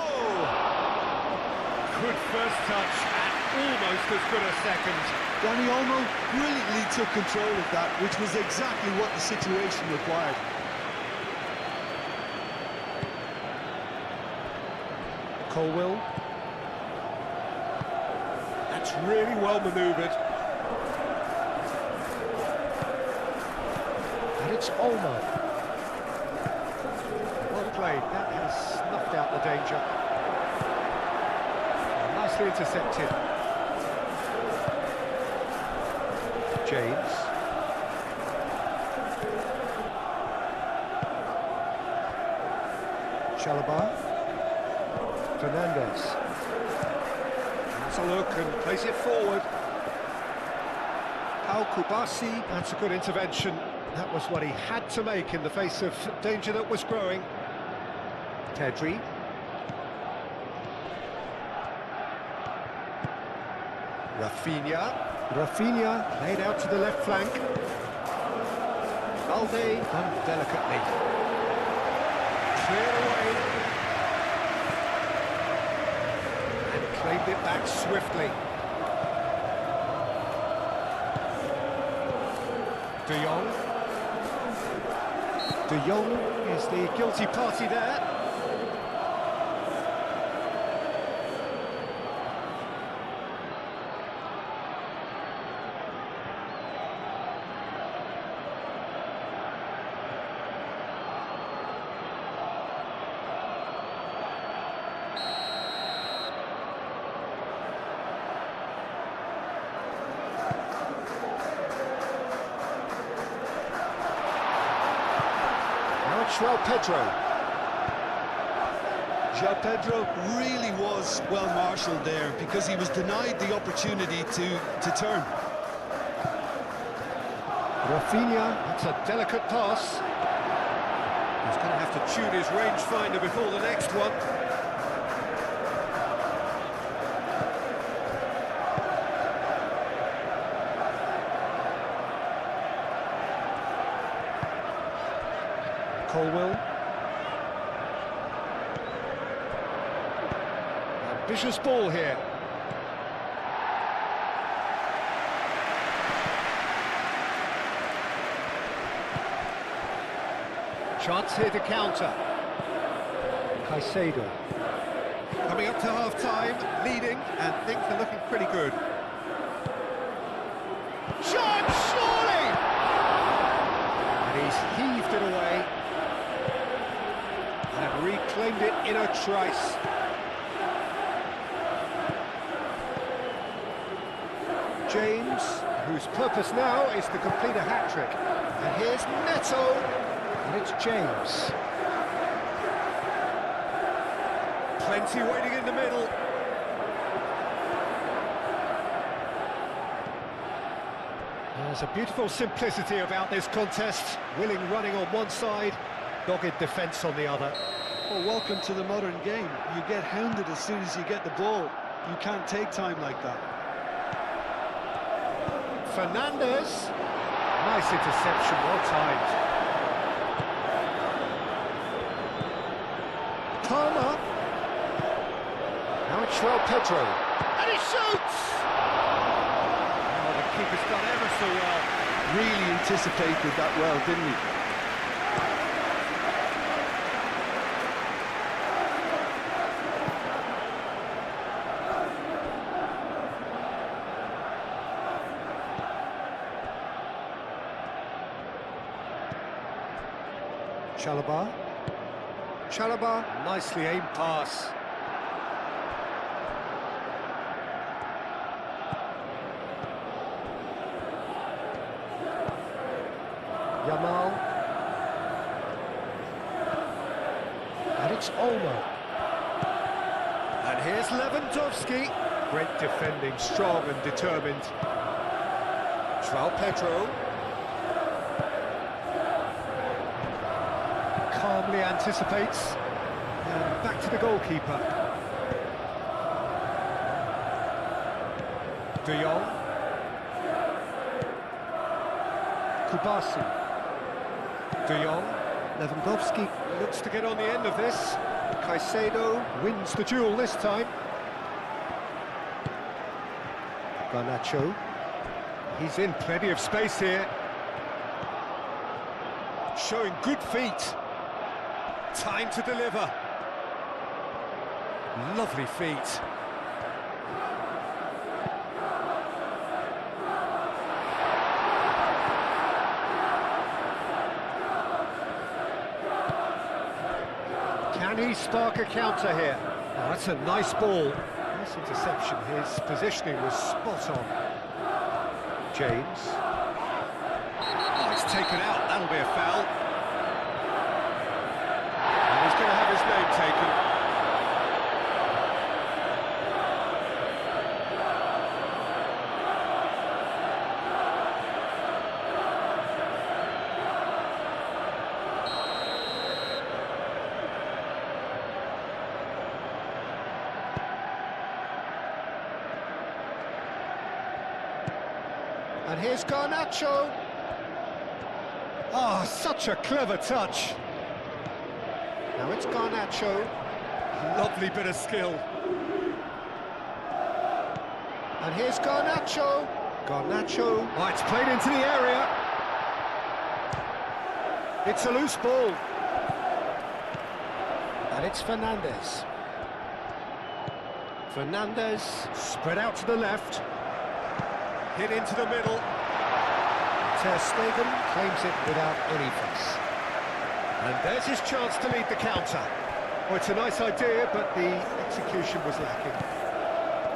Good first touch and almost as good a second. Dani Olmo brilliantly took control of that, which was exactly what the situation required. Colwill. That's really well manoeuvred. And it's Olmo. Well played, that has snuffed out the danger. Nicely intercepted. James. Chalobah. Fernandes. That's a look and plays it forward. Al Kubasi, that's a good intervention. That was what he had to make in the face of danger that was growing. Pedri. Rafinha. Rafinha played out to the left flank. Valde done delicately. Cleared away. Claimed it back swiftly. De Jong. De Jong is the guilty party there. João Pedro. João Pedro really was well marshalled there because he was denied the opportunity to turn. Rafinha, that's a delicate pass. He's going to have to tune his rangefinder before the next one. Colwill. Ambitious ball here. Chance here to counter. Caicedo. Coming up to half-time, leading, and things are looking pretty good. Shot, surely! And he's heaved it away. And claimed it in a trice. James, whose purpose now is to complete a hat-trick. And here's Neto, and it's James. Plenty waiting in the middle. There's a beautiful simplicity about this contest. Willing running on one side, dogged defence on the other. Well, welcome to the modern game. You get hounded as soon as you get the ball. You can't take time like that. Fernandez. Nice interception, well timed. Palmer. Now it's Pedro. And he shoots! Oh, the keeper's done ever so well. Really anticipated that well, didn't he? Chalobah, nicely aimed pass. Yamal. And it's Olmo. And here's Lewandowski. Great defending, strong and determined. Pedro. Calmly anticipates, and back to the goalkeeper. De Jong. Kubasi. De Jong. Lewandowski looks to get on the end of this. Caicedo wins the duel this time. Garnacho. He's in plenty of space here. Showing good feet. Time to deliver. Lovely feet. Can he spark a counter here? Oh, that's a nice ball. Nice interception. His positioning was spot on. James. Oh, it's taken out. That'll be a foul. He's going to have his name taken. And here's Garnacho. Oh, such a clever touch. Now it's Garnacho. Lovely bit of skill. And here's Garnacho. Garnacho. Oh, it's played into the area. It's a loose ball. And it's Fernandez. Fernandez spread out to the left. Hit into the middle. Ter Stegen claims it without any fuss. And there's his chance to lead the counter. Oh, it's a nice idea, but the execution was lacking.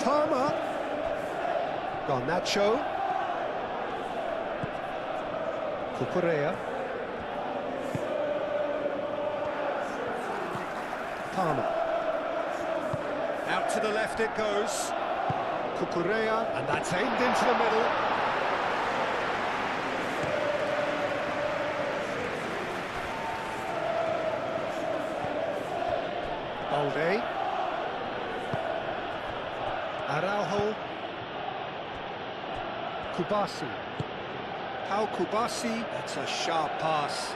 Palmer. Garnacho. Cucurella. Palmer. Out to the left it goes. Cucurella, and that's aimed into the middle. Balde. Araujo. Kubasi. Pau Kubasi, that's a sharp pass.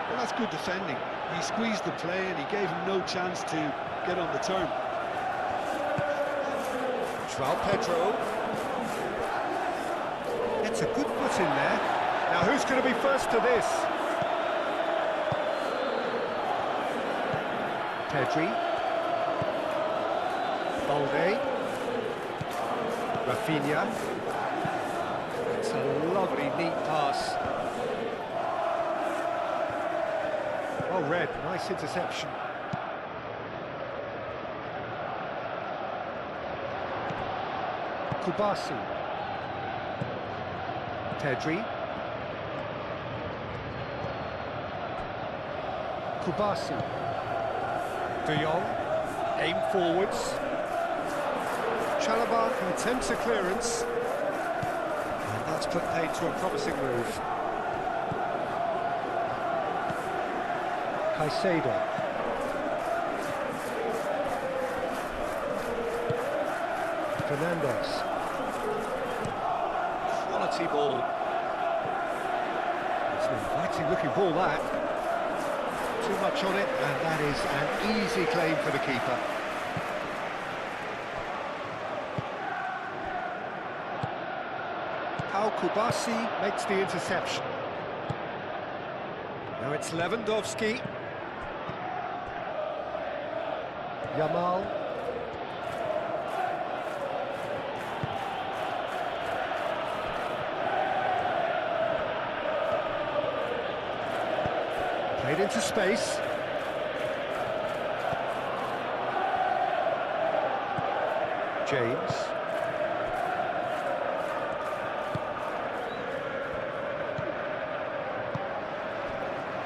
Well, that's good defending. He squeezed the play and he gave him no chance to get on the turn. Pedro gets a good foot in there. Now who's going to be first to this? Pedri. Balde. Rafinha. It's a lovely, neat pass. Well read, nice interception. Kubasi. Pedri. Kubasi. De Jong. Aim forwards. Chalobah attempts a clearance. And that's put paid to a promising move. Caicedo. Fernandes. Quality ball. It's an inviting looking ball, that. Too much on it, and that is an easy claim for the keeper. Pau Kubasi makes the interception. Now it's Lewandowski. Yamal. Played into space. James.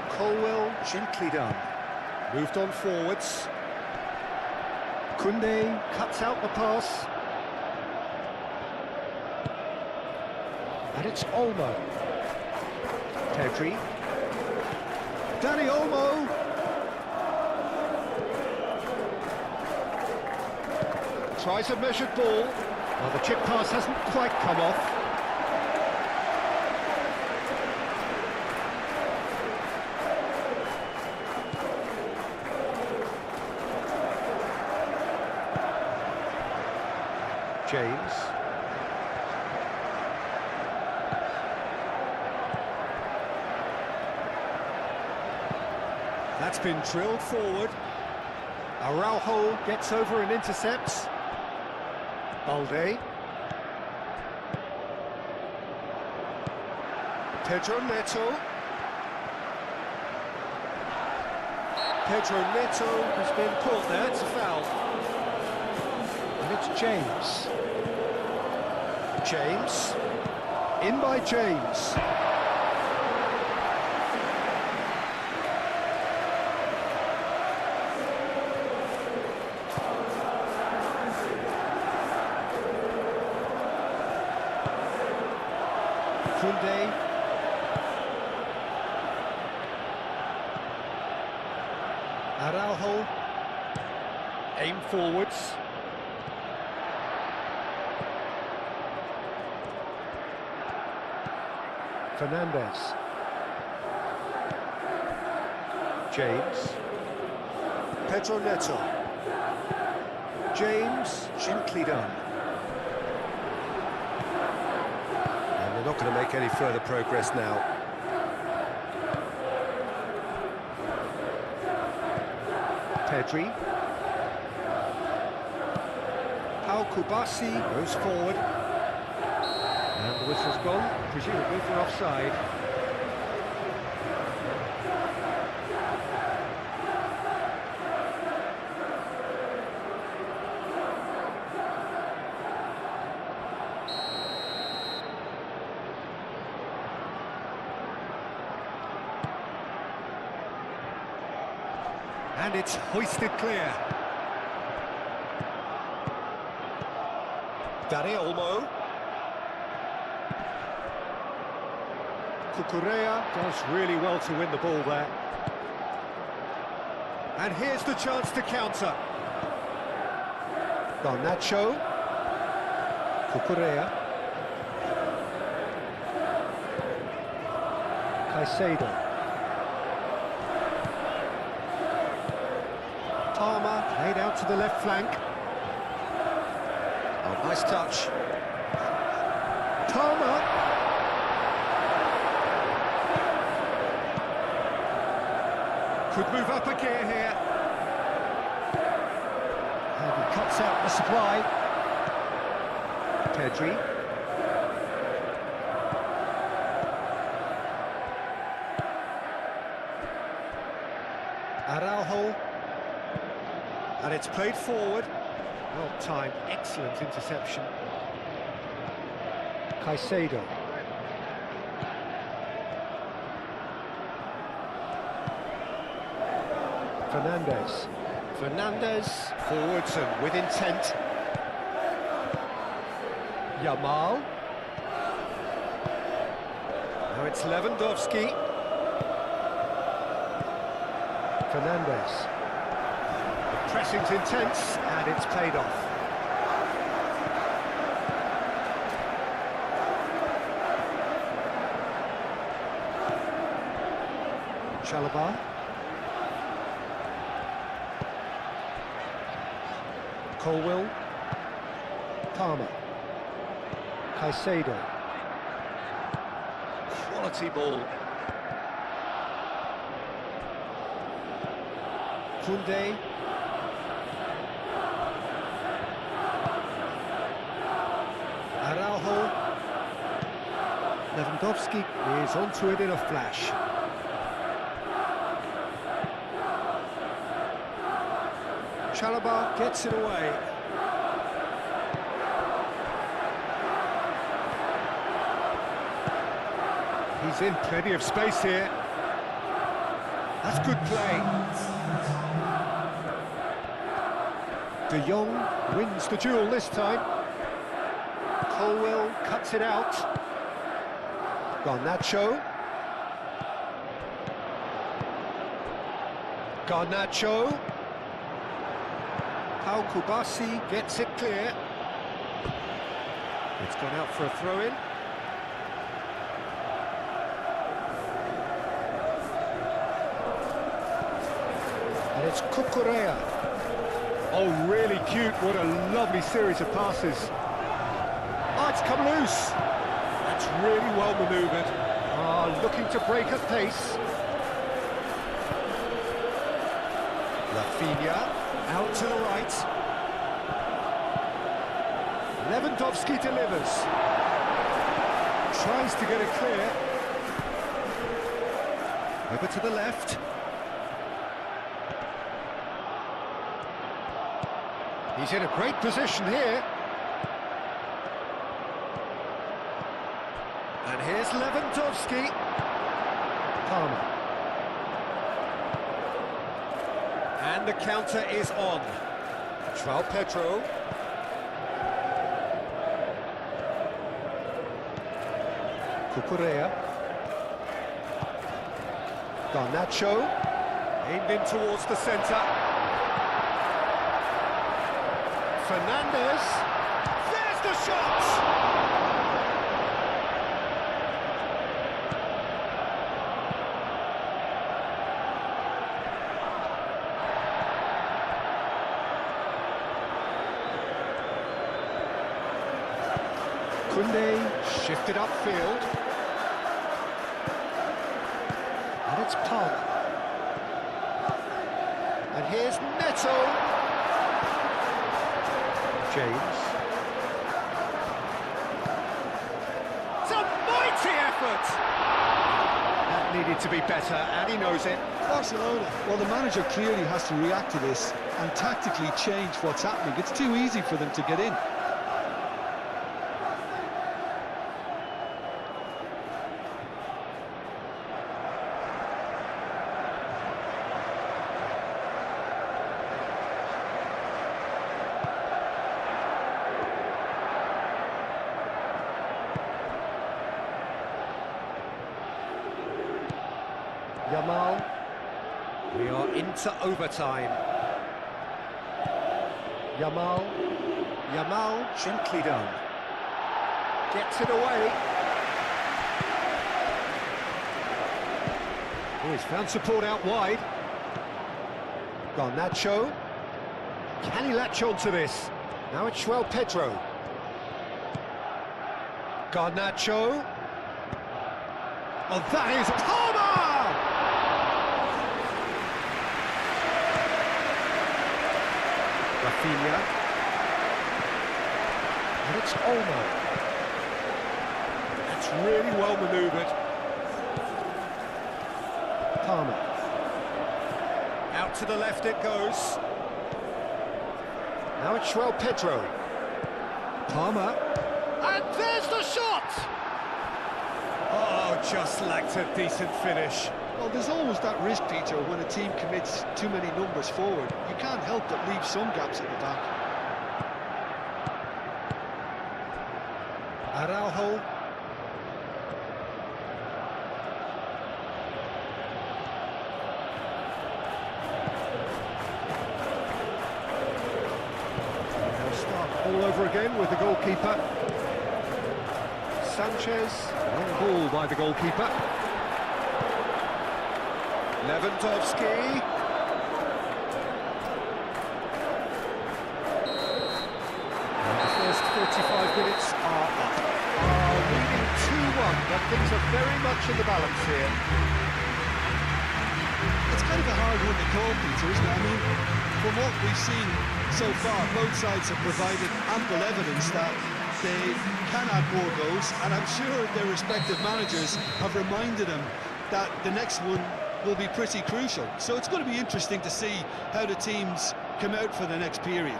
Colwell, gently done. Moved on forwards. Koundé cuts out the pass. And it's Olmo. Pedri. Dani Olmo. Tries a measured ball. Well, the chip pass hasn't quite come off. James. That's been drilled forward. Araujo gets over and intercepts. Balde. Pedro Neto. Pedro Neto has been caught there, it's a foul. And it's James. James. In by James. Koundé. Araujo. Aim forwards. Fernandes. James. Pedro Neto. James, gently done. And they're not going to make any further progress now. Pedri. Pau Kubasi goes forward. And the whistle's gone, presumably for offside. And it's hoisted clear. Dani Olmo. Cucurella does really well to win the ball there. And here's the chance to counter. Garnacho. Cucurella. Caicedo. Palmer played out to the left flank. Oh, nice touch. Palmer. Could move up a gear here. And he cuts out the supply. Pedri. And it's played forward. Well timed, excellent interception. Caicedo. Fernandez, forwards and with intent. Yamal. Now it's Lewandowski. Fernandez. Pressing's intense, and it's played off. Chalobah. Colwill. Palmer. Caicedo. Quality ball. Koundé. Araujo. Lewandowski is onto it in a flash. Chalobah gets it away. He's in plenty of space here. That's good play. De Jong wins the duel this time. Colwill cuts it out. Garnacho. Pau Kubasi gets it clear. It's gone out for a throw-in. And it's Cucurella. Oh, really cute. What a lovely series of passes. Oh, it's come loose. That's really well manoeuvred. Looking to break at pace. Rafinha. Out to the right. Lewandowski delivers. Tries to get it clear. Over to the left. He's in a great position here. And here's Lewandowski. Palmer. And the counter is on. João Pedro. Cucurella. Garnacho. Aimed in towards the centre. Fernandez. There's the shot! Koundé shifted upfield. And it's Palmer. And here's Neto. James. It's a mighty effort! That needed to be better, and he knows it. Barcelona, well, the manager clearly has to react to this and tactically change what's happening. It's too easy for them to get in. Yamal. We are into overtime. Yamal. Gently done. Gets it away. Oh, he's found support out wide. Garnacho. Can he latch on to this? Now it's João Pedro. Garnacho. Oh, that is Palmer! Rafinha. And it's Olmo. That's really well manoeuvred. Palmer. Out to the left it goes. Now it's João Pedro. Palmer. And there's the shot! Oh, just lacked a decent finish. Well, there's always that risk, Peter, when a team commits too many numbers forward. You can't help but leave some gaps at the back. Araujo. They'll start all over again with the goalkeeper. Sanchez, long ball by the goalkeeper. Lewandowski. And the first 45 minutes are up. Leading 2-1, but things are very much in the balance here. It's kind of a hard one to call, Peter, isn't it? I mean, from what we've seen so far, both sides have provided ample evidence that they can add more goals, and I'm sure their respective managers have reminded them that the next one will be pretty crucial. So it's going to be interesting to see how the teams come out for the next period.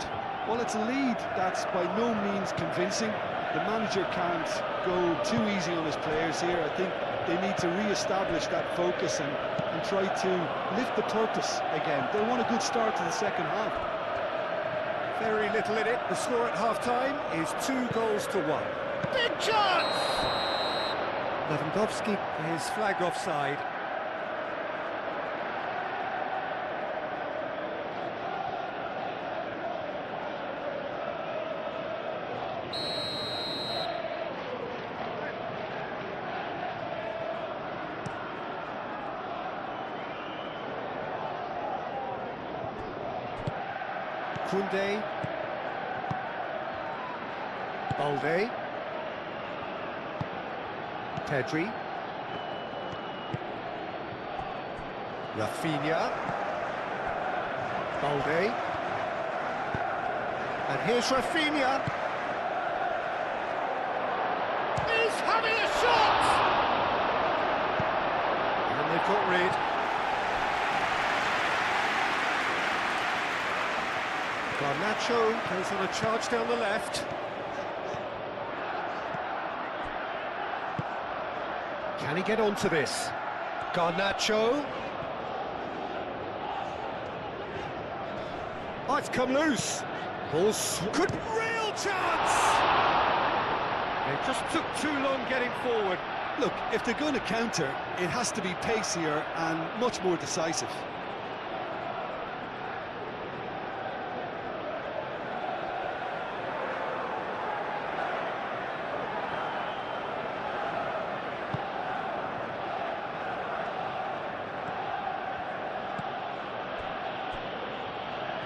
Well, it's a lead that's by no means convincing. The manager can't go too easy on his players here. I think they need to re-establish that focus and try to lift the purpose again. They want a good start to the second half. Very little in it. The score at half-time is 2-1. Big chance! Lewandowski is flagged offside. Koundé. Balde. Pedri. Rafinha. Balde. And here's Rafinha. He's having a shot! And they've got rid. Garnacho goes on a charge down the left. Can he get onto this? Garnacho. Oh, it's come loose. Ball's good, real chance! It just took too long getting forward. Look, if they're going to counter, it has to be pacier and much more decisive.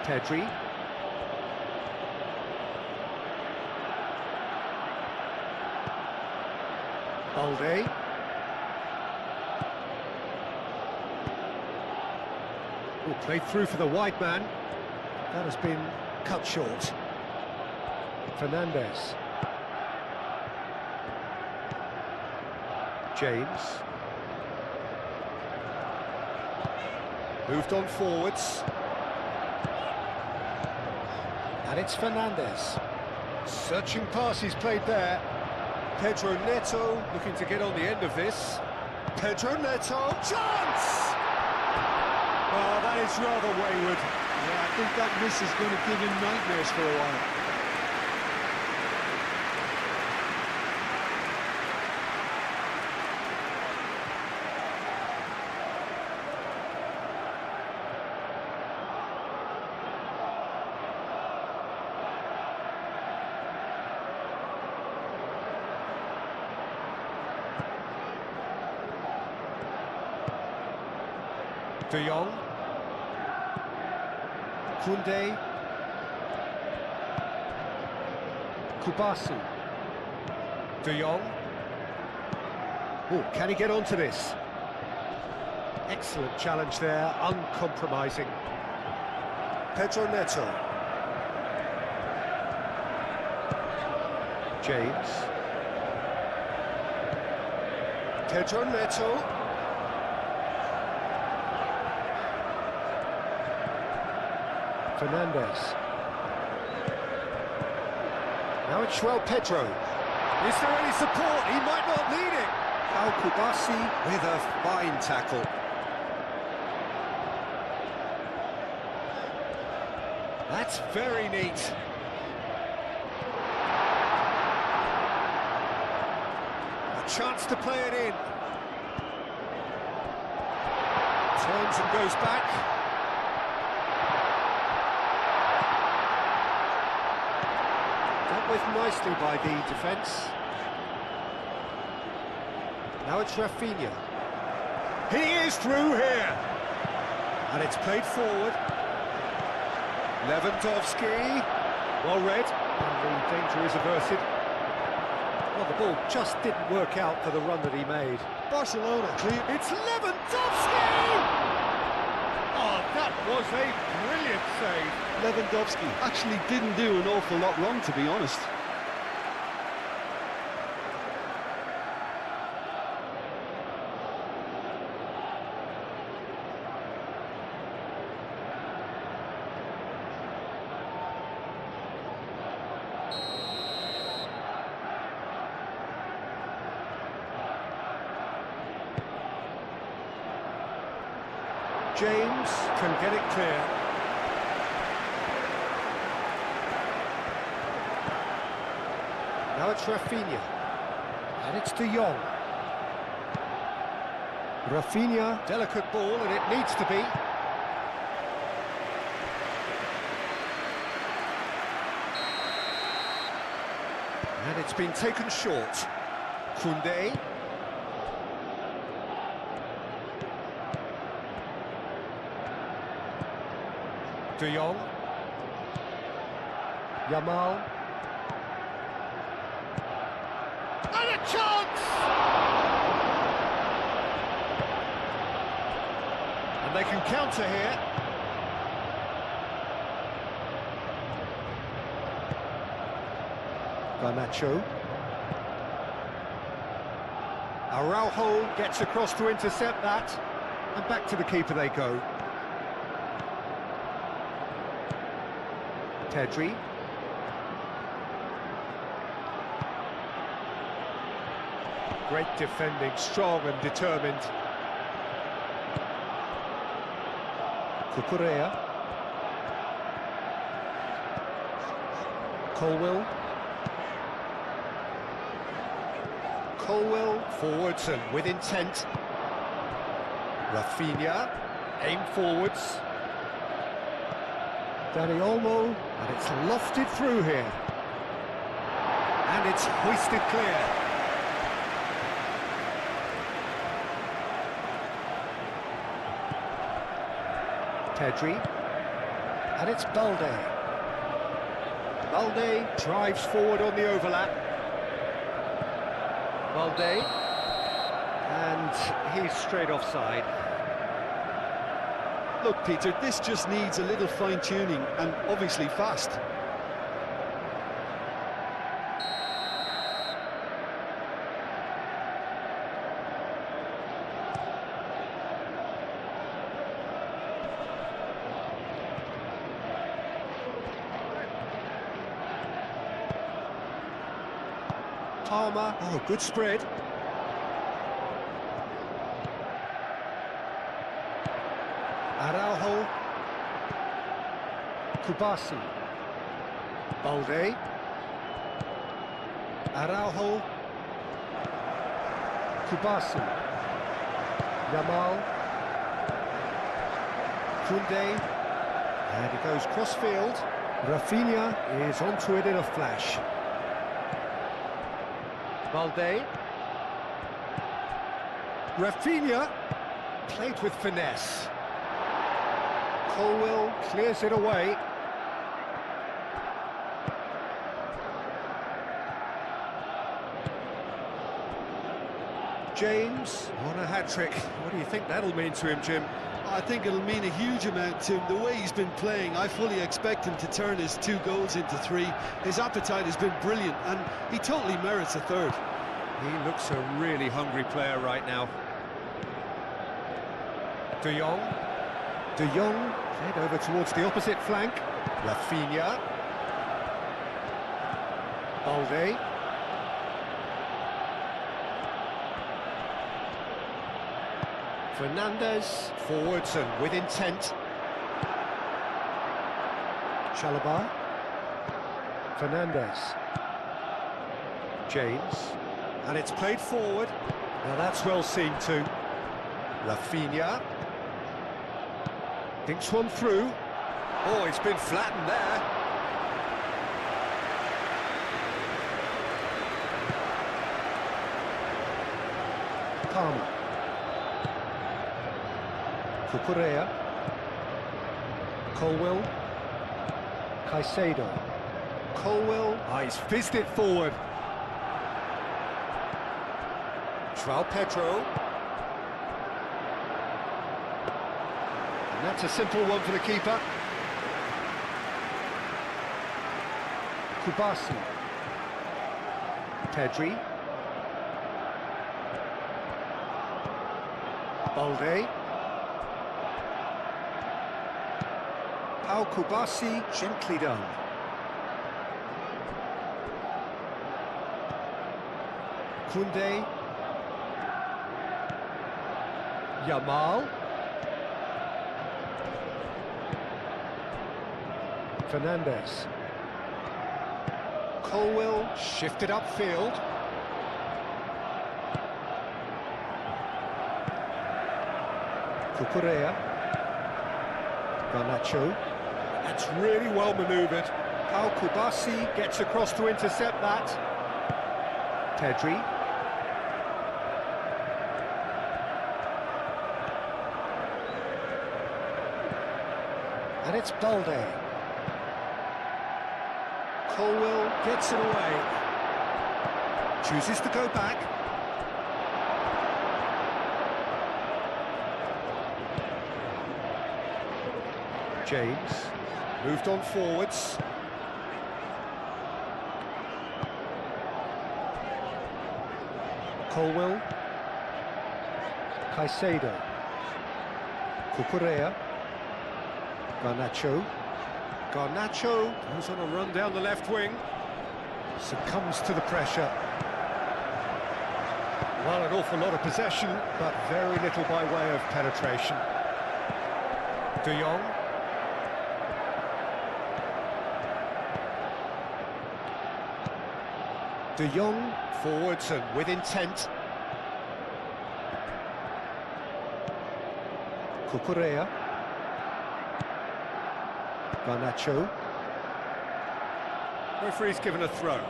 Pedri. Balde. Oh, played through for the wide man. That has been cut short. Fernandes. James. Moved on forwards. And it's Fernandes. Searching pass he's played there. Pedro Neto looking to get on the end of this. Pedro Neto. Chance! Oh, that is rather wayward. Yeah, I think that miss is going to give him nightmares for a while. De Jong. Koundé. Kubasu. De Jong. Oh, can he get onto this? Excellent challenge there, uncompromising. Pedro Neto. James. Pedro Neto. Fernandes. Now it's Pedro. Is there any support? He might not need it. Kubasi with a fine tackle. That's very neat. A chance to play it in. Turns and goes back. Dealt with nicely by the defence. Now it's Rafinha. He is through here. And it's played forward. Lewandowski. Well read. And the danger is averted. Well, the ball just didn't work out for the run that he made. Barcelona clear. It's Lewandowski! Oh, that was a brilliant save. Lewandowski actually didn't do an awful lot wrong, to be honest. James can get it clear. Now it's Rafinha. And it's De Jong. Rafinha, delicate ball, and it needs to be. And it's been taken short. Koundé. De Jong. Yamal. And a chance! And they can counter here. Garnacho. Araujo gets across to intercept that. And back to the keeper they go. Pedri. Great defending, strong and determined. Cucurella. Colwill. Colwill forwards and with intent. Rafinha, aim forwards. Dani Olmo, and it's lofted through here. And it's hoisted clear. Pedri, and it's Balde. Balde drives forward on the overlap. Balde, and he's straight offside. Look, Peter, this just needs a little fine-tuning, and obviously fast. Palmer, oh, good spread. Araujo. Kubasi. Balde. Araujo. Kubasi. Yamal. Koundé. And he goes cross-field. Rafinha is onto it in a flash. Balde. Rafinha. Played with finesse. Colwill clears it away. James on a hat-trick. What do you think that'll mean to him, Jim? I think it'll mean a huge amount to him. The way he's been playing, I fully expect him to turn his 2 goals into 3. His appetite has been brilliant, and he totally merits a third. He looks a really hungry player right now. De Jong. De Jong played over towards the opposite flank. Rafinha. Balde. Fernandez, forwards and with intent. Chalobah. Fernandez. James. And it's played forward. Now that's well seen too. Rafinha. Dinks one through. Oh, it's been flattened there. Palmer. Cucurella. Colwell. Caicedo. Colwell. Ah, he's fizzed it forward. João Pedro. And that's a simple one for the keeper. Kubasi. Pedri. Balde. Pau Kubasi, gently done. Koundé. Yamal. Fernandez. Colwell shifted upfield. Cucurella. Garnacho. That's really well manoeuvred. Pau Kubasi gets across to intercept that. Pedri. And it's Balde. Colwell gets it away. Chooses to go back. James. Moved on forwards. Colwell. Caicedo. Cucurella. Garnacho. Garnacho goes on a run down the left wing. Succumbs to the pressure. Well, an awful lot of possession, but very little by way of penetration. De Jong. De Jong, forwards and with intent. Cucurella. Garnacho. Referee's given a throw.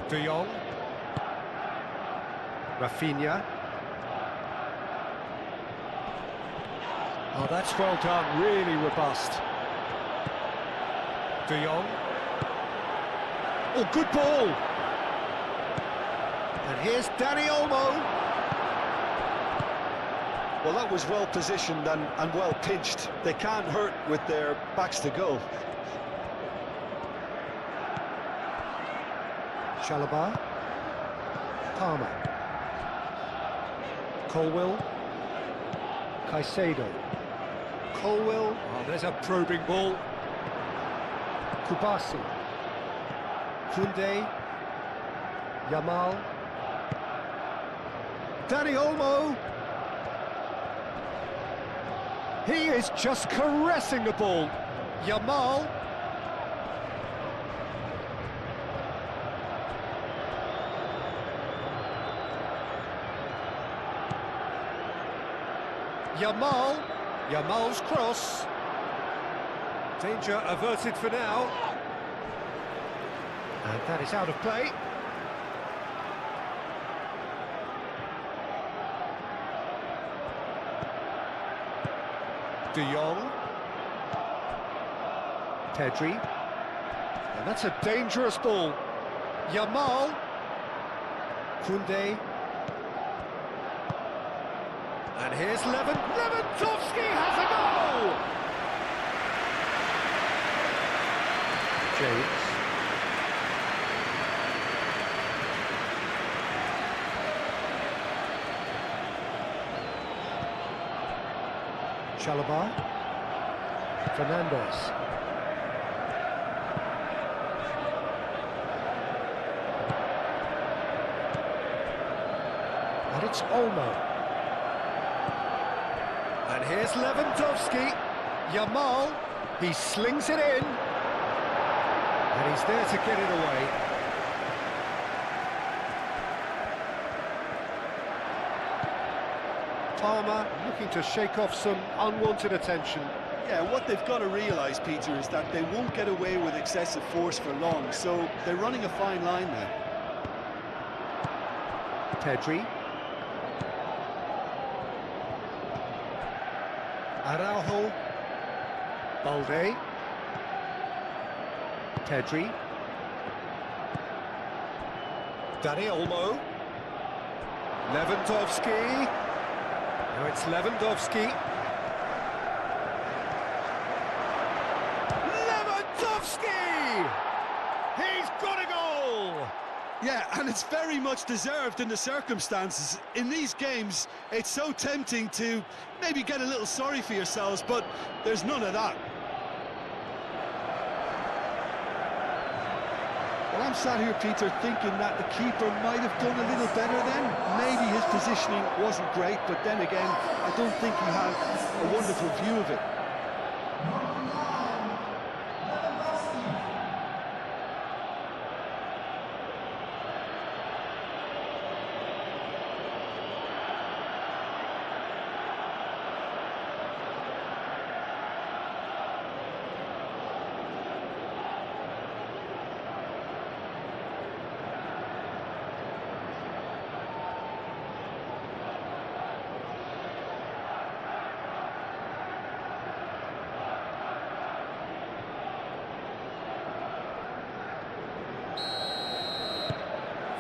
De Jong. Rafinha. Oh, that's well done, really robust. De Jong. Oh, good ball! And here's Dani Olmo. Well, that was well positioned and well pinched. They can't hurt with their backs to goal. Chalobah. Palmer. Colwell. Caicedo. Colwell. Oh, there's a probing ball. Kubasi. Koundé. Yamal. Dani Olmo. He is just caressing the ball. Yamal. Yamal. Yamal's cross. Danger averted for now. And that is out of play. De Jong. Pedri. And that's a dangerous ball. Yamal. Koundé. And here's Lewandowski has a goal! James. Chalobah. Fernandez. And it's Olmo. And here's Lewandowski. Yamal. He slings it in. And he's there to get it away. Palmer looking to shake off some unwanted attention. Yeah, what they've got to realise, Peter, is that they won't get away with excessive force for long, so they're running a fine line now. Pedri. Araujo. Balde. Pedri. Dani Olmo. Lewandowski. Now it's Lewandowski. Lewandowski! He's got a goal! Yeah, and it's very much deserved in the circumstances. In these games, it's so tempting to maybe get a little sorry for yourselves, but there's none of that. Well, I'm sat here, Peter, thinking that the keeper might have done a little better then. Maybe his positioning wasn't great, but then again, I don't think he had a wonderful view of it.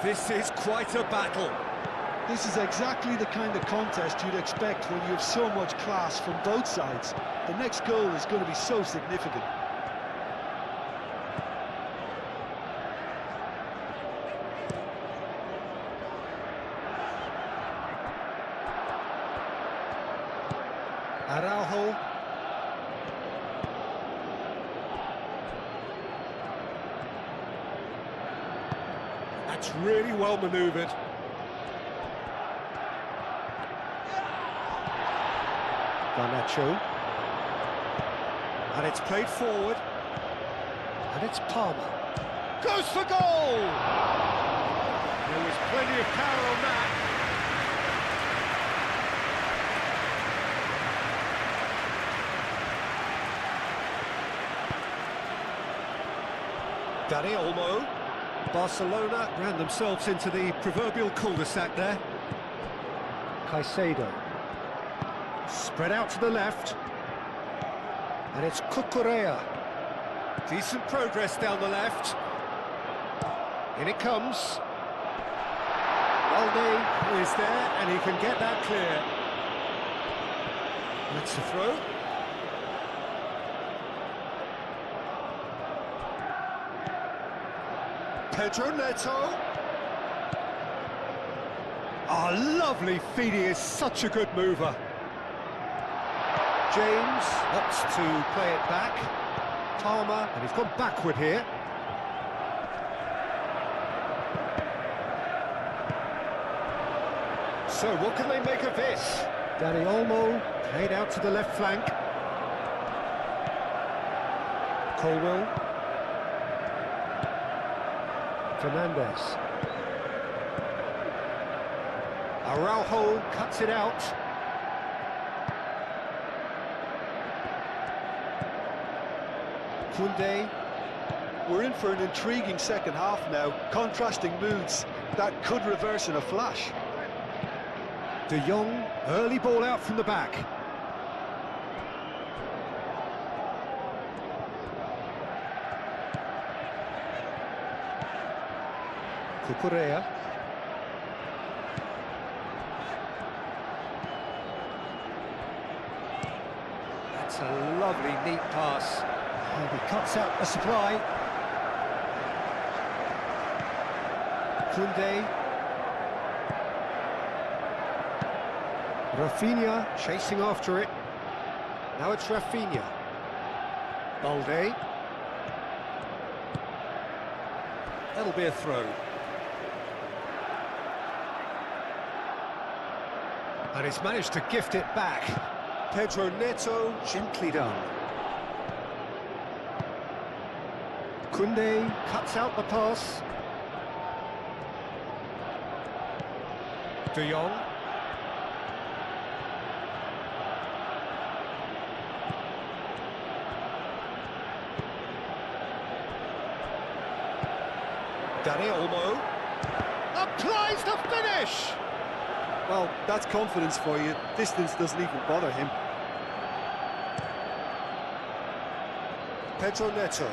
This is quite a battle. This is exactly the kind of contest you'd expect when you have so much class from both sides. The next goal is going to be so significant. Araujo. That's really well manoeuvred. Garnacho. And it's played forward. And it's Palmer. Goes for goal! There was plenty of power on that. Dani Olmo. Barcelona ran themselves into the proverbial cul-de-sac there. Caicedo. Spread out to the left. And it's Cucurella. Decent progress down the left. In it comes. Balde is there and he can get that clear. That's the throw. Pedro Neto. Oh, lovely feed, he is such a good mover. James opts to play it back. Palmer, and he's gone backward here. So what can they make of this? Dani Olmo played out to the left flank. Colwell. Fernandez. Araujo cuts it out. Koundé. We're in for an intriguing second half now, contrasting moods that could reverse in a flash. De Jong, early ball out from the back. Cucurella. That's a lovely, neat pass. And he cuts out the supply. Koundé. Rafinha chasing after it. Now it's Rafinha. Balde. That'll be a throw. And he's managed to gift it back. Pedro Neto, gently done. Koundé cuts out the pass. De Jong. Dani Olmo applies the finish. Well, that's confidence for you. Distance doesn't even bother him. Pedro Neto.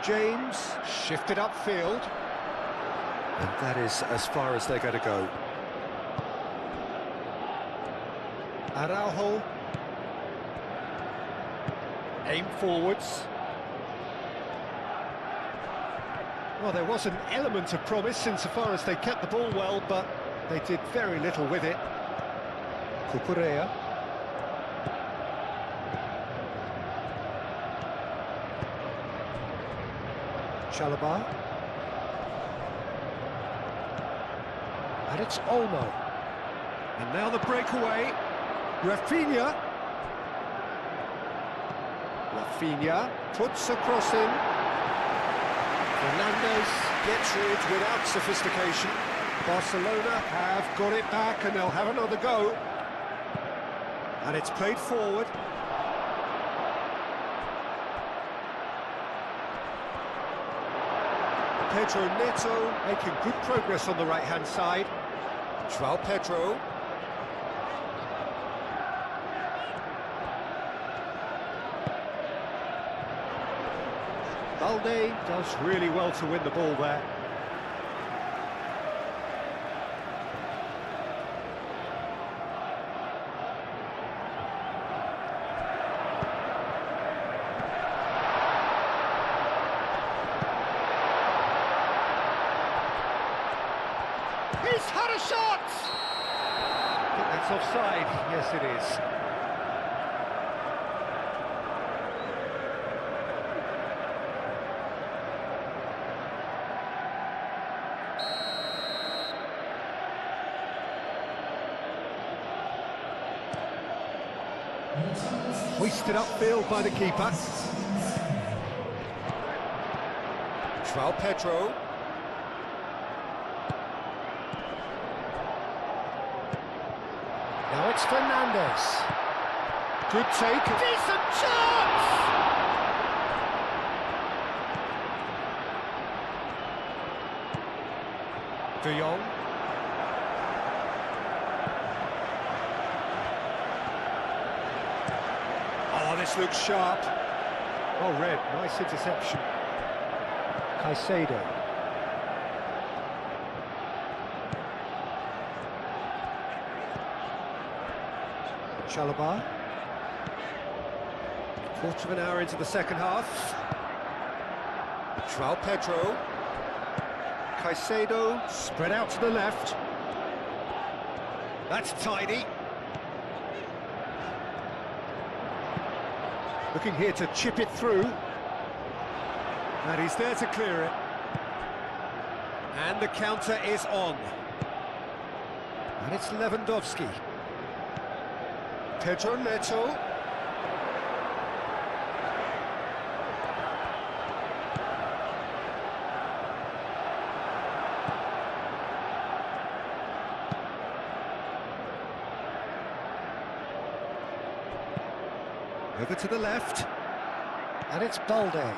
James shifted upfield. And that is as far as they're going to go. Araujo. Aim forwards. Well, there was an element of promise insofar as they kept the ball well, but they did very little with it. Cucurella. Chalobah. And it's Olmo. And now the breakaway. Rafinha. Rafinha puts a cross in. Fernandez gets it without sophistication. Barcelona have got it back and they'll have another go. And it's played forward. Pedro Neto making good progress on the right-hand side. João Pedro. Balde does really well to win the ball there. He's had a shot! I think that's offside. Yes, it is. Hoisted upfield by the keeper. João Pedro. Now it's Fernandez. Good take. Decent chance! De Jong. Oh, this looks sharp. Oh, red. Nice interception. Caicedo. Chalobah. Quarter of an hour into the second half. João Pedro. Caicedo spread out to the left. That's tidy. Looking here to chip it through. And he's there to clear it. And the counter is on. And it's Lewandowski. Pedro Neto. Over to the left. And it's Balde.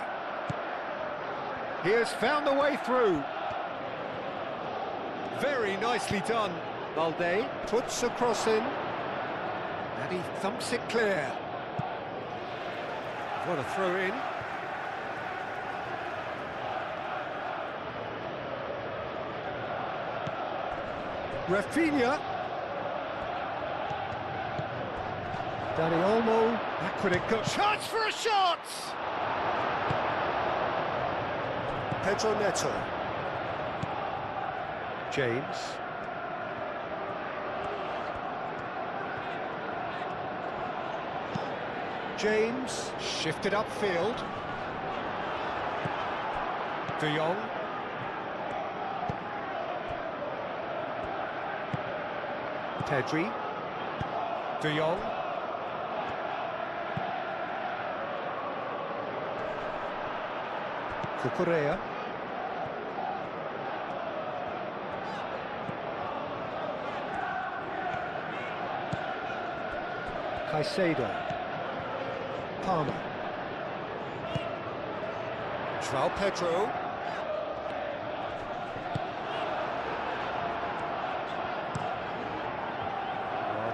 He has found the way through. Very nicely done. Balde puts a cross in. And he thumps it clear. What a throw in. Rafinha. Dani Olmo. That could have got chance for a shot! Pedro Neto. James. James, shifted upfield. De Jong. Pedri. De Jong. Cucurella. Caicedo. Palmer. João Pedro.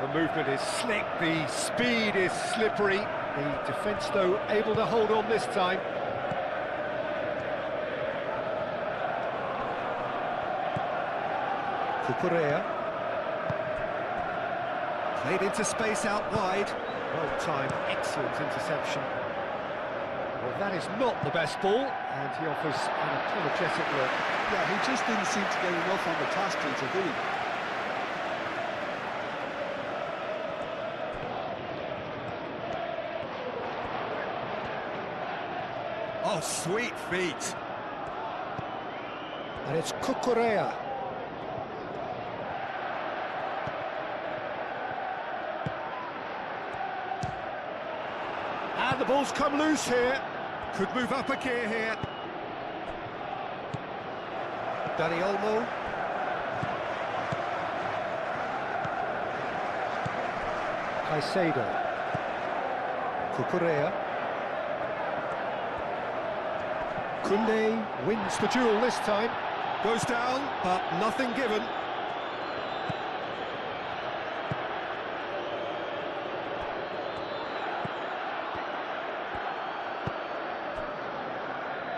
The movement is slick, the speed is slippery. The defence, though, able to hold on this time. Cucurella. Played into space out wide. Well timed, excellent interception. Well, that is not the best ball, and he offers an apologetic look. Yeah, he just didn't seem to get enough on the task treater, did he? Oh, sweet feet. And it's Cucurella. And the ball's come loose here. Could move up a gear here. Dani Olmo. Caicedo. Cucurella. Koundé wins the duel this time. Goes down, but nothing given.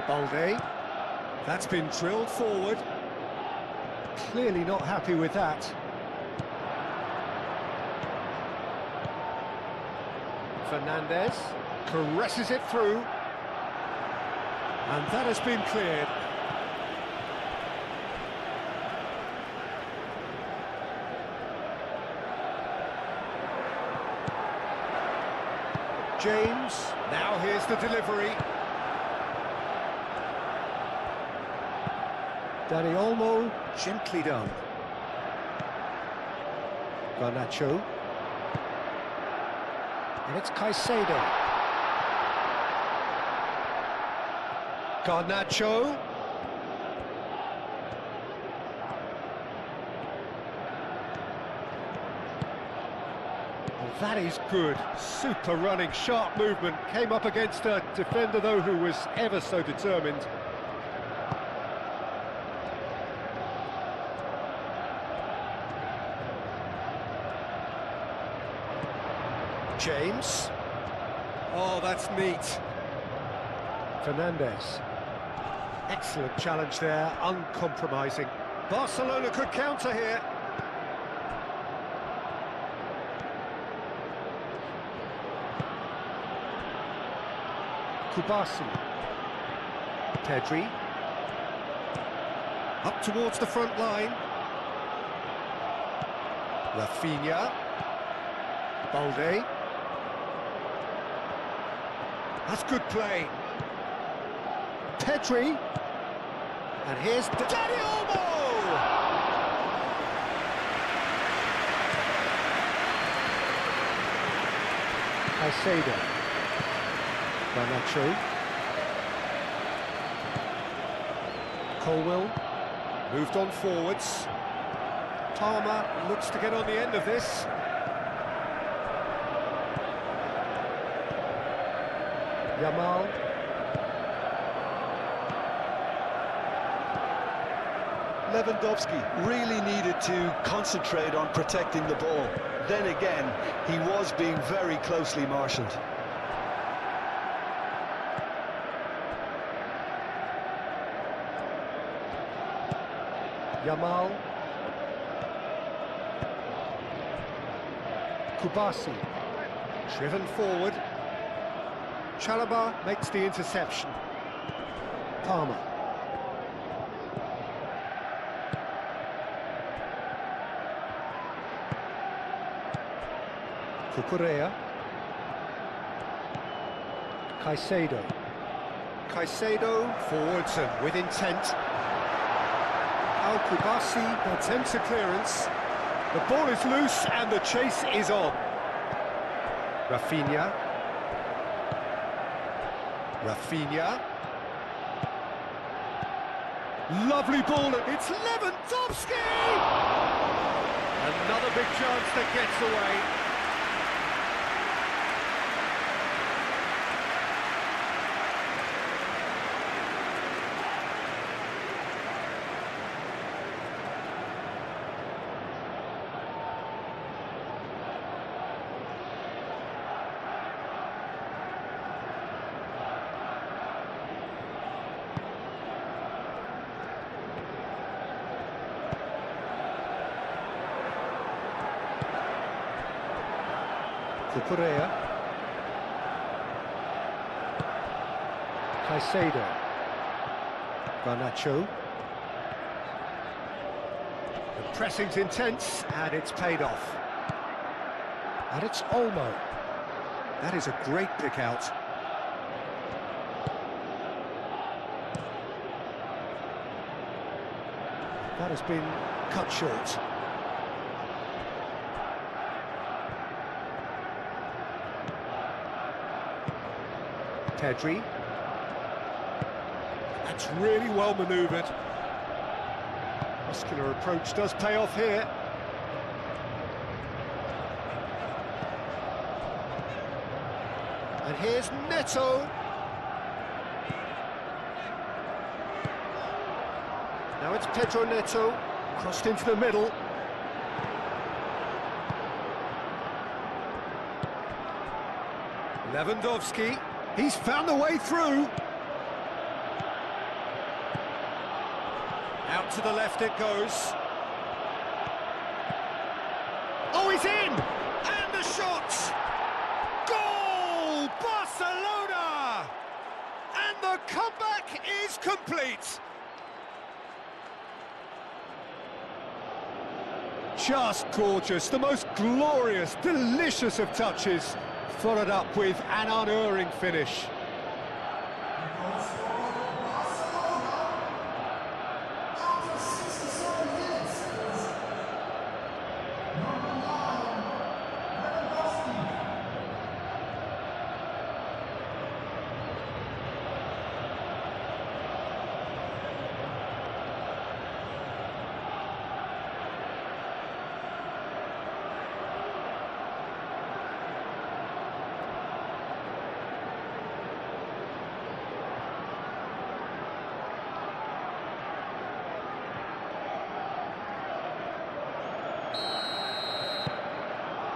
Balde. That's been drilled forward. Clearly not happy with that. Fernandez caresses it through. And that has been cleared. James, now here's the delivery. Dani Olmo, gently done. Garnacho. And it's Caicedo. Garnacho. Well, that is good. Super running, sharp movement. Came up against a defender, though, who was ever so determined. James. Oh, that's neat. Fernandez. Excellent challenge there, uncompromising. Barcelona could counter here. Kubasi. Pedri. Up towards the front line. Rafinha. Balde. That's good play. Pedri. And here's Dani Olmo! Caicedo. Garnacho. Colwell. Moved on forwards. Palmer looks to get on the end of this. Yamal. Lewandowski really needed to concentrate on protecting the ball. Then again, he was being very closely marshalled. Yamal. Kubasi. Driven forward. Chalobah makes the interception. Palmer. Cucurella. Caicedo. Caicedo forwards and with intent. Al Kubasi attempts a clearance. The ball is loose and the chase is on. Rafinha. Rafinha. Lovely ball, it's Lewandowski! Another big chance that gets away. Correa. Caicedo. Garnacho. The pressing's intense and it's paid off. And it's Olmo. That is a great pick out. That has been cut short. Pedri. That's really well manoeuvred. Muscular approach does pay off here. And here's Neto. Now it's Pedro Neto, crossed into the middle. Lewandowski. He's found the way through. Out to the left it goes. Oh, he's in! And the shot! Goal! Barcelona! And the comeback is complete. Just gorgeous, the most glorious, delicious of touches. Followed up with an unerring finish.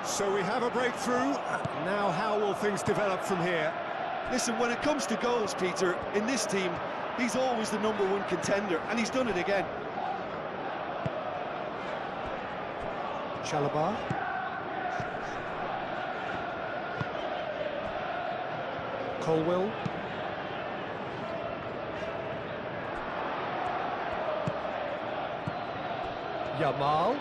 So we have a breakthrough. Now how will things develop from here? Listen, when it comes to goals, Peter, in this team, he's always the #1 contender, and he's done it again. Chalobah. Colwill. Yamal.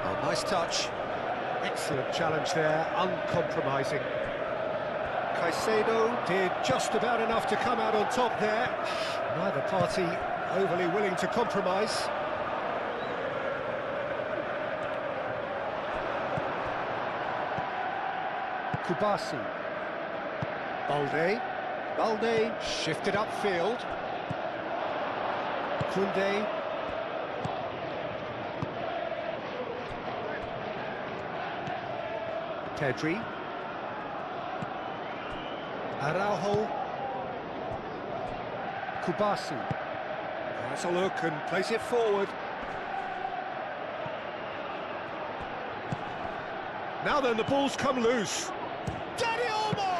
Oh, nice touch. Excellent challenge there, uncompromising. Caicedo did just about enough to come out on top there. Neither party overly willing to compromise. Kubasi. Balde shifted upfield. Koundé. Pedri. Araujo. Kubasi. Has a look and plays it forward. Now then, the ball's come loose. Dani Olmo!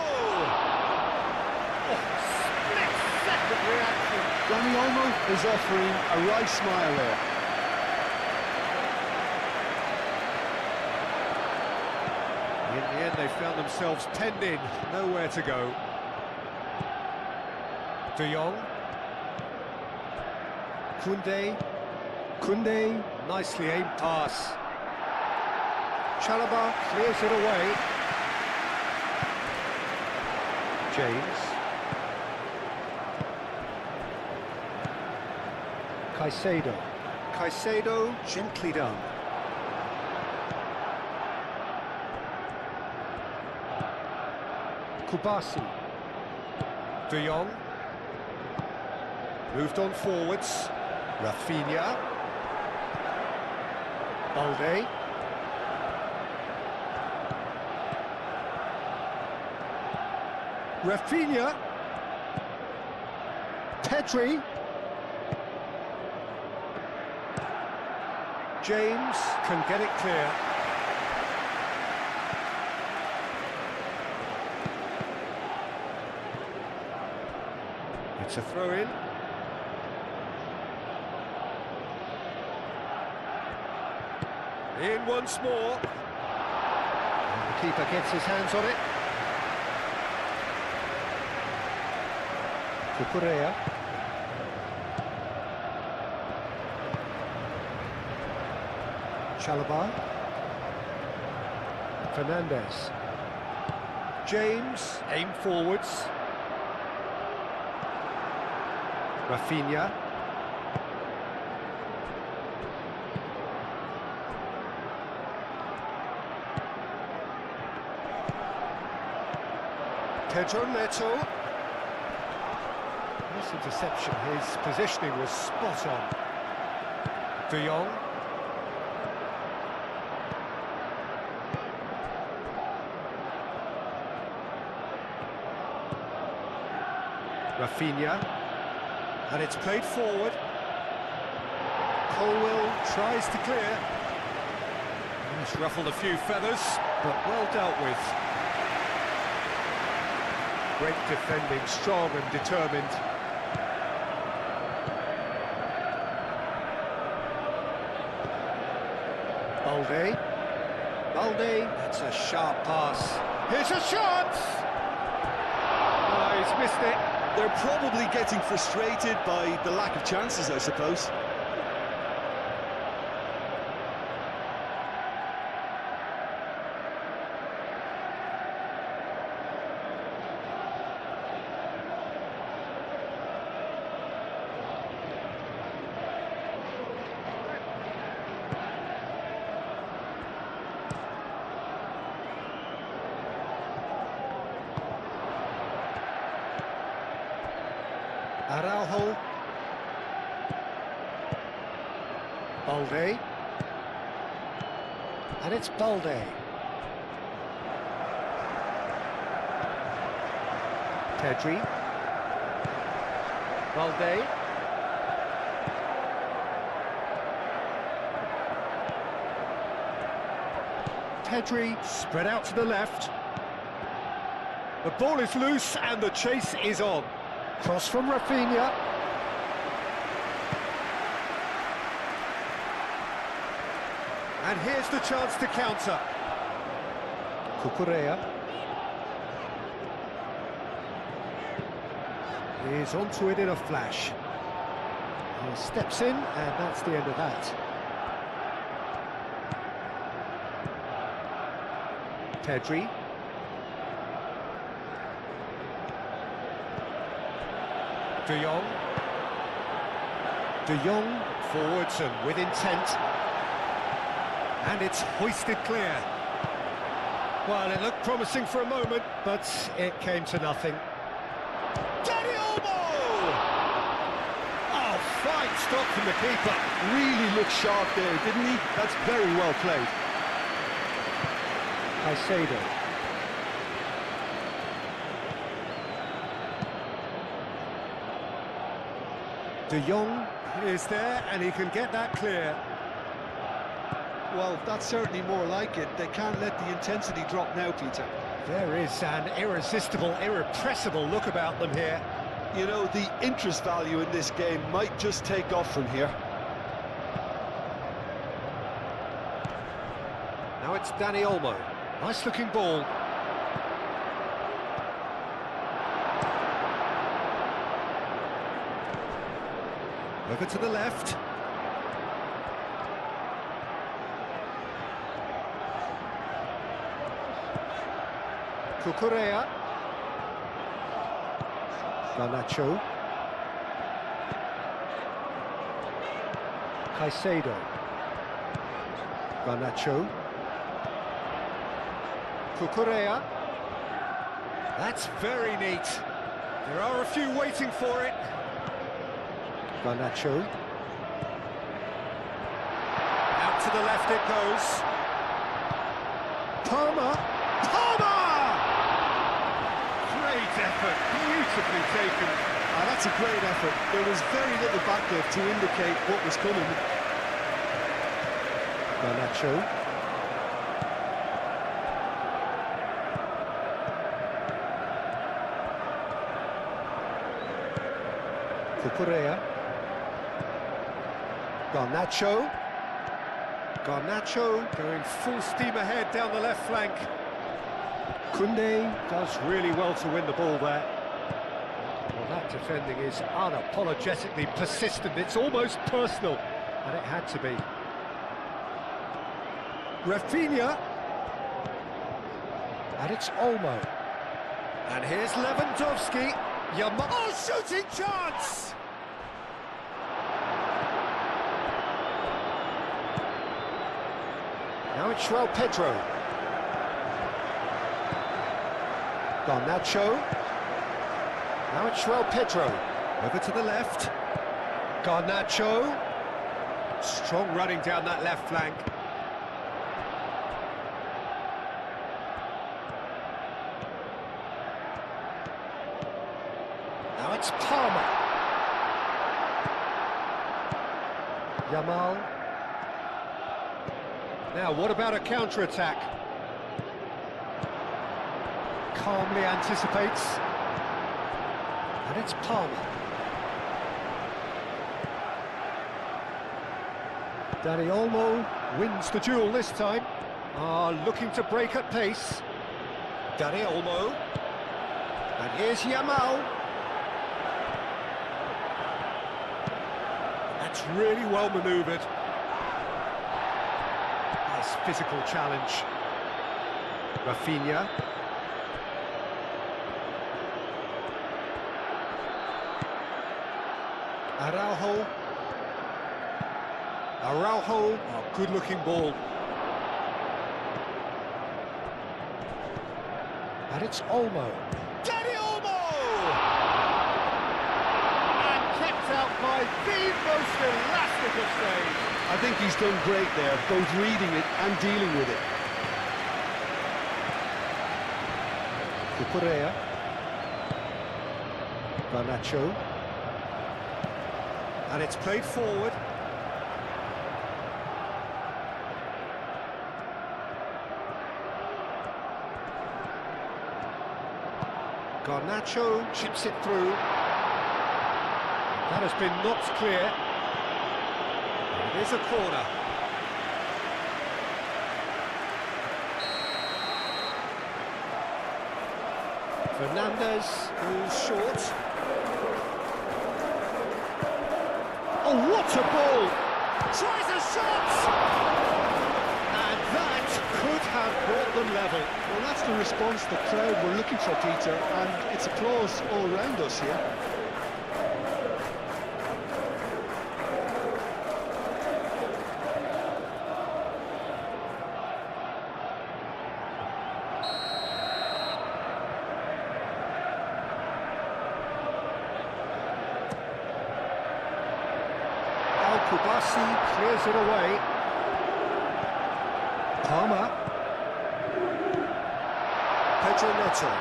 Oh, split-second reaction. Dani Olmo is offering a right smile there. In the end, they found themselves penned in, nowhere to go. De Jong. Koundé. Nicely aimed pass. Chalobah clears it away. James. Caicedo. Caicedo, gently done. Kubasi. De Jong. Moved on forwards. Rafinha. Balde. Rafinha. Pedri. James can get it clear. It's a throw-in. In once more. And the keeper gets his hands on it. Cucurella. Chalobah. Fernandez. James, aim forwards. Rafinha. Pedro Neto. Nice interception, his positioning was spot on. De Jong. Rafinha. And it's played forward. Colwell tries to clear. He's ruffled a few feathers, but well dealt with. Great defending, strong and determined. Balde. Balde, that's a sharp pass. Here's a shot! Oh, he's missed it. They're probably getting frustrated by the lack of chances, I suppose. Araujo. Balde. And it's Balde. Pedri. Balde. Pedri spread out to the left. The ball is loose and the chase is on. Cross from Rafinha. And here's the chance to counter. Cucurella. He's onto it in a flash. He steps in, and that's the end of that. Pedri. De Jong. De Jong forwards and with intent. And it's hoisted clear. Well, it looked promising for a moment, but it came to nothing. Dani Olmo! Oh, fine stop from the keeper. Really looked sharp there, didn't he? That's very well played. Caicedo. De Jong is there, and he can get that clear. Well, that's certainly more like it. They can't let the intensity drop now, Peter. There is an irresistible, irrepressible look about them here. You know, the interest value in this game might just take off from here. Now it's Dani Olmo. Nice looking ball. Over to the left. Cucurella. Garnacho. Caicedo. Garnacho. Cucurella. That's very neat. There are a few waiting for it. Garnacho. Out to the left it goes. Palmer. Palmer! Great effort, beautifully taken. That's a great effort. There was very little backlift to indicate what was coming. Garnacho. Cucurella. Garnacho. Garnacho going full steam ahead down the left flank. Koundé does really well to win the ball there. Well, that defending is unapologetically persistent. It's almost personal, and it had to be. Rafinha. And it's Olmo. And here's Lewandowski. Oh, shooting chance! Now it's João Pedro. Garnacho. Now it's João Pedro. Over to the left. Garnacho. Strong running down that left flank. Now it's Palmer. Yamal. Now, what about a counter-attack? Calmly anticipates. And it's Palmer. Dani Olmo wins the duel this time. Looking to break at pace. Dani Olmo. And here's Yamal. That's really well manoeuvred. Nice physical challenge. Rafinha. Araujo. Good-looking ball. And it's Olmo. Dani Olmo! And kept out by the most elastic of saves. I think he's done great there, both reading it and dealing with it. Cucurella. Garnacho. And it's played forward. Garnacho chips it through. That has been knocked clear. It is a corner. Fernandez goes short. Oh, what a ball! Tries a shot! And that could have brought them level. Well, that's the response the crowd were looking for, Peter, and it's applause all around us here. Kubasi clears it away. Palmer. Pedro Neto.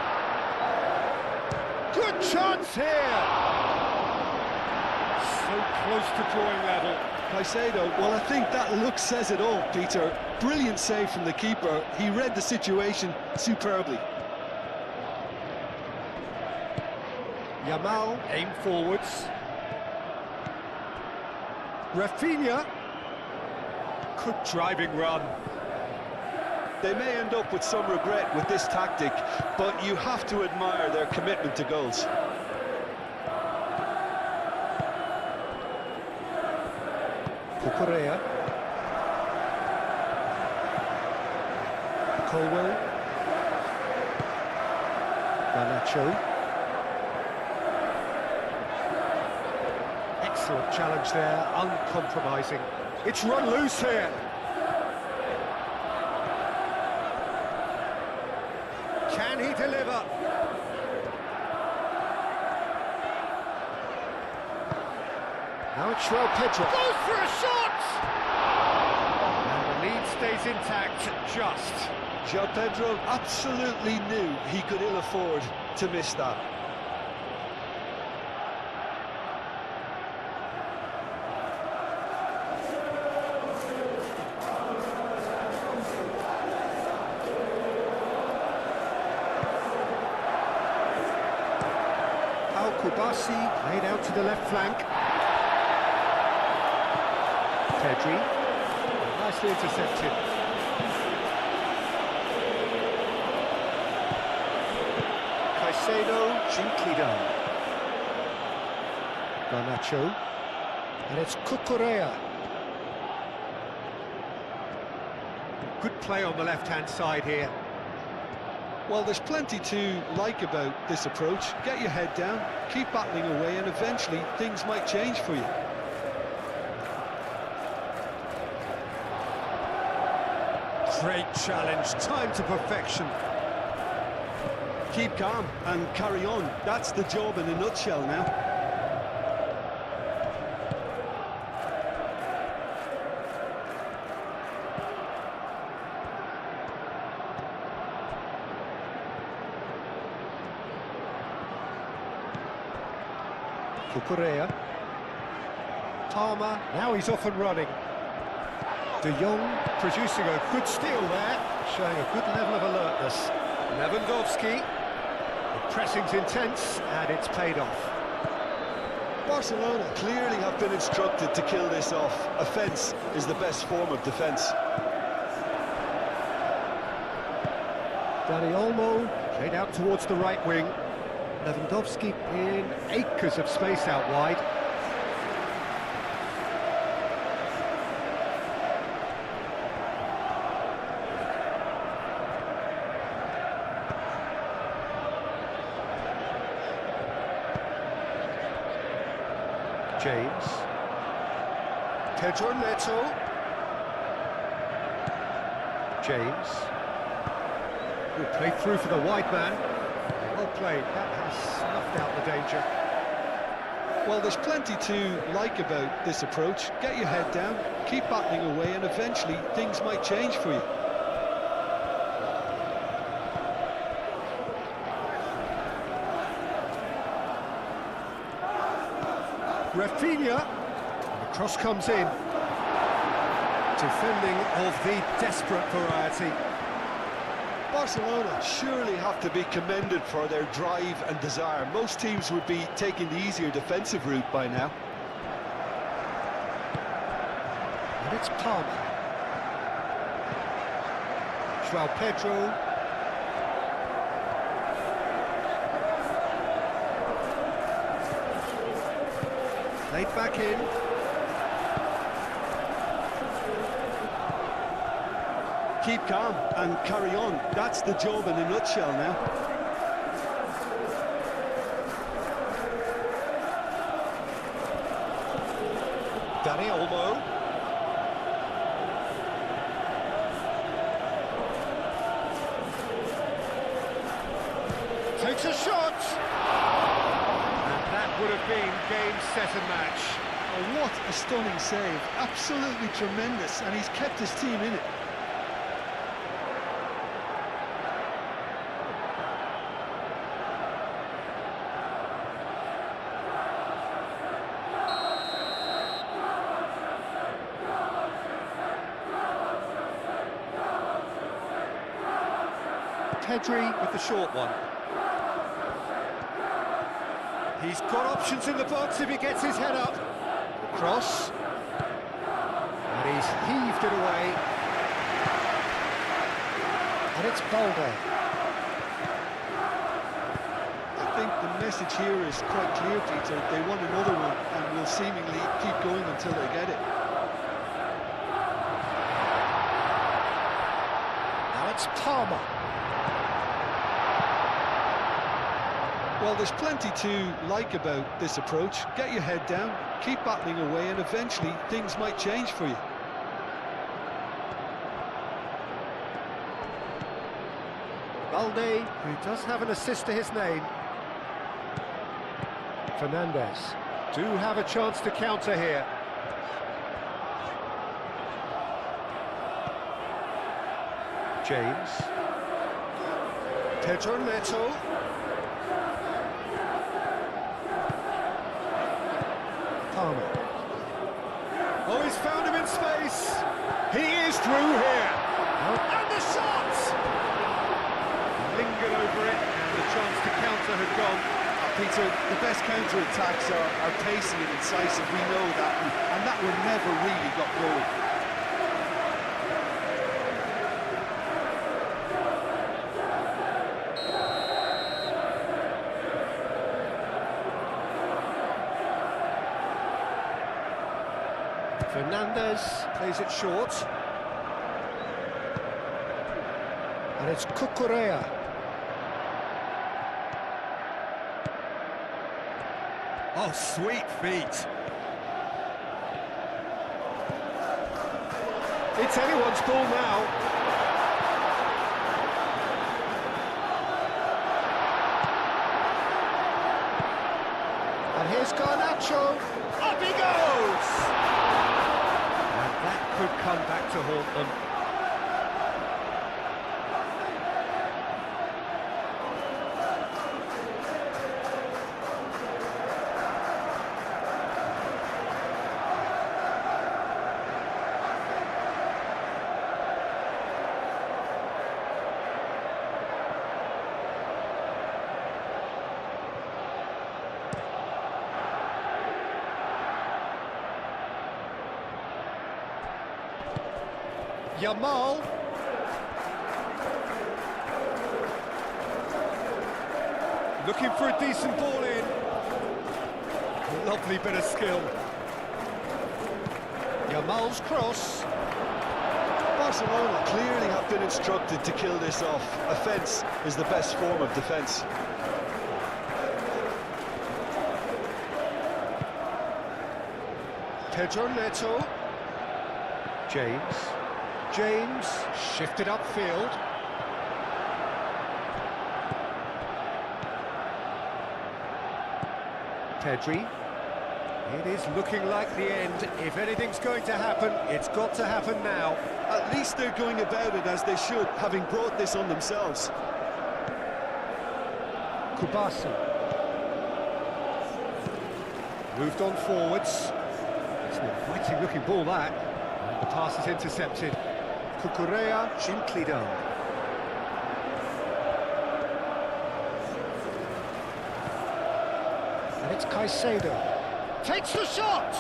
Good chance here! So close to drawing level. Caicedo, well, I think that look says it all, Peter. Brilliant save from the keeper. He read the situation superbly. Yamal aim forwards. Rafinha. Good driving run. They may end up with some regret with this tactic, but you have to admire their commitment to goals. Cucurella. Colwell. Garnacho. Excellent challenge there, uncompromising. It's run loose here. Can he deliver? Now it's Pedro. Goes for a shot! And the lead stays intact, just. João Pedro absolutely knew he could ill afford to miss that. Kubasi laid out to the left flank. Pedri, nicely intercepted. Caicedo, gently down. Garnacho, and it's Cucurella. Good play on the left-hand side here. Well, there's plenty to like about this approach. Get your head down, keep battling away, and eventually things might change for you. Great challenge, time to perfection. Keep calm and carry on. That's the job in a nutshell now. Cucurella. Palmer, now he's off and running. De Jong producing a good steal there, showing a good level of alertness. Lewandowski, the pressing's intense and it's paid off. Barcelona clearly have been instructed to kill this off. Offence is the best form of defence. Dani Olmo played out towards the right wing. Lewandowski in acres of space out wide. James. Pedro Neto. James. Good play through for the wide man. Well played, that has snuffed out the danger. Well, there's plenty to like about this approach. Get your head down, keep battling away, and eventually things might change for you. Rafinha, and the cross comes in. Defending of the desperate variety. Barcelona surely have to be commended for their drive and desire. Most teams would be taking the easier defensive route by now. And it's Palmer. João Pedro. Laid back in. Keep calm and carry on. That's the job in a nutshell now. Dani Olmo. Takes a shot. And that would have been game, set and match. Oh, what a stunning save. Absolutely tremendous, and he's kept his team in it. Pedri with the short one. He's got options in the box if he gets his head up. Cross. And he's heaved it away. And it's Balde. I think the message here is quite clear, Peter. They want another one and will seemingly keep going until they get it. Now it's Palmer. Well, there's plenty to like about this approach. Get your head down, keep battling away, and eventually things might change for you. Balde, who does have an assist to his name. Fernandez do have a chance to counter here. James. Pedro Neto. Palmer. Oh, he's found him in space. He is through here. And the shot! Lingered over it, and the chance to counter had gone. Peter, the best counter-attacks are pacey and incisive, we know that, and that one never really got going. Fernandez plays it short. And it's Cucurella. Oh, sweet feet. It's anyone's ball now. And here's Garnacho. Up he goes! And that could come back to haunt them. Yamal. Looking for a decent ball in. Lovely bit of skill. Yamal's cross. Barcelona clearly have been instructed to kill this off. Offence is the best form of defence. Pedro Neto. James shifted upfield. Pedri. It is looking like the end. If anything's going to happen, it's got to happen now. At least they're going about it as they should, having brought this on themselves. Kubasi. Moved on forwards. It's an inviting looking ball, that. And the pass is intercepted. Cucurella gently done. And it's Caicedo. Takes the shot!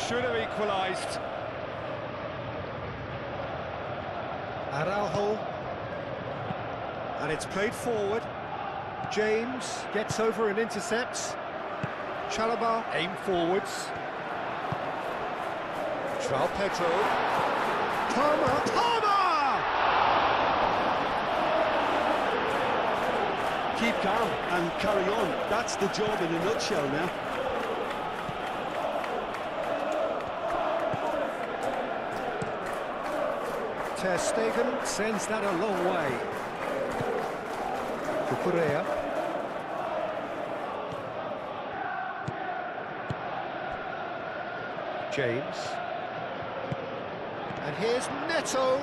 Should have equalised. Araujo. And it's played forward. James gets over and intercepts. Chalobah aim forwards. João Pedro. Palmer! Keep calm and carry on. That's the job in a nutshell now. Ter Stegen sends that a long way. Cucurella. James. And here's Neto.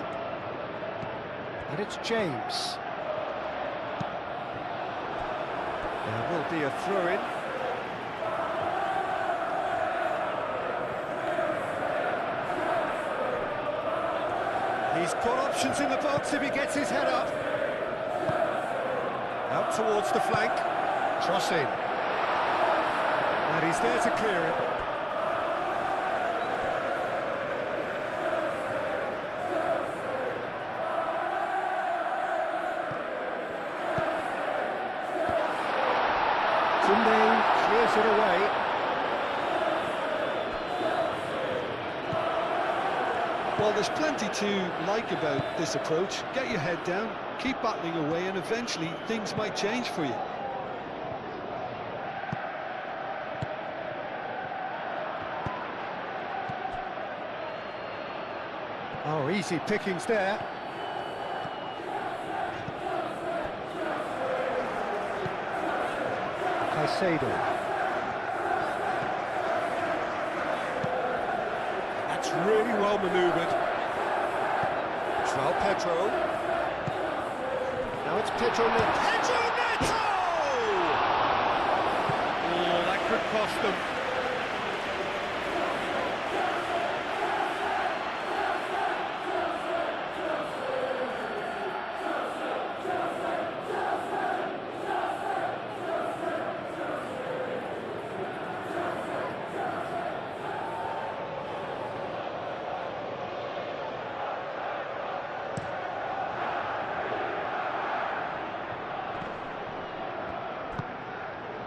And it's James. There will be a throw-in. He's got options in the box if he gets his head up. Out towards the flank. Cross in. And he's there to clear it. Koundé clears it away. Well, there's plenty to like about this approach. Get your head down, keep battling away, and eventually things might change for you. Oh, easy pickings there. Caicedo. That's really well manoeuvred. João Pedro. Now it's Pedro Neto. Pedro Neto! Oh, that could cost them.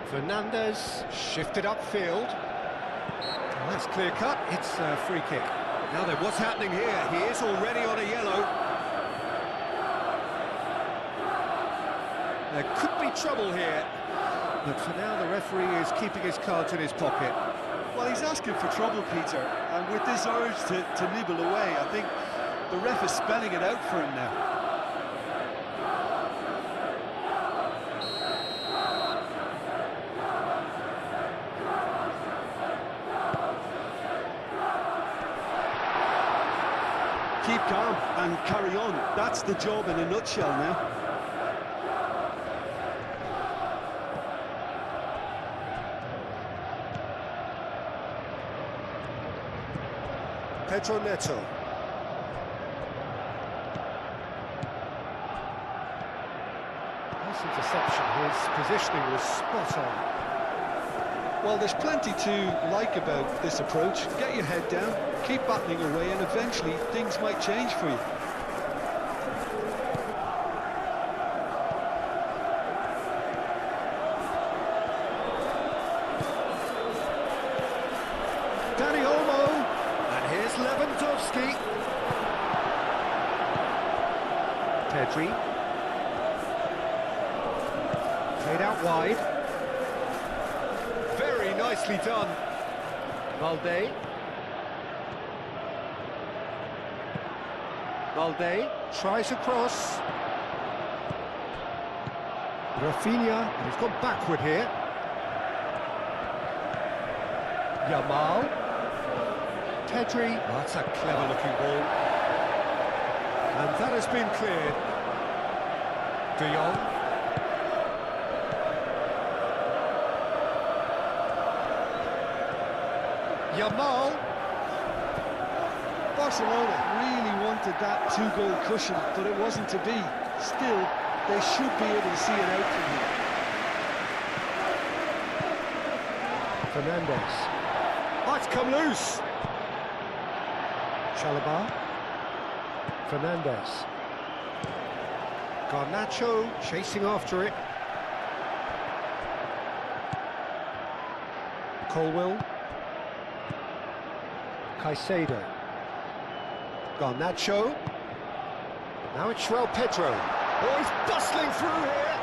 Fernandez shifted upfield. Well, that's clear cut. It's a free kick. Now then, what's happening here? He is already on a yellow. There could be trouble here, but for now the referee is keeping his cards in his pocket. Well, he's asking for trouble, Peter, and with this urge to nibble away, I think the ref is spelling it out for him now. Keep calm and carry on. That's the job in a nutshell now. Pedro Neto. Nice interception. His positioning was spot on. Well, there's plenty to like about this approach. Get your head down, keep battling away, and eventually things might change for you. Danny Olmo, and here's Lewandowski. Pedri. Played out wide. Very nicely done. Valde. Valde tries across. Rafinha, and he's gone backward here. Yamal. Pedri. Oh, that's a clever looking ball. And that has been cleared. De Jong. Yamal. Barcelona really wanted that two-goal cushion, but it wasn't to be. Still, they should be able to see it out from here. Fernandez. Oh, it's come loose. Chalobah. Fernandez. Garnacho chasing after it. Colwill. Caicedo. Garnacho. Now it's João Pedro. Oh, he's bustling through here.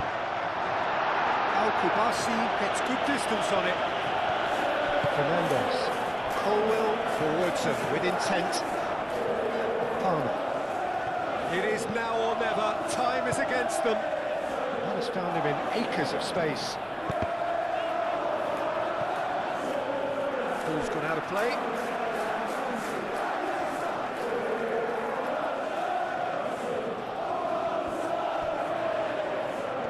Al-Kubasi gets good distance on it. Fernandez. Colwill forwards and with intent. Palmer. It is now or never. Time is against them. That has found him in acres of space. Ball's gone out of play.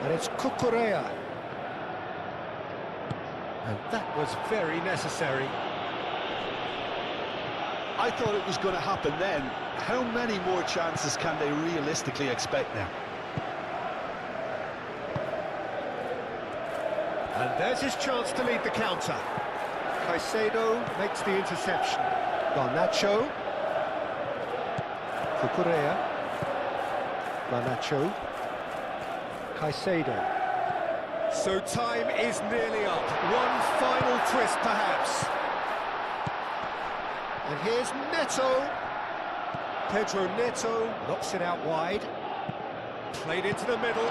And it's Cucurella. And that was very necessary. I thought it was going to happen then. How many more chances can they realistically expect now? And there's his chance to lead the counter. Caicedo makes the interception. Garnacho. Cucurella. Garnacho. Caicedo. So time is nearly up. One final twist, perhaps. And here's Neto. Pedro Neto knocks it out wide. Played into the middle.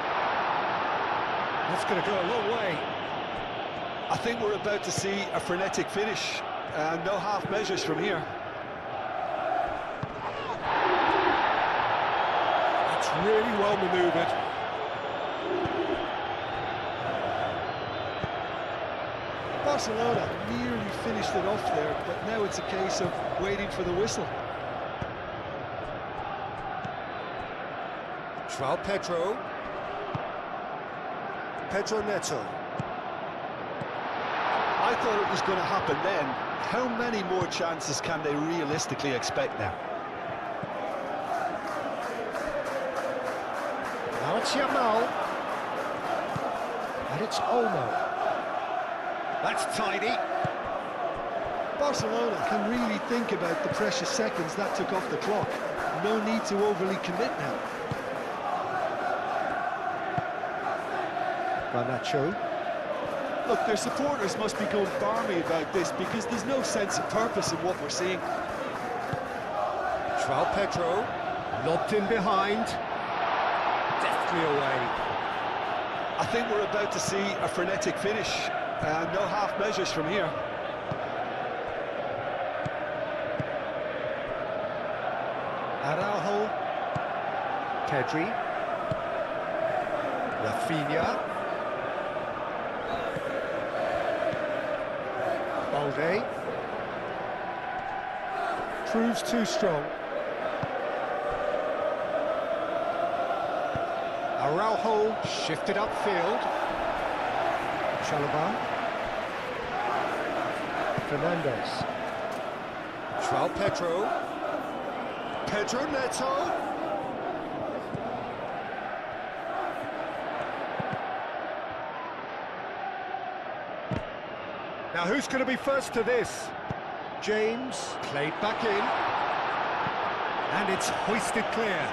That's going to go a long way. I think we're about to see a frenetic finish. No half measures from here. really well manoeuvred. Barcelona nearly finished it off there, but now it's a case of waiting for the whistle. João Pedro. Pedro Neto. I thought it was going to happen then. How many more chances can they realistically expect now? Now it's Yamal. And it's Olmo. That's tidy. Barcelona can really think about the precious seconds that took off the clock. No need to overly commit now. Garnacho. Look, their supporters must be going barmy about this because there's no sense of purpose in what we're seeing. João Pedro. Lobbed in behind. Deftly away. I think we're about to see a frenetic finish. No half measures from here. Araujo. Pedri. Rafinha. Balde. Proves too strong. Araujo shifted upfield. Chalobah. Fernandes. João Pedro. Pedro Neto. Now who's going to be first to this? James played back in. And it's hoisted clear.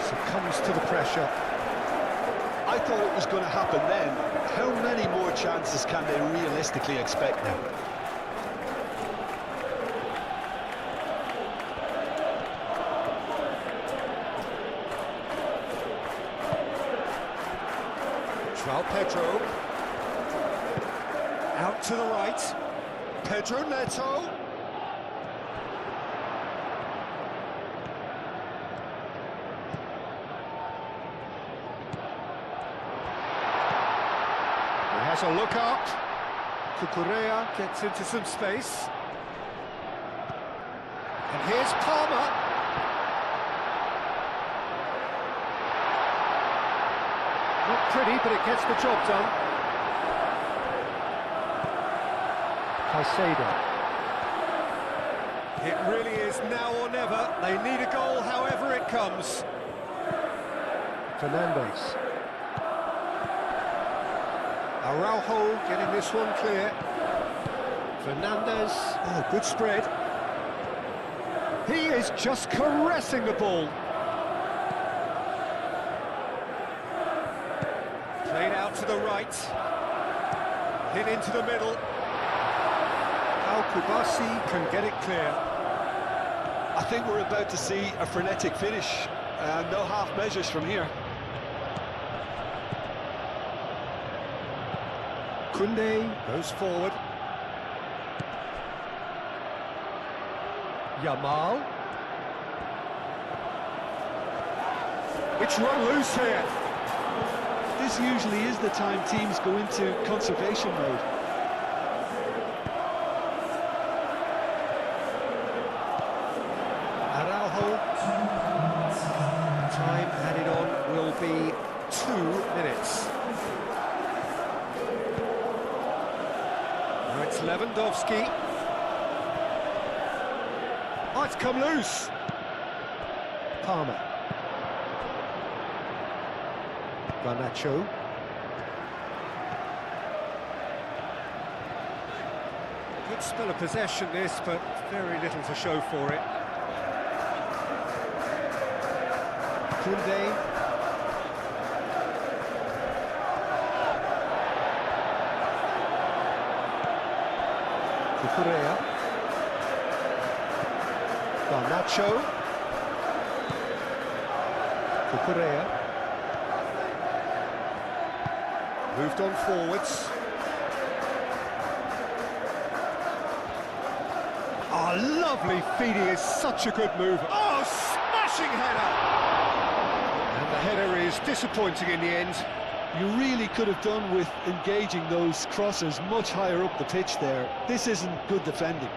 Succumbs to the pressure. I thought it was going to happen then. How many more chances can they realistically expect now? João Pedro. Out to the right. Pedro Neto. Has a look up. Cucurella gets into some space. And here's Palmer. Not pretty, but it gets the job done. Caicedo. It really is now or never. They need a goal however it comes. Fernandes. Araujo getting this one clear. Fernandes, oh, good spread. He is just caressing the ball. Played out to the right. Hit into the middle. Al-Kubasi can get it clear. I think we're about to see a frenetic finish. No half measures from here. Koundé goes forward. Yamal. It's run loose here. This usually is the time teams go into conservation mode. Araujo. Time added on will be 2 minutes. Now it's Lewandowski. Oh, it's come loose. Palmer. Garnacho. Good spell of possession this, but very little to show for it. Koundé. Cucurella. Garnacho. Cucurella. Moved on forwards. Oh, lovely feed, he is such a good mover. Oh, smashing header! And the header is disappointing in the end. You really could have done with engaging those crossers much higher up the pitch there. This isn't good defending.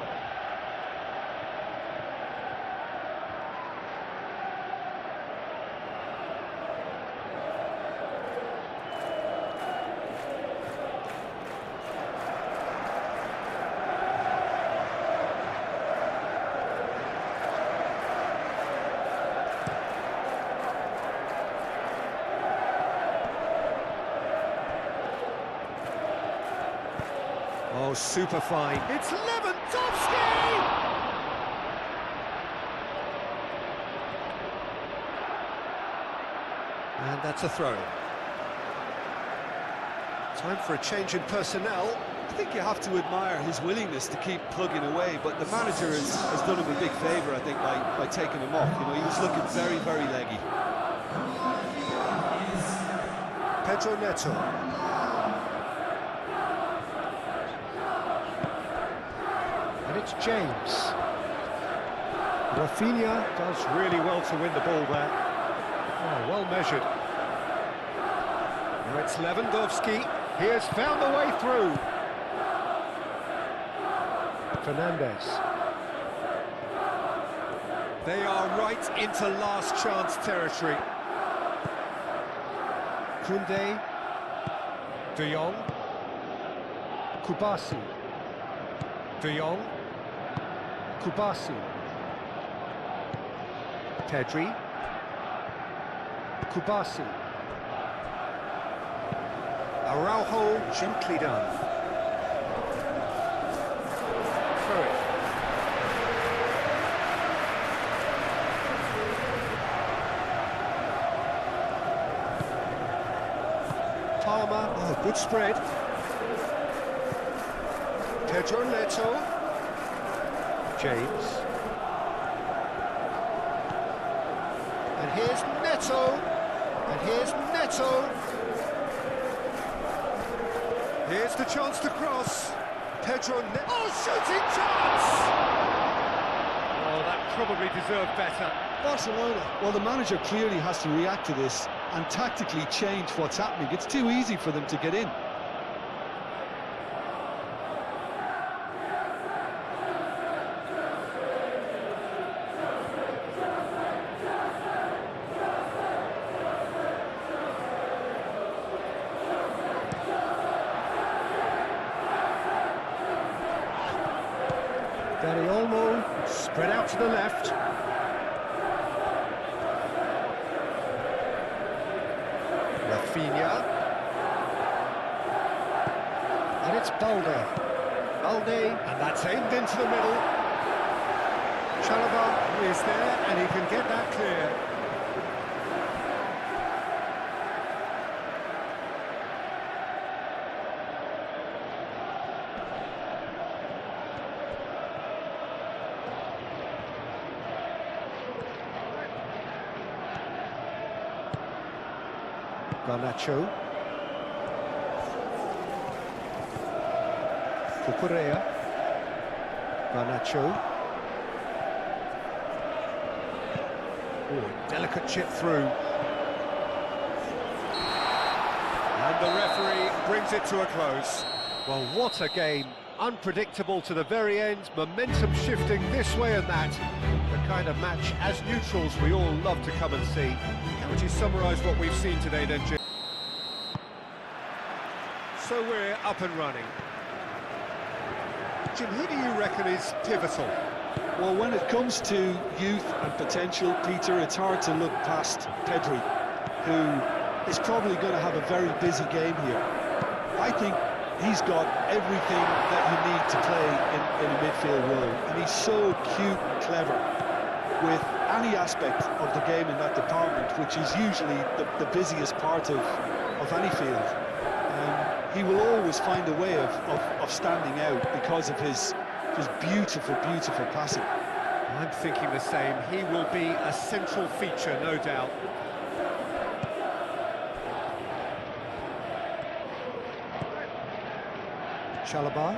Oh, super fine. It's Lewandowski! And that's a throw. Time for a change in personnel. I think you have to admire his willingness to keep plugging away, but the manager has done him a big favour, I think, by taking him off. You know, he was looking very, very leggy. Pedro Neto. And it's James. Rafinha does really well to win the ball there. Oh, well measured. Now it's Lewandowski. He has found the way through. Fernandez. They are right into last chance territory. Koundé. De Jong. Kubasi. De Jong. Kubasi. Pedri. Kubasi. Araujo, gently done. Throw it. Palmer, oh, good spread. Pedro Neto. James. And here's Neto. And here's Neto. Here's the chance to cross. Pedro Neto. Oh, shooting chance! Oh, that probably deserved better. Barcelona, well, the manager clearly has to react to this and tactically change what's happening. It's too easy for them to get in. Dani Olmo, spread out to the left. Rafinha. And it's Balde. Balde, and that's aimed into the middle. Chalaba is there, and he can get that clear. Garnacho. Cucurella. Garnacho. Oh, delicate chip through. And the referee brings it to a close. Well, what a game. Unpredictable to the very end, momentum shifting this way and that. The kind of match, as neutrals, we all love to come and see. How would you summarise what we've seen today then, Jim? So we're up and running. Jim, who do you reckon is pivotal? Well, when it comes to youth and potential, Peter, it's hard to look past Pedri, who is probably going to have a very busy game here. I think he's got everything that you need to play in a midfield role, and he's so cute and clever with any aspect of the game in that department, which is usually the busiest part of any field. He will always find a way of standing out because of his beautiful, beautiful passing. I'm thinking the same. He will be a central feature, no doubt. Chalaba.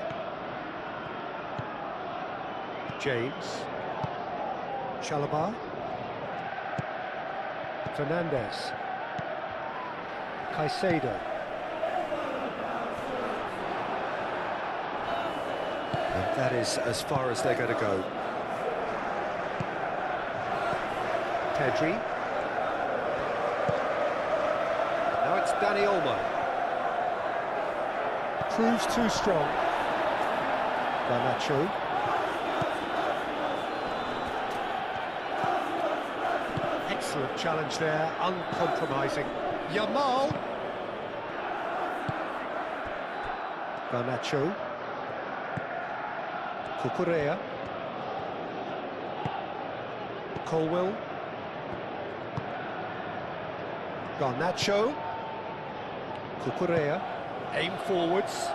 James. Chalobah. Fernandez. Caicedo. And that is as far as they're going to go. Pedri. Now it's Dani Olmo. Proves too strong. Garnacho. Excellent challenge there, uncompromising. Yamal. Garnacho. Cucurella. Colwill. Garnacho. Cucurella. Aim forwards.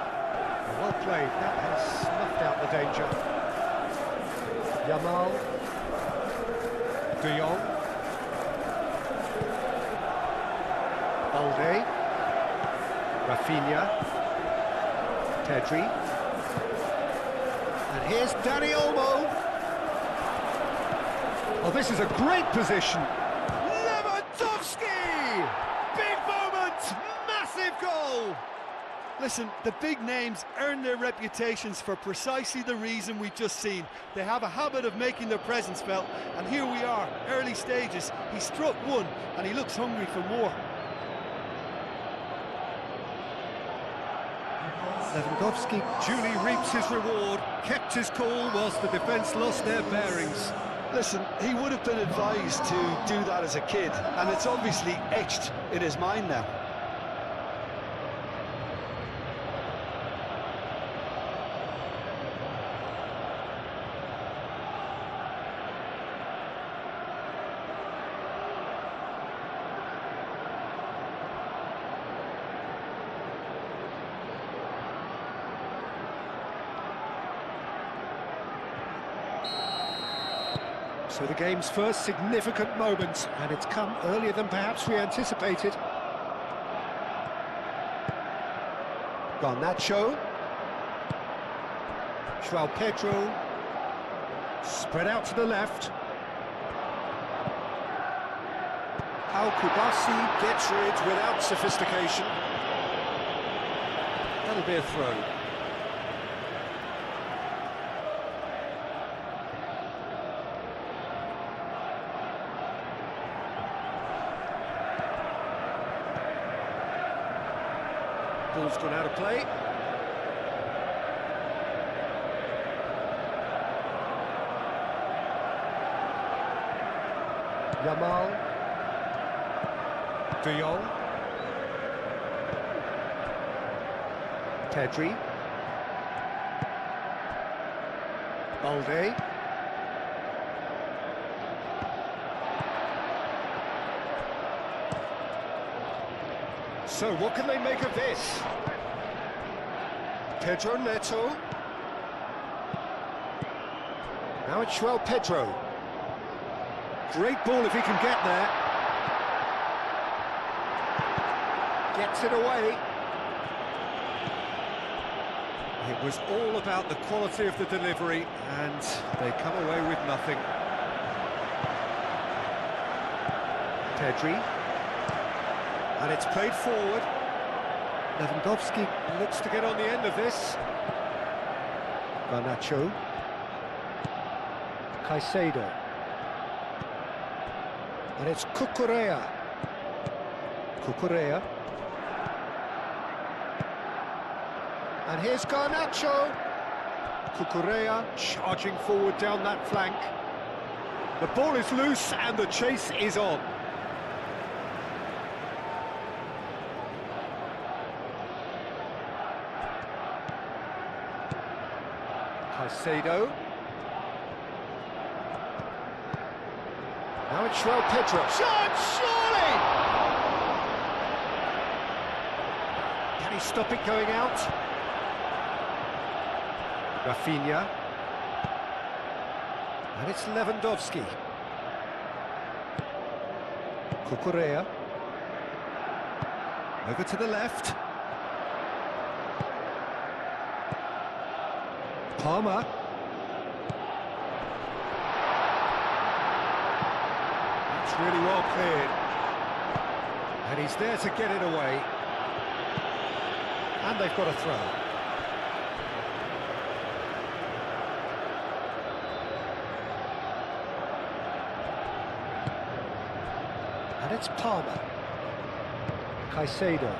Well played, that has snuffed out the danger. Yamal. De Jong. Balde. Rafinha. Pedri. And here's Dani Olmo. Oh, this is a great position. Lewandowski! Big moment! Massive goal! Listen, the big names earn their reputations for precisely the reason we've just seen. They have a habit of making their presence felt, and here we are, early stages. He struck one, and he looks hungry for more. Lewandowski duly reaps his reward, kept his cool whilst the defence lost their bearings. Listen, he would have been advised to do that as a kid, and it's obviously etched in his mind now. So the game's first significant moment, and it's come earlier than perhaps we anticipated. Garnacho. João Pedro. Spread out to the left. Al Kubasi gets rid without sophistication. That'll be a throw. Ball's gone out of play. Yamal. De Jong. Pedri. Balde. So, what can they make of this? Pedro Neto. Now it's João Pedro. Great ball if he can get there. Gets it away. It was all about the quality of the delivery, and they come away with nothing. Pedri. And it's played forward. Lewandowski looks to get on the end of this. Garnacho. Caicedo. And it's Cucurella. Cucurella. And here's Garnacho. Cucurella charging forward down that flank. The ball is loose and the chase is on. Caicedo. Now it's João Pedro. Shot, surely! Can he stop it going out? Rafinha. And it's Lewandowski. Cucurella. Over to the left. Palmer. It's really well cleared. And he's there to get it away. And they've got a throw. And it's Palmer. Caicedo.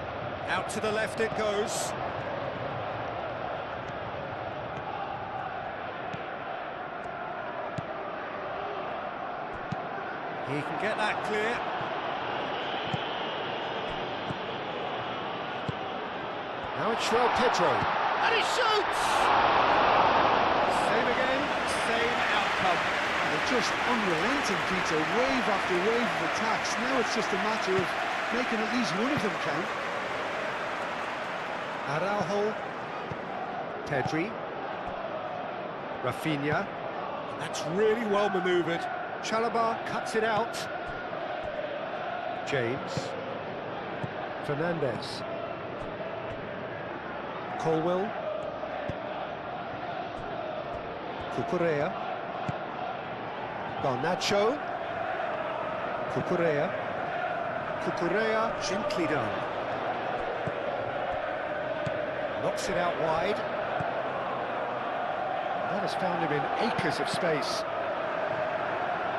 Out to the left it goes. He can get that clear. Now it's Pedro. And he shoots! Same again, same outcome. They're just unrelenting, Peter. Wave after wave of attacks. Now it's just a matter of making at least one of them count. Araujo. Pedri. Rafinha. That's really well manoeuvred. Chalobah cuts it out. James. Fernandez. Colwell. Cucurella. Garnacho. Cucurella. Cucurella, gently done. Knocks it out wide. That has found him in acres of space.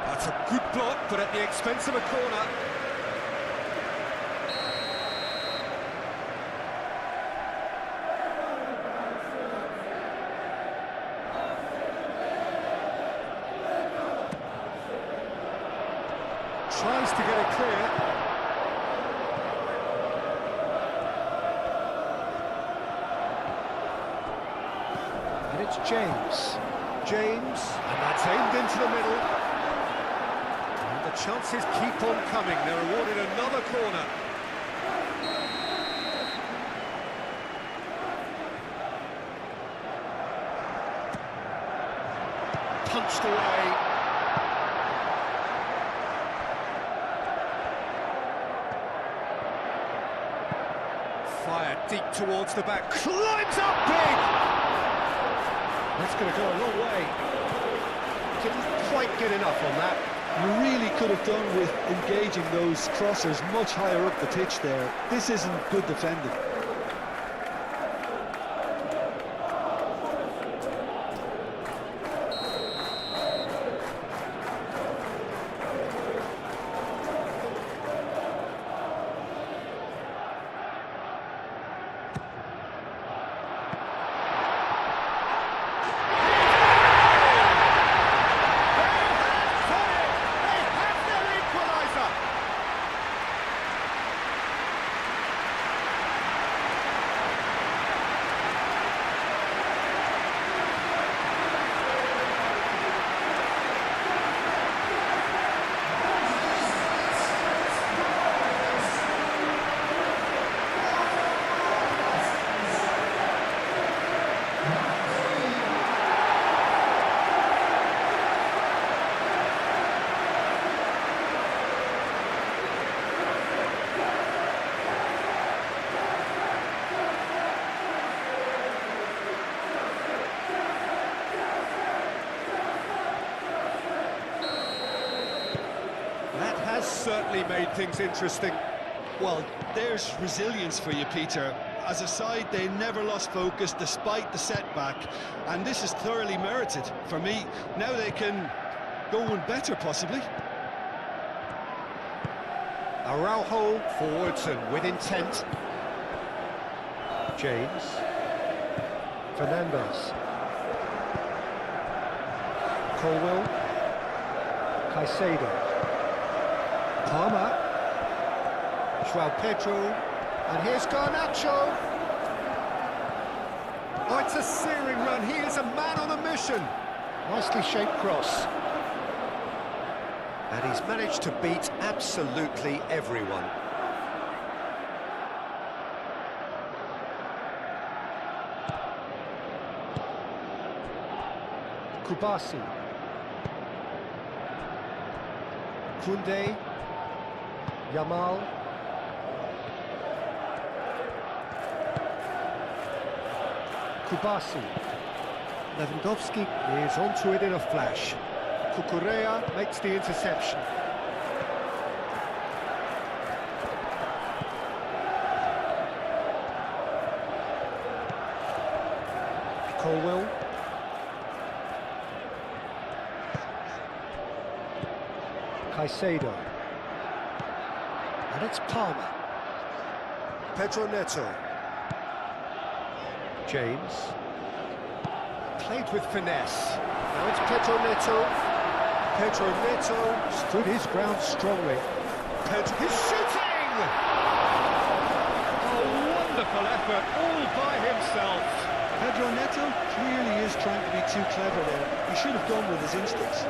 That's a good block, but at the expense of a corner. Tries to get it clear. And it's James. James, and that's aimed into the middle. And the chances keep on coming. They're awarded another corner. Punched away. Fired deep towards the back, climbs up big! That's going to go a long way. Didn't quite get enough on that. You really could have done with engaging those crossers much higher up the pitch there. This isn't good defending. Certainly made things interesting. Well, there's resilience for you, Peter. As a side, they never lost focus despite the setback, and this is thoroughly merited for me. Now they can go one better, possibly. Araujo forwards and with intent. James. Fernandez. Colwell. Caicedo. Palmer, Pedro, and here's Garnacho. Oh, it's a searing run. He is a man on a mission. Nicely shaped cross. And he's managed to beat absolutely everyone. Kubasi. Koundé. Yamal. Kubasi. Lewandowski is onto it in a flash. Cucurella makes the interception. Colwill. Caicedo. And it's Palmer. Pedro Neto. James. Played with finesse. Now it's Pedro Neto. Pedro Neto stood his ground strongly. Pedro, he's shooting! A wonderful effort all by himself. Pedro Neto clearly is trying to be too clever there. He should have gone with his instincts.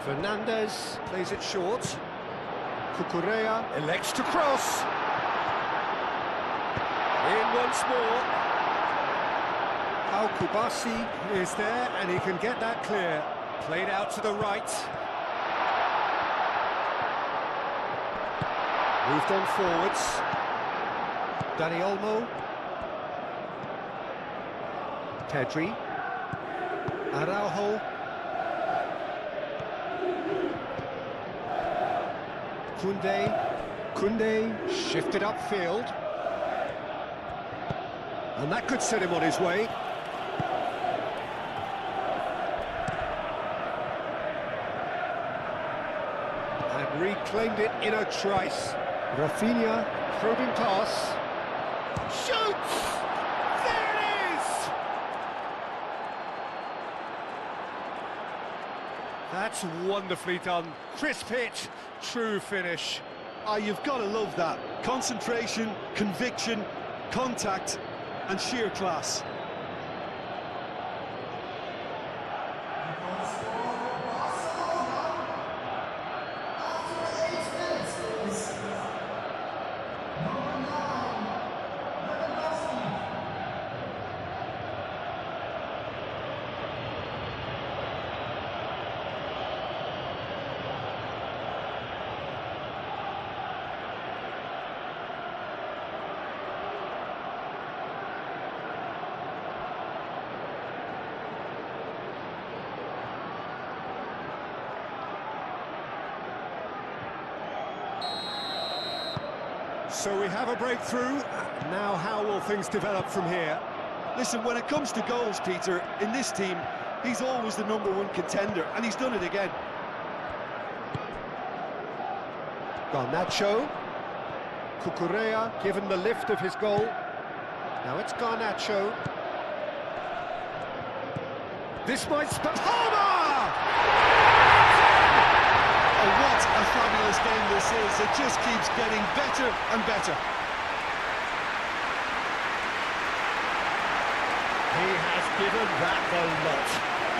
Fernandez plays it short. Cucurella elects to cross. In once more. Al-Kubasi is there and he can get that clear. Played out to the right. Moved on forwards. Dani Olmo. Pedri. Araujo. Koundé shifted upfield. And that could set him on his way. And reclaimed it in a trice. Rafinha, probing pass. Shoots! There it is! That's wonderfully done. Crisp hit, true finish. Ah, you've got to love that. Concentration, conviction, contact, and sheer class. So we have a breakthrough. Now how will things develop from here? Listen, when it comes to goals, Peter, in this team, he's always the #1 contender, and he's done it again. Garnacho. Cucurella given the lift of his goal. Now it's Garnacho. This might Palmer! Oh, what a fabulous game this is. It just keeps getting better and better. He has given that the lot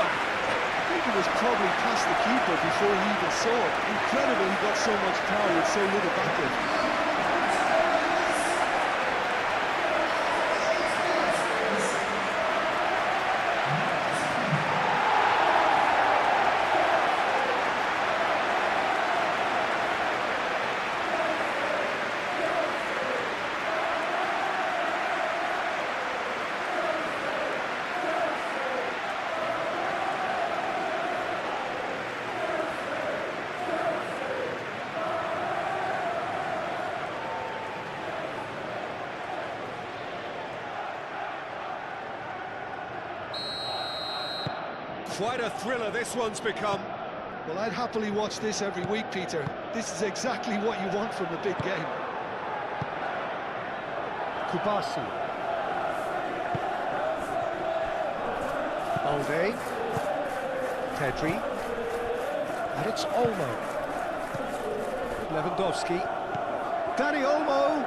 back. I think it was probably past the keeper before he even saw it. Incredible he got so much power with so little backward. Quite a thriller this one's become. Well, I'd happily watch this every week, Peter. This is exactly what you want from a big game. Kubasi. Balde. Pedri. And it's Olmo. Lewandowski. Dani Olmo.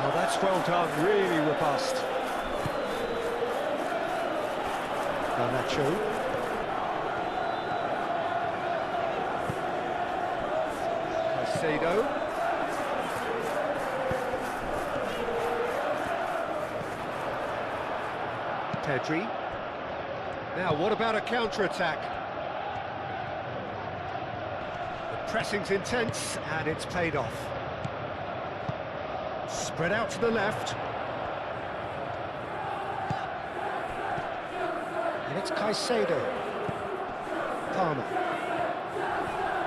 Oh, that's well done, really robust. Garnacho. Caicedo. Pedri. Now, what about a counter-attack? The pressing's intense, and it's paid off. Spread out to the left. it's Caicedo. Palmer.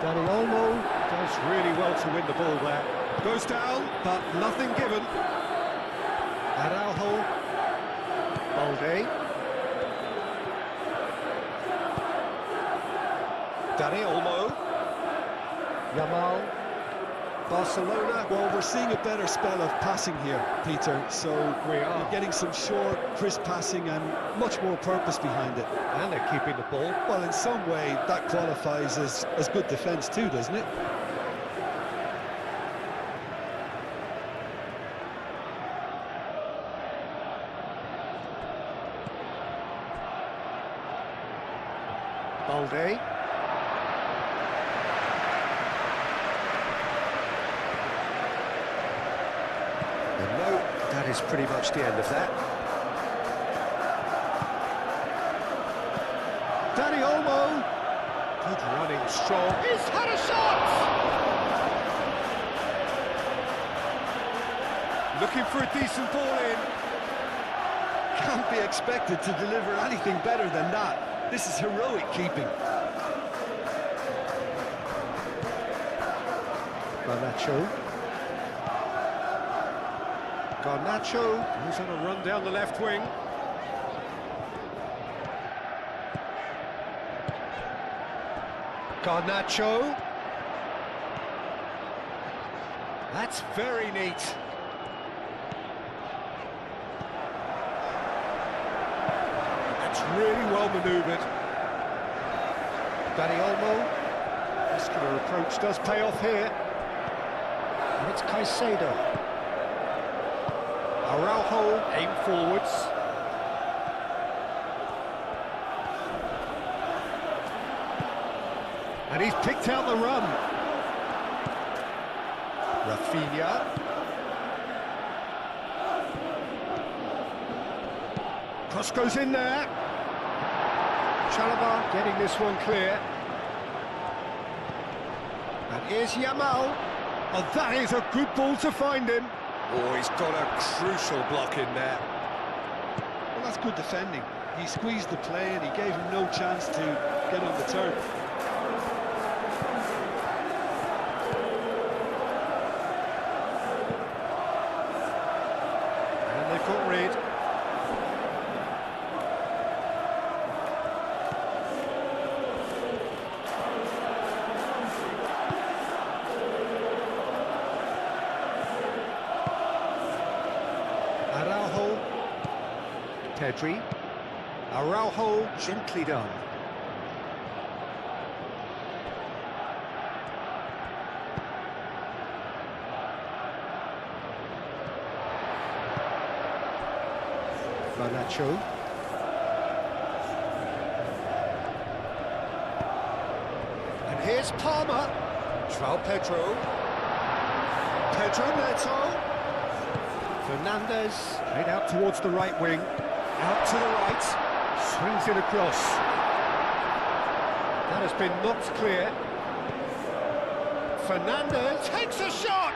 Dani Olmo does really well to win the ball there. Goes down, but nothing given. Araujo. Balde. Dani Olmo. Yamal. Barcelona. Well, we're seeing a better spell of passing here, Peter, so we're getting some short, crisp passing and much more purpose behind it. And they're keeping the ball. Well, in some way, that qualifies as good defence too, doesn't it? Balde. And no, that is pretty much the end of that. Dani Olmo. Good running, strong. He's had a shot! Looking for a decent ball in. Can't be expected to deliver anything better than that. This is heroic keeping. Garnacho. Garnacho, who's on a run down the left wing. Garnacho. That's very neat. That's really well manoeuvred. Dani Olmo. Muscular approach does pay off here. And it's Caicedo. Araujo, aim forwards. And he's picked out the run. Rafinha. Cross goes in there. Chalobah getting this one clear. And here's Yamal. Oh, that is a good ball to find him. Oh, he's got a crucial block in there. Well, that's good defending. He squeezed the play and he gave him no chance to get on the turn. And they've got rid. Araujo. Pedri. Araujo, gently done. Garnacho. And here's Palmer. João Pedro. Pedro Neto. Fernandez, played out towards the right wing, out to the right, swings it across. That has been knocked clear. Fernandez takes a shot!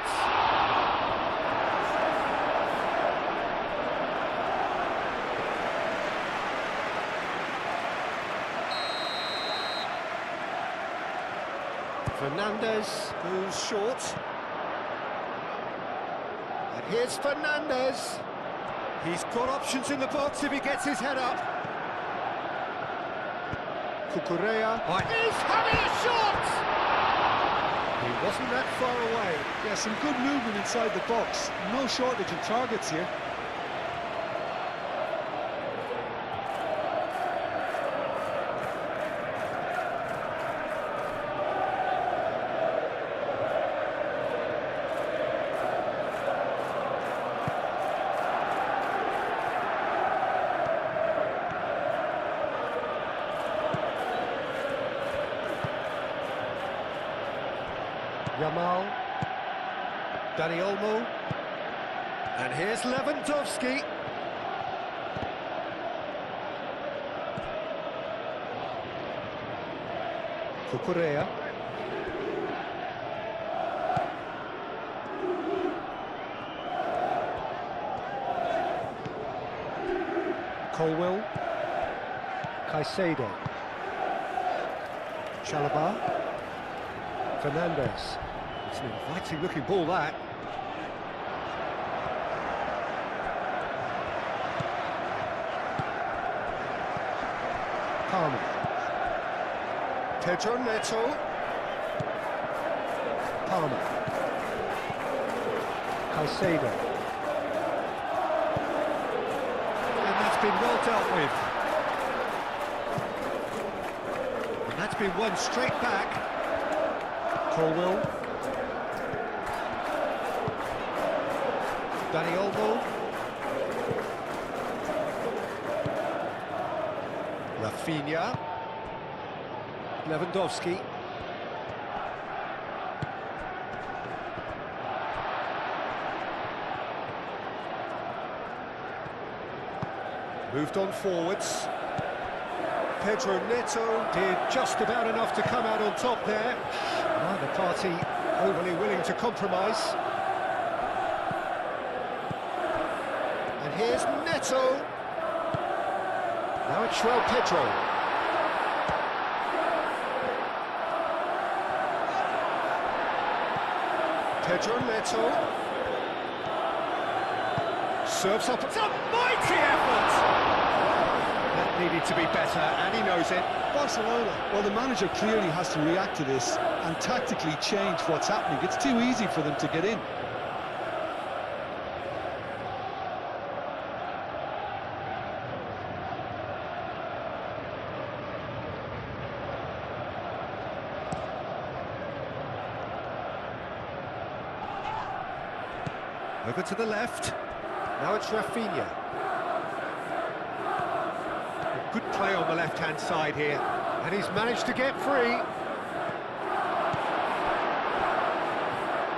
Fernandez goes short. Here's Fernandez. He's got options in the box if he gets his head up. Cucurella. He's having a shot! He wasn't that far away. Yeah, some good movement inside the box. No shortage of targets here. Yamal, Dani Olmo, and here's Lewandowski. Cucurella. Colwell. Caicedo. Chalobah. Fernandes. It's an inviting looking ball, that. Palmer. Pedro Neto. Palmer. Caicedo. And that's been well dealt with. And that's been won straight back. Colwell. Dani Olmo. Rafinha. Lewandowski. Moved on forwards. Pedro Neto did just about enough to come out on top there. Neither party overly willing to compromise. And here's Neto. Now it's João Pedro. Pedro Neto. Serves up. It's a mighty effort! That needed to be better, and he knows it. Barcelona, well, the manager clearly has to react to this and tactically change what's happening. It's too easy for them to get in. Over to the left. Now it's Rafinha. A good play on the left-hand side here, and he's managed to get free.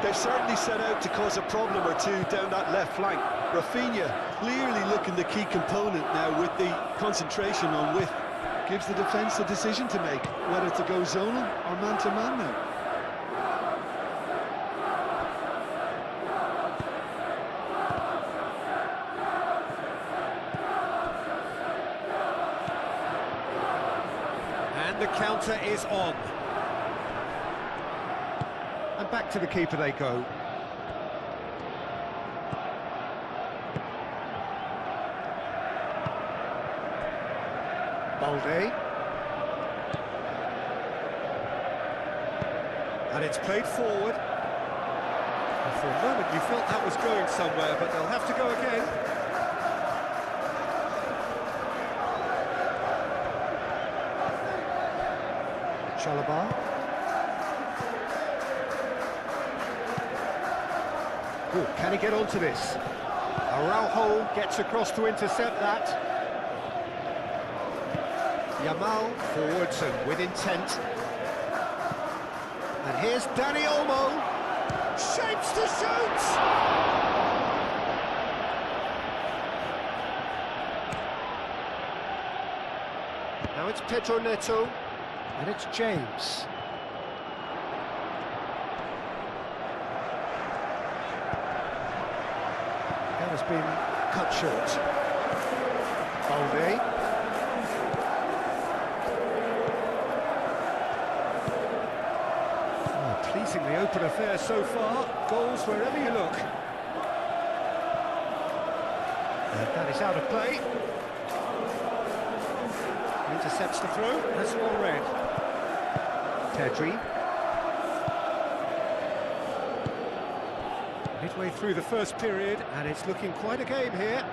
They've certainly set out to cause a problem or two down that left flank. Rafinha clearly looking the key component now with the concentration on width. Gives the defence a decision to make, whether to go zonal or man-to-man now. And the counter is on. And back to the keeper they go. Balde. And it's played forward. And for a moment you felt that was going somewhere, but they'll have to go again. Chalobah. Good, can he get onto this? Araujo gets across to intercept that. Yamal forwards and with intent. And here's Dani Olmo. Shapes to shoot! Now it's Pedro Neto. And it's James. That has been cut short. Balde. Oh, pleasingly open affair so far. Goals wherever you look. And that is out of play. Intercepts the throw. That's all red. Pedri. Midway through the first period, and it's looking quite a game here.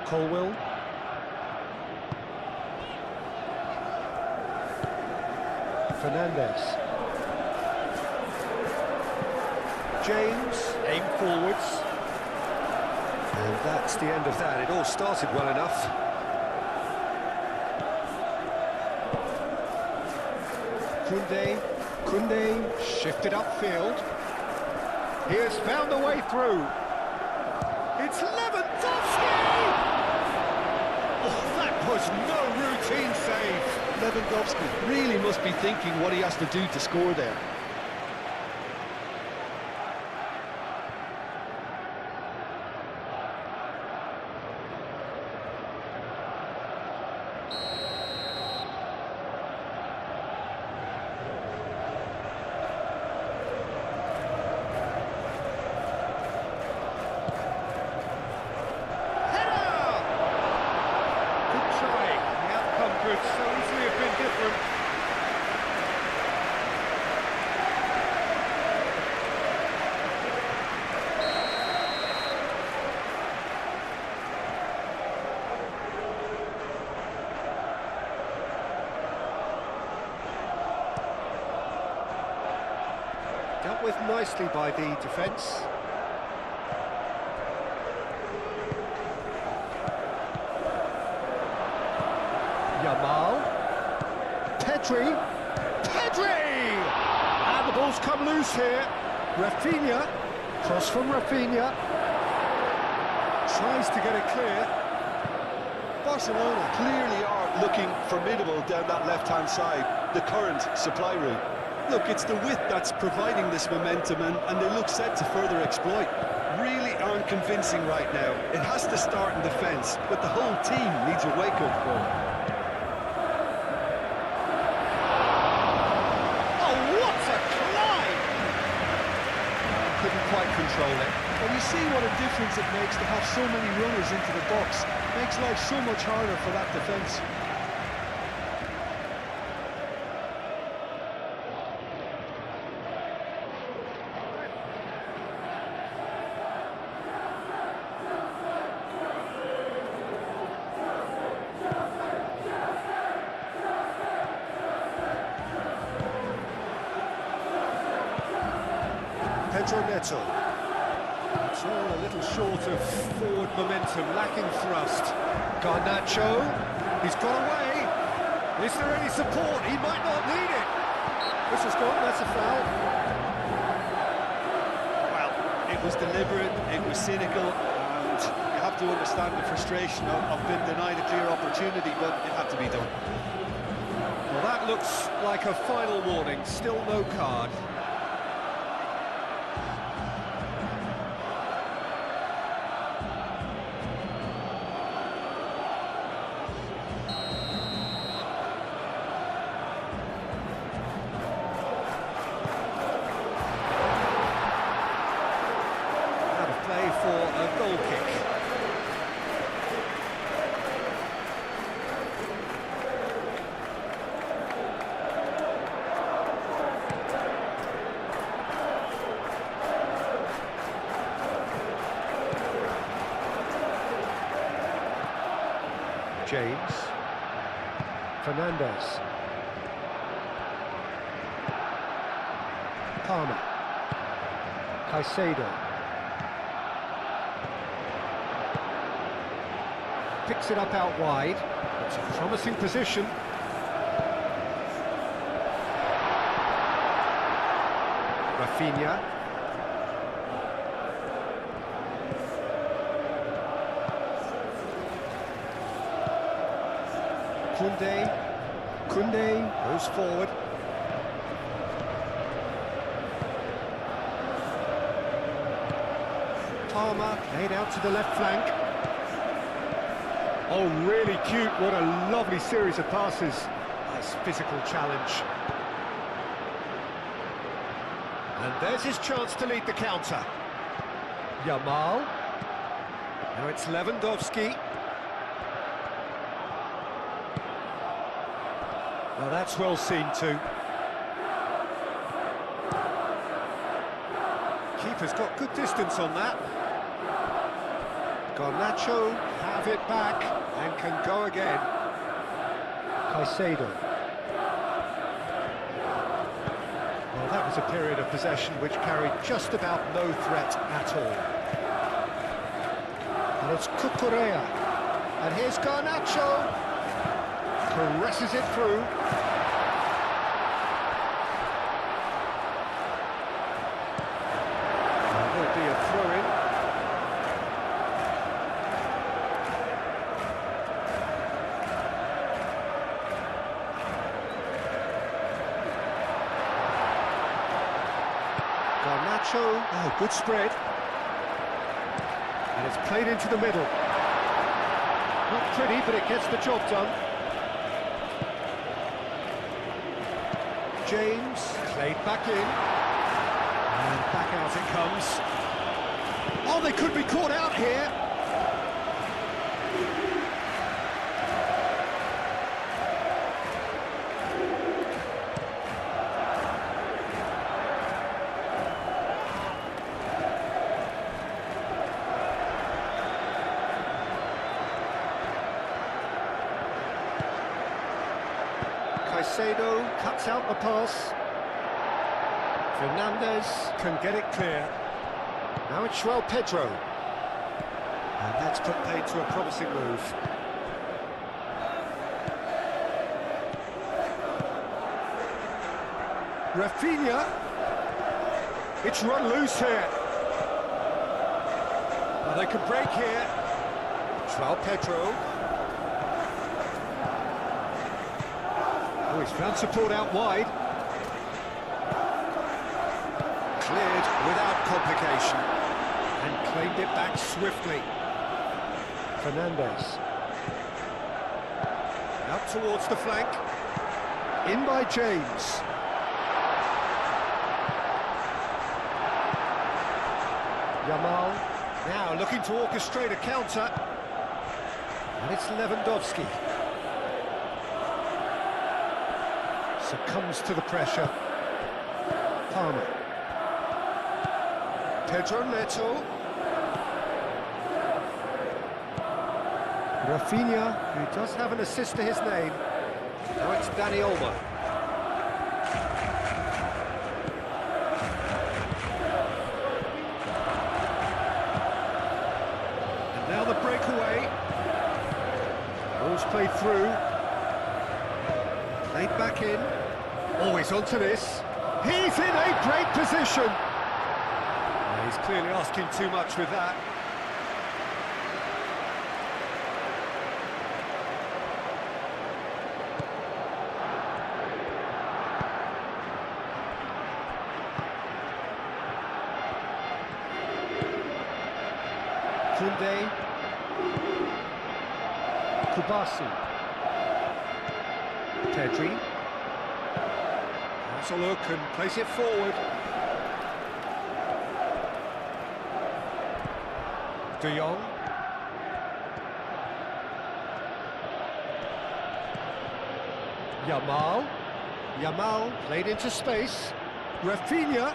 Colwell. Fernandes. James, aim forwards. And that's the end of that. It all started well enough. Koundé shifted upfield. He has found the way through. It's Lewandowski! Oh, that was no routine save. Lewandowski really must be thinking what he has to do to score there. with nicely by the defence. Yamal. Pedri. And the ball's come loose here. Rafinha. Cross from Rafinha. Tries to get it clear. Barcelona clearly are looking formidable down that left-hand side, the current supply route. Look, it's the width that's providing this momentum, and they look set to further exploit. Really aren't convincing right now. It has to start in defence, but the whole team needs a wake-up call. Oh, what a climb! Couldn't quite control it. But you see what a difference it makes to have so many runners into the box. Makes life so much harder for that defence. Pedro Neto. It's all a little short of forward momentum, lacking thrust. Garnacho, he's got away. Is there any support? He might not need it. This has gone, that's a foul. Well, it was deliberate, it was cynical, and you have to understand the frustration of being denied a clear opportunity, but it had to be done. Well, that looks like a final warning, still no card. For a goal kick. James. Fernandez. Palmer. Caicedo. Picks it up out wide. It's a promising position. Rafinha. Koundé goes forward. Palmer laid out to the left flank. Oh, really cute. What a lovely series of passes. Nice physical challenge. And there's his chance to lead the counter. Yamal. Now it's Lewandowski. Well, that's well seen too. Keeper's got good distance on that. Garnacho have it back and can go again. Caicedo. Well, that was a period of possession which carried just about no threat at all. And it's Cucurella. And here's Garnacho. Caresses it through. There will be a throw-in. Garnacho, oh, good spread. And it's played into the middle. Not pretty, but it gets the job done. James, played back in. And back out it comes. Oh, they could be caught out here. Caicedo cuts out the pass. Fernandez can get it clear. Now it's João Pedro. And that's put paid to a promising move. Rafinha. It's run loose here. Well, they could break here. João Pedro. Oh, he's found support out wide. Cleared without complication. And claimed it back swiftly. Fernandez. Out towards the flank. In by James. Yamal. Now looking to orchestrate a counter. And it's Lewandowski. Succumbs to the pressure. Palmer. Pedro Neto. Rafinha, who does have an assist to his name. Now it's Dani Olmo. And now the breakaway. Ball's played through. Played back in. Always onto this. He's in a great position. He's clearly asking too much with that. Koundé, Kubasi, Pedri, has a look and plays it forward. De Jong. Yamal played into space. Rafinha.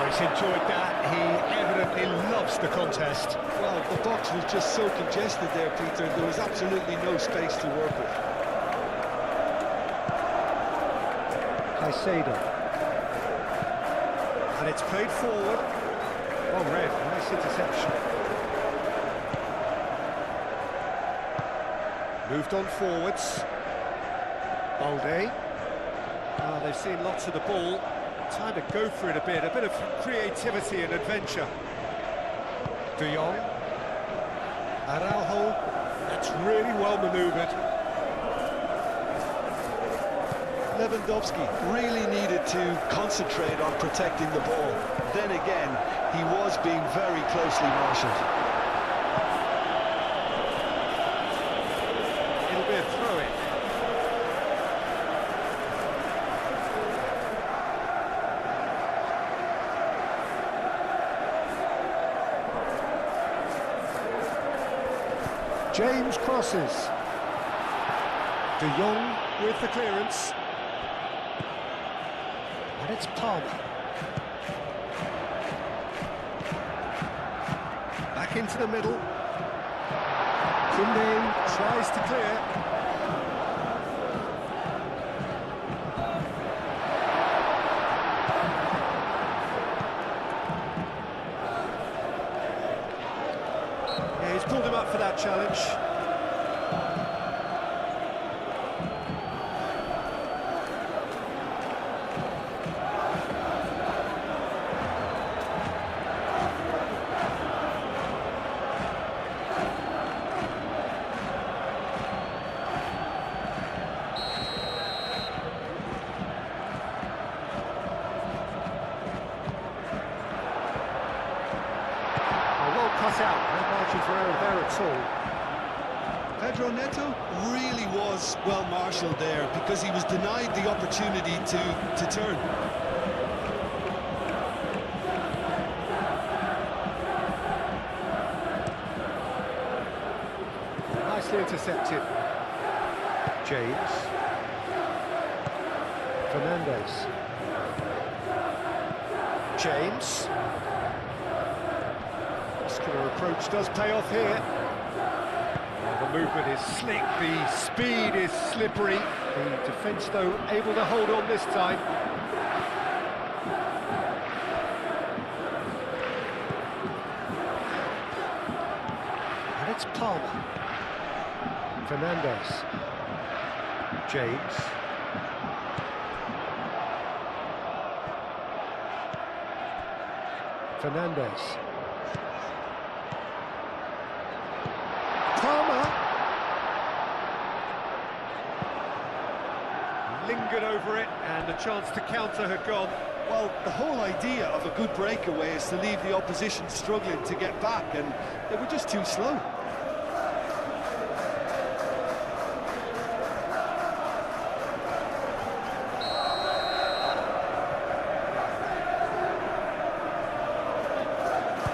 He's enjoyed that. He evidently loves the contest. Well, the box was just so congested there, Peter. There was absolutely no space to work with. Caicedo. And it's played forward. Well read, nice interception. Moved on forwards. Balde. Oh, they've seen lots of the ball. Time to go for it a bit of creativity and adventure. De Jong. Araujo. That's really well manoeuvred. Lewandowski really needed to concentrate on protecting the ball. Then again, he was being very closely marshalled. It'll be a throw-in. James crosses. De Jong with the clearance. And it's Palmer. Back into the middle. Koundé tries to clear. Yeah, he's pulled him up for that challenge. Cut out, no margin for error there at all. Pedro Neto really was well marshalled there because he was denied the opportunity to turn. Nicely intercepted. James. Fernandez. James. Muscular approach does pay off here. Well, the movement is slick, the speed is slippery. The defence, though, able to hold on this time. And it's Palmer. Fernandez. James. Fernandez. Palmer. Lingered over it, and the chance to counter had gone. Well, the whole idea of a good breakaway is to leave the opposition struggling to get back, and they were just too slow.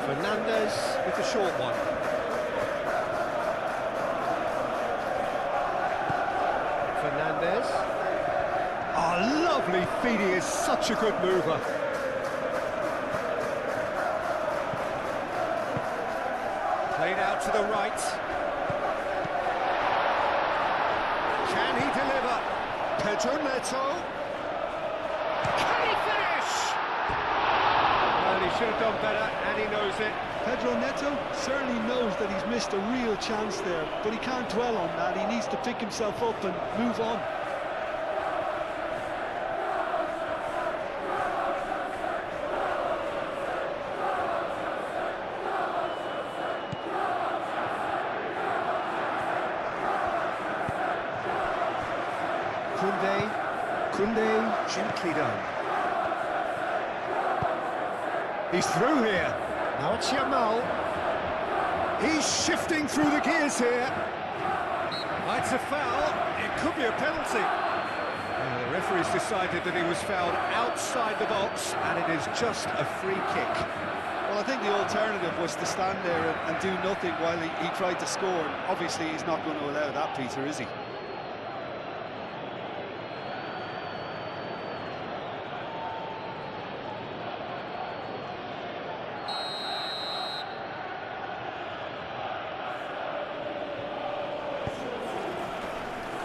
Fernandez with the short one. Fernandez. Oh, lovely feet, he is such a good mover. Played out to the right. Can he deliver? Pedro Neto. Can he finish? Well, he should have done better, and he knows it. Pedro Neto certainly knows that he's missed a real chance there, but he can't dwell on that. He needs to pick himself up and move on. Koundé gently done. He's through here. Now it's Yamal. He's shifting through the gears here. It's a foul. It could be a penalty. The referee's decided that he was fouled outside the box, and it is just a free kick. Well, I think the alternative was to stand there and do nothing while he tried to score, and obviously he's not going to allow that, Peter, is he?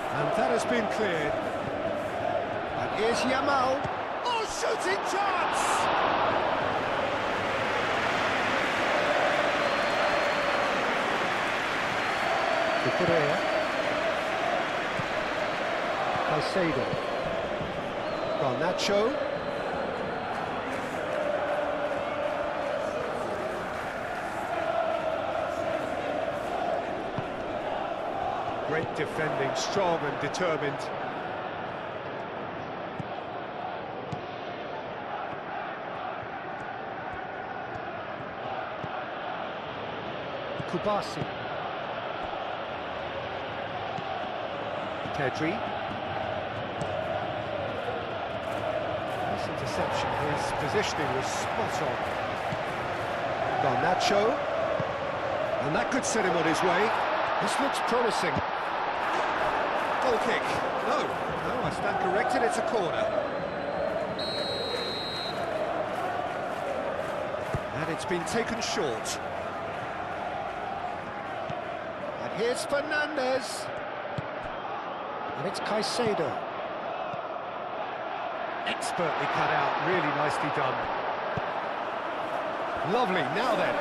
And that has been cleared. And here's Yamal. Oh, shooting chance! To Correa. Caicedo. Garnacho. Great defending, strong and determined. Kubasi. Pedri. Nice interception, his positioning was spot on. Garnacho. And that could set him on his way. This looks promising. Goal kick. No, I stand corrected, it's a corner. And it's been taken short. And here's Fernandez. And it's Caicedo. Expertly cut out, really nicely done. Lovely, now then.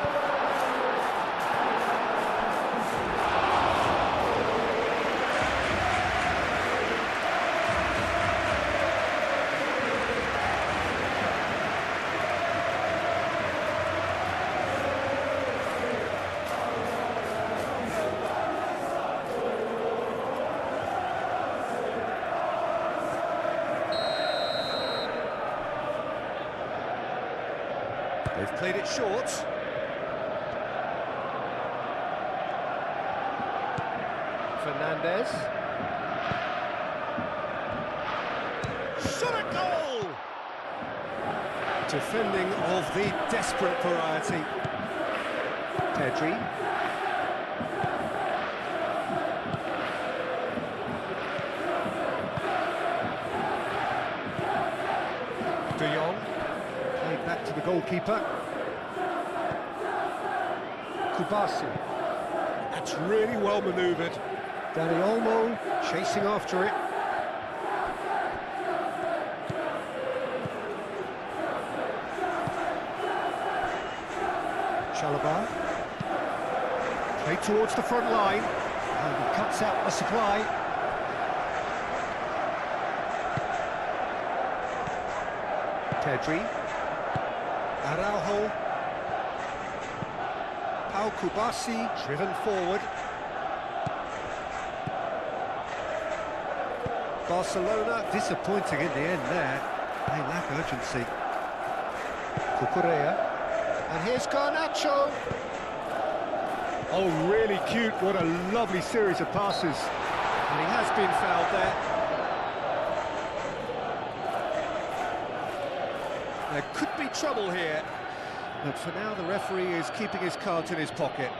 They've played it short. Fernandez. Shot at goal! Defending of the desperate variety. Pedri. De Jong. Played back to the goalkeeper. Kubasi. That's really well manoeuvred. Dani Olmo chasing after it. Chalobah. Played towards the front line. And he cuts out the supply. Pedri. Araujo. Pau Kubasi driven forward. Barcelona disappointing in the end there. They lack urgency. Cucurella. And here's Garnacho. Oh, really cute. What a lovely series of passes. And he has been fouled there. There could be trouble here. But for now, the referee is keeping his cards in his pocket.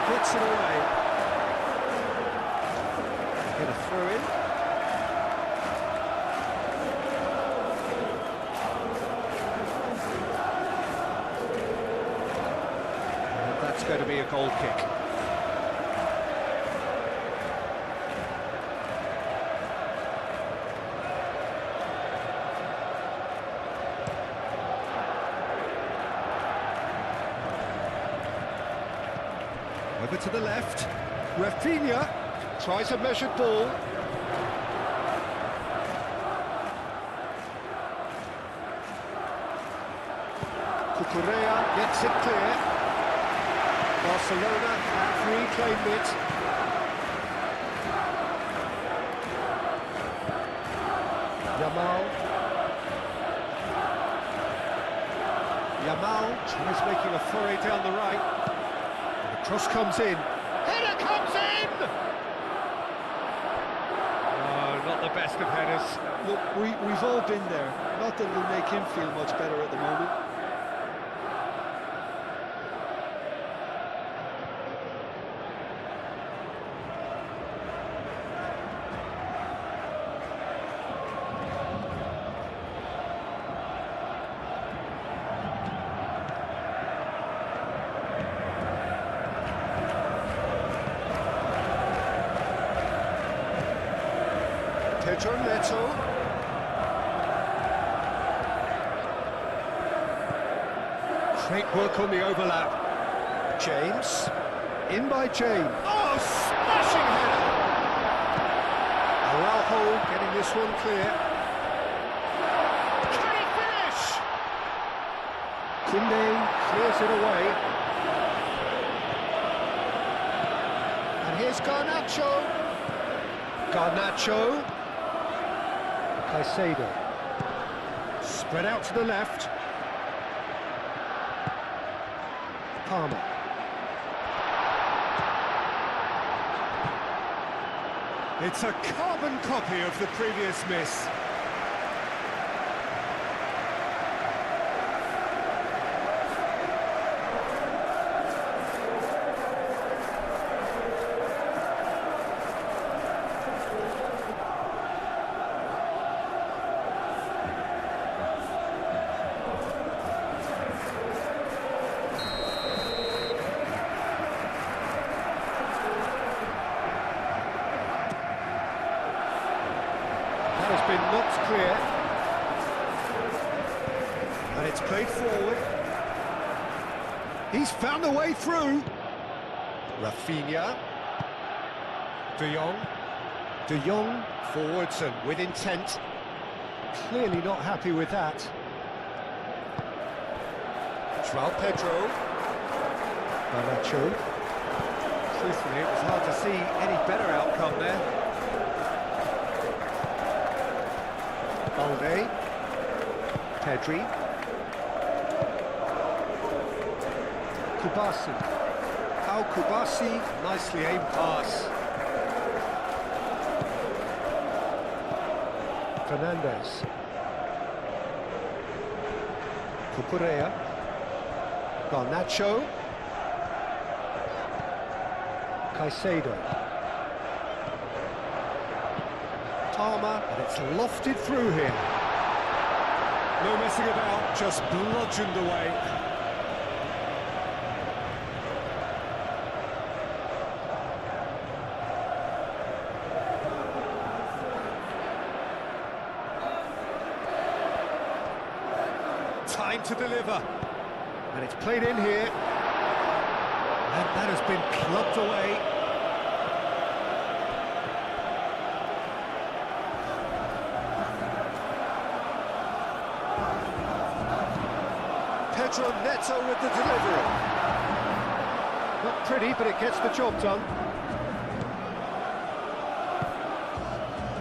Gets it away. Get a throw in. And that's going to be a goal kick. Over to the left, Rafinha tries a measured ball. Cucurella gets it clear. Barcelona have reclaimed it. Yamal tries making a foray down the right. Cross comes in. Header comes in! Oh, not the best of headers. Look, we've all been there. Not that it'll make him feel much better at the moment. Pedro Neto. Great work on the overlap. James. In by James. Oh, smashing header! Araujo getting this one clear. Can he finish? Koundé clears it away. And here's Garnacho. Garnacho. Caicedo. Spread out to the left. Palmer. It's a carbon copy of the previous miss. Has been knocked clear, and it's played forward. He's found a way through. Rafinha, De Jong forwards and with intent. Clearly not happy with that. João Pedro. Garnacho. Truthfully, it was hard to see any better outcome there. Balde, Pedri, Kubasi, Pau Kubasi, nicely aimed pass. Fernandez, Cucurella. Garnacho. Caicedo. Palmer, and it's lofted through here. No messing about, just bludgeoned away. Time to deliver. And it's played in here. And that has been clubbed away. Pedro Neto with the delivery. Not pretty, but it gets the job done.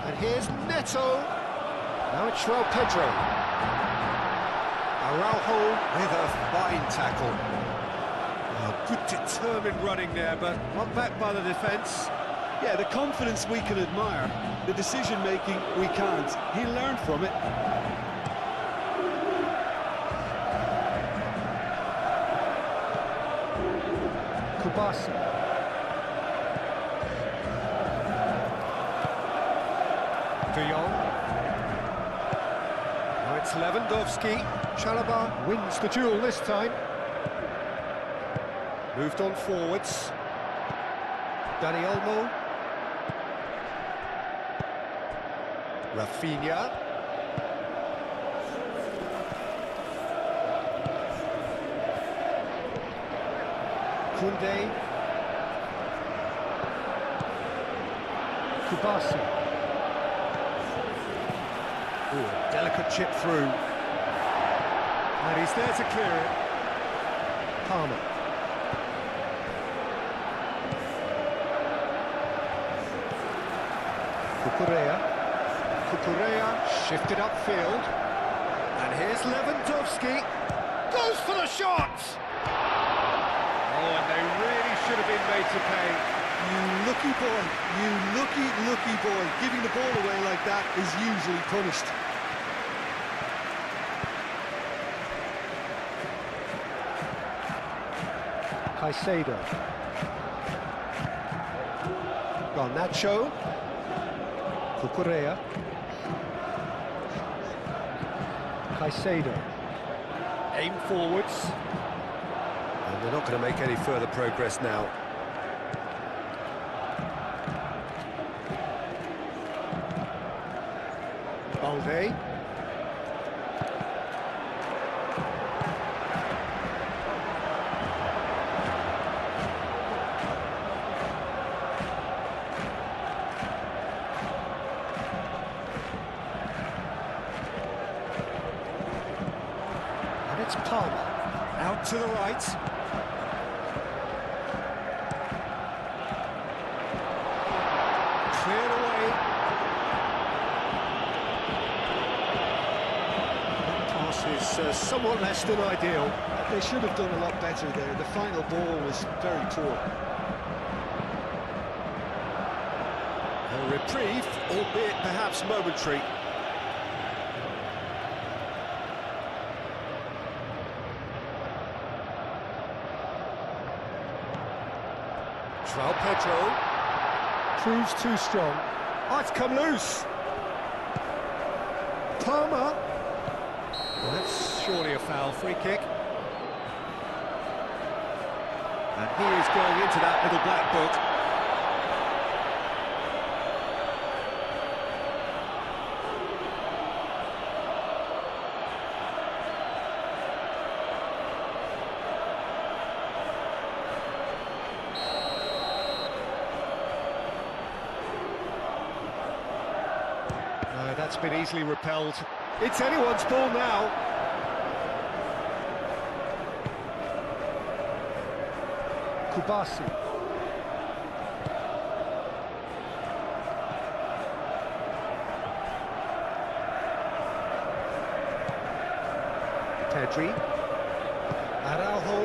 And here's Neto. Now it's João Pedro. Araujo with a fine tackle. Oh, good determined running there, but not back by the defence. Yeah, the confidence we can admire, the decision-making we can't. He learned from it. Kubasi. De Jong. Now it's Lewandowski. Chalobah wins the duel this time. Moved on forwards. Dani Olmo. Rafinha. Koundé. Kubasi. Ooh, a delicate chip through. And he's there to clear it. Palmer. Cucurella shifted upfield. And here's Lewandowski. Goes for the shot! Oh, and they really should have been made to pay. You lucky boy, you lucky boy. Giving the ball away like that is usually punished. Caicedo. Garnacho. Cucurella. Caicedo. Aim forwards. And they're not going to make any further progress now. Balde. And it's Palmer. Out to the right. Cleared away. That pass is somewhat less than ideal. They should have done a lot better there. The final ball was very poor. A reprieve, albeit perhaps momentary. João Pedro proves too strong. Oh, it's come loose. Palmer. Well, that's surely a foul. Free kick. And he is going into that little black book. No, that's been easily repelled. It's anyone's ball now. Kubasi. Pedri. Araujo.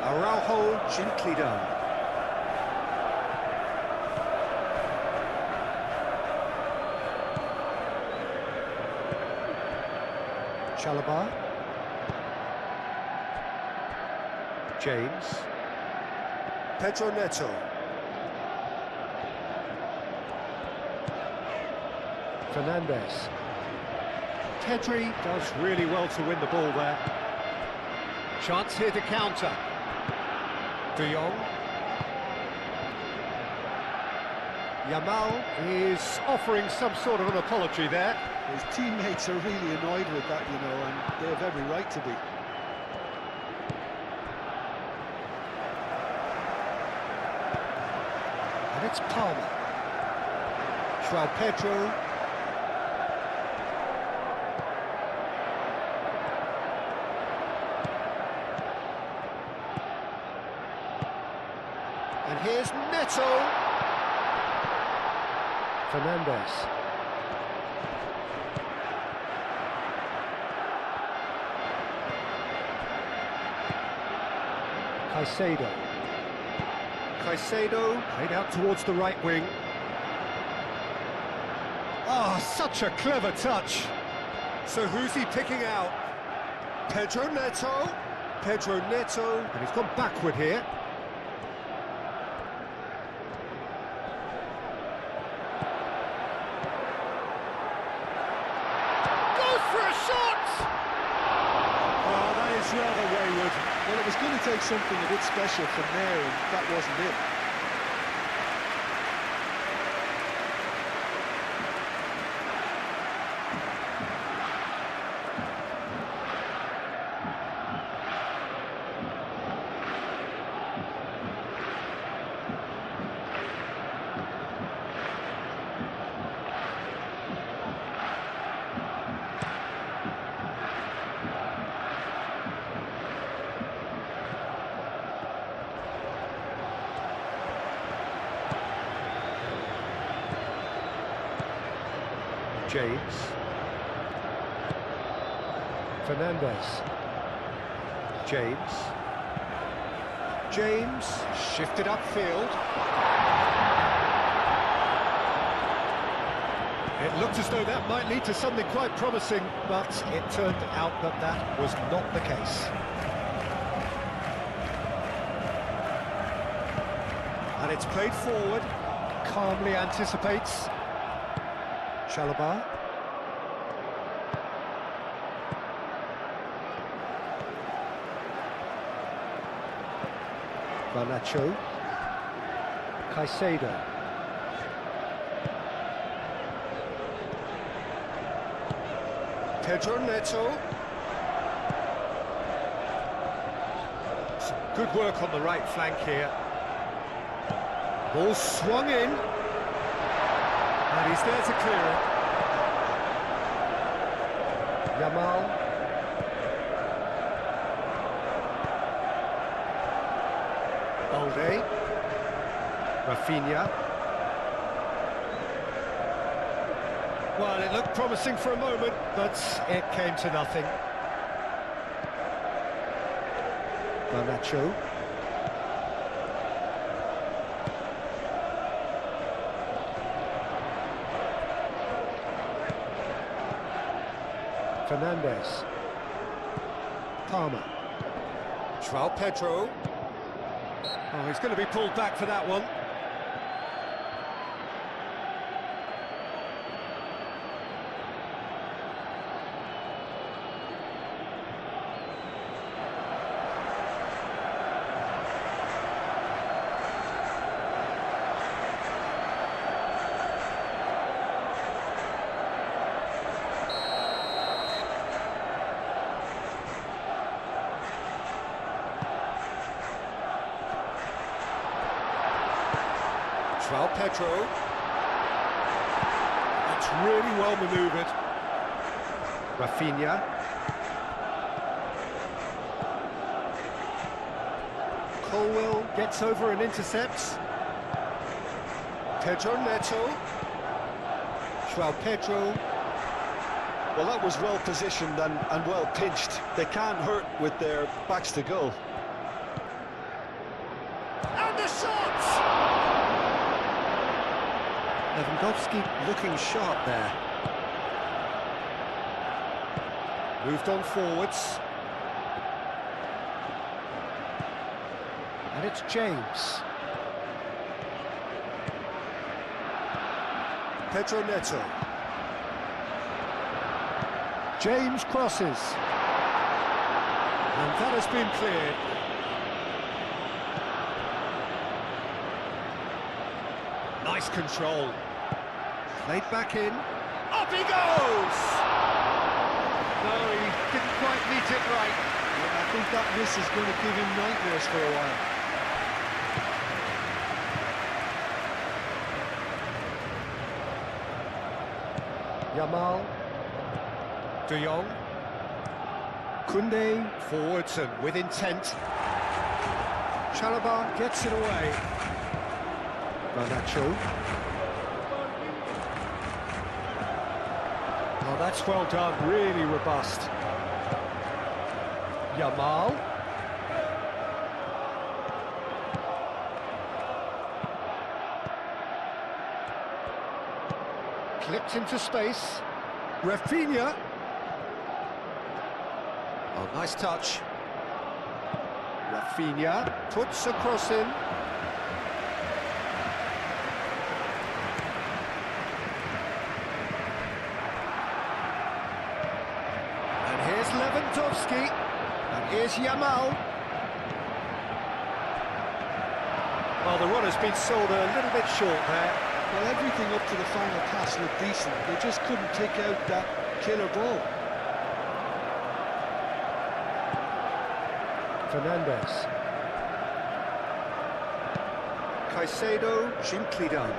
Araujo, gently done. Chalobah. James. Pedro Neto. Fernandes. Pedri does really well to win the ball there. Chance here to counter. De Jong. Yamal is offering some sort of an apology there. His teammates are really annoyed with that, you know, and they have every right to be. And it's Palmer. João Pedro. And here's Neto. Fernandes. Caicedo played out towards the right wing. Ah, such a clever touch. So who's he picking out? Pedro Neto. Pedro Neto, and he's gone backward here. Goes for a shot! Oh, that is rather wayward. Well, it was going to take something a bit special from there, and that wasn't it. James. Fernandes. James. James shifted upfield. It looked as though that might lead to something quite promising, but it turned out that that was not the case. And it's played forward, calmly anticipates. Chalobah. Garnacho. Caicedo. Pedro Neto. Some good work on the right flank here. Ball swung in. And he's there to clear it. Yamal. Balde. Rafinha. Well, it looked promising for a moment, but it came to nothing. Garnacho. Fernandes. Palmer. João Pedro. Oh, he's going to be pulled back for that one. João Pedro. That's really well manoeuvred. Rafinha. Colwell gets over and intercepts. Pedro Neto. João Pedro. Well, that was well positioned and well pinched. They can't hurt with their backs to goal. And the shot! Lewandowski looking sharp there. Moved on forwards. And it's James. Pedro Neto. James crosses. And that has been cleared. Nice control. Played back in. Up he goes! No, he didn't quite meet it right. Yeah, I think that miss is going to give him nightmares for a while. Yamal. De Jong. Koundé, forwards and with intent. Chalobah gets it away. Garnacho. Oh, that's well done, really robust. Yamal. Clipped into space. Rafinha. Oh, nice touch. Rafinha puts a cross in. And here's Lewandowski. And here's Yamal. Well, the run has been sold a little bit short there. Well, everything up to the final pass looked decent. They just couldn't take out that killer ball. Fernandes. Caicedo, gently done.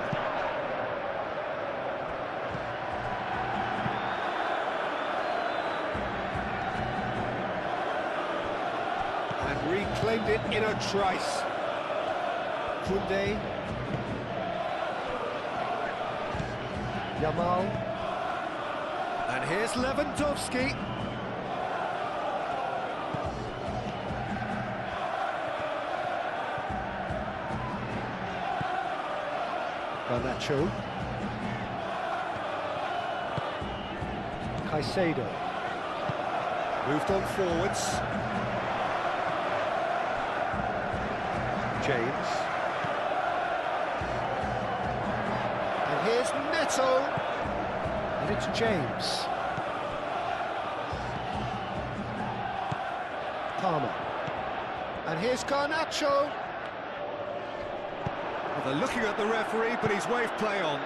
And reclaimed it in a trice. Koundé. Yamal. And here's Lewandowski. Garnacho. Caicedo. Moved on forwards. James. And here's Neto. And it's James. Palmer. And here's Garnacho. Well, they're looking at the referee, but he's waved play on.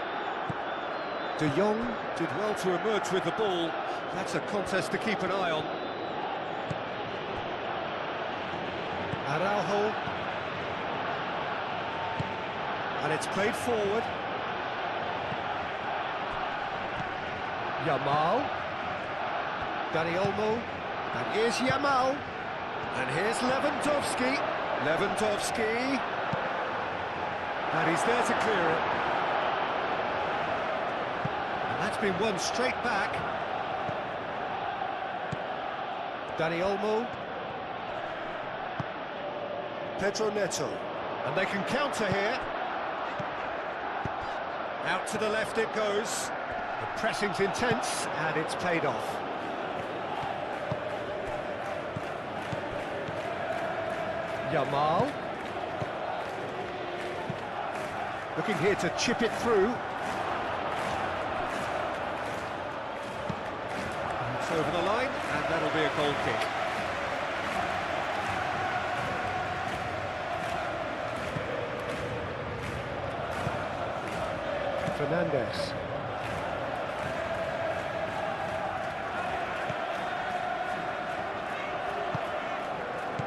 De Jong did well to emerge with the ball. That's a contest to keep an eye on. Araujo. And it's played forward. Yamal. Dani Olmo. And here's Yamal. And here's Lewandowski. Lewandowski. And he's there to clear it. And that's been won straight back. Dani Olmo. Pedro Neto. And they can counter here. Out to the left it goes. The pressing's intense, and it's paid off. Yamal. Looking here to chip it through. It's over the line, and that'll be a goal kick. Fernandes.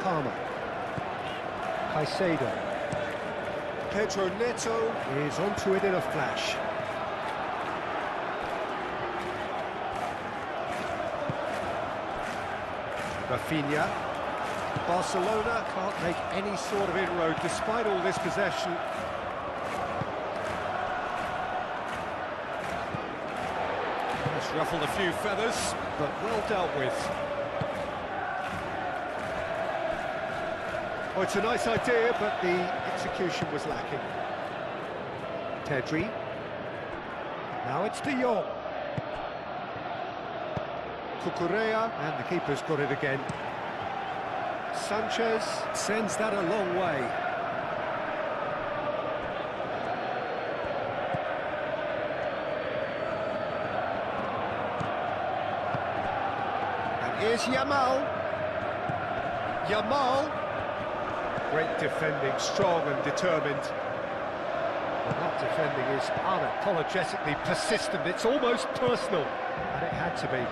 Palmer. Caicedo. Pedro Neto is onto it in a flash. Rafinha. Barcelona can't make any sort of inroad despite all this possession. It's ruffled a few feathers, but well dealt with. Oh, it's a nice idea, but the execution was lacking. Pedri. Now it's De Jong. Cucurella, and the keeper's got it again. Sanchez sends that a long way. And here's Yamal. Great defending, strong and determined. And that defending is unapologetically persistent. It's almost personal, and it had to be.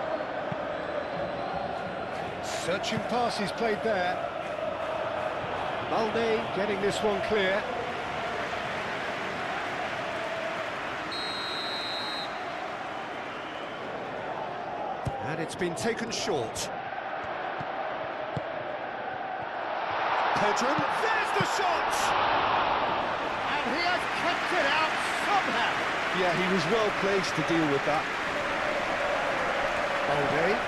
Searching pass he's played there. Balde getting this one clear. And it's been taken short. Pedro, there's the shot! And he has kept it out somehow. Yeah, he was well placed to deal with that. Balde.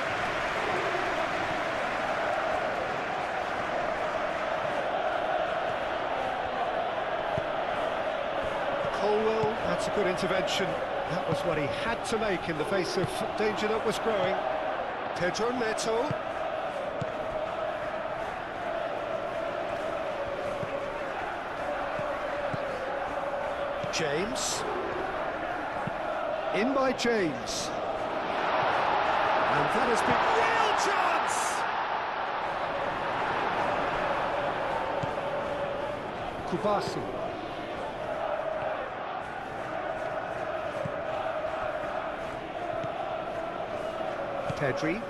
Colwell, that's a good intervention. That was what he had to make in the face of danger that was growing. Pedro Neto. James. In by James. And that has been real chance! Kubasi. Pedri.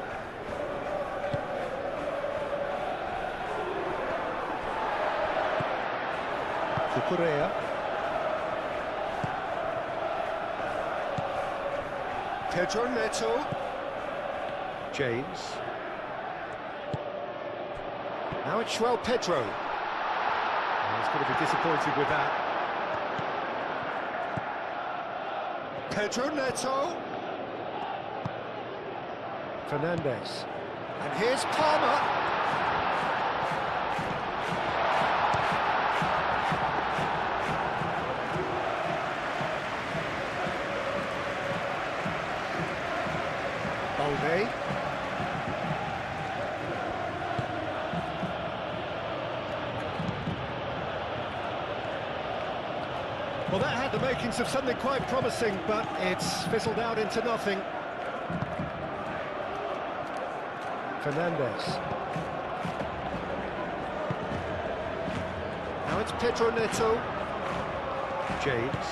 Cucurella. Pedro Neto. James. Now it's João Pedro. He's going to be disappointed with that. Pedro Neto. Fernandes. And here's Palmer. Balde. Well, that had the makings of something quite promising, but it's fizzled out into nothing. Fernandes. Now it's Pedro Neto. James.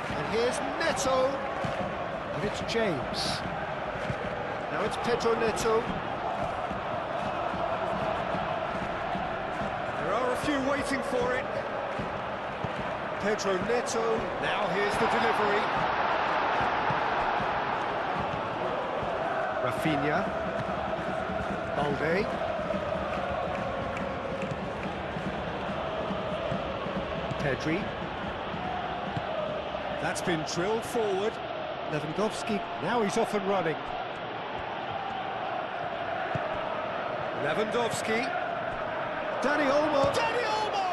And here's Neto. And it's James. Now it's Pedro Neto. There are a few waiting for it. Pedro Neto. Now here's the delivery. Rafinha. Balde. Pedri. That's been drilled forward. Lewandowski, now he's off and running. Lewandowski. Dani Olmo. Dani Olmo!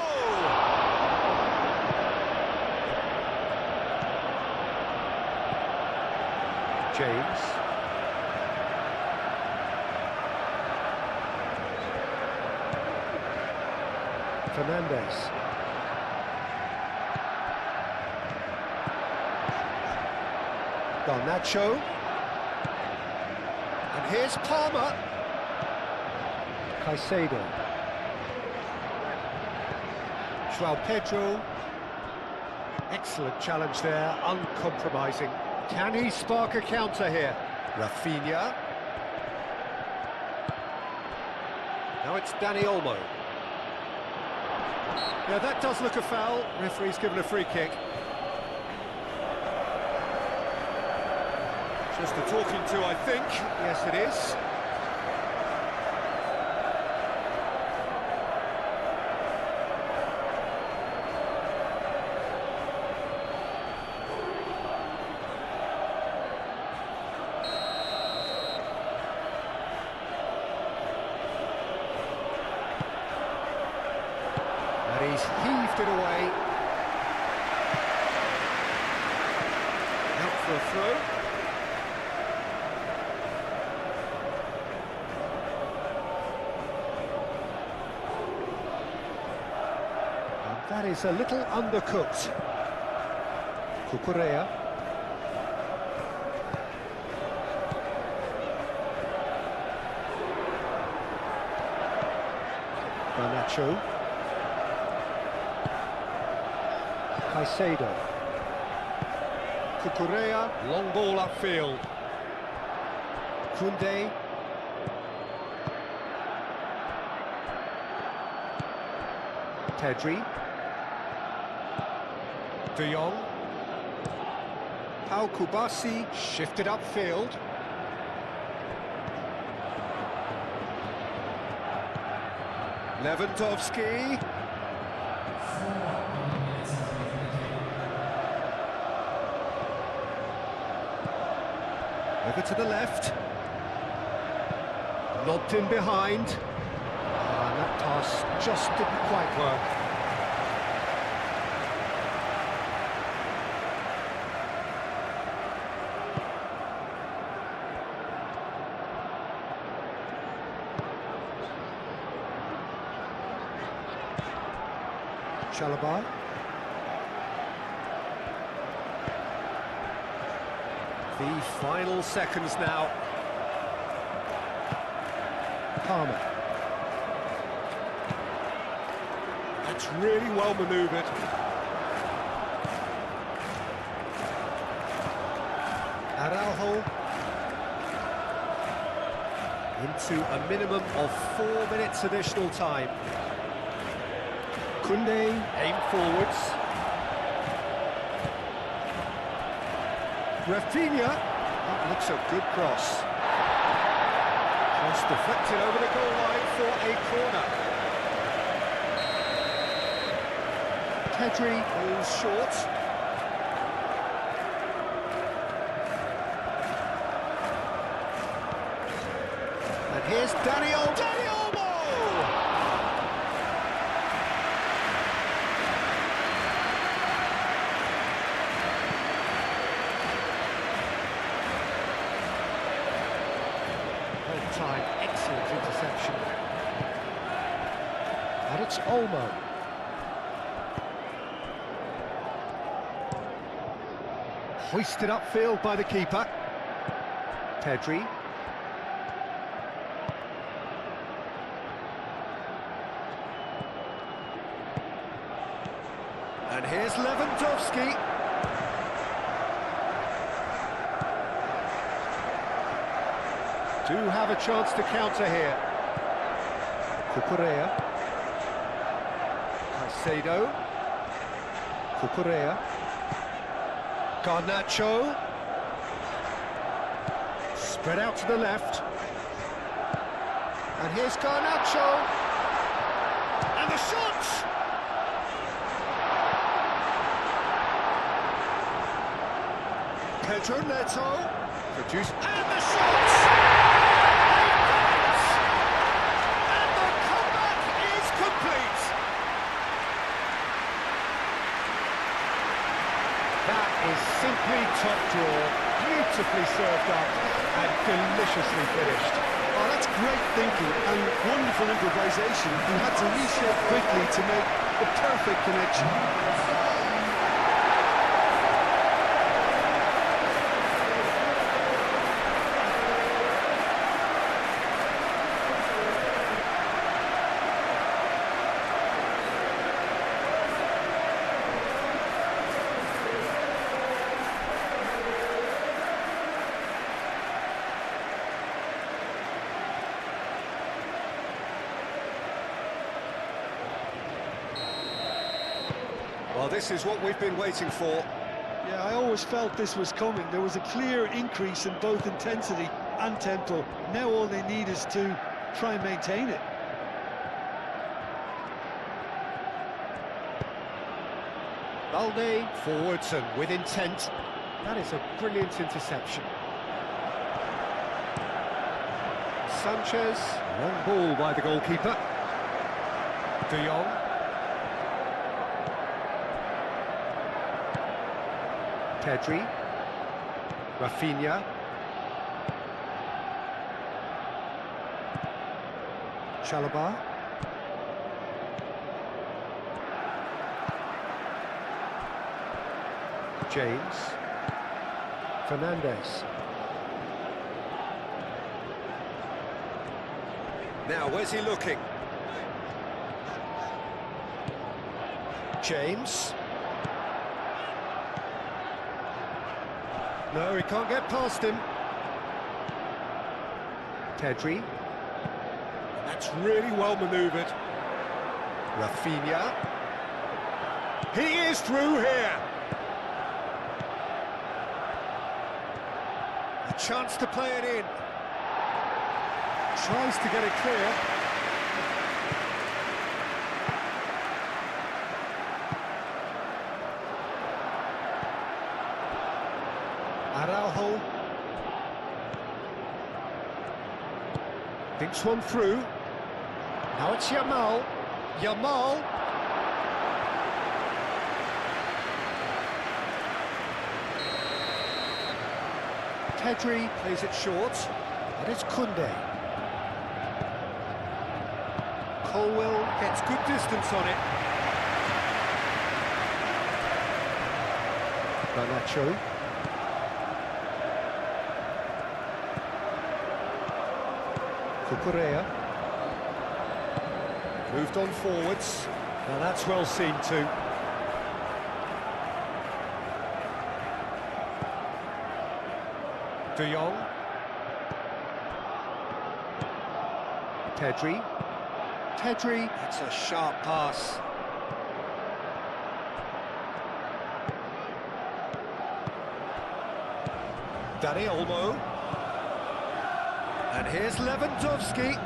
James. Fernandes. Garnacho. And here's Palmer. Caicedo. João Pedro. Excellent challenge there, uncompromising. Can he spark a counter here? Rafinha. Now it's Dani Olmo. Yeah, that does look a foul. Referee's given a free kick. Just a talking to, I think. Yes, it is. And he's heaved it away. Out for a throw. That is a little undercooked. Cucurella. Garnacho. Caicedo. Cucurella. Long ball upfield. Koundé. Pedri. De Jong. Pau Kubasi shifted upfield. Lewandowski. Over to the left. Lobbed in behind. And that pass just didn't quite work. Chalobah. The final seconds now. Palmer. That's really well manoeuvred. Araujo. Into a minimum of 4 minutes additional time. Koundé, aim forwards. Rafinha, that looks a good cross. Just deflected over the goal line for a corner. Pedri goes short. And here's Dani Olmo! Time, excellent interception. And it's Olmo. Hoisted upfield by the keeper. Pedri. And here's Lewandowski. Do have a chance to counter here. Cucurella. Caicedo. Cucurella. Garnacho. Spread out to the left. And here's Garnacho. And the shot! Pedro Neto. Produced. And the shot! That is simply top draw, beautifully served up and deliciously finished. Oh, that's great thinking and wonderful improvisation. He had to reshape quickly to make the perfect connection. Well, this is what we've been waiting for. Yeah, I always felt this was coming. There was a clear increase in both intensity and tempo. Now all they need is to try and maintain it. Balde forwards and with intent. That is a brilliant interception. Sanchez, long ball by the goalkeeper. De Jong. Pedri. Rafinha. Chalobah. James. Fernandez. Now, where's he looking? James. No, he can't get past him. Pedri. That's really well manoeuvred. Rafinha. He is through here. A chance to play it in. Tries to get it clear. Araujo. Thinks one through. Now it's Yamal. Yamal. Pedri plays it short. And it's Koundé. Colwell gets good distance on it. Garnacho. Cucurella. Moved on forwards. Now that's well seen too. De Jong. Pedri. Pedri. That's a sharp pass. Dani Olmo. And here's Lewandowski.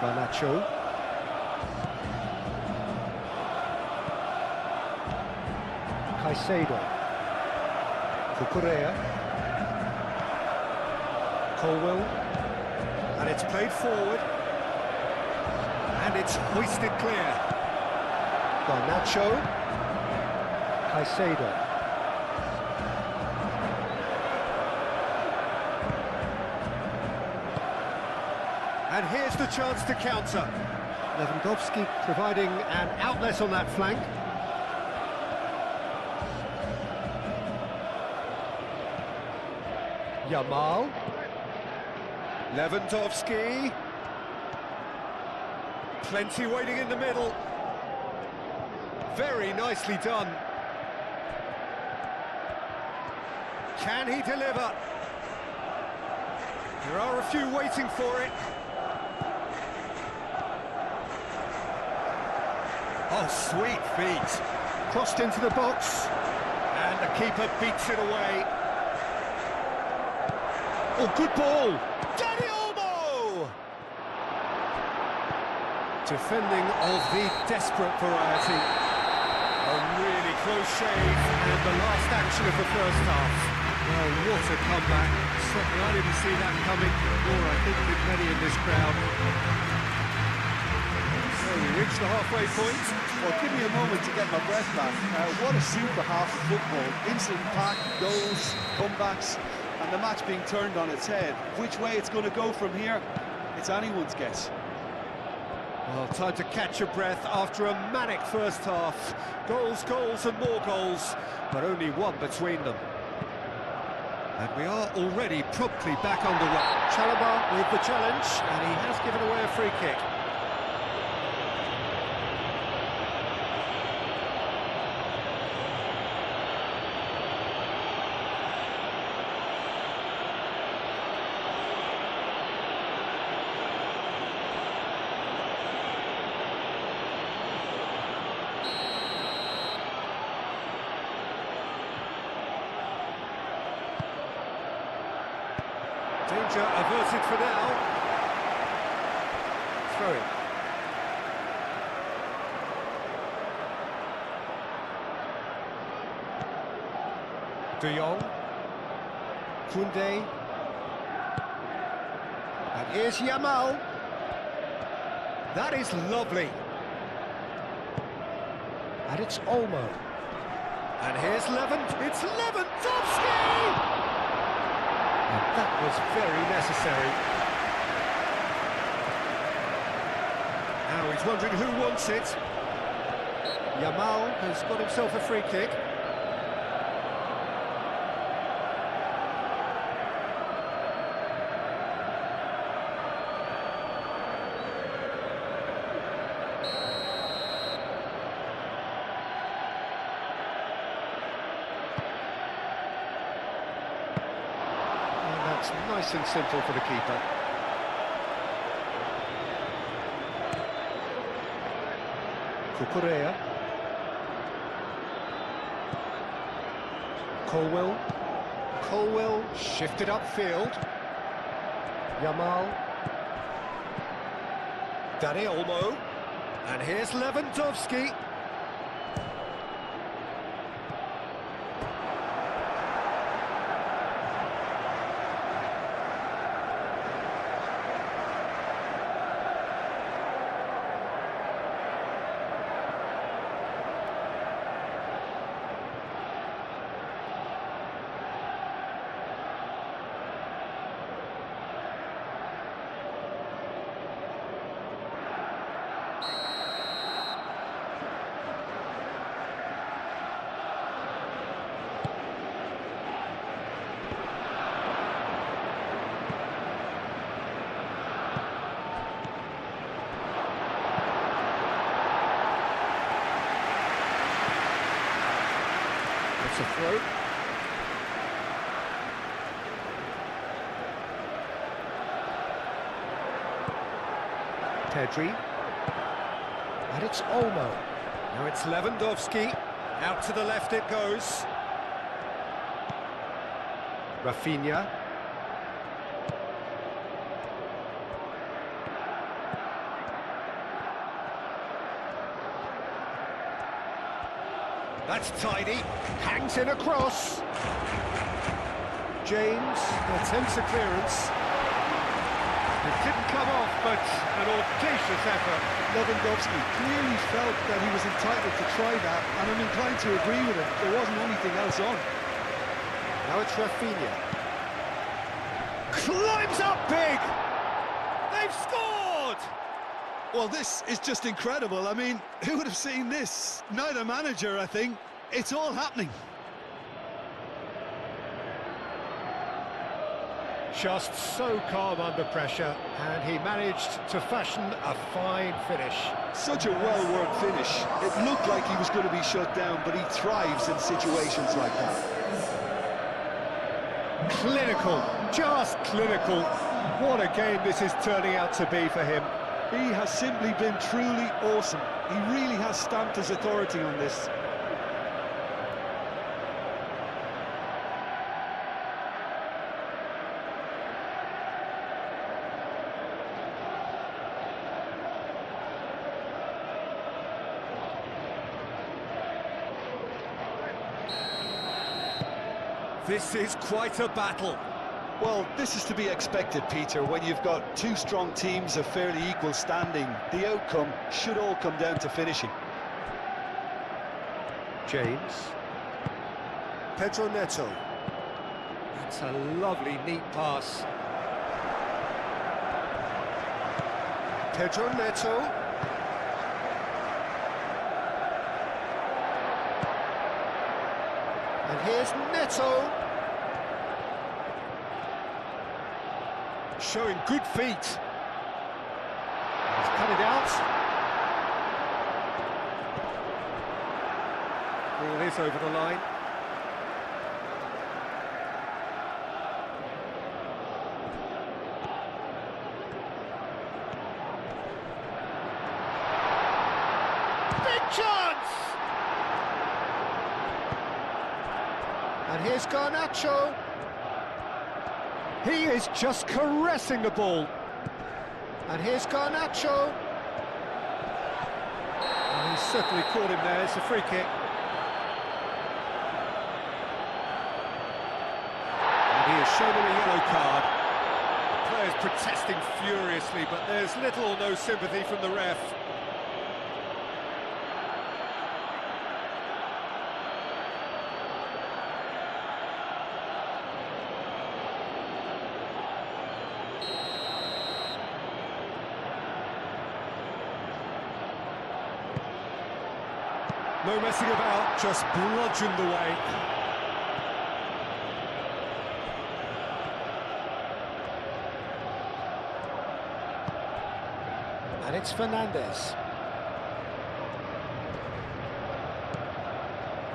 Garnacho. Caicedo. Cucurella. Colwell. And it's played forward. And it's hoisted clear. Garnacho. Caicedo. And here's the chance to counter. Lewandowski providing an outlet on that flank. Yamal. Lewandowski. Plenty waiting in the middle. Very nicely done. Can he deliver? There are a few waiting for it. Oh, sweet feet. Crossed into the box. And the keeper beats it away. Oh, good ball. Dani Olmo! Defending of the desperate variety. A really close shave, and the last action of the first half. Well, what a comeback. Certainly I didn't see that coming, nor I think did many in this crowd. So we reach the halfway point. Well, give me a moment to get my breath back. What a super half of football. Instant pack, goals, comebacks, and the match being turned on its head. Which way it's going to go from here, it's anyone's guess. Well, time to catch your breath after a manic first half. Goals, goals and more goals, but only one between them. And we are already promptly back underway. Chalobah with the challenge, and he has given away a free kick. Danger averted for now. Throw it. De Jong. Koundé. And here's Yamal. That is lovely. And it's Olmo. And here's It's Lewandowski! And that was very necessary. he's wondering who wants it. Yamal has got himself a free kick. That's nice and simple for the keeper. Cucurella. Colwell shifted upfield. Yamal. Dani Olmo. And here's Lewandowski. It's a throw. Pedri. And it's Olmo. Now it's Lewandowski. Out to the left it goes. Rafinha. That's tidy. Hangs in across. James attempts a clearance. It didn't come off, but an audacious effort. Lewandowski clearly felt that he was entitled to try that, and I'm inclined to agree with him. There wasn't anything else on. Now it's Rafinha. Climbs up big! They've scored! Well, this is just incredible. I mean, who would have seen this? Neither manager, I think. It's all happening. Just so calm under pressure, and he managed to fashion a fine finish. Such a well-worked finish. It looked like he was going to be shut down, but he thrives in situations like that. Clinical, just clinical. What a game this is turning out to be for him. He has simply been truly awesome. He really has stamped his authority on this. This is quite a battle. Well, this is to be expected, Peter, when you've got two strong teams of fairly equal standing. The outcome should all come down to finishing. James. Pedro Neto. That's a lovely, neat pass. Pedro Neto. And here's Neto. Showing good feet. He's cut it out. Ball is over the line. Big chance! And here's Garnacho. He is just caressing the ball. And here's Garnacho. And he's certainly caught him there. It's a free kick. And he is shown him a yellow card. The players protesting furiously, but there's little or no sympathy from the ref. No messing about, just bludgeoned away. And it's Fernandez.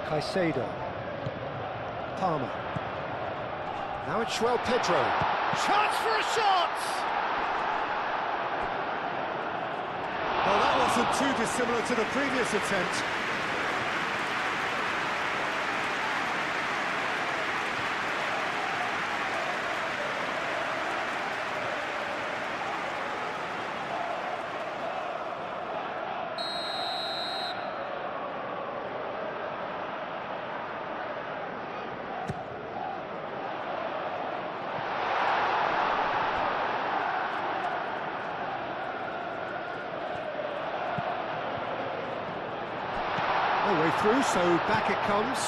Caicedo. Palmer. Now it's João Pedro. Chance for a shot! Well, that wasn't too dissimilar to the previous attempt. No way through, so back it comes.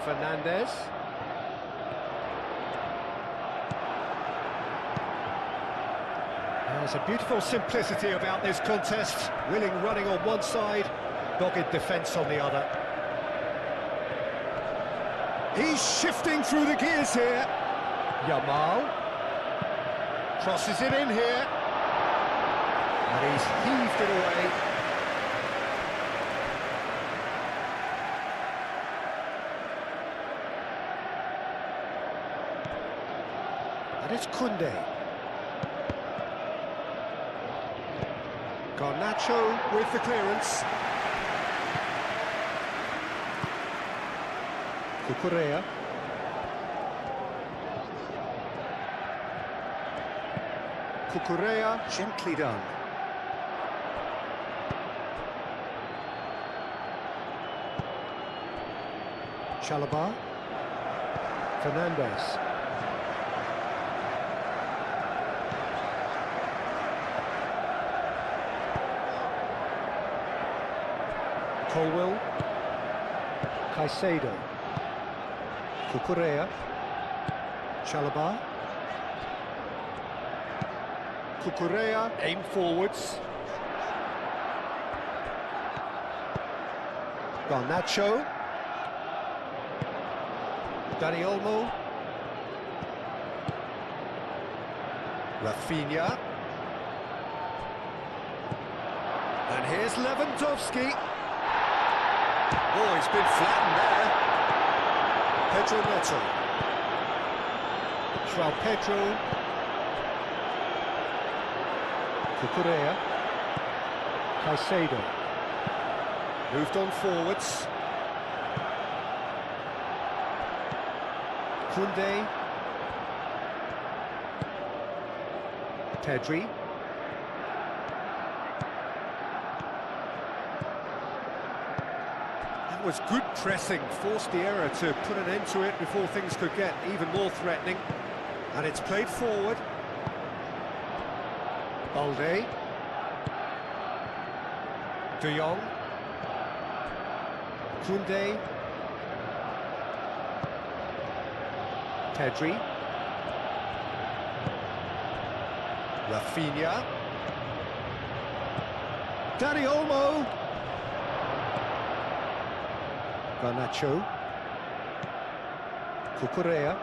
Fernandez. There's a beautiful simplicity about this contest. Willing running on one side, dogged defence on the other. He's shifting through the gears here. Yamal. Crosses it in here. And he's heaved it away. And it's Koundé. Garnacho with the clearance. Cucurella. Cucurella, gently done. Chalobah. Fernandez. Colwell. Caicedo. Cucurella. Chalobah. Cucurella, aim forwards. Garnacho. Dani Olmo. Rafinha. And here's Lewandowski. Oh, he's been flattened there. Pedro Neto. João Pedro. Cucurella. Caicedo. Moved on forwards. Koundé. Pedri. That was good pressing, forced the error to put an end to it before things could get even more threatening. And it's played forward. Balde. De Jong. Koundé. Pedri. Rafinha. Dani Olmo. Garnacho. Cucurella.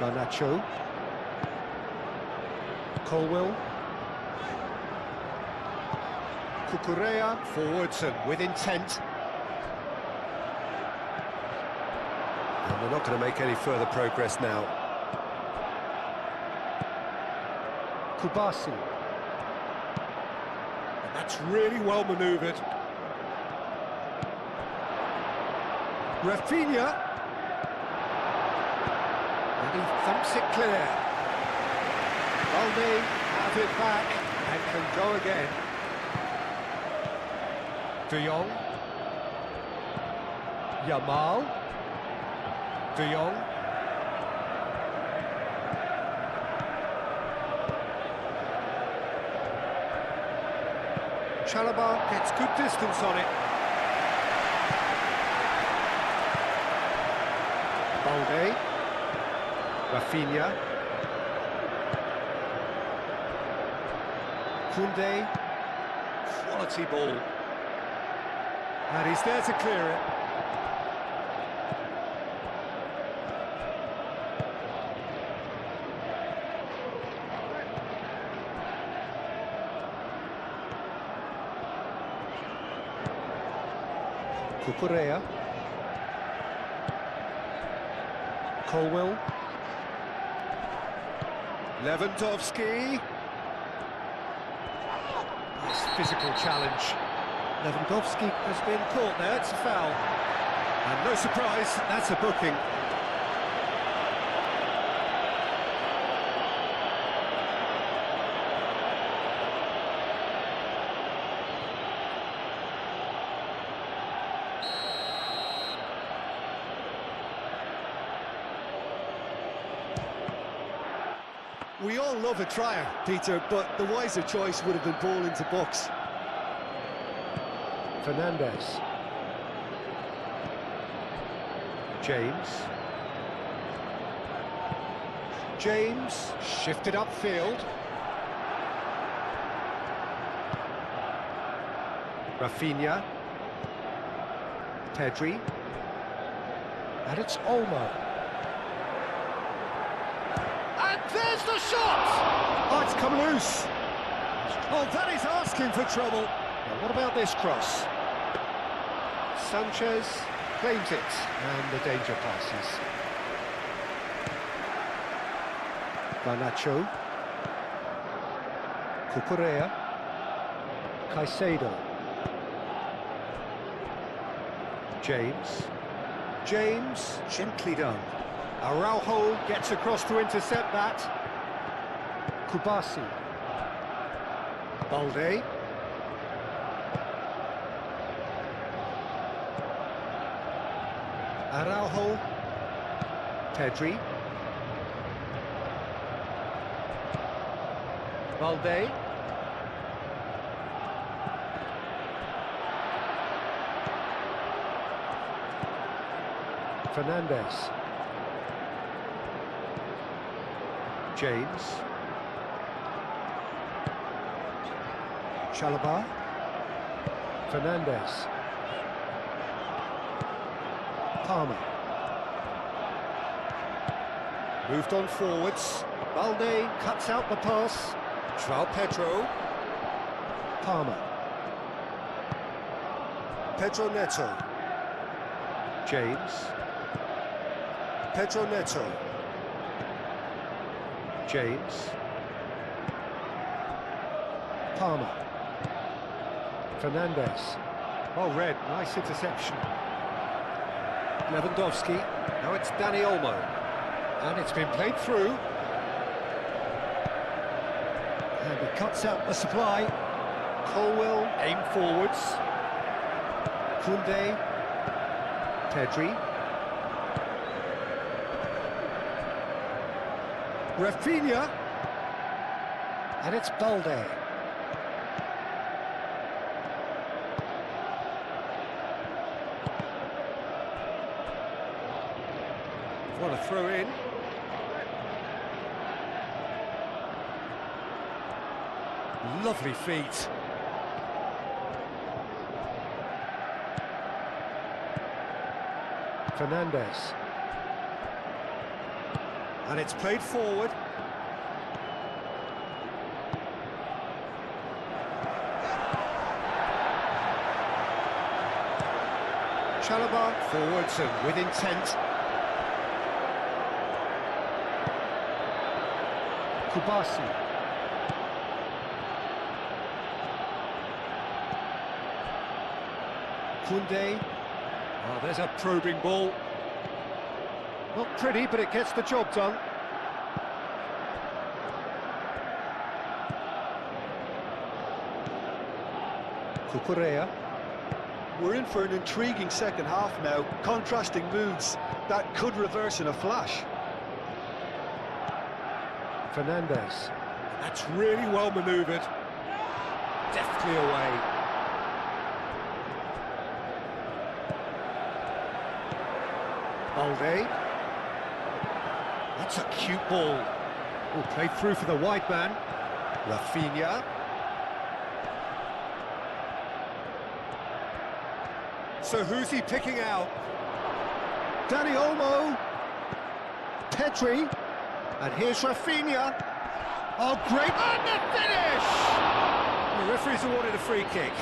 Garnacho. Colwell. Cucurella. Forwards and with intent. And they're not going to make any further progress now. Kubasi. And that's really well manoeuvred. Rafinha. And he thumps it clear. Balde has it back and can go again. De Jong. Yamal. De Jong. Chalobah gets good distance on it. Balde. Rafinha. Koundé. quality ball. And he's there to clear it. Cucurella. Colwill. Lewandowski. Nice physical challenge. Lewandowski has been caught there, it's a foul. And no surprise, that's a booking. We all love a trier, Peter, but the wiser choice would have been ball into box. Fernandes. James. James shifted upfield. Rafinha. Pedri. And it's Olmo. And there's the shot! Oh, it's come loose. Oh, that is asking for trouble. Now, what about this cross? Sanchez claims it, and the danger passes. Garnacho. Cucurella. Caicedo. James. James, gently done. Araujo gets across to intercept that. Kubasi. Balde. Araujo. Pedri. Balde. Fernandes. James. Chalobah. Fernandes. Palmer. Moved on forwards. Balde cuts out the pass. João Pedro. Palmer. Pedro Neto. James. Pedro Neto. James. Palmer. Fernandes. Oh, red, nice interception. Lewandowski. Now it's Dani Olmo. And it's been played through. And he cuts out the supply. Colwill, aim forwards. Koundé. Pedri. Rafinha. And it's Balde. What a throw in. Lovely feet. Fernandes. And it's played forward. Chalobah forwards and with intent. Kubasi. Koundé. Oh, there's a probing ball. Not pretty, but it gets the job done. Cucurella. We're in for an intriguing second half now, contrasting moods that could reverse in a flash. Fernandes. That's really well manoeuvred. Deftly away. Balde. That's a cute ball. Oh, played through for the wide man. Rafinha. So who's he picking out? Dani Olmo. Pedri. And here's Rafinha. Oh, great. And the finish! The referee's awarded a free kick.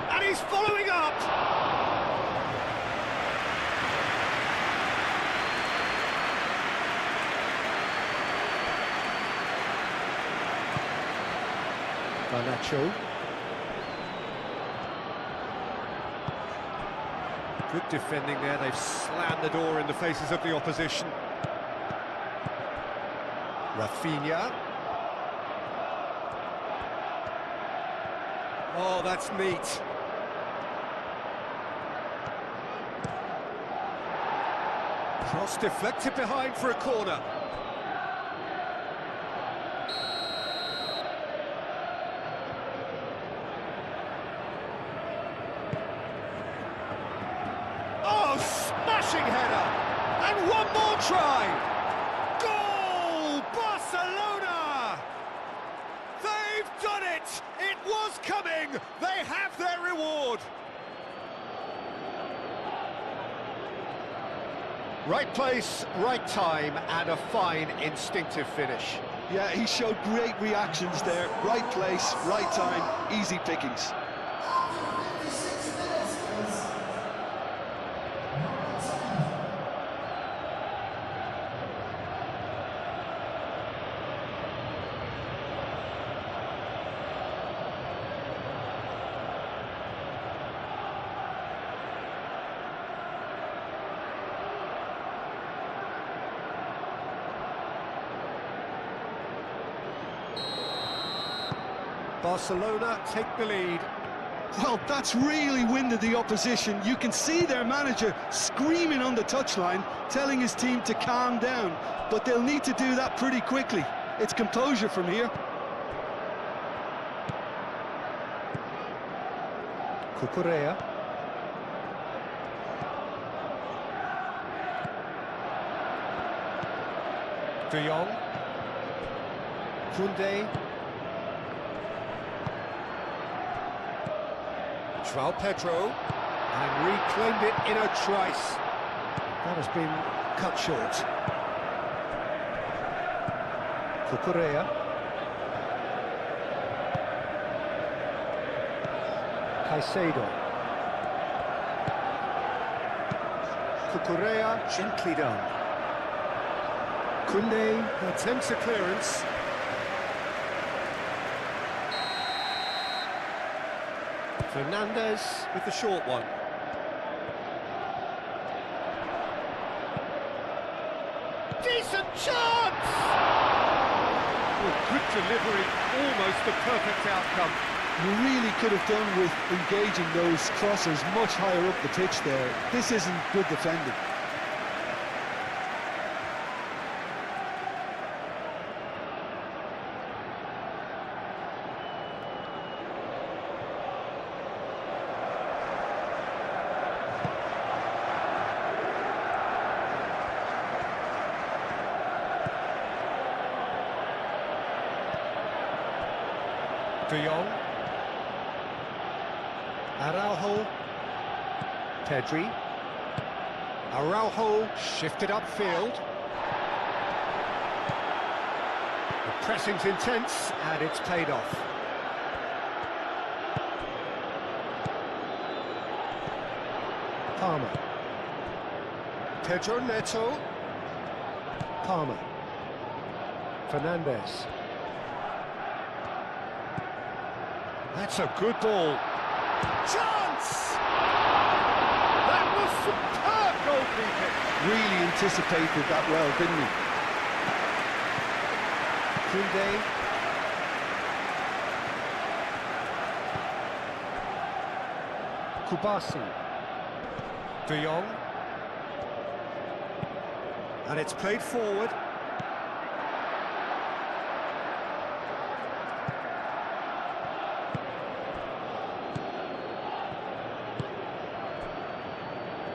And he's following up! Garnacho. Good defending there, they've slammed the door in the faces of the opposition. Rafinha. Oh, that's neat. Cross deflected behind for a corner. Oh, smashing header! And one more try! Goal! Barcelona! They've done it! It was coming! They have their reward! Right place, right time, and a fine instinctive finish. Yeah, he showed great reactions there. Right place, right time, easy pickings. Barcelona take the lead. Well, that's really winded the opposition. You can see their manager screaming on the touchline, telling his team to calm down. But they'll need to do that pretty quickly. It's composure from here. Cucurella. De Jong. Koundé. João Pedro. And reclaimed it in a trice. That has been cut short. Cucurella. Caicedo. Cucurella, gently done. Koundé attempts a clearance. Fernandez With the short one. decent chance! Oh, good delivery, almost the perfect outcome. You really could have done with engaging those crossers much higher up the pitch there. This isn't good defending. De Jong. Araujo. Pedri. Araujo shifted upfield. The pressing's intense and it's paid off. Palmer. Pedro Neto. Palmer. Fernandez. That's a good ball. Chance! That was superb goalkeeping. Really anticipated that well, didn't he? Koundé. Kubasi. De Jong. And it's played forward.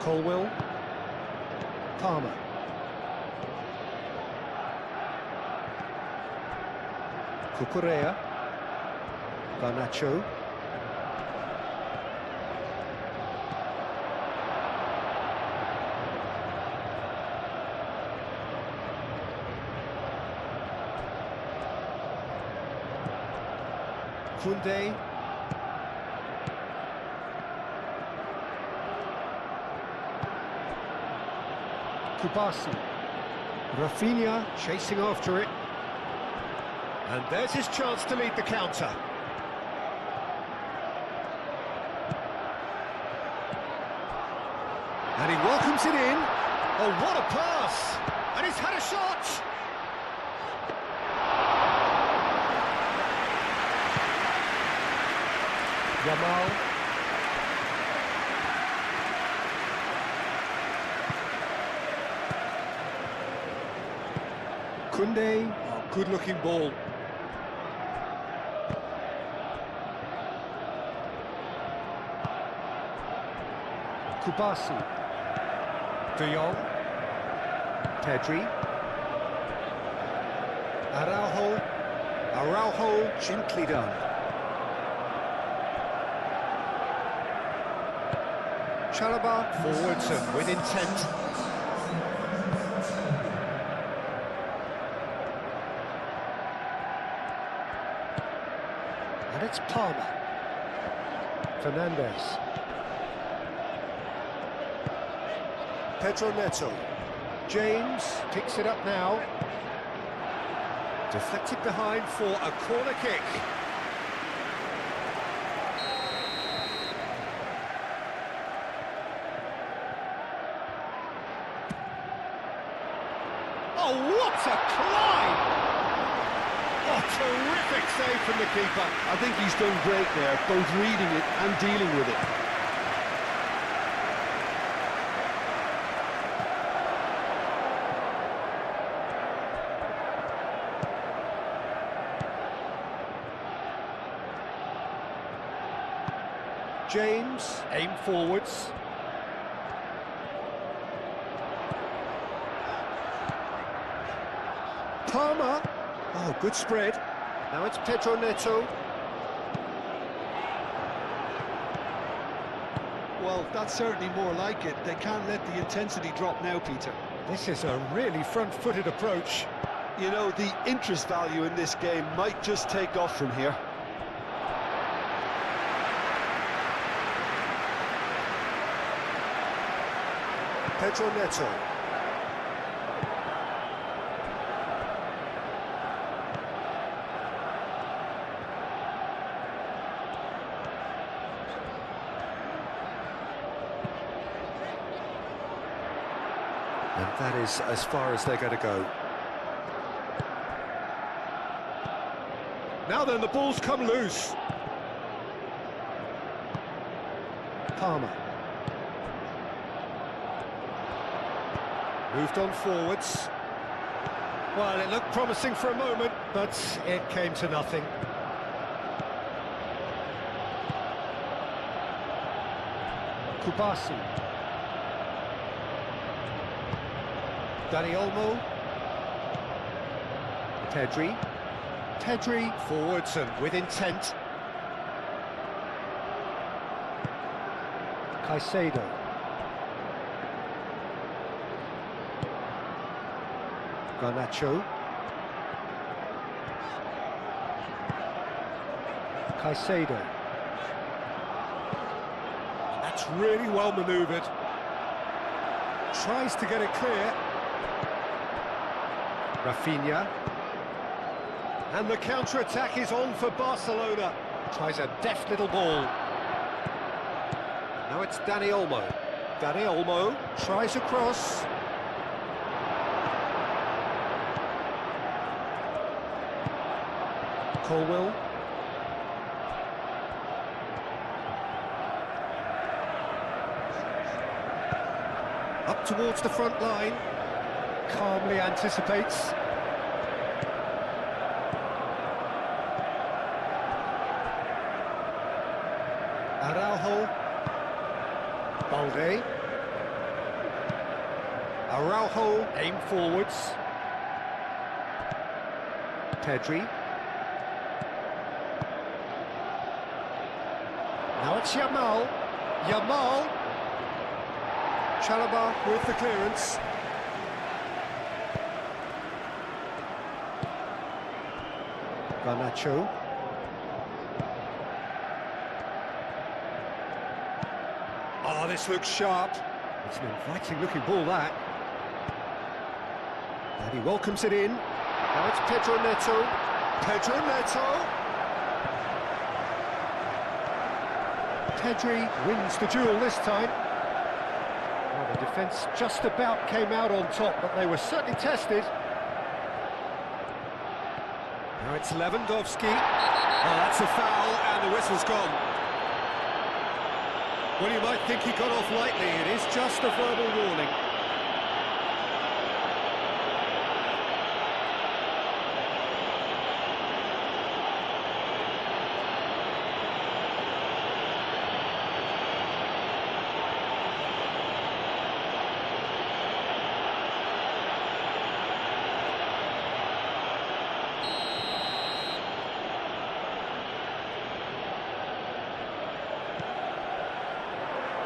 Colwill. Palmer. Cucurella. Garnacho. Koundé. Kubasi. Rafinha chasing after it. And there's his chance to lead the counter. And he welcomes it in. Oh, what a pass! And he's had a shot! Yamal. Koundé. Oh, good-looking ball. Kubasi. De Jong. Pedri. Araujo, gently done. Chalobah forwards and with intent. And it's Palmer. Fernandes. Pedro Neto. James picks it up now. Deflected behind for a corner kick. Oh, what a climb! Oh, terrific save from the keeper. I think he's done great there, both reading it and dealing with it. James, aim forwards. Palmer. Oh, good spread. Now it's Pedro Neto. Well, that's certainly more like it. They can't let the intensity drop now, Peter. This is a really front-footed approach. You know, the interest value in this game might just take off from here. Pedro Neto. And that is as far as they're going to go. Now then, the ball's come loose. Palmer. Moved on forwards. Well, it looked promising for a moment, but it came to nothing. Kubasi. Dani Olmo. Pedri. Pedri forwards and with intent. Caicedo. Garnacho. Caicedo. That's really well manoeuvred. Tries to get it clear. Rafinha. And the counter-attack is on for Barcelona. Tries a deft little ball. Now it's Dani Olmo. Dani Olmo tries a cross. Colwill. Up towards the front line. Calmly anticipates. Araujo. Balde. Araujo aim forwards. Pedri. Now it's Yamal. Yamal. Chalobah with the clearance. Garnacho. Oh, this looks sharp. It's an inviting looking ball, that. And he welcomes it in. Now it's Pedro Neto. Pedro Neto. Pedri wins the duel this time. Well, the defence just about came out on top, but they were certainly tested. Now it's Lewandowski. Oh, that's a foul, and the whistle's gone. Well, you might think he got off lightly. It is just a verbal warning.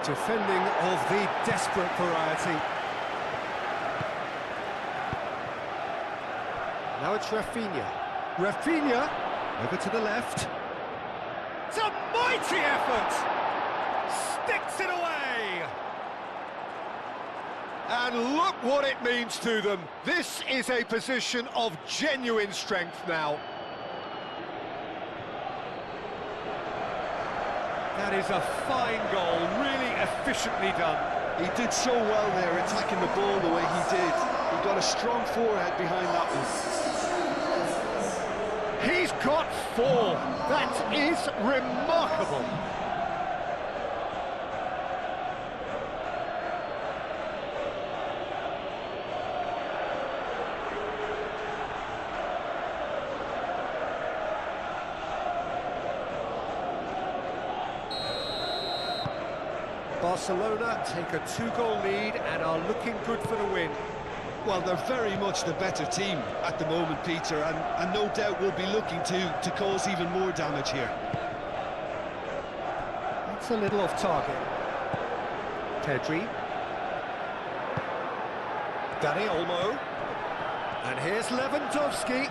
Defending of the desperate variety. Now it's Rafinha. Rafinha, over to the left. It's a mighty effort! Sticks it away! And look what it means to them. This is a position of genuine strength now. That is a fine goal, really efficiently done. He did so well there, attacking the ball the way he did. He got a strong forehead behind that one. He's got 4. That is remarkable. Barcelona take a 2-goal lead and are looking good for the win. Well, they're very much the better team at the moment, Peter, and no doubt will be looking to cause even more damage here. That's a little off target. Pedri. Dani Olmo. And here's Lewandowski.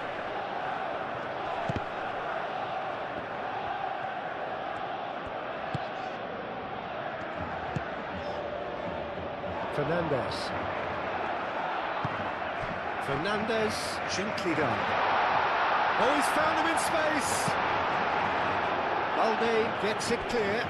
Fernandes, gently done. Oh, he's found him in space. Balde gets it clear.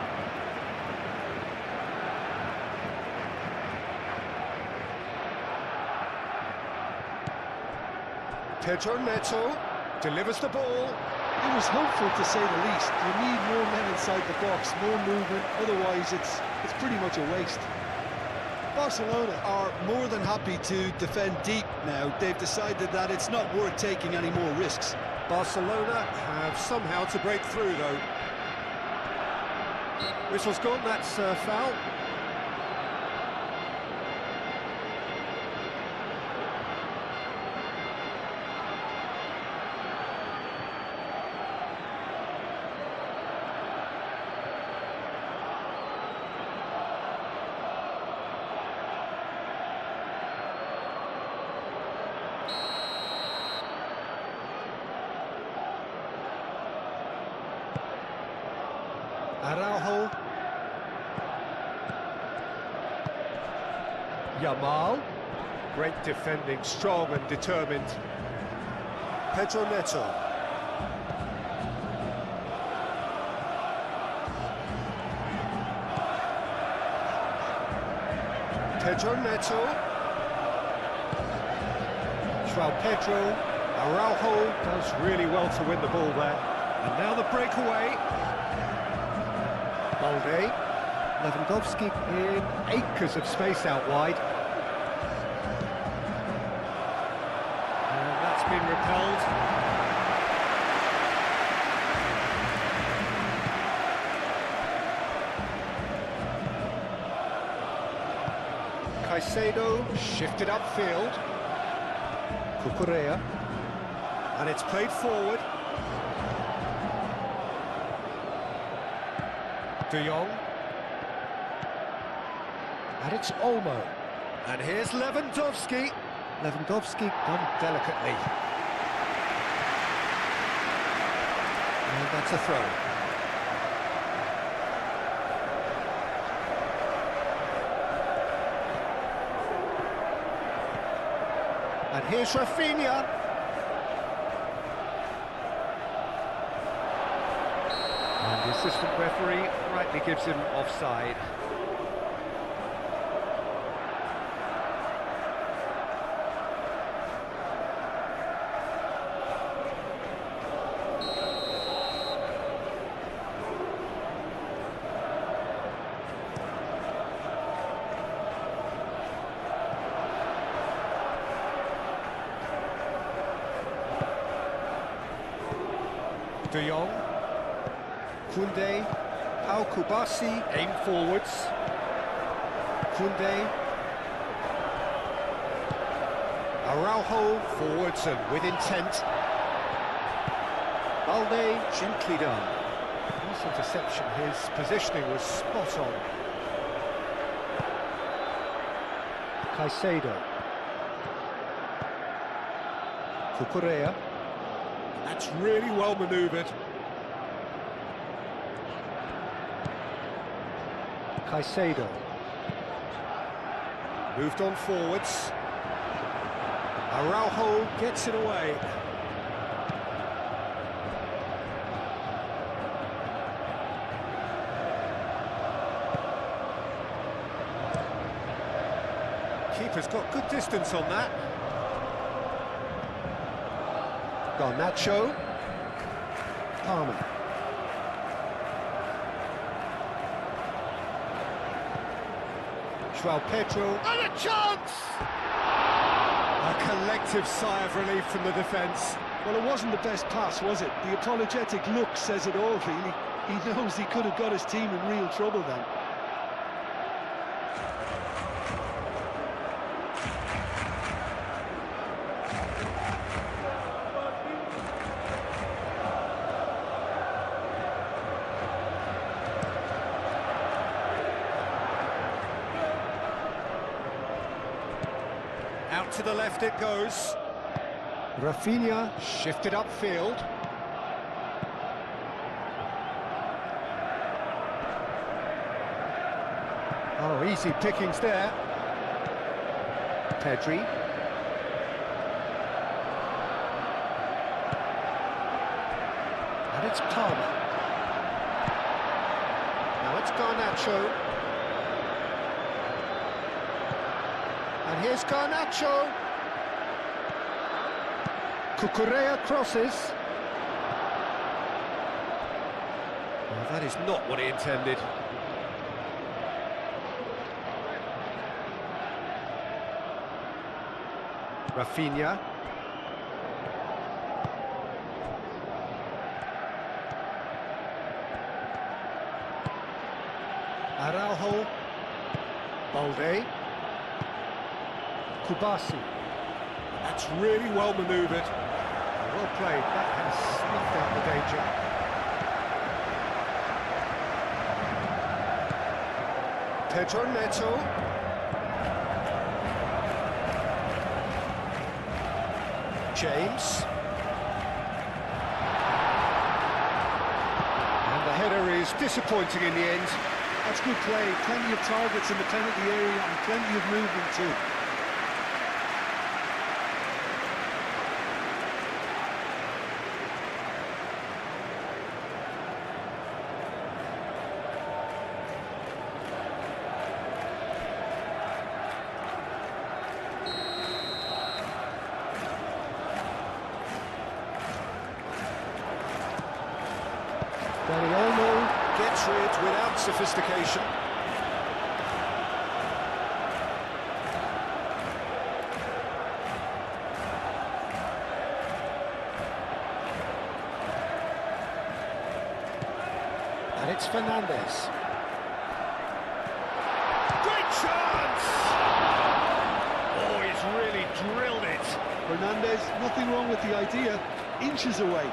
Pedro Neto delivers the ball. It was hopeful, to say the least. You need more men inside the box, more movement, otherwise it's pretty much a waste. Barcelona are more than happy to defend deep now. They've decided that it's not worth taking any more risks. Barcelona have somehow to break through, though. Whistle's gone, that's a foul. Araujo. Yamal. Great defending, strong and determined. Pedro Neto. Pedro Neto. João Pedro. Araujo does really well to win the ball there. And now the breakaway. Balde. Lewandowski in acres of space out wide. And that's been repelled. Caicedo shifted upfield. Cucurella. And it's played forward. De Jong. And it's Olmo. And here's Lewandowski. Lewandowski done delicately. And that's a throw. And here's Rafinha. And the assistant referee rightly gives him offside. De Jong, Koundé, Pau Kubasi, aim forwards. Koundé, Araujo, forwards and with intent. Balde, gently done. Nice interception, his positioning was spot on. Caicedo. Cucurella. That's really well manoeuvred. Caicedo. Moved on forwards. Araujo gets it away. Keeper's got good distance on that. Garnacho. Palmer. João Pedro. And a chance! A collective sigh of relief from the defence. Well, it wasn't the best pass, was it? The apologetic look says it all, really. He knows he could have got his team in real trouble then. Out to the left it goes. Rafinha shifted upfield. Oh, easy pickings there. Pedri. And it's Palmer. Now it's Garnacho. And here's Garnacho. Cucurella crosses. Well, that is not what he intended. Rafinha. Araujo. Balde. Kubasi. That's really well manoeuvred. Well played. That has snuffed out the danger. Pedro Neto. James. And the header is disappointing in the end. That's good play. Plenty of targets in the penalty area and plenty of movement too. Olmo gets rid without sophistication. And it's Fernandez. Great chance! says nothing wrong with the idea, inches away.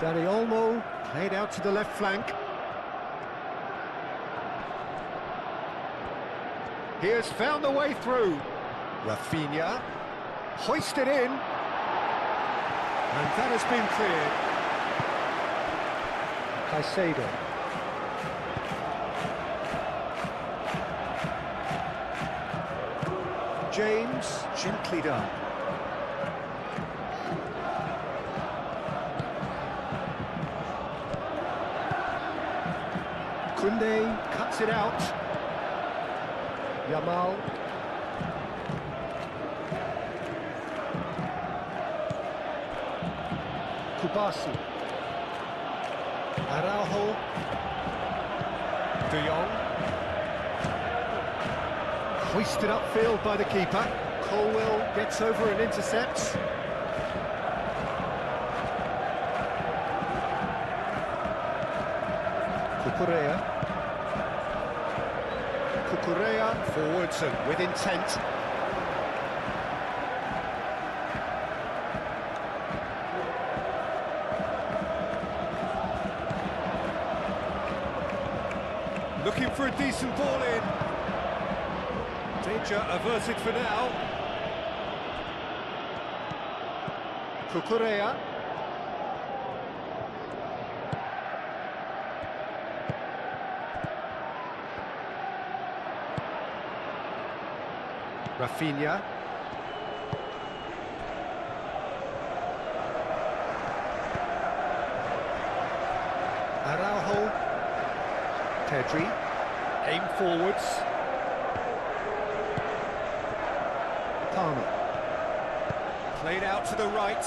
Dani Olmo played out to the left flank. He has found the way through. Rafinha hoisted in, and that has been cleared. Caicedo. James gently done. Kunde cuts it out. Yamal. Kubasi. Araujo. De Jong. Hoisted upfield by the keeper. Colwell gets over and intercepts. Cucurella forwards and with intent. Looking for a decent ball in. Danger averted for now. Cucurella. Rafinha. Araujo. Pedri. Aim forwards. Palmer. Played out to the right.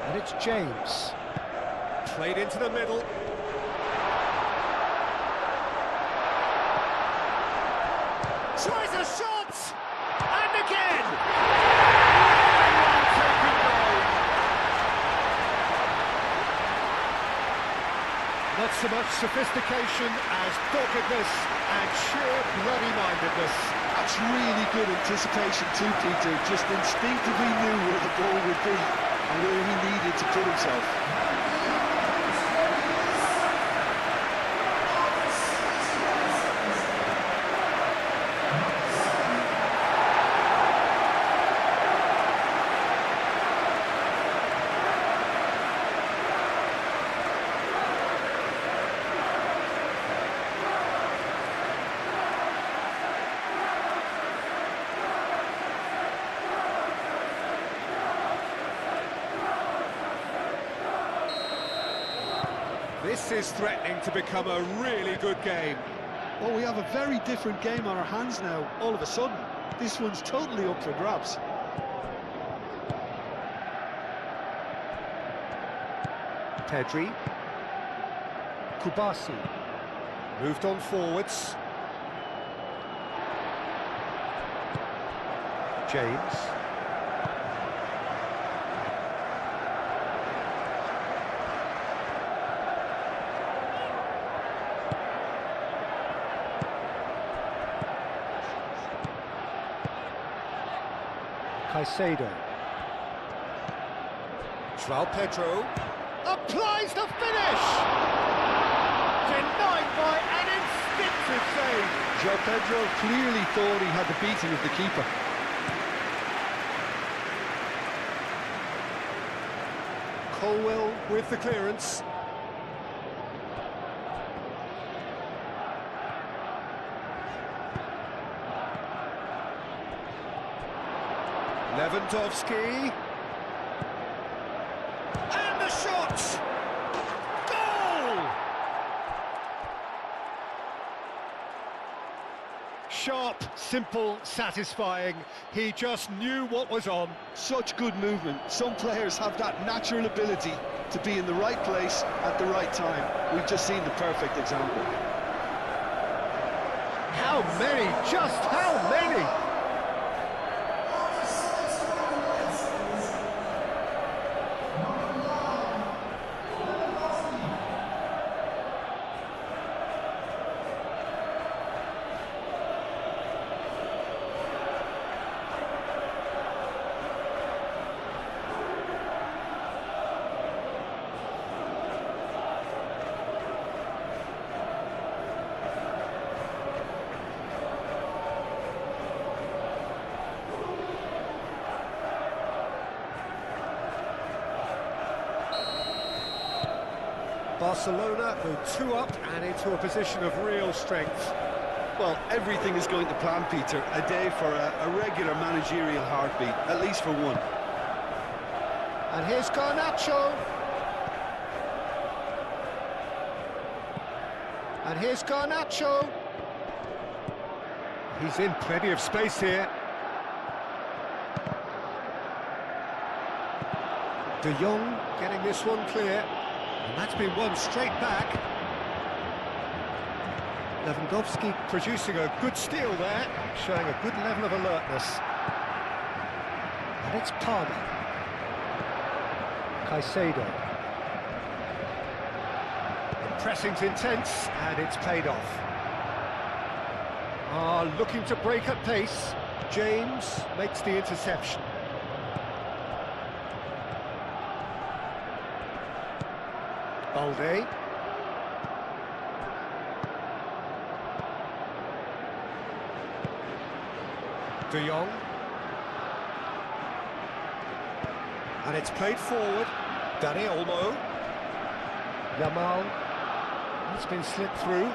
And it's James. Played into the middle. Tries a shot! And again! Not so much sophistication as doggedness and sheer bloody-mindedness. That's really good anticipation too, Peter. Just instinctively knew where the ball would be and where he needed to put himself. This is threatening to become a really good game. Well, we have a very different game on our hands now, all of a sudden. This one's totally up for grabs. Pedri. Kubasi. Moved on forwards. James. Caicedo. João Pedro applies the finish! Denied by an instinctive save. João Pedro clearly thought he had the beating of the keeper. Colwell with the clearance. Lewandowski. And the shot! Goal! Sharp Sharp, simple, satisfying. He just knew what was on. Such good movement. Some players have that natural ability to be in the right place at the right time. We've just seen the perfect example. How many? Just how many? Barcelona go 2 up and into a position of real strength. Well, everything is going to plan, Peter. A day for a regular managerial heartbeat, at least for one. And here's Garnacho. And here's Garnacho. He's in plenty of space here. De Jong getting this one clear. And that's been won straight back. Lewandowski producing a good steal there, showing a good level of alertness. And it's Palmer. Caicedo. The pressing's intense, and it's paid off. Looking to break at pace. James makes the interception. Balde. De Jong. And it's played forward. Dani Olmo. Yamal. It's been slipped through.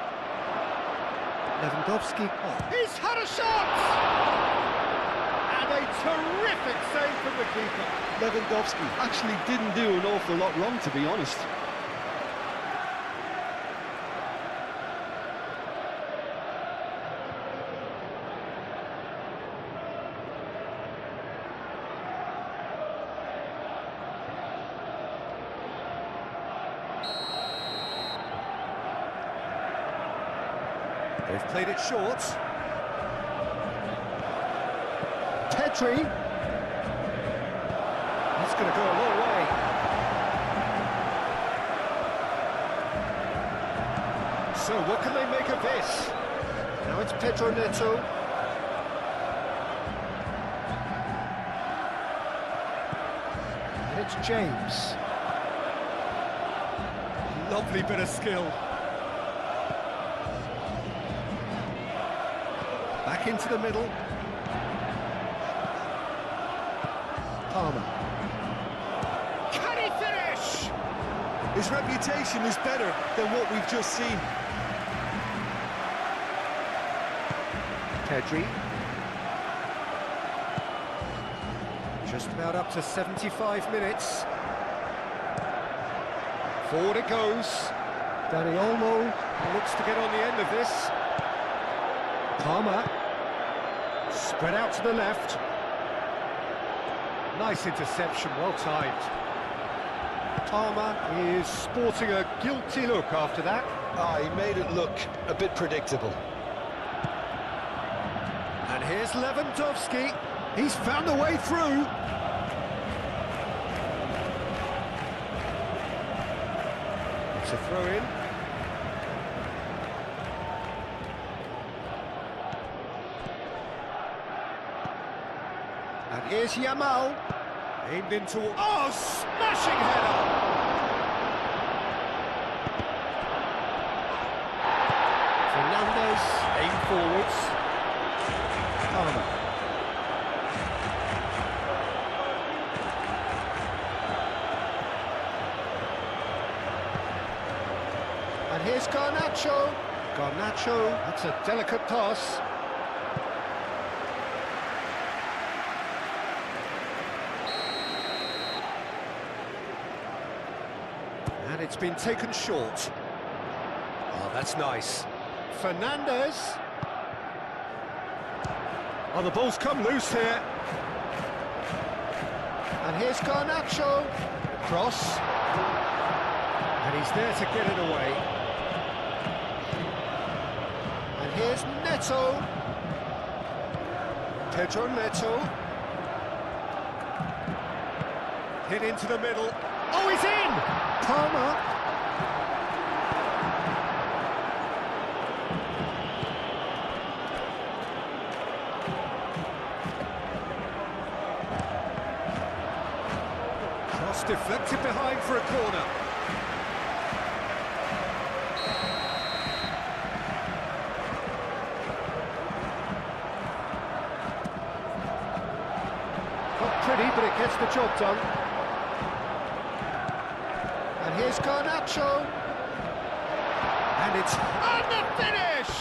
Lewandowski. Oh, he's had a shot! And a terrific save from the keeper. Lewandowski actually didn't do an awful lot wrong, to be honest. They've played it short. Pedri. That's going to go a long way. So what can they make of this? Now it's Pedro Neto. And it's James. Lovely bit of skill. Back into the middle. Palmer. Can he finish? His reputation is better than what we've just seen. Pedri. Just about up to 75 minutes. Forward it goes. Dani Olmo looks to get on the end of this. Palmer. Spread out to the left. Nice interception, well timed. Palmer is sporting a guilty look after that. He made it look a bit predictable. And here's Lewandowski. He's found a way through. It's a throw-in. And here's Yamal, aimed into... Oh, smashing header! Fernandes, aimed forwards. Palmer. And here's Garnacho. Garnacho, that's a delicate pass. And it's been taken short. Oh, that's nice. Fernandes. Oh, the ball's come loose here. And here's Garnacho. Cross. And he's there to get it away. And here's Neto. Pedro Neto. Hit into the middle. Oh, he's in! Palmer. Cross deflected behind for a corner. Not pretty, but it gets the job done. And here's Garnacho. And it's on the finish!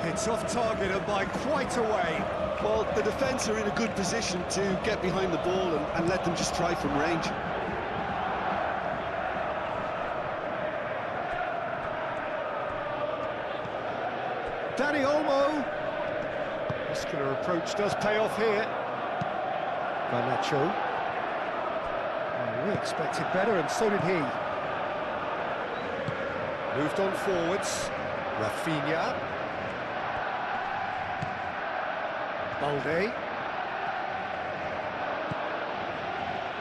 It's off target and by quite a way. Well, the defence are in a good position to get behind the ball and let them just try from range. Dani Olmo. Muscular approach does pay off here. Garnacho. Oh, we expected better, and so did he. Moved on forwards. Rafinha. Balde.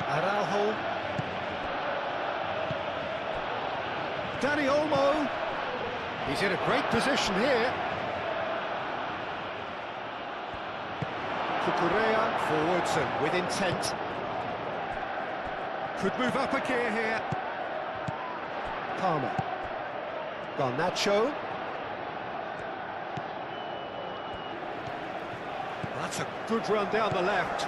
Araujo. Dani Olmo. He's in a great position here. Cucurella forwards and with intent. Could move up a gear here. Palmer. Garnacho. That's a good run down the left.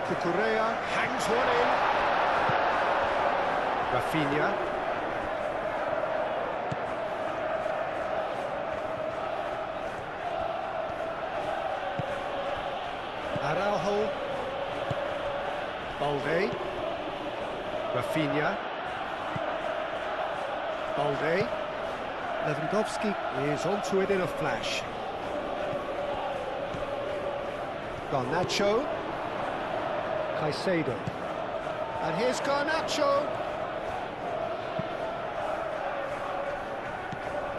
Cucurella hangs one in. Rafinha. Araujo. Balde. Rafinha. Balde. Lewandowski is onto it in a flash. Garnacho. Caicedo. And here's Garnacho.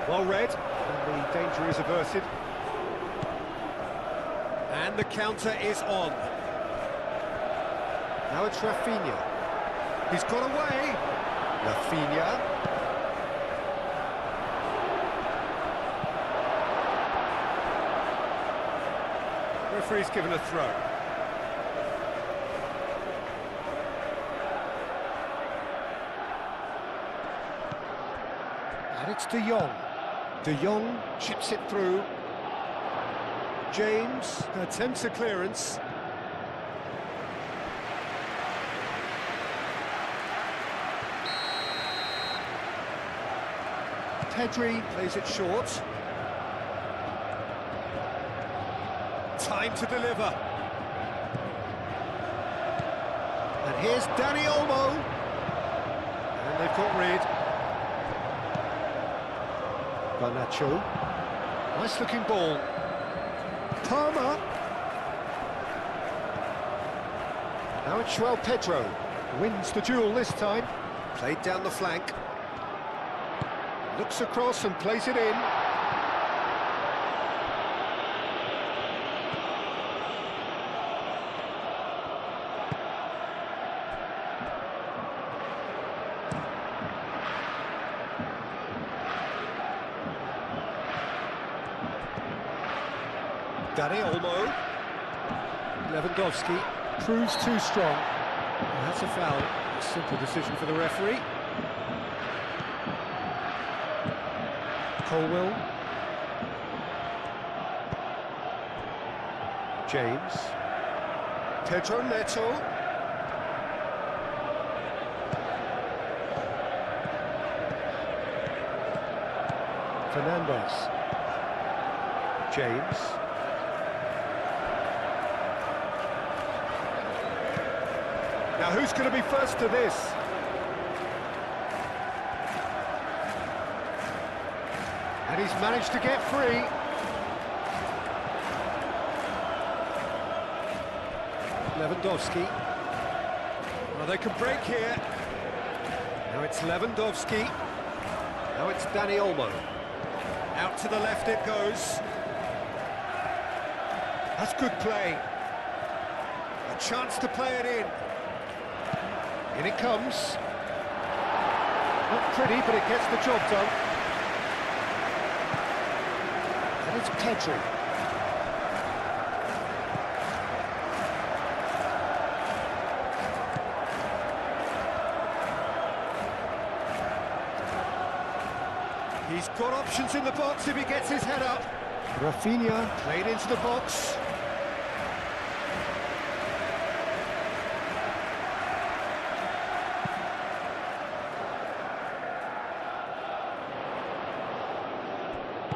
Well read, and the danger is averted. And the counter is on. Now it's Rafinha. He's got away. Rafinha. Referee's given a throw. And it's De Jong. De Jong chips it through. James attempts a clearance. Pedri plays it short. Time to deliver. And here's Dani Olmo. And they've got rid. Garnacho. Nice looking ball. Palmer. Now it's João Pedro. Wins the duel this time. Played down the flank. Looks across and plays it in. Dani Olmo. Lewandowski proves too strong. And that's a foul. A simple decision for the referee. Colwell. James. Pedro Neto. Fernandez. James. Now who's going to be first to this? And And he's managed to get free. Lewandowski. Well, they can break here. Now it's Lewandowski. Now it's Dani Olmo. Out to the left it goes. That's good play. A chance to play it in. In it comes. Not pretty, but it gets the job done. And it's Pedri. He's got options in the box if he gets his head up. Rafinha played into the box.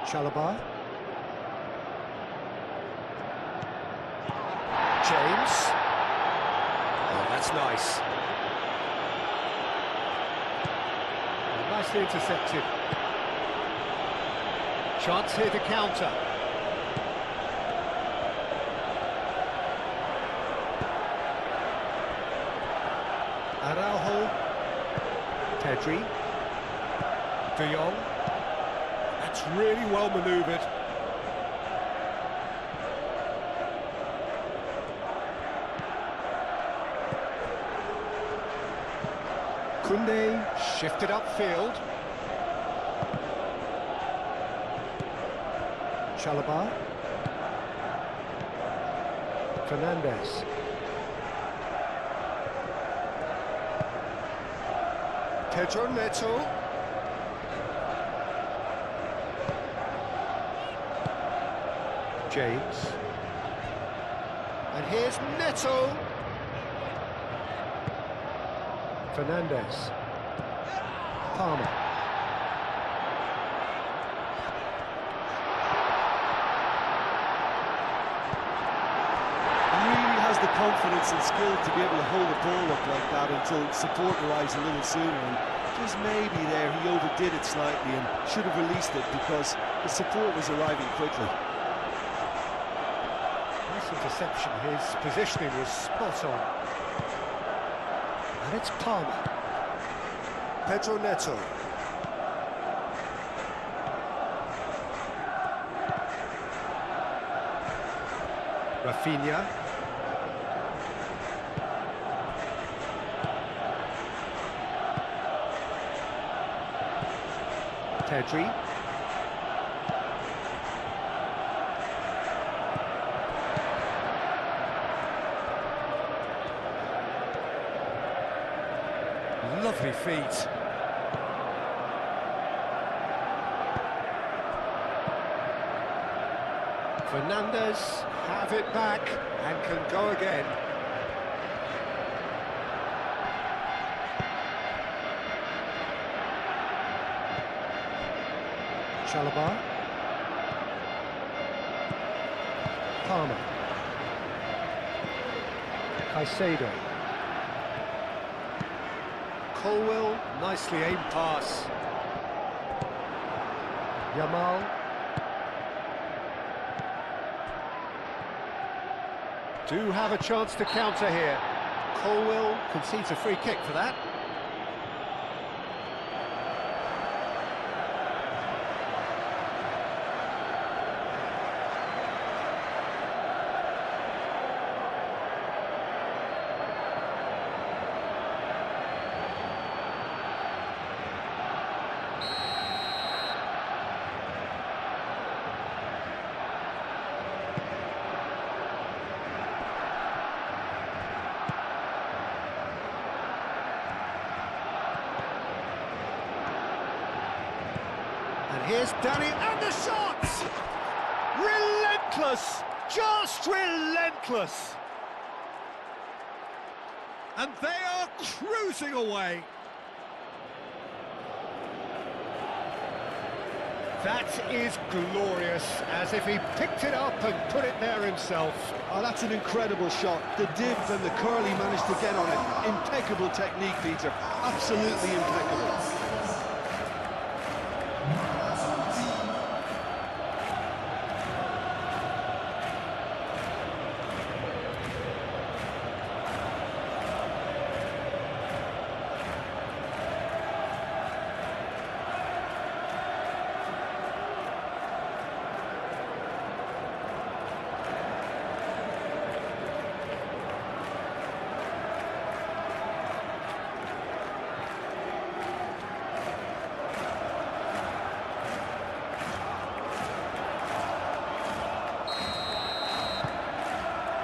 Chalobah. James. Oh, that's nice. Oh, nicely intercepted. Chance here to counter. Araujo. Pedri. De Jong. That's really well manoeuvred. Koundé shifted upfield. Chalobah. Fernandes. Pedro Neto. James. And here's Neto. Fernandes. Palmer. The confidence and skill to be able to hold the ball up like that until support arrives a little sooner, and just maybe there he overdid it slightly and should have released it because the support was arriving quickly. Nice interception, his positioning was spot on. And it's Palmer. Pedro Neto. Rafinha. Pedri. Lovely feet. Fernandes have it back and can go again. Chalobah. Palmer. Caicedo. Colwell, nicely aimed pass. Yamal. Do have a chance to counter here. Colwell concedes a free kick for that. And here's Danny, and the shots! Relentless! Just relentless! And they are cruising away. That is glorious, as if he picked it up and put it there himself. Oh, that's an incredible shot. The div and the curl he managed to get on it. Impeccable technique, Peter. Absolutely impeccable.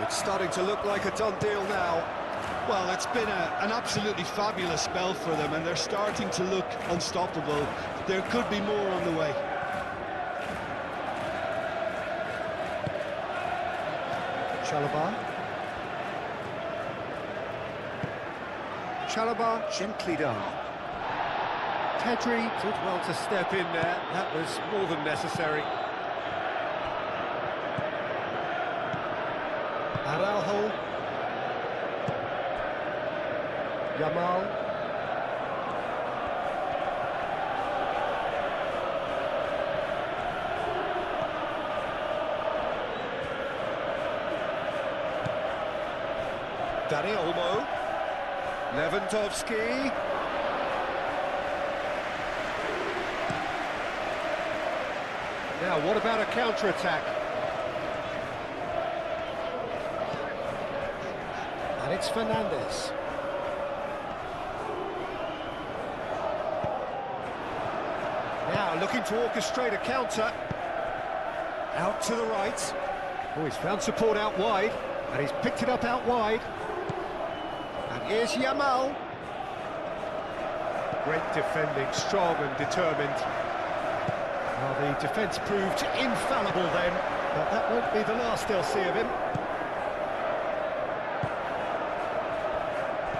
It's starting to look like a done deal now. Well, it's been an absolutely fabulous spell for them, and they're starting to look unstoppable. There could be more on the way. Chalobah gently done. Pedri did well to step in there. That was more than necessary. Araujo. Yamal. Dani Olmo. Lewandowski. Now, what about a counter-attack? And it's Fernandes. Now, looking to orchestrate a counter. Out to the right. Oh, he's found support out wide, and he's picked it up out wide. And here's Yamal. Great defending, strong and determined. Well, the defence proved infallible then, but that won't be the last they'll see of him.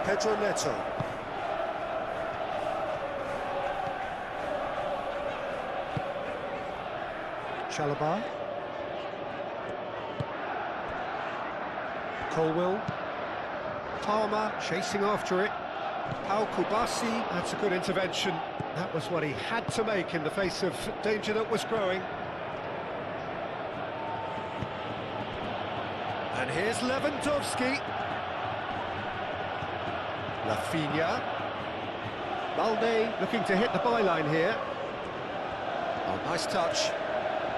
Pedro Neto. Chalobah. Colwill. Palmer chasing after it. Pau Kubasi, that's a good intervention. That was what he had to make in the face of danger that was growing. And here's Lewandowski. Rafinha. Balde looking to hit the byline here. Oh, nice touch.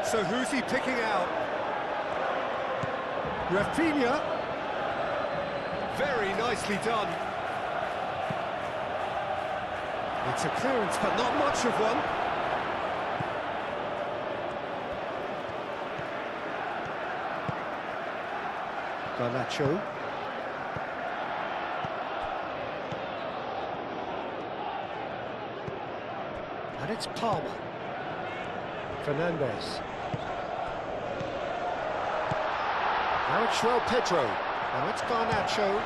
So who's he picking out? Rafinha. Very nicely done. It's a clearance, but not much of one. Garnacho. And it's Palmer. Fernandes. Now it's João Pedro. Now it's Garnacho.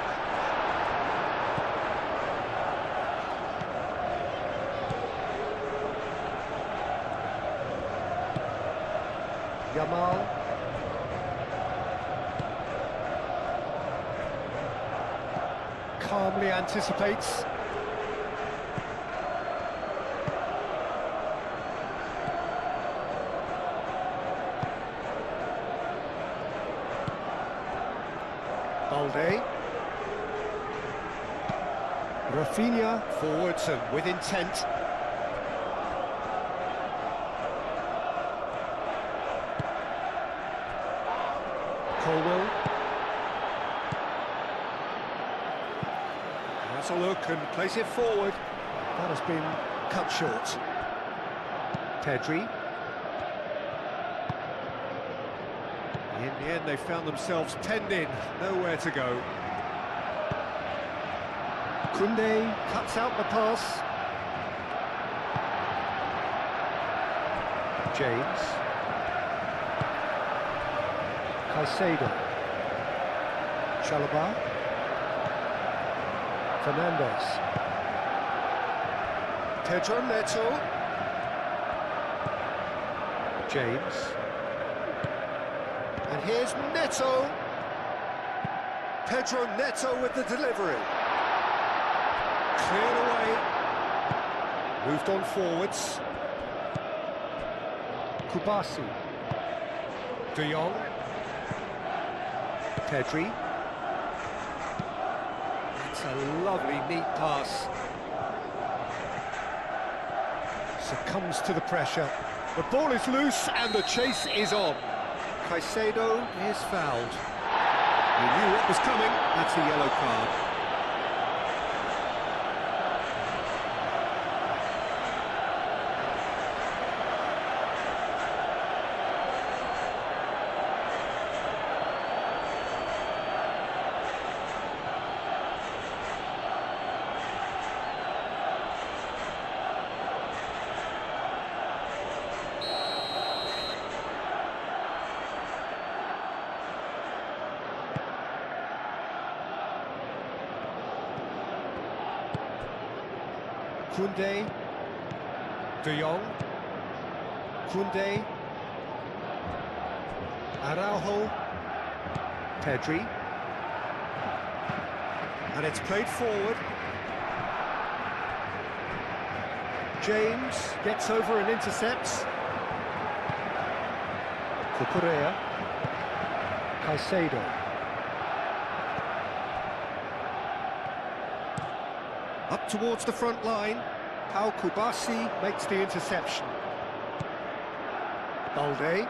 Yamal. Calmly anticipates. Balde. Rafinha forwards and with intent. Colwill. Has a look and plays it forward. That has been cut short. Pedri. In the end, they found themselves penned in, nowhere to go. Koundé cuts out the pass. James. Caicedo. Chalobah. Fernandes. Pedro Neto. James. And here's Neto. Pedro Neto with the delivery. Cleared away. Moved on forwards. Kubasi. De Jong. Pedri. It's a lovely, neat pass. Succumbs to the pressure. The ball is loose and the chase is on. Caicedo is fouled. He knew what was coming. That's a yellow card. Koundé. De Jong. Koundé. Araujo. Pedri. And it's played forward. James gets over and intercepts. Cucurella. Caicedo. Up towards the front line. Pau Kubasi makes the interception. Balde.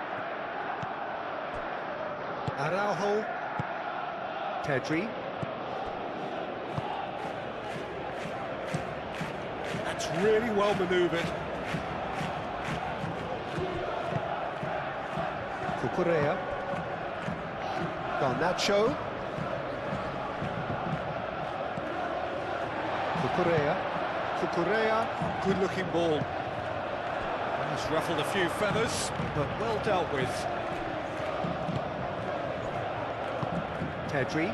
Araujo. Pedri. That's really well manoeuvred. Cucurella. Garnacho. Cucurella, good-looking ball. He's ruffled a few feathers, but well dealt with. Pedri.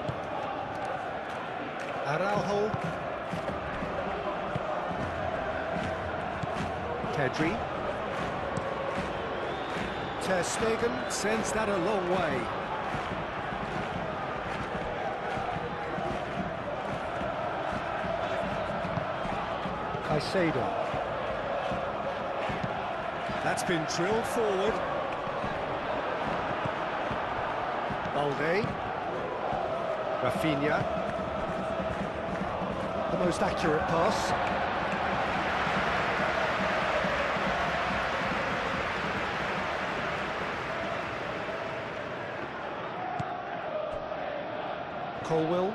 Araujo. Pedri. Ter Stegen sends that a long way. Caicedo. That's been drilled forward. Balde. Rafinha. The most accurate pass. Colwill.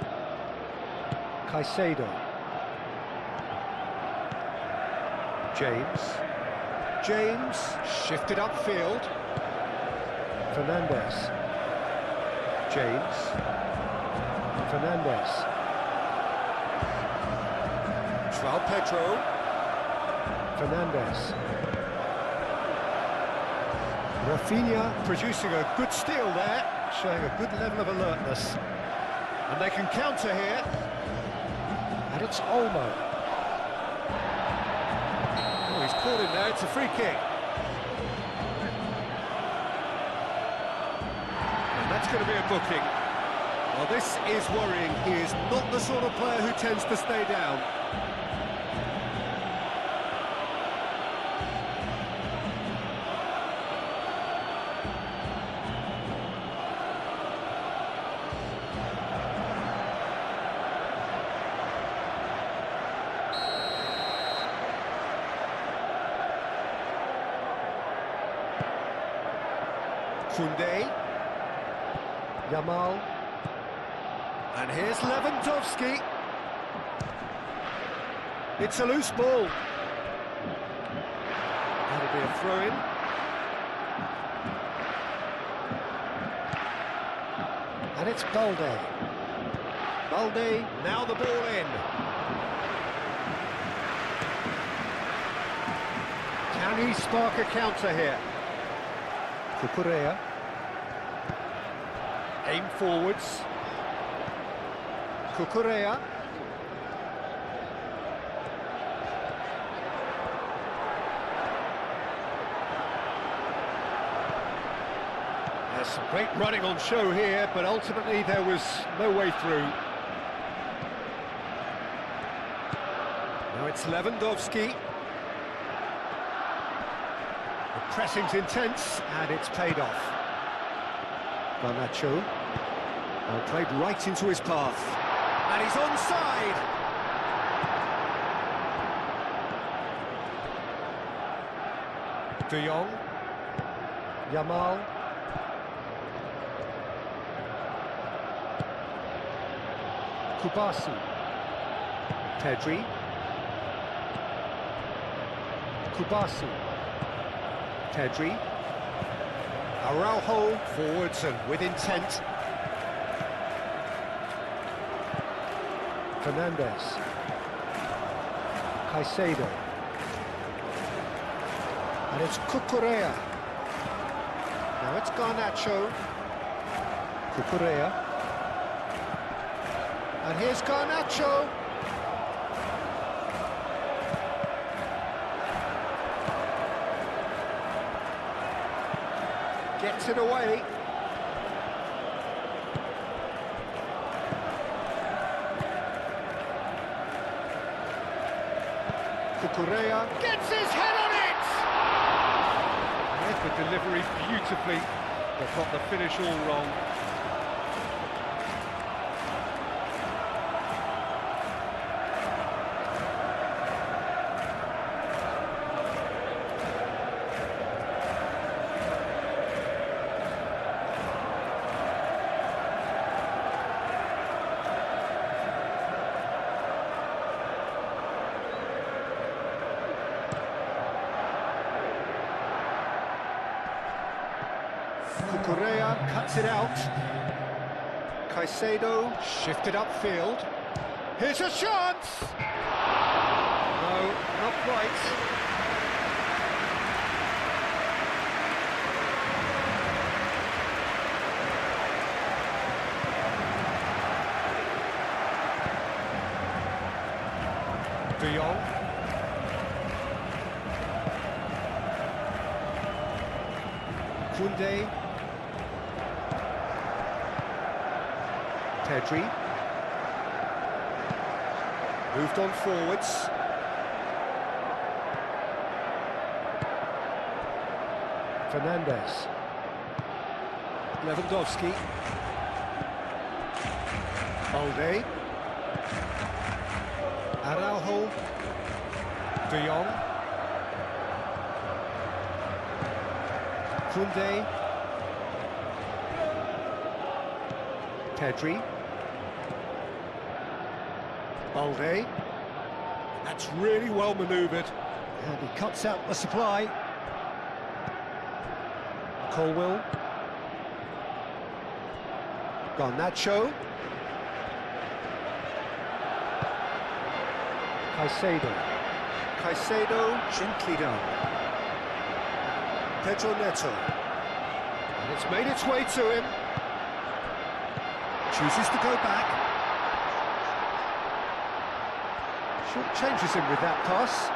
Caicedo. James shifted upfield. Fernandes. Fernandes. João Pedro. Fernandes. Rafinha producing a good steal there, showing a good level of alertness. And they can counter here. And it's Olmo. Oh, he's caught him there, it's a free kick. And that's going to be a booking. Well, this is worrying. He is not the sort of player who tends to stay down. Koundé. Yamal. And here's Lewandowski. It's a loose ball. That'll be a throw-in. And it's Balde. Balde, now the ball in. Can he spark a counter here? Cucurella. Aim forwards. Cucurella. There's some great running on show here, but ultimately there was no way through. Now it's Lewandowski. The pressing's intense, and it's paid off. Garnacho. Played right into his path. And he's onside! De Jong. Yamal. Kubasi. Pedri. Kubasi. Pedri. Araujo forwards and with intent. Fernandes. Caicedo. And it's Cucurella. Now it's Garnacho. Cucurella. And here's Garnacho. gets it away. Cucurella gets his head on it! Read the delivery beautifully, but got the finish all wrong. Cucurella cuts it out. Caicedo shifted upfield. Here's a chance! No, not quite. De Jong. Koundé. Pedri. Moved on forwards. Fernandes. Lewandowski. Balde. Araujo. De Jong. Koundé. Pedri. Balde. That's really well manoeuvred. And he cuts out the supply. Colwill. Garnacho. Caicedo. Caicedo, gently done. Pedro Neto. And it's made its way to him. Chooses to go back. Short changes him with that pass.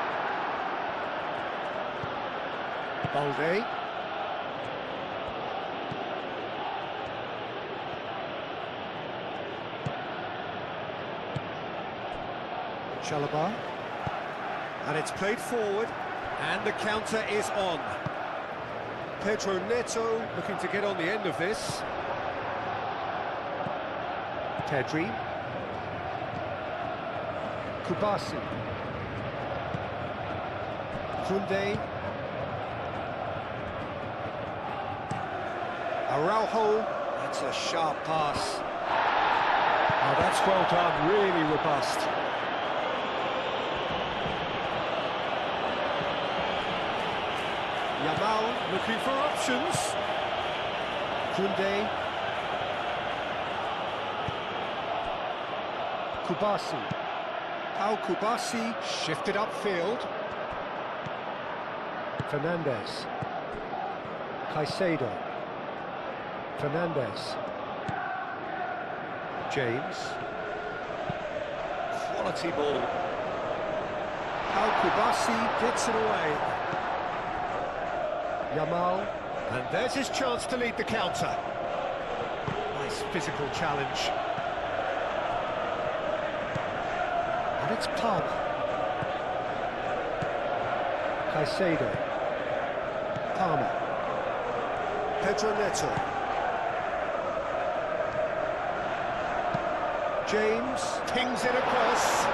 Balde. Chalobah. And it's played forward. And the counter is on. Pedro Neto looking to get on the end of this. Pedri. Kubasi. Koundé. Araujo. That's a sharp pass. Oh, that's well done, really robust. Yamal looking for options. Koundé. Kubasi. Pau Kubasi shifted upfield. Fernandes. Caicedo. Fernandes. James. Quality ball. Pau Kubasi gets it away. Yamal. And there's his chance to lead the counter. Nice physical challenge. And it's Palmer. Caicedo. Palmer. Pedro Neto. James pings it across.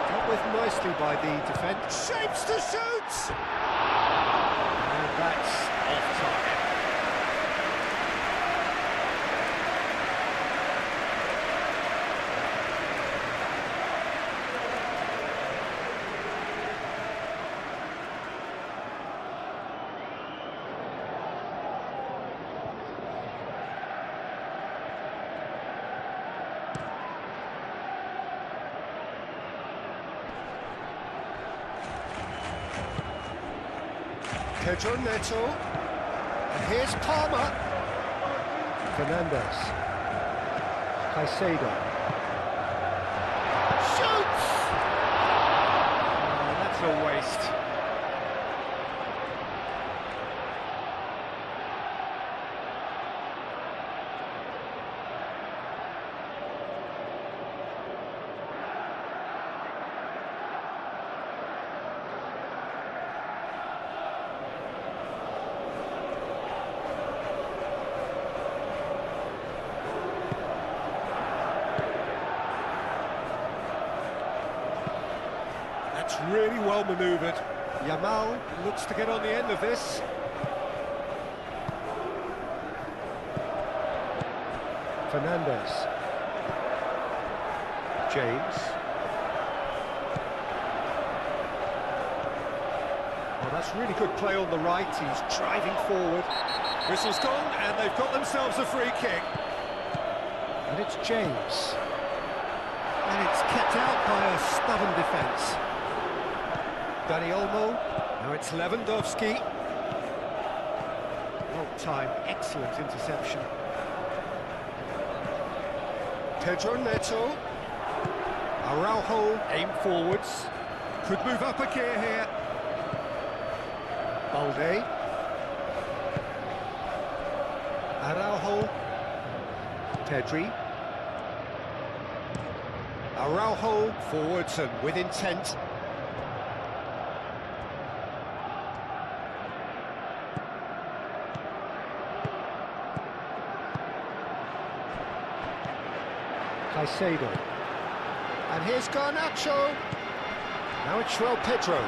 Dealt with nicely by the defence. Shapes to shoot! And that's off target. Pedro Neto, and here's Palmer. Fernandes. Caicedo. Shoots! Oh, that's a waste. well manoeuvred. Yamal looks to get on the end of this. Fernandez. James. Well, that's really good play on the right. He's driving forward. Whistle's gone, and they've got themselves a free kick. And it's James. And it's kept out by a stubborn defence. Dani Olmo. Now it's Lewandowski. Well timed, excellent interception. Pedro Neto. Araujo, aim forwards. Could move up a gear here. Balde. Araujo. Pedri. Araujo, forwards and with intent. Caicedo. And here's Garnacho. Now it's João Pedro.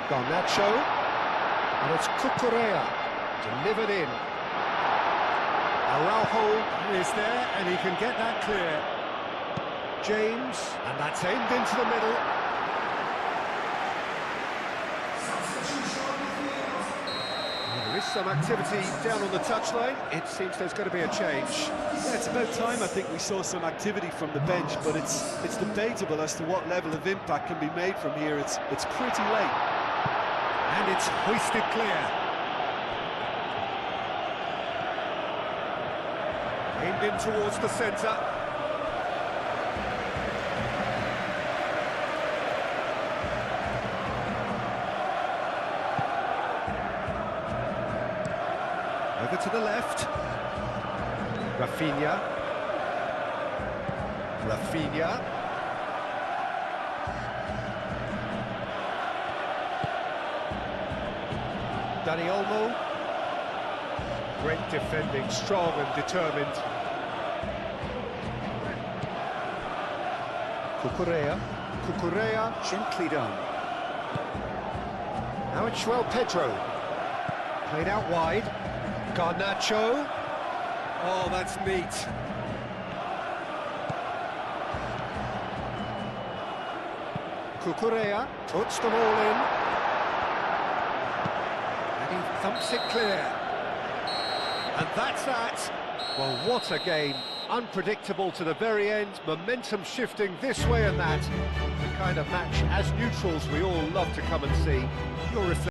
Garnacho. And it's Cucurella. Delivered in. Araujo is there, and he can get that clear. James, and that's aimed into the middle. There is some activity down on the touchline. It seems there's going to be a change. Yeah, it's about time I think we saw some activity from the bench, but it's debatable as to what level of impact can be made from here. It's pretty late. And it's hoisted clear. Aimed in towards the centre. Over to the left. Rafinha. Dani Olmo. Great defending, strong and determined. Cucurella gently done. Now it's João Pedro. Played out wide. Garnacho. Oh, that's neat. Cucurella puts them all in. And he thumps it clear. And that's that. Well, what a game. Unpredictable to the very end. Momentum shifting this way and that. The kind of match, as neutrals, we all love to come and see. Your